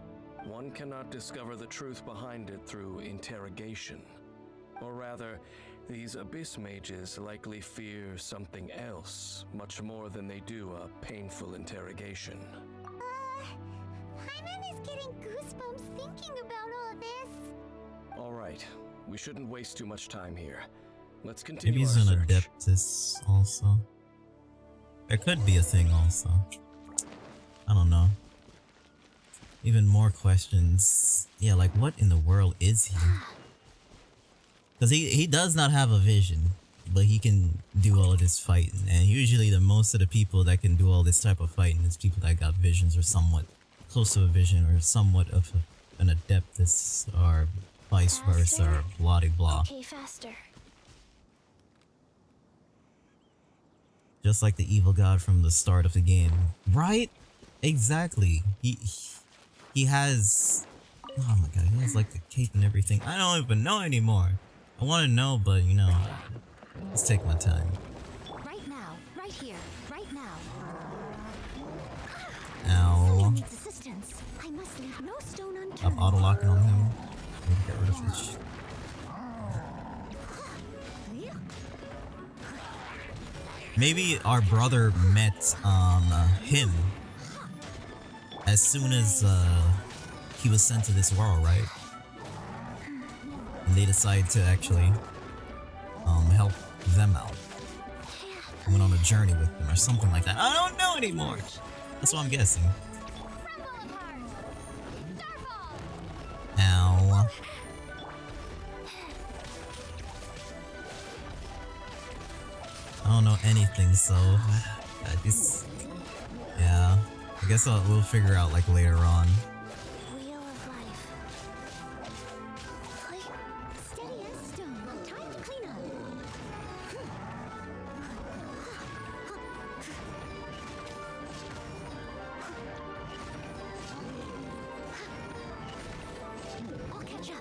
One cannot discover the truth behind it through interrogation. Or rather, these Abyss mages likely fear something else, much more than they do a painful interrogation. Paimon is getting goosebumps thinking about all this. Alright, we shouldn't waste too much time here. Let's continue Maybe he's our an search. Adeptus also. There could be a thing also. I don't know. Even more questions. Yeah, like what in the world is he? Because he does not have a vision, but he can do all of this fighting. And usually most of the people that can do all this type of fighting is people that got visions or somewhat close to a vision or somewhat of an Adeptus or vice versa or blah de blah. Okay, faster. Just like the evil god from the start of the game. Right? Exactly. He has... Oh my god, he has like the cape and everything. I don't even know anymore. I want to know, but you know, let's take my time. Right now, right here, right now. Ow. Someone needs assistance. I must leave no stone unturned. Stop auto-locking on him. Get rid of this. Maybe our brother met him as soon as he was sent to this world, right? And they decided to actually help them out. Went on a journey with them or something like that. I don't know anymore. That's what I'm guessing. Ow. I don't know anything, so I just, yeah. I guess we'll figure out like later on. Wheel of life. Steady as stone. Time to clean up. I'll catch up.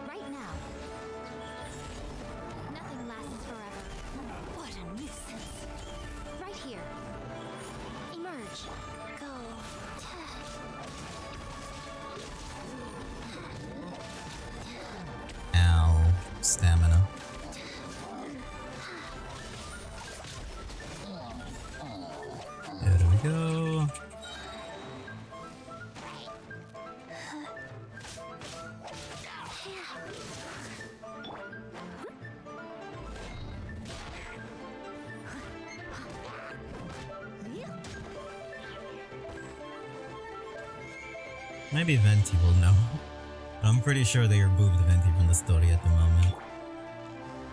Right now. Nothing lasts forever. What a nuisance. Right here. Emerge. Go. Ow. Stamina. There we go. Maybe Venti will know. But I'm pretty sure they removed Venti from the story at the moment.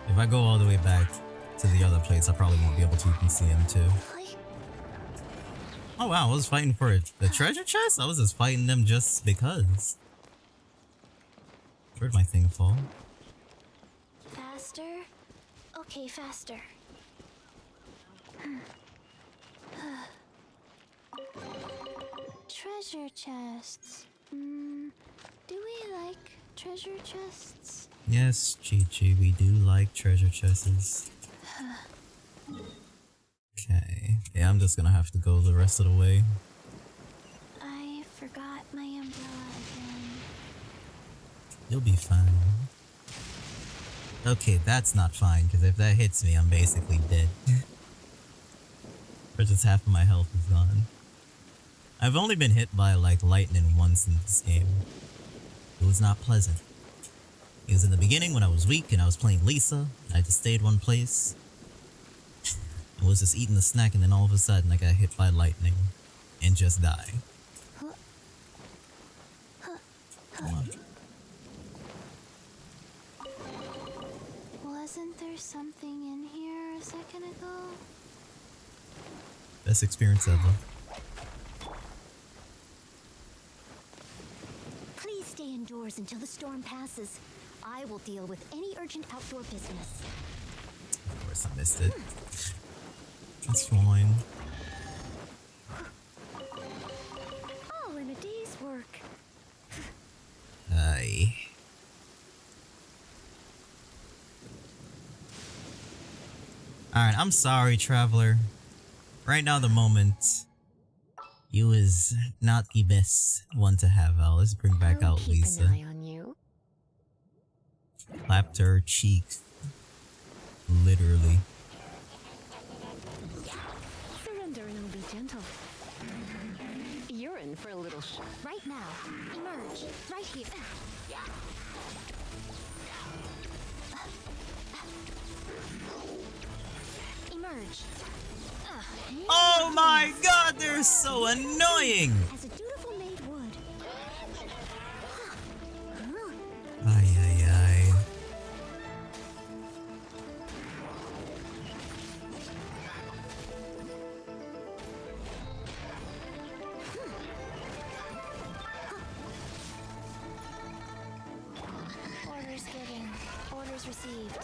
If I go all the way back to the other place, I probably won't be able to even see him too. Oh wow, I was fighting for the treasure chest? I was just fighting them just because. Where'd my thing fall? Faster? Okay, faster. Treasure chests. Do we like treasure chests? Yes, Chi-Chi, we do like treasure chests. Okay. Yeah, I'm just gonna have to go the rest of the way. I forgot my umbrella again. You'll be fine. Okay, that's not fine, because if that hits me, I'm basically dead. Or just half of my health is gone. I've only been hit by like lightning once in this game. It was not pleasant. It was in the beginning when I was weak and I was playing Lisa. I just stayed one place. I was just eating a snack and then all of a sudden I got hit by lightning and just died. Come on. Wasn't there something in here a second ago? Best experience ever. Please stay indoors until the storm passes. I will deal with any urgent outdoor business. Of course I missed it. That's fine. All in a day's work. Aye. Alright, I'm sorry, Traveler. Right now, the moment, you is not the best one to have out. Let's bring back out Lisa. Keep an eye on you. Clapped her cheeks. Literally. Surrender and I'll be gentle. You're in for a little Right now. Emerge. Right here. Emerge. Oh my god, they're so annoying! As a dutiful maid would. Ay, ay, ay. Orders given. Orders received.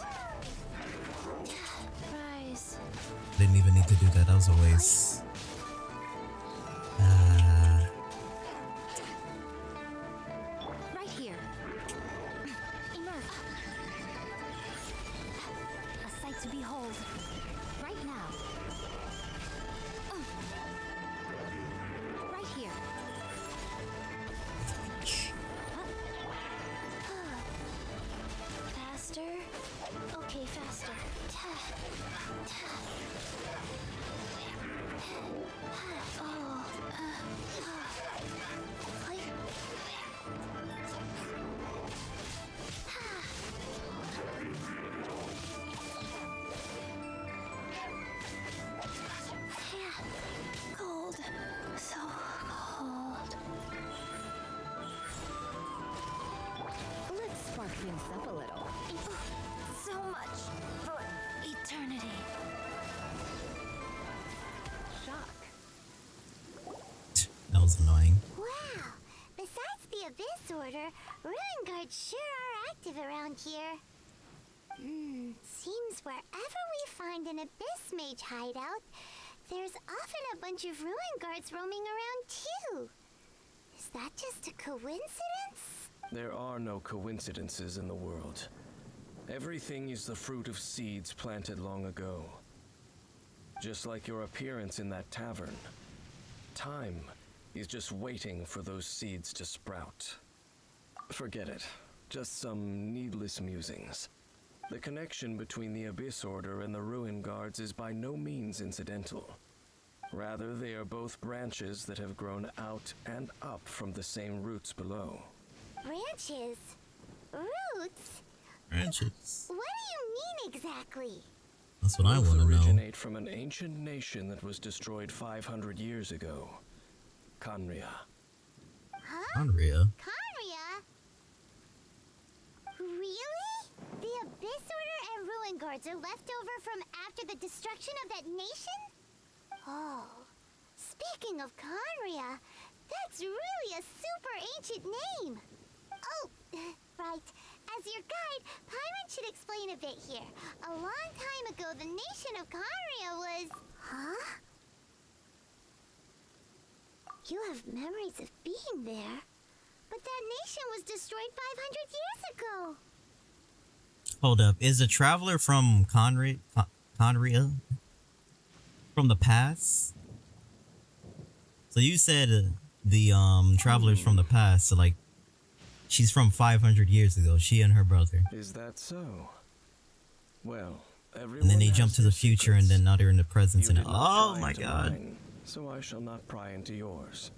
Rise. Didn't even need to do that, that was a waste. Right here. Emerge. A sight to behold. Right now. Right here. Faster. Okay, faster. Oh. Cold. So cold. Let's spark things up a little. So much for eternity. Shock. That was annoying. Wow! Besides the Abyss Order, Ruin Guards sure are active around here. Seems wherever we find an Abyss Mage hideout, there's often a bunch of Ruin Guards roaming around too. Is that just a coincidence? There are no coincidences in the world. Everything is the fruit of seeds planted long ago. Just like your appearance in that tavern. Time is just waiting for those seeds to sprout. Forget it. Just some needless musings. The connection between the Abyss Order and the Ruin Guards is by no means incidental. Rather, they are both branches that have grown out and up from the same roots below. Branches? Roots? Branches. What do you mean exactly? That's what I want to know. Originate from an ancient nation that was destroyed 500 years ago. Khaenri'ah. Huh? Khaenri'ah? Khaenri'ah? Really? The Abyss Order and Ruin Guards are left over from after the destruction of that nation? Oh, speaking of Khaenri'ah, that's really a super ancient name. Oh, right. As your guide, Paimon should explain a bit here. A long time ago, the nation of Khaenri'ah was... Huh? You have memories of being there. But that nation was destroyed 500 years ago. Hold up, is a traveler from Khaenri'ah? From the past? So you said the travelers from the past, so like she's from 500 years ago, she and her brother. Is that so? Well, everyone And then they has jump to their the future and then now they're in the present You and did not oh pry my into god. mine, so I shall not pry into yours.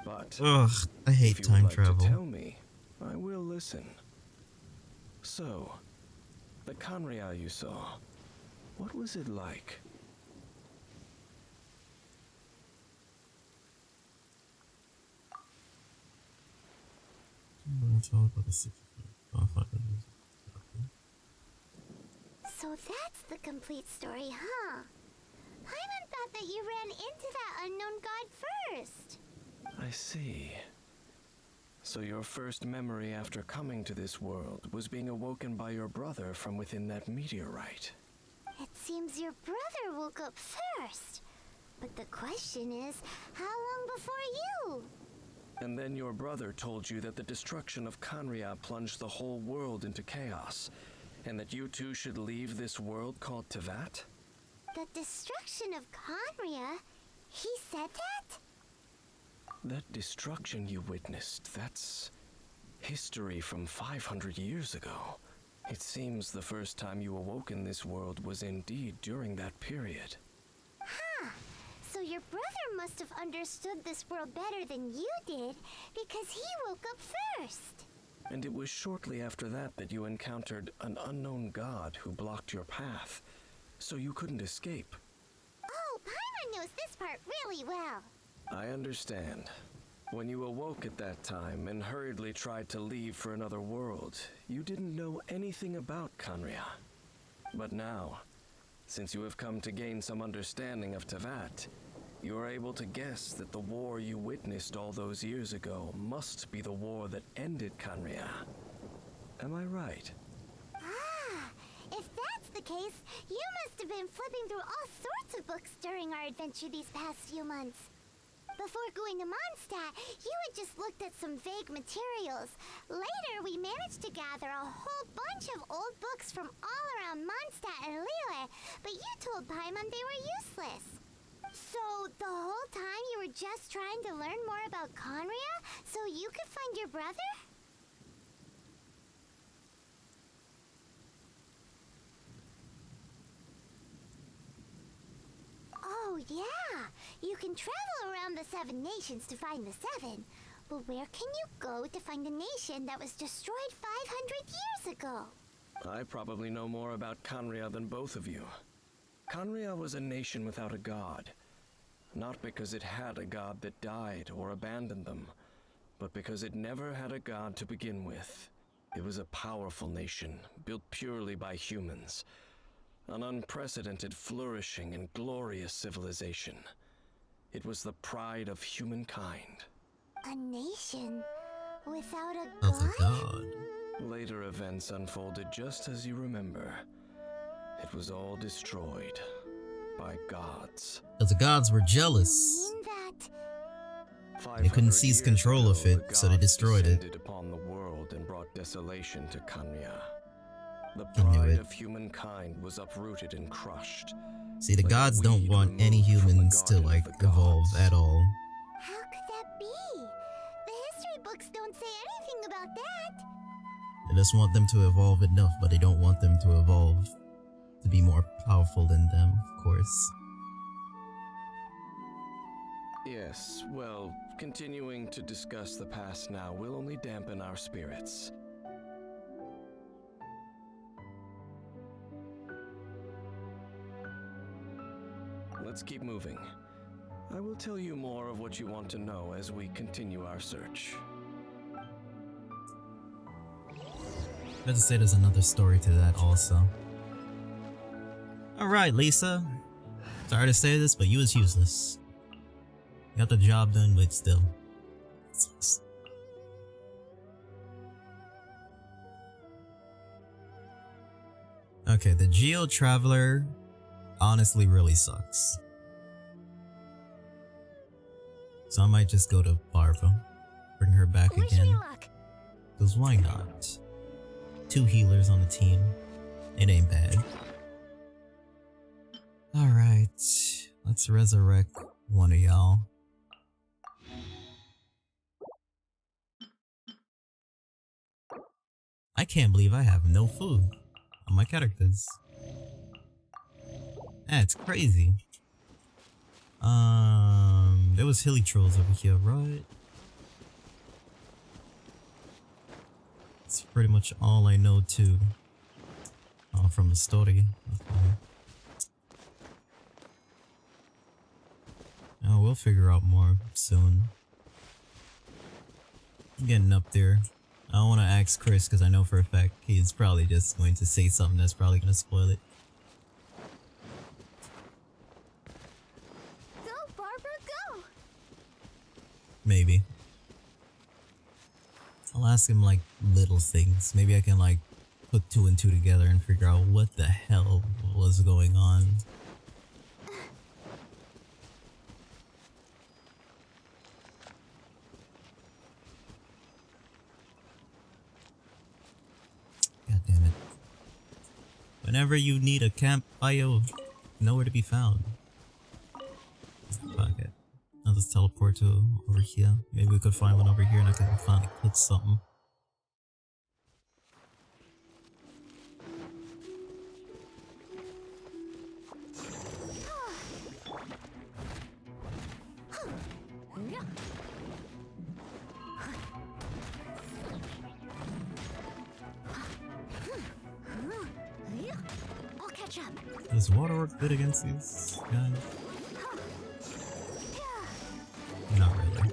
But Ugh, I hate if you time would like travel. to tell me, I will listen. So, the Khaenri'ah you saw, what was it like? So that's the complete story, huh? Paimon thought that you ran into that unknown god first. I see. So your first memory after coming to this world was being awoken by your brother from within that meteorite. It seems your brother woke up first. But the question is, how long before you? And then your brother told you that the destruction of Khaenri'ah plunged the whole world into chaos, and that you two should leave this world called Teyvat? The destruction of Khaenri'ah? He said that? That destruction you witnessed, that's history from 500 years ago. It seems the first time you awoke in this world was indeed during that period. Huh. So your brother must have understood this world better than you did, because he woke up first. And it was shortly after that that you encountered an unknown god who blocked your path, so you couldn't escape. Oh, Paimon knows this part really well. I understand. When you awoke at that time and hurriedly tried to leave for another world, you didn't know anything about Khaenri'ah. But now, since you have come to gain some understanding of Teyvat, you are able to guess that the war you witnessed all those years ago must be the war that ended Khaenri'ah. Am I right? Ah, if that's the case, you must have been flipping through all sorts of books during our adventure these past few months. Before going to Mondstadt, you had just looked at some vague materials. Later, we managed to gather a whole bunch of old books from all around Mondstadt and Lille, but you told Paimon they were useless. So, the whole time you were just trying to learn more about Khaenri'ah so you could find your brother? Oh, yeah. You can travel around the 7 nations to find the 7. But where can you go to find a nation that was destroyed 500 years ago? I probably know more about Khaenri'ah than both of you. Khaenri'ah was a nation without a god. Not because it had a god that died or abandoned them, but because it never had a god to begin with. It was a powerful nation, built purely by humans. An unprecedented, flourishing, and glorious civilization. It was the pride of humankind. A nation without a god? Later events unfolded just as you remember. It was all destroyed by gods. Because the gods were jealous. They couldn't seize control of it, so they destroyed it. Upon the world and brought desolation to Khaenri'ah. The pride of humankind was uprooted and crushed. See, the gods don't want any humans to, like, evolve at all. How could that be? The history books don't say anything about that. They just want them to evolve enough, but they don't want them to evolve to be more powerful than them, of course. Yes, well, continuing to discuss the past now will only dampen our spirits. Let's keep moving. I will tell you more of what you want to know as we continue our search. Let's say there's another story to that also. Alright, Lisa. Sorry to say this, but you was useless. Got the job done, but still. Okay, the Geo Traveler honestly really sucks. So I might just go to Barbara. Bring her back again. Because why not? 2 healers on the team. It ain't bad. Alright. Let's resurrect one of y'all. I can't believe I have no food on my characters. That's crazy. There was hilly trolls over here, right? That's pretty much all I know too. From the story. Okay. Oh, we'll figure out more soon. I'm getting up there. I don't want to ask Chris because I know for a fact he's probably just going to say something that's probably going to spoil it. Go, Barbara, go! Maybe. I'll ask him like little things. Maybe I can like put 2 and 2 together and figure out what the hell was going on. God damn it. Whenever you need a campfire, nowhere to be found. Fuck it. I'll just teleport to over here. Maybe we could find one over here and I can finally cook something. I'll catch up. Does water work good against these guys? Not really.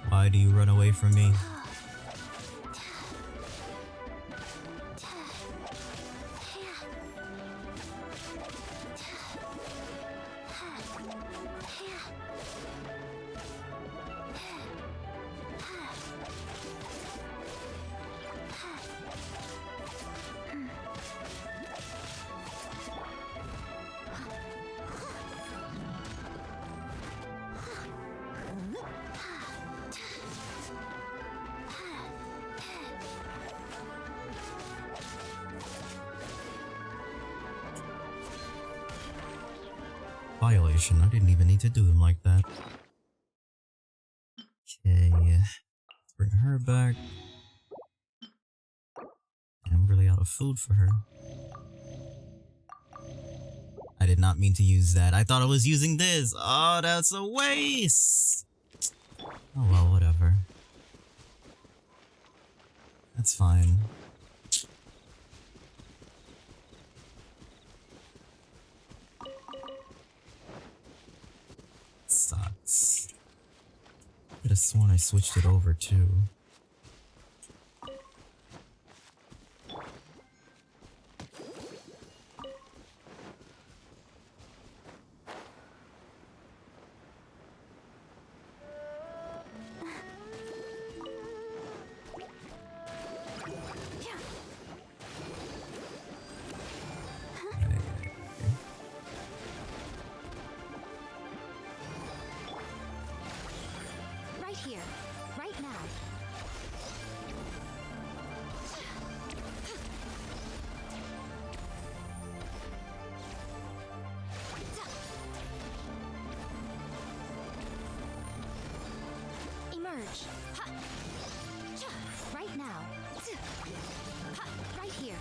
Why do you run away from me? Violation. I didn't even need to do them like that. Okay, let's bring her back. I'm really out of food for her. I did not mean to use that. I thought I was using this. Oh, that's a waste. Oh well, whatever. That's fine. Sucks. Could have sworn I switched it over too. Right now. Right here.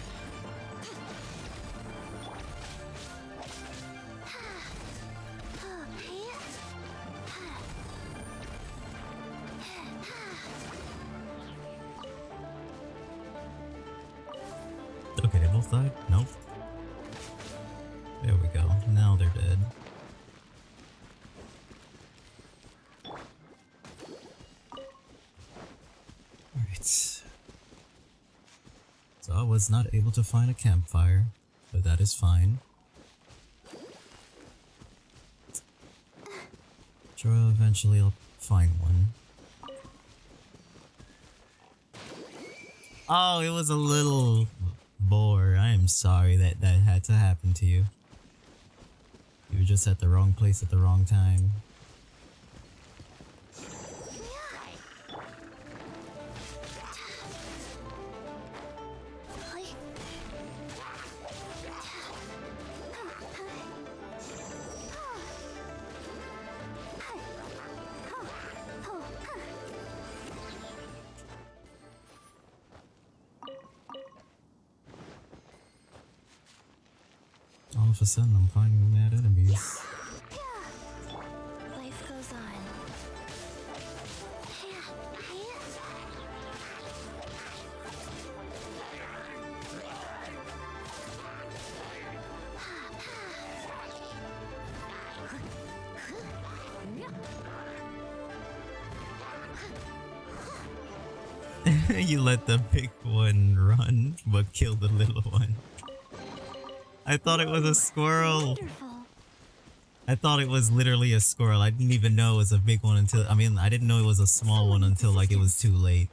Okay, they both died? Nope. There we go. Now they're dead. Alright. So I was not able to find a campfire, but that is fine. Sure, eventually I'll find one. Oh, it was a little boar. I am sorry that had to happen to you. You were just at the wrong place at the wrong time. All of a sudden, I'm finding mad enemies. Life goes on. You let the big one run, but kill the little one. I thought it was a squirrel. I thought it was literally a squirrel. I didn't even know it was a big one until, I mean, I didn't know it was a small one until like it was too late.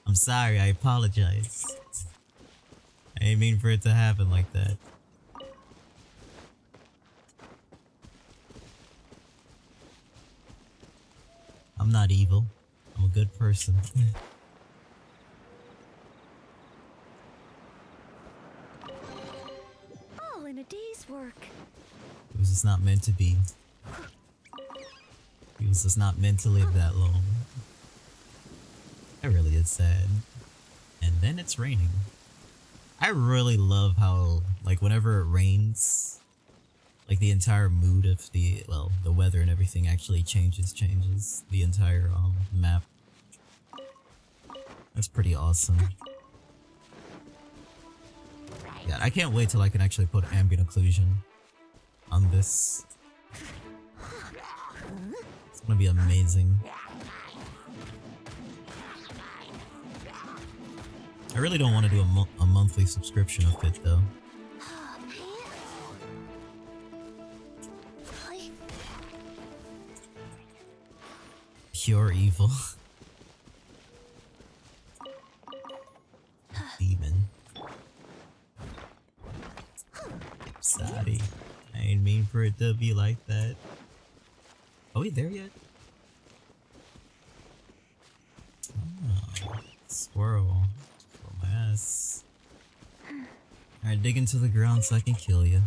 I'm sorry, I apologize. I didn't mean for it to happen like that. I'm not evil. I'm a good person. All in a day's work. It was just not meant to be. He was just not meant to live that long. It really is sad. And then it's raining. I really love how, like, whenever it rains, like, the entire mood of the, well, the weather and everything actually changes the entire, map. That's pretty awesome. Yeah, I can't wait till I can actually put ambient occlusion on this. It's gonna be amazing. I really don't want to do a monthly subscription of it though. Pure evil. Demon. Sorry. I ain't mean for it to be like that. Are we there yet? Oh, squirrel. For my ass. Alright, dig into the ground so I can kill you.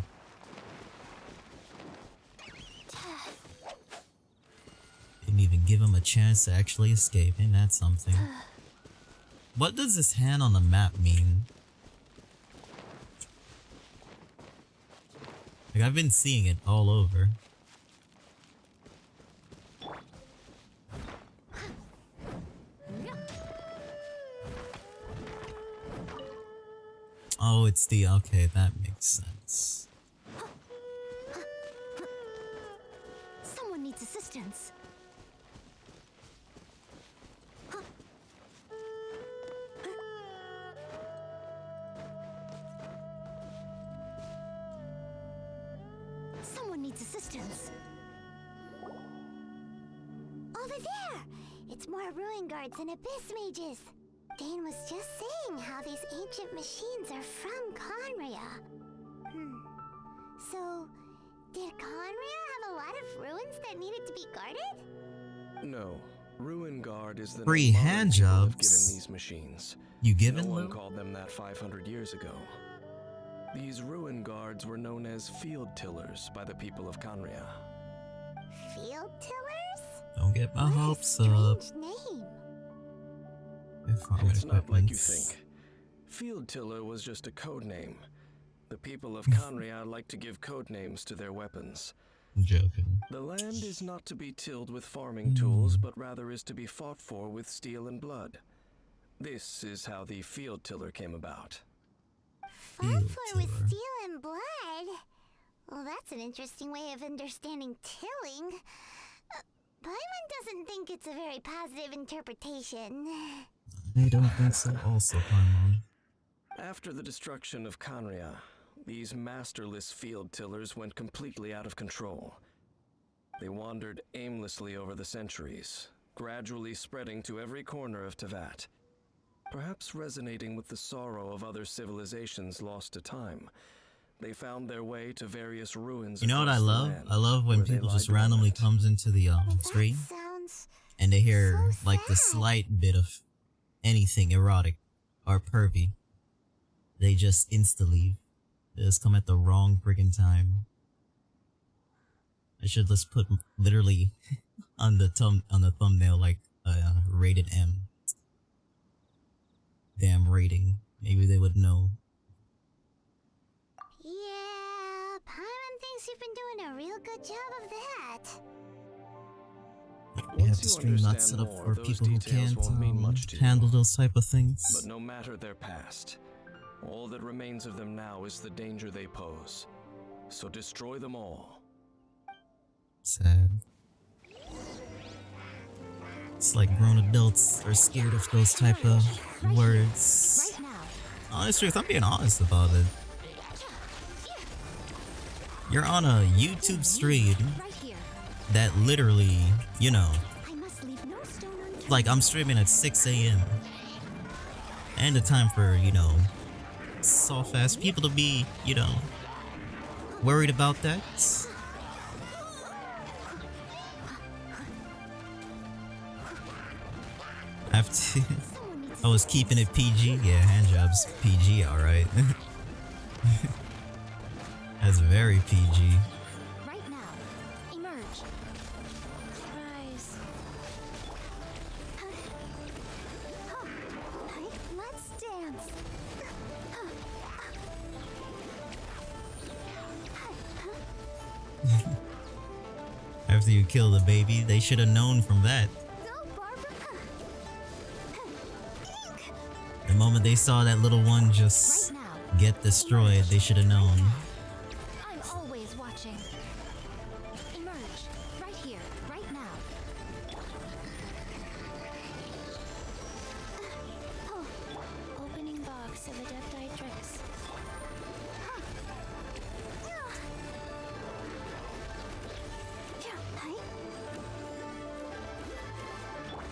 Didn't even give him a chance to actually escape. Ain't that something? What does this hand on the map mean? Like, I've been seeing it all over. Oh, it's the... okay, that makes sense. Someone needs assistance. Someone needs assistance. Over there! It's more ruin guards and abyss mages. Dane was just saying how these ancient machines are from Conria. So, did Conria have a lot of ruins that needed to be guarded? No. Ruin Guard is the free name hand modern people have jobs. given these machines. You given No one Lou? called them that 500 years ago. These Ruin Guards were known as field tillers by the people of Conria. Field tillers? Don't get my hopes up. Strange name. It's not like you think. Field Tiller was just a code name. The people of Conria like to give code names to their weapons. I'm joking. The land is not to be tilled with farming tools, but rather is to be fought for with steel and blood. This is how the Field Tiller came about. Fought for with steel and blood? Well, that's an interesting way of understanding tilling. Paimon doesn't think it's a very positive interpretation. I don't think so also, Paimon. After the destruction of Conria, these masterless field tillers went completely out of control. They wandered aimlessly over the centuries, gradually spreading to every corner of Teyvat. Perhaps resonating with the sorrow of other civilizations lost to time, they found their way to various ruins. You know what I across the love? land, I love when where they people lie just randomly dormant. comes into the screen and they hear like the slight bit of anything erotic or pervy. They just insta leave. They just come at the wrong friggin' time. I should just put literally on the thumbnail like rated M. Damn rating. Maybe they would know. Yeah, Paimon thinks you've been doing a real good job of that. We have Once the you stream not set understand up more, for those people who details can't won't mean much to you. handle those type of things. But no matter their past, all that remains of them now is the danger they pose. So destroy them all. Sad. It's like grown adults are scared of those type of words. Honestly, if I'm being honest about it, you're on a YouTube stream that literally, you know, like I'm streaming at 6 a.m. and the time for, you know, soft ass people to be, you know, worried about that. I was keeping it PG. Yeah, handjobs PG, alright. That's very PG. Right now, emerge. Rise. Let's dance. After you kill the baby, they should have known from that. The moment they saw that little one just get destroyed, they should have known. I'm always watching. Emerge. Right here. Right now. Oh. Opening box of Adeptite tricks.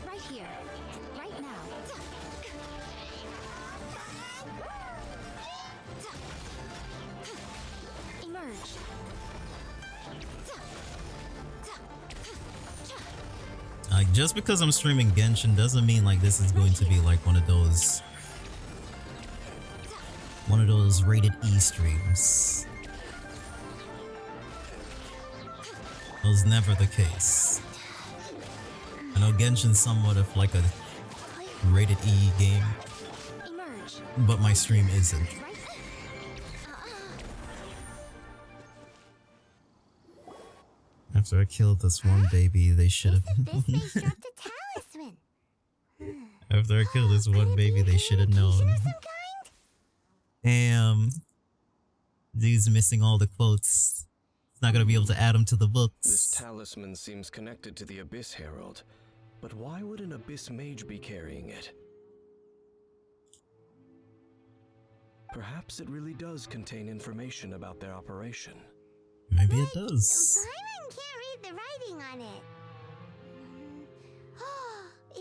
Right here. Right now. Emerge. Like, just because I'm streaming Genshin doesn't mean like this is going to be like one of those rated E streams. That was never the case. I know Genshin's somewhat of like a rated E game, but my stream isn't. After I killed this one baby, they should have. After I killed this one baby, they should have known. Damn. Dude's missing all the quotes. It's not gonna be able to add them to the books. This talisman seems connected to the Abyss Herald, but why would an Abyss Mage be carrying it? Perhaps it really does contain information about their operation. Maybe it does. Paimon can't read the writing on it.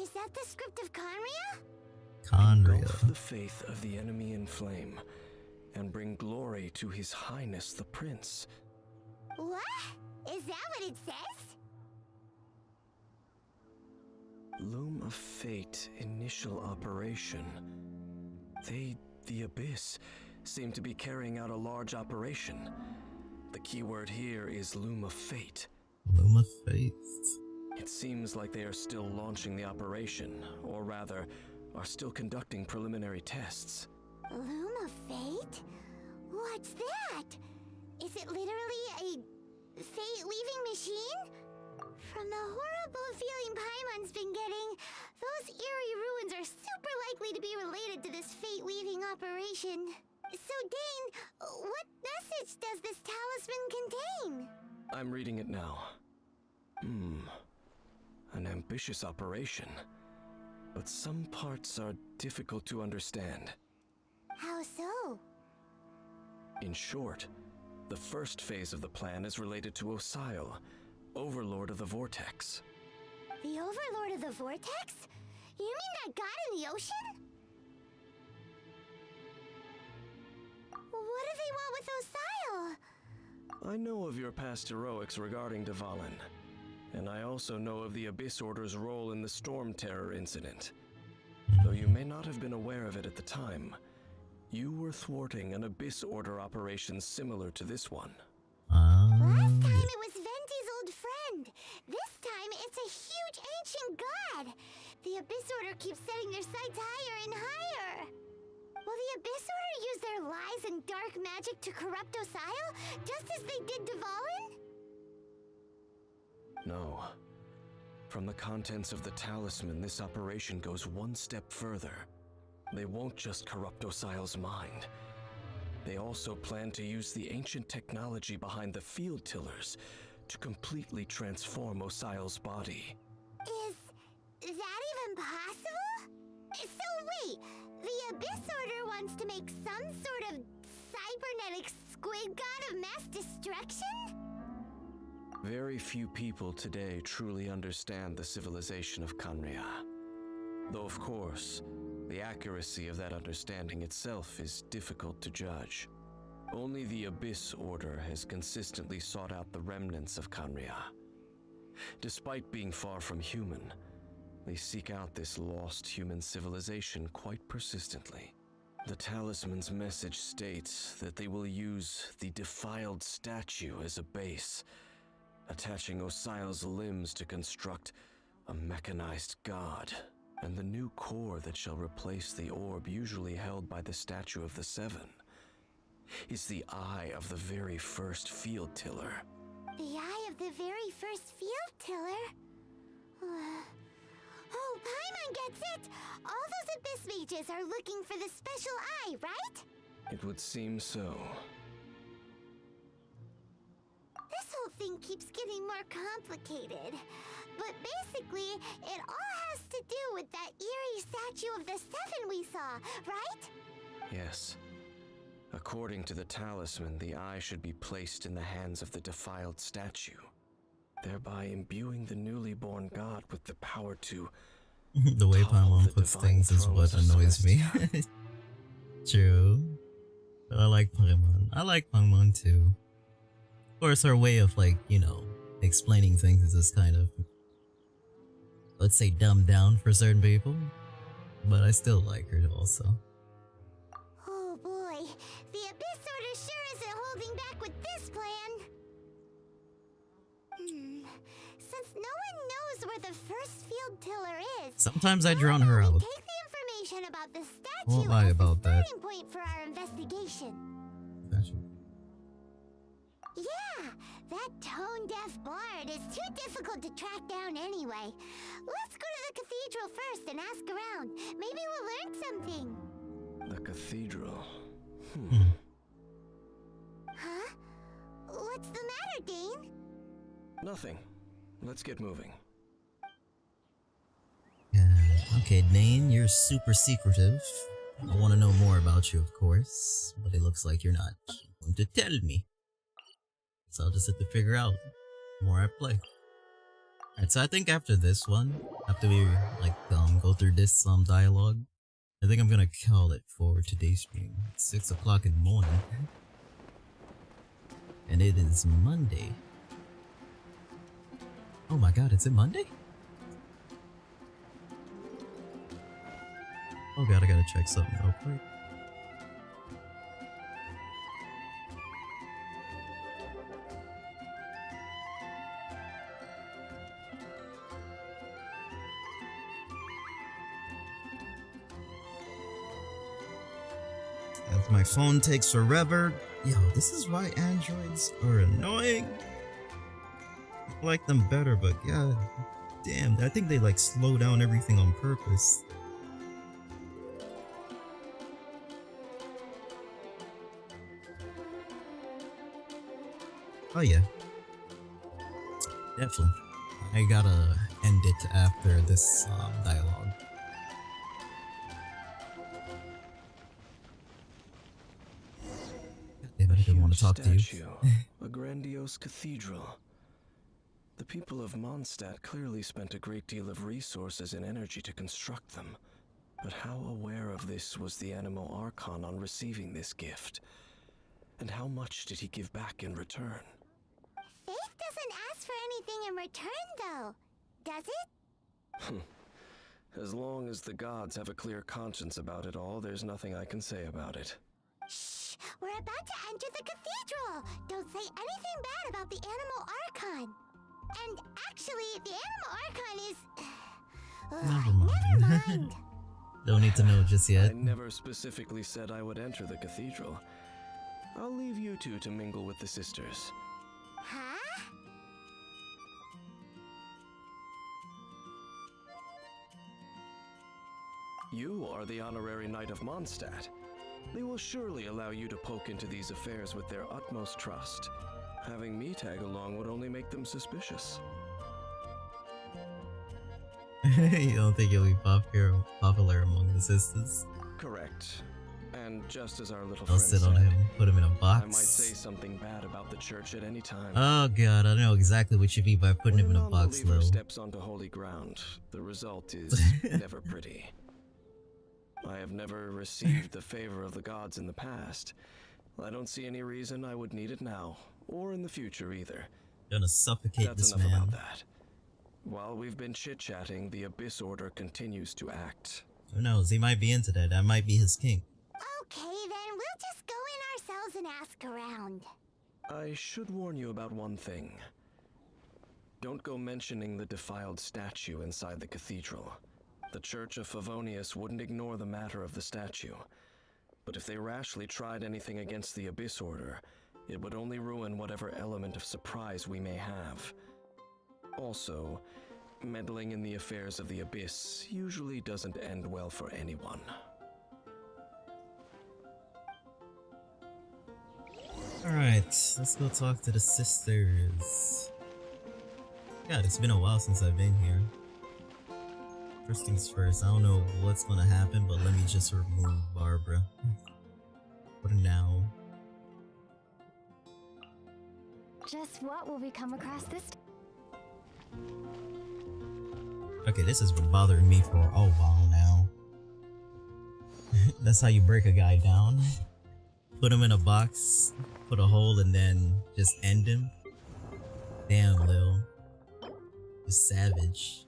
Is that the script of Conria? Engulf the faith of the enemy in flame, and bring glory to His Highness the Prince. What? Is that what it says? Loom of Fate initial operation. They, the Abyss, seem to be carrying out a large operation. The keyword here is Loom of Fate. Loom of Fate. It seems like they are still launching the operation, or rather, are still conducting preliminary tests. Loom of Fate? What's that? Is it literally a fate-weaving machine? From the horrible feeling Paimon's been getting, those eerie ruins are super likely to be related to this fate-weaving operation. So Dane, what message does this talisman contain? I'm reading it now. An ambitious operation. But some parts are difficult to understand. How so? In short, the first phase of the plan is related to Osile, Overlord of the Vortex. The Overlord of the Vortex? You mean that god in the ocean? What do they want with Osile? I know of your past heroics regarding Dvalin, and I also know of the Abyss Order's role in the Storm Terror incident. Though you may not have been aware of it at the time, you were thwarting an Abyss Order operation similar to this one. Last time it was Venti's old friend. This time it's a huge ancient god. The Abyss Order keeps setting their sights higher and higher. Will the Abyss Order use their lies and dark magic to corrupt Osile, just as they did Dvalin? No. From the contents of the talisman, this operation goes one step further. They won't just corrupt Osile's mind. They also plan to use the ancient technology behind the field tillers to completely transform Osile's body. Is that even possible? So wait, the Abyss Order wants to make some sort of cybernetic squid god of mass destruction? Very few people today truly understand the civilization of Khaenri'ah. Though of course, the accuracy of that understanding itself is difficult to judge. Only the Abyss Order has consistently sought out the remnants of Khaenri'ah. Despite being far from human, they seek out this lost human civilization quite persistently. The talisman's message states that they will use the defiled statue as a base, attaching Osial's limbs to construct a mechanized god, and the new core that shall replace the orb usually held by the statue of the Seven is the eye of the very first field tiller. The eye of the very first field tiller? Oh, Paimon gets it! All those Abyss mages are looking for the special eye, right? It would seem so. This whole thing keeps getting more complicated. But basically, it all has to do with that eerie statue of the Seven we saw, right? Yes. According to the talisman, the eye should be placed in the hands of the defiled statue, thereby imbuing the newly born god with the power to... The way Paimon puts things is what annoys me. True. But I like Paimon. I like Paimon too. Of course, her way of, like, you know, explaining things is just kind of, let's say, dumbed down for certain people. But I still like her also. Oh boy, the Abyss Order sure isn't holding back with this plan. Since no one knows where the first field tiller is, Sometimes I drown her out. take the information about the statue Won't lie as about the that. starting point for our investigation. Gotcha. Yeah, that tone-deaf bard is too difficult to track down anyway. Let's go to the cathedral first and ask around. Maybe we'll learn something. The cathedral. Huh? What's the matter, Dane? Nothing. Let's get moving. Okay, Dane, you're super secretive. I want to know more about you, of course, but it looks like you're not going to tell me. So I'll just have to figure out the more I play. Alright, so I think after this one, after we like go through this dialogue, I think I'm gonna call it for today's stream. It's 6 o'clock in the morning. And it is Monday. Oh my god, is it Monday? Oh god, I gotta check something real quick. As my phone takes forever. Yo, this is why androids are annoying. I like them better, but god damn, I think they like slow down everything on purpose. Oh yeah, definitely. I gotta end it after this dialogue. Damn, I didn't want to talk to you. A grandiose cathedral. The people of Mondstadt clearly spent a great deal of resources and energy to construct them. But how aware of this was the Anemo Archon on receiving this gift? And how much did he give back in return? Faith doesn't ask for anything in return, though, does it? As long as the gods have a clear conscience about it all, there's nothing I can say about it. Shh! We're about to enter the cathedral! Don't say anything bad about the Anemo Archon! And actually, the Anemo Archon is... Never mind. Don't need to know just yet. I never specifically said I would enter the cathedral. I'll leave you two to mingle with the sisters. Huh? You are the honorary knight of Mondstadt. They will surely allow you to poke into these affairs with their utmost trust. Having me tag along would only make them suspicious. You don't think you'll be popular among the sisters? Correct. And just as our little I'll friend sit said, on him, put him in a box. I might say something bad about the church at any time. Oh god, I know exactly what you mean by putting him in a box, When a Lil. steps onto holy ground, the result is never pretty. I have never received the favor of the gods in the past. I don't see any reason I would need it now, or in the future either. Gonna suffocate That's this enough man. about that. While we've been chit-chatting, the Abyss Order continues to act. Who knows, he might be into that. That might be his kink. Okay, then we'll just go in ourselves and ask around. I should warn you about one thing. Don't go mentioning the defiled statue inside the cathedral. The Church of Favonius wouldn't ignore the matter of the statue. But if they rashly tried anything against the Abyss Order, it would only ruin whatever element of surprise we may have. Also, meddling in the affairs of the Abyss usually doesn't end well for anyone. Alright, let's go talk to the sisters. God, it's been a while since I've been here. First things first, I don't know what's gonna happen, but let me just remove Barbara. For now. Just what will we come across this Okay, this has been bothering me for a while now. That's how you break a guy down. Put him in a box, put a hole, and then just end him. Damn, Lil. You're savage.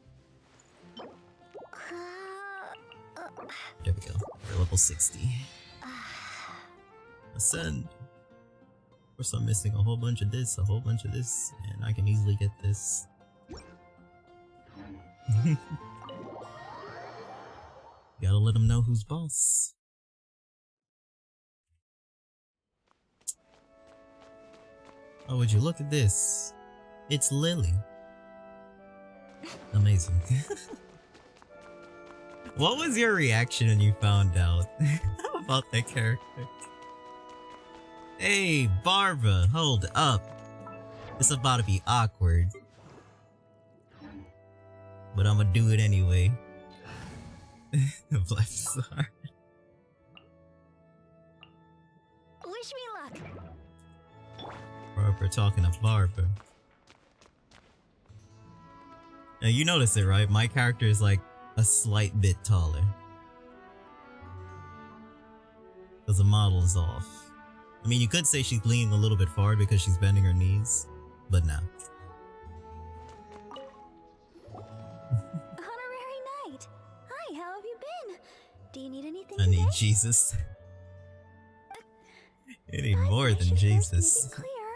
There we go. We're level 60. Ascend. Of course, I'm missing a whole bunch of this, and I can easily get this. Gotta let him know who's boss. Oh, would you look at this? It's Lily. Amazing. What was your reaction when you found out about that character? Hey, Barbara, hold up. It's about to be awkward. But I'ma do it anyway. Bless his heart. Wish me luck. Barbara talking to Barbara. Now you notice it, right? My character is like a slight bit taller. Because the model is off. I mean, you could say she's leaning a little bit forward because she's bending her knees, but no. Honorary Knight. Hi, how have you been? Do you need anything I today? need Jesus. You need more than Jesus. Make it clear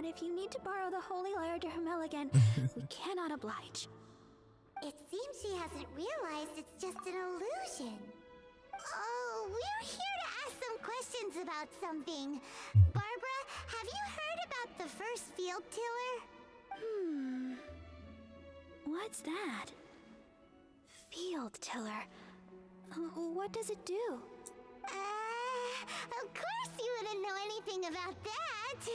that if you need to borrow the Holy Lyre to Hermel again, we cannot oblige. It seems she hasn't realized it's just an illusion. Oh, we're here to ask some questions about something. Barbara, have you heard about the first field tiller? What's that? Field tiller. What does it do? Of course you wouldn't know anything about that.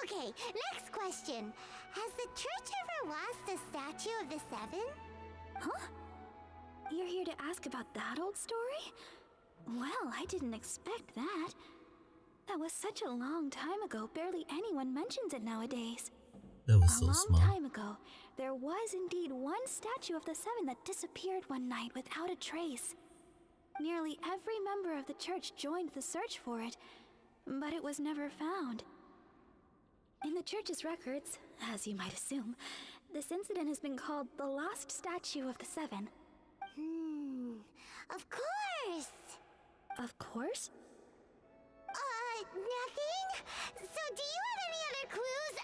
Okay, next question. Has the church ever lost a statue of the Seven? Huh? You're here to ask about that old story? Well, I didn't expect that. That was such a long time ago, barely anyone mentions it nowadays. That was so A long small. time ago, there was indeed one statue of the Seven that disappeared one night without a trace. Nearly every member of the church joined the search for it, but it was never found. In the church's records, as you might assume, this incident has been called the Lost Statue of the Seven. Of course! Of course? Nothing? So do you have any other clues?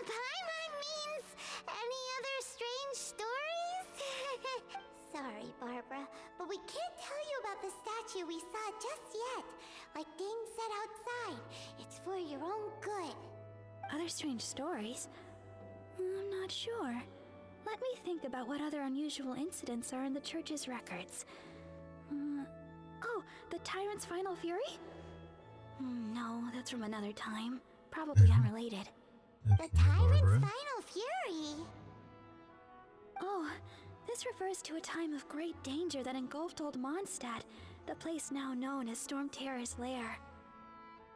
Paimon means any other strange stories? Sorry, Barbara, but we can't tell you about the statue we saw just yet. Like Dane said outside, it's for your own good. Other strange stories? I'm not sure. Let me think about what other unusual incidents are in the church's records. Oh, the Tyrant's Final Fury? No, that's from another time. Probably unrelated. The Tyrant's Final Fury? Oh, this refers to a time of great danger that engulfed old Mondstadt, the place now known as Storm Terror's lair.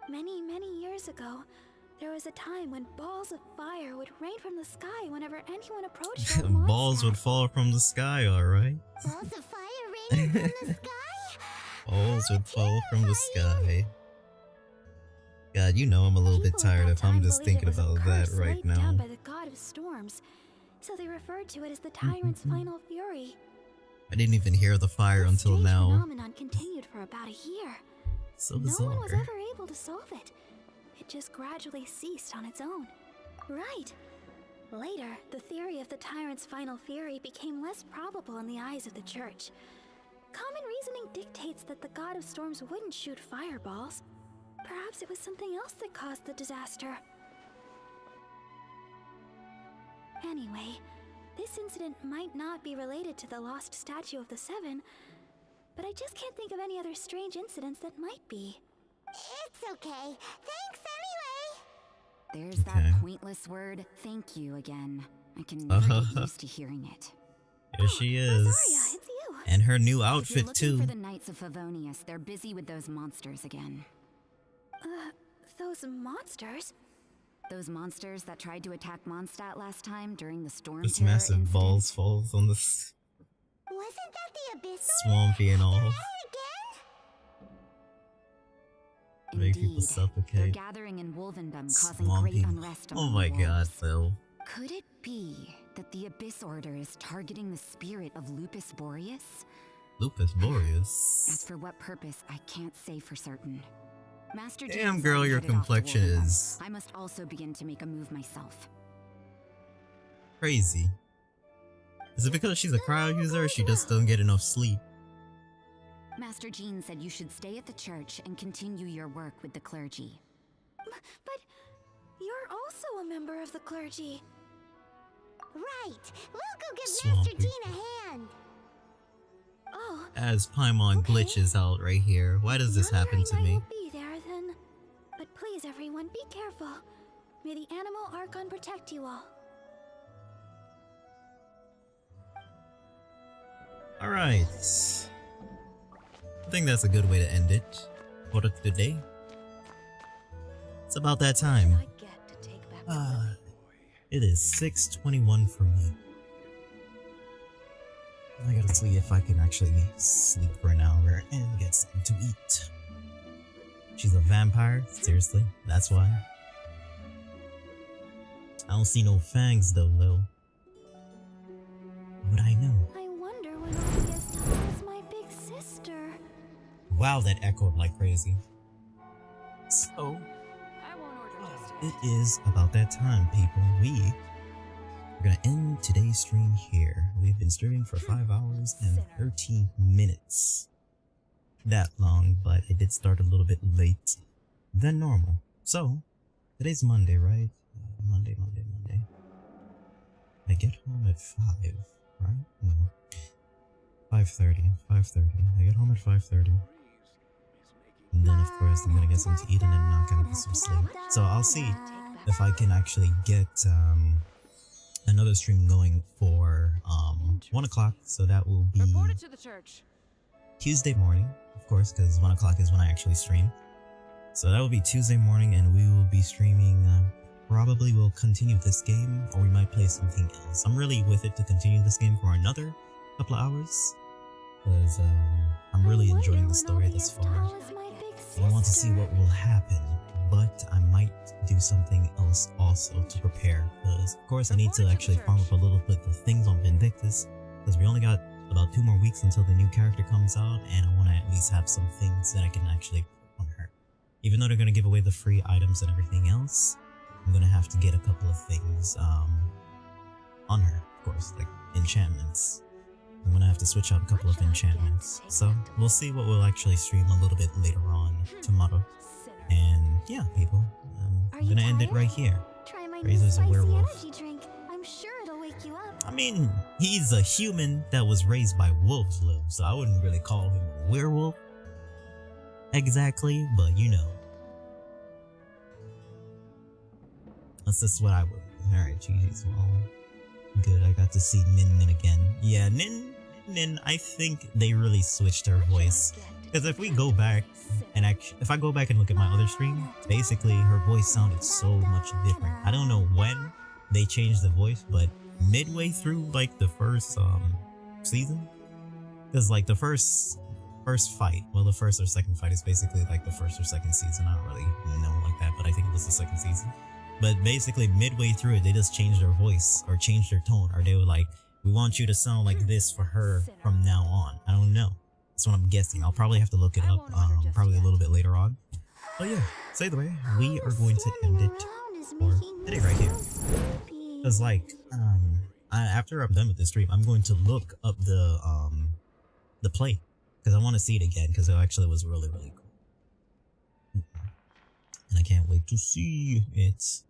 Many, many years ago, there was a time when balls of fire would rain from the sky whenever anyone approached old Mondstadt. Balls would fall from the sky, alright? Balls of fire raining from the sky? Balls would fall from the sky. God, you know I'm a little bit tired if I'm just thinking about that right now. Down by the god of storms, so they referred to it as the tyrant's final fury. I didn't even hear the fire until now. The phenomenon continued for about a year. So bizarre. No one was ever able to solve it. It just gradually ceased on its own. Right. Later, the theory of the tyrant's final fury became less probable in the eyes of the church. Common reasoning dictates that the god of storms wouldn't shoot fireballs. Perhaps it was something else that caused the disaster. Anyway, this incident might not be related to the lost statue of the Seven, but I just can't think of any other strange incidents that might be. It's okay. Thanks anyway. There's that pointless word, thank you, again. I can never get used to hearing it. Here she is. Rosaria, it's you. And her new If outfit you're looking too. for the Knights of Favonius, they're busy with those monsters again. Those monsters? Those monsters that tried to attack Mondstadt last time during the storm This terror massive incident. balls falls on the Wasn't that the abyss? swampy and all. Indeed, Make people they're suffocate. gathering in Wolvendom, causing Swampy. great unrest Oh among my the god, wolves. Phil. Could it be that the Abyss Order is targeting the spirit of Lupus Boreas? Lupus Boreas. As for what purpose, I can't say for certain. Master Damn, James girl, already your headed off to complexion Wolvendom. is I must also begin to make a move myself. crazy. Is it because she's a cryo user or she just doesn't get enough sleep? Master Jean said you should stay at the church and continue your work with the clergy. But you're also a member of the clergy. Right. We'll go give Master Swampy. Jean a hand. Oh. As Paimon glitches out right here. Why does this happen to me? Be there then. But please, everyone, be careful. May the Animal Archon protect you all. Alright. I think that's a good way to end it. What a good day. It's about that time. It is 6:21 for me. I gotta see if I can actually sleep for an hour and get something to eat. She's a vampire? Seriously? That's why? I don't see no fangs though, Lil. How would I know? I wonder when Arias is my big sister. Wow, that echoed like crazy. So, it is about that time, people. We're gonna end today's stream here. We've been streaming for 5 hours and 13 minutes. That long, but it did start a little bit late than normal. So, today's Monday, right? Monday. I get home at 5, right? No. 5:30. I get home at 5:30. And then, of course, I'm gonna get something to eat and then knock out some sleep. So I'll see if I can actually get another stream going for 1 o'clock. So that will be to the church. Tuesday morning, of course, because 1 o'clock is when I actually stream. So that will be Tuesday morning, and we will be streaming. Probably we'll continue this game, or we might play something else. I'm really with it to continue this game for another couple of hours, because I'm really enjoying the story thus far. And I want to see what will happen, but I might do something else also to prepare, because of course I need to actually farm up a little bit of things on Vindictus, because we only got about 2 more weeks until the new character comes out, and I want to at least have some things that I can actually put on her. Even though they're going to give away the free items and everything else, I'm going to have to get a couple of things on her, of course, like enchantments. I'm going to have to switch out a couple of enchantments. So we'll see what we'll actually stream a little bit later on tomorrow. And yeah, people, I'm going to end it right here. Try my Razor's a werewolf. energy drink. I'm sure it'll wake you up. I mean, he's a human that was raised by wolves, Lil, so I wouldn't really call him a werewolf exactly, but you know. That's just what I would. Alright, GG's. Well, Good, I got to see Nin Nin again. Yeah, Nin, I think they really switched her voice. Because if we go back, and if I go back and look at my other stream, basically her voice sounded so much different. I don't know when they changed the voice, but midway through like the first season, because like the first fight, well, the first or second fight is basically like the first or second season. I don't really know like that, but I think it was the second season. But basically midway through it, they just changed their voice or changed their tone, or they were like, we want you to sound like this for her from now on. I don't know. That's what I'm guessing. I'll probably have to look it up probably a little bit later on. But yeah, so either way, we are going to end it for today right here. Because like, after I'm done with this stream, I'm going to look up the play. Because I want to see it again, because it actually was really, really cool. And I can't wait to see it.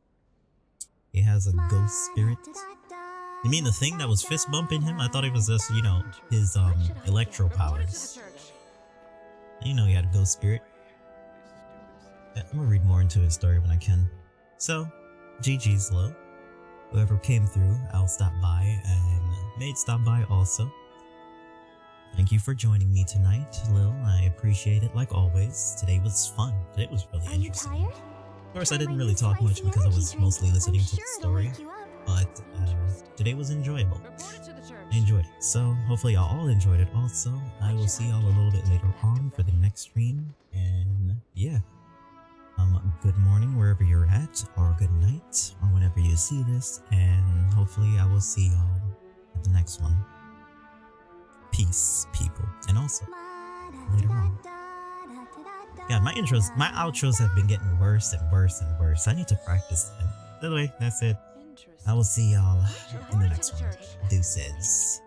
He has a ghost spirit. You mean the thing that was fist bumping him? I thought it was just, you know, his electro powers. You know he had a ghost spirit. Yeah, I'm gonna read more into his story when I can. So, GG's low. Whoever came through, I'll stop by, and Maid stop by also. Thank you for joining me tonight, Lil. I appreciate it like always. Today was fun. Today was really interesting. Are you tired? Of course, I didn't really talk much because I was mostly listening to the story, but today was enjoyable. I enjoyed it, so hopefully y'all all enjoyed it also. I will see y'all a little bit later on for the next stream, and yeah. Good morning wherever you're at, or good night, or whenever you see this, and hopefully I will see y'all at the next one. Peace, people, and also later on. God, my outros have been getting worse and worse and worse. I need to practice them. By the way, that's it. I will see y'all in the next one. Deuces.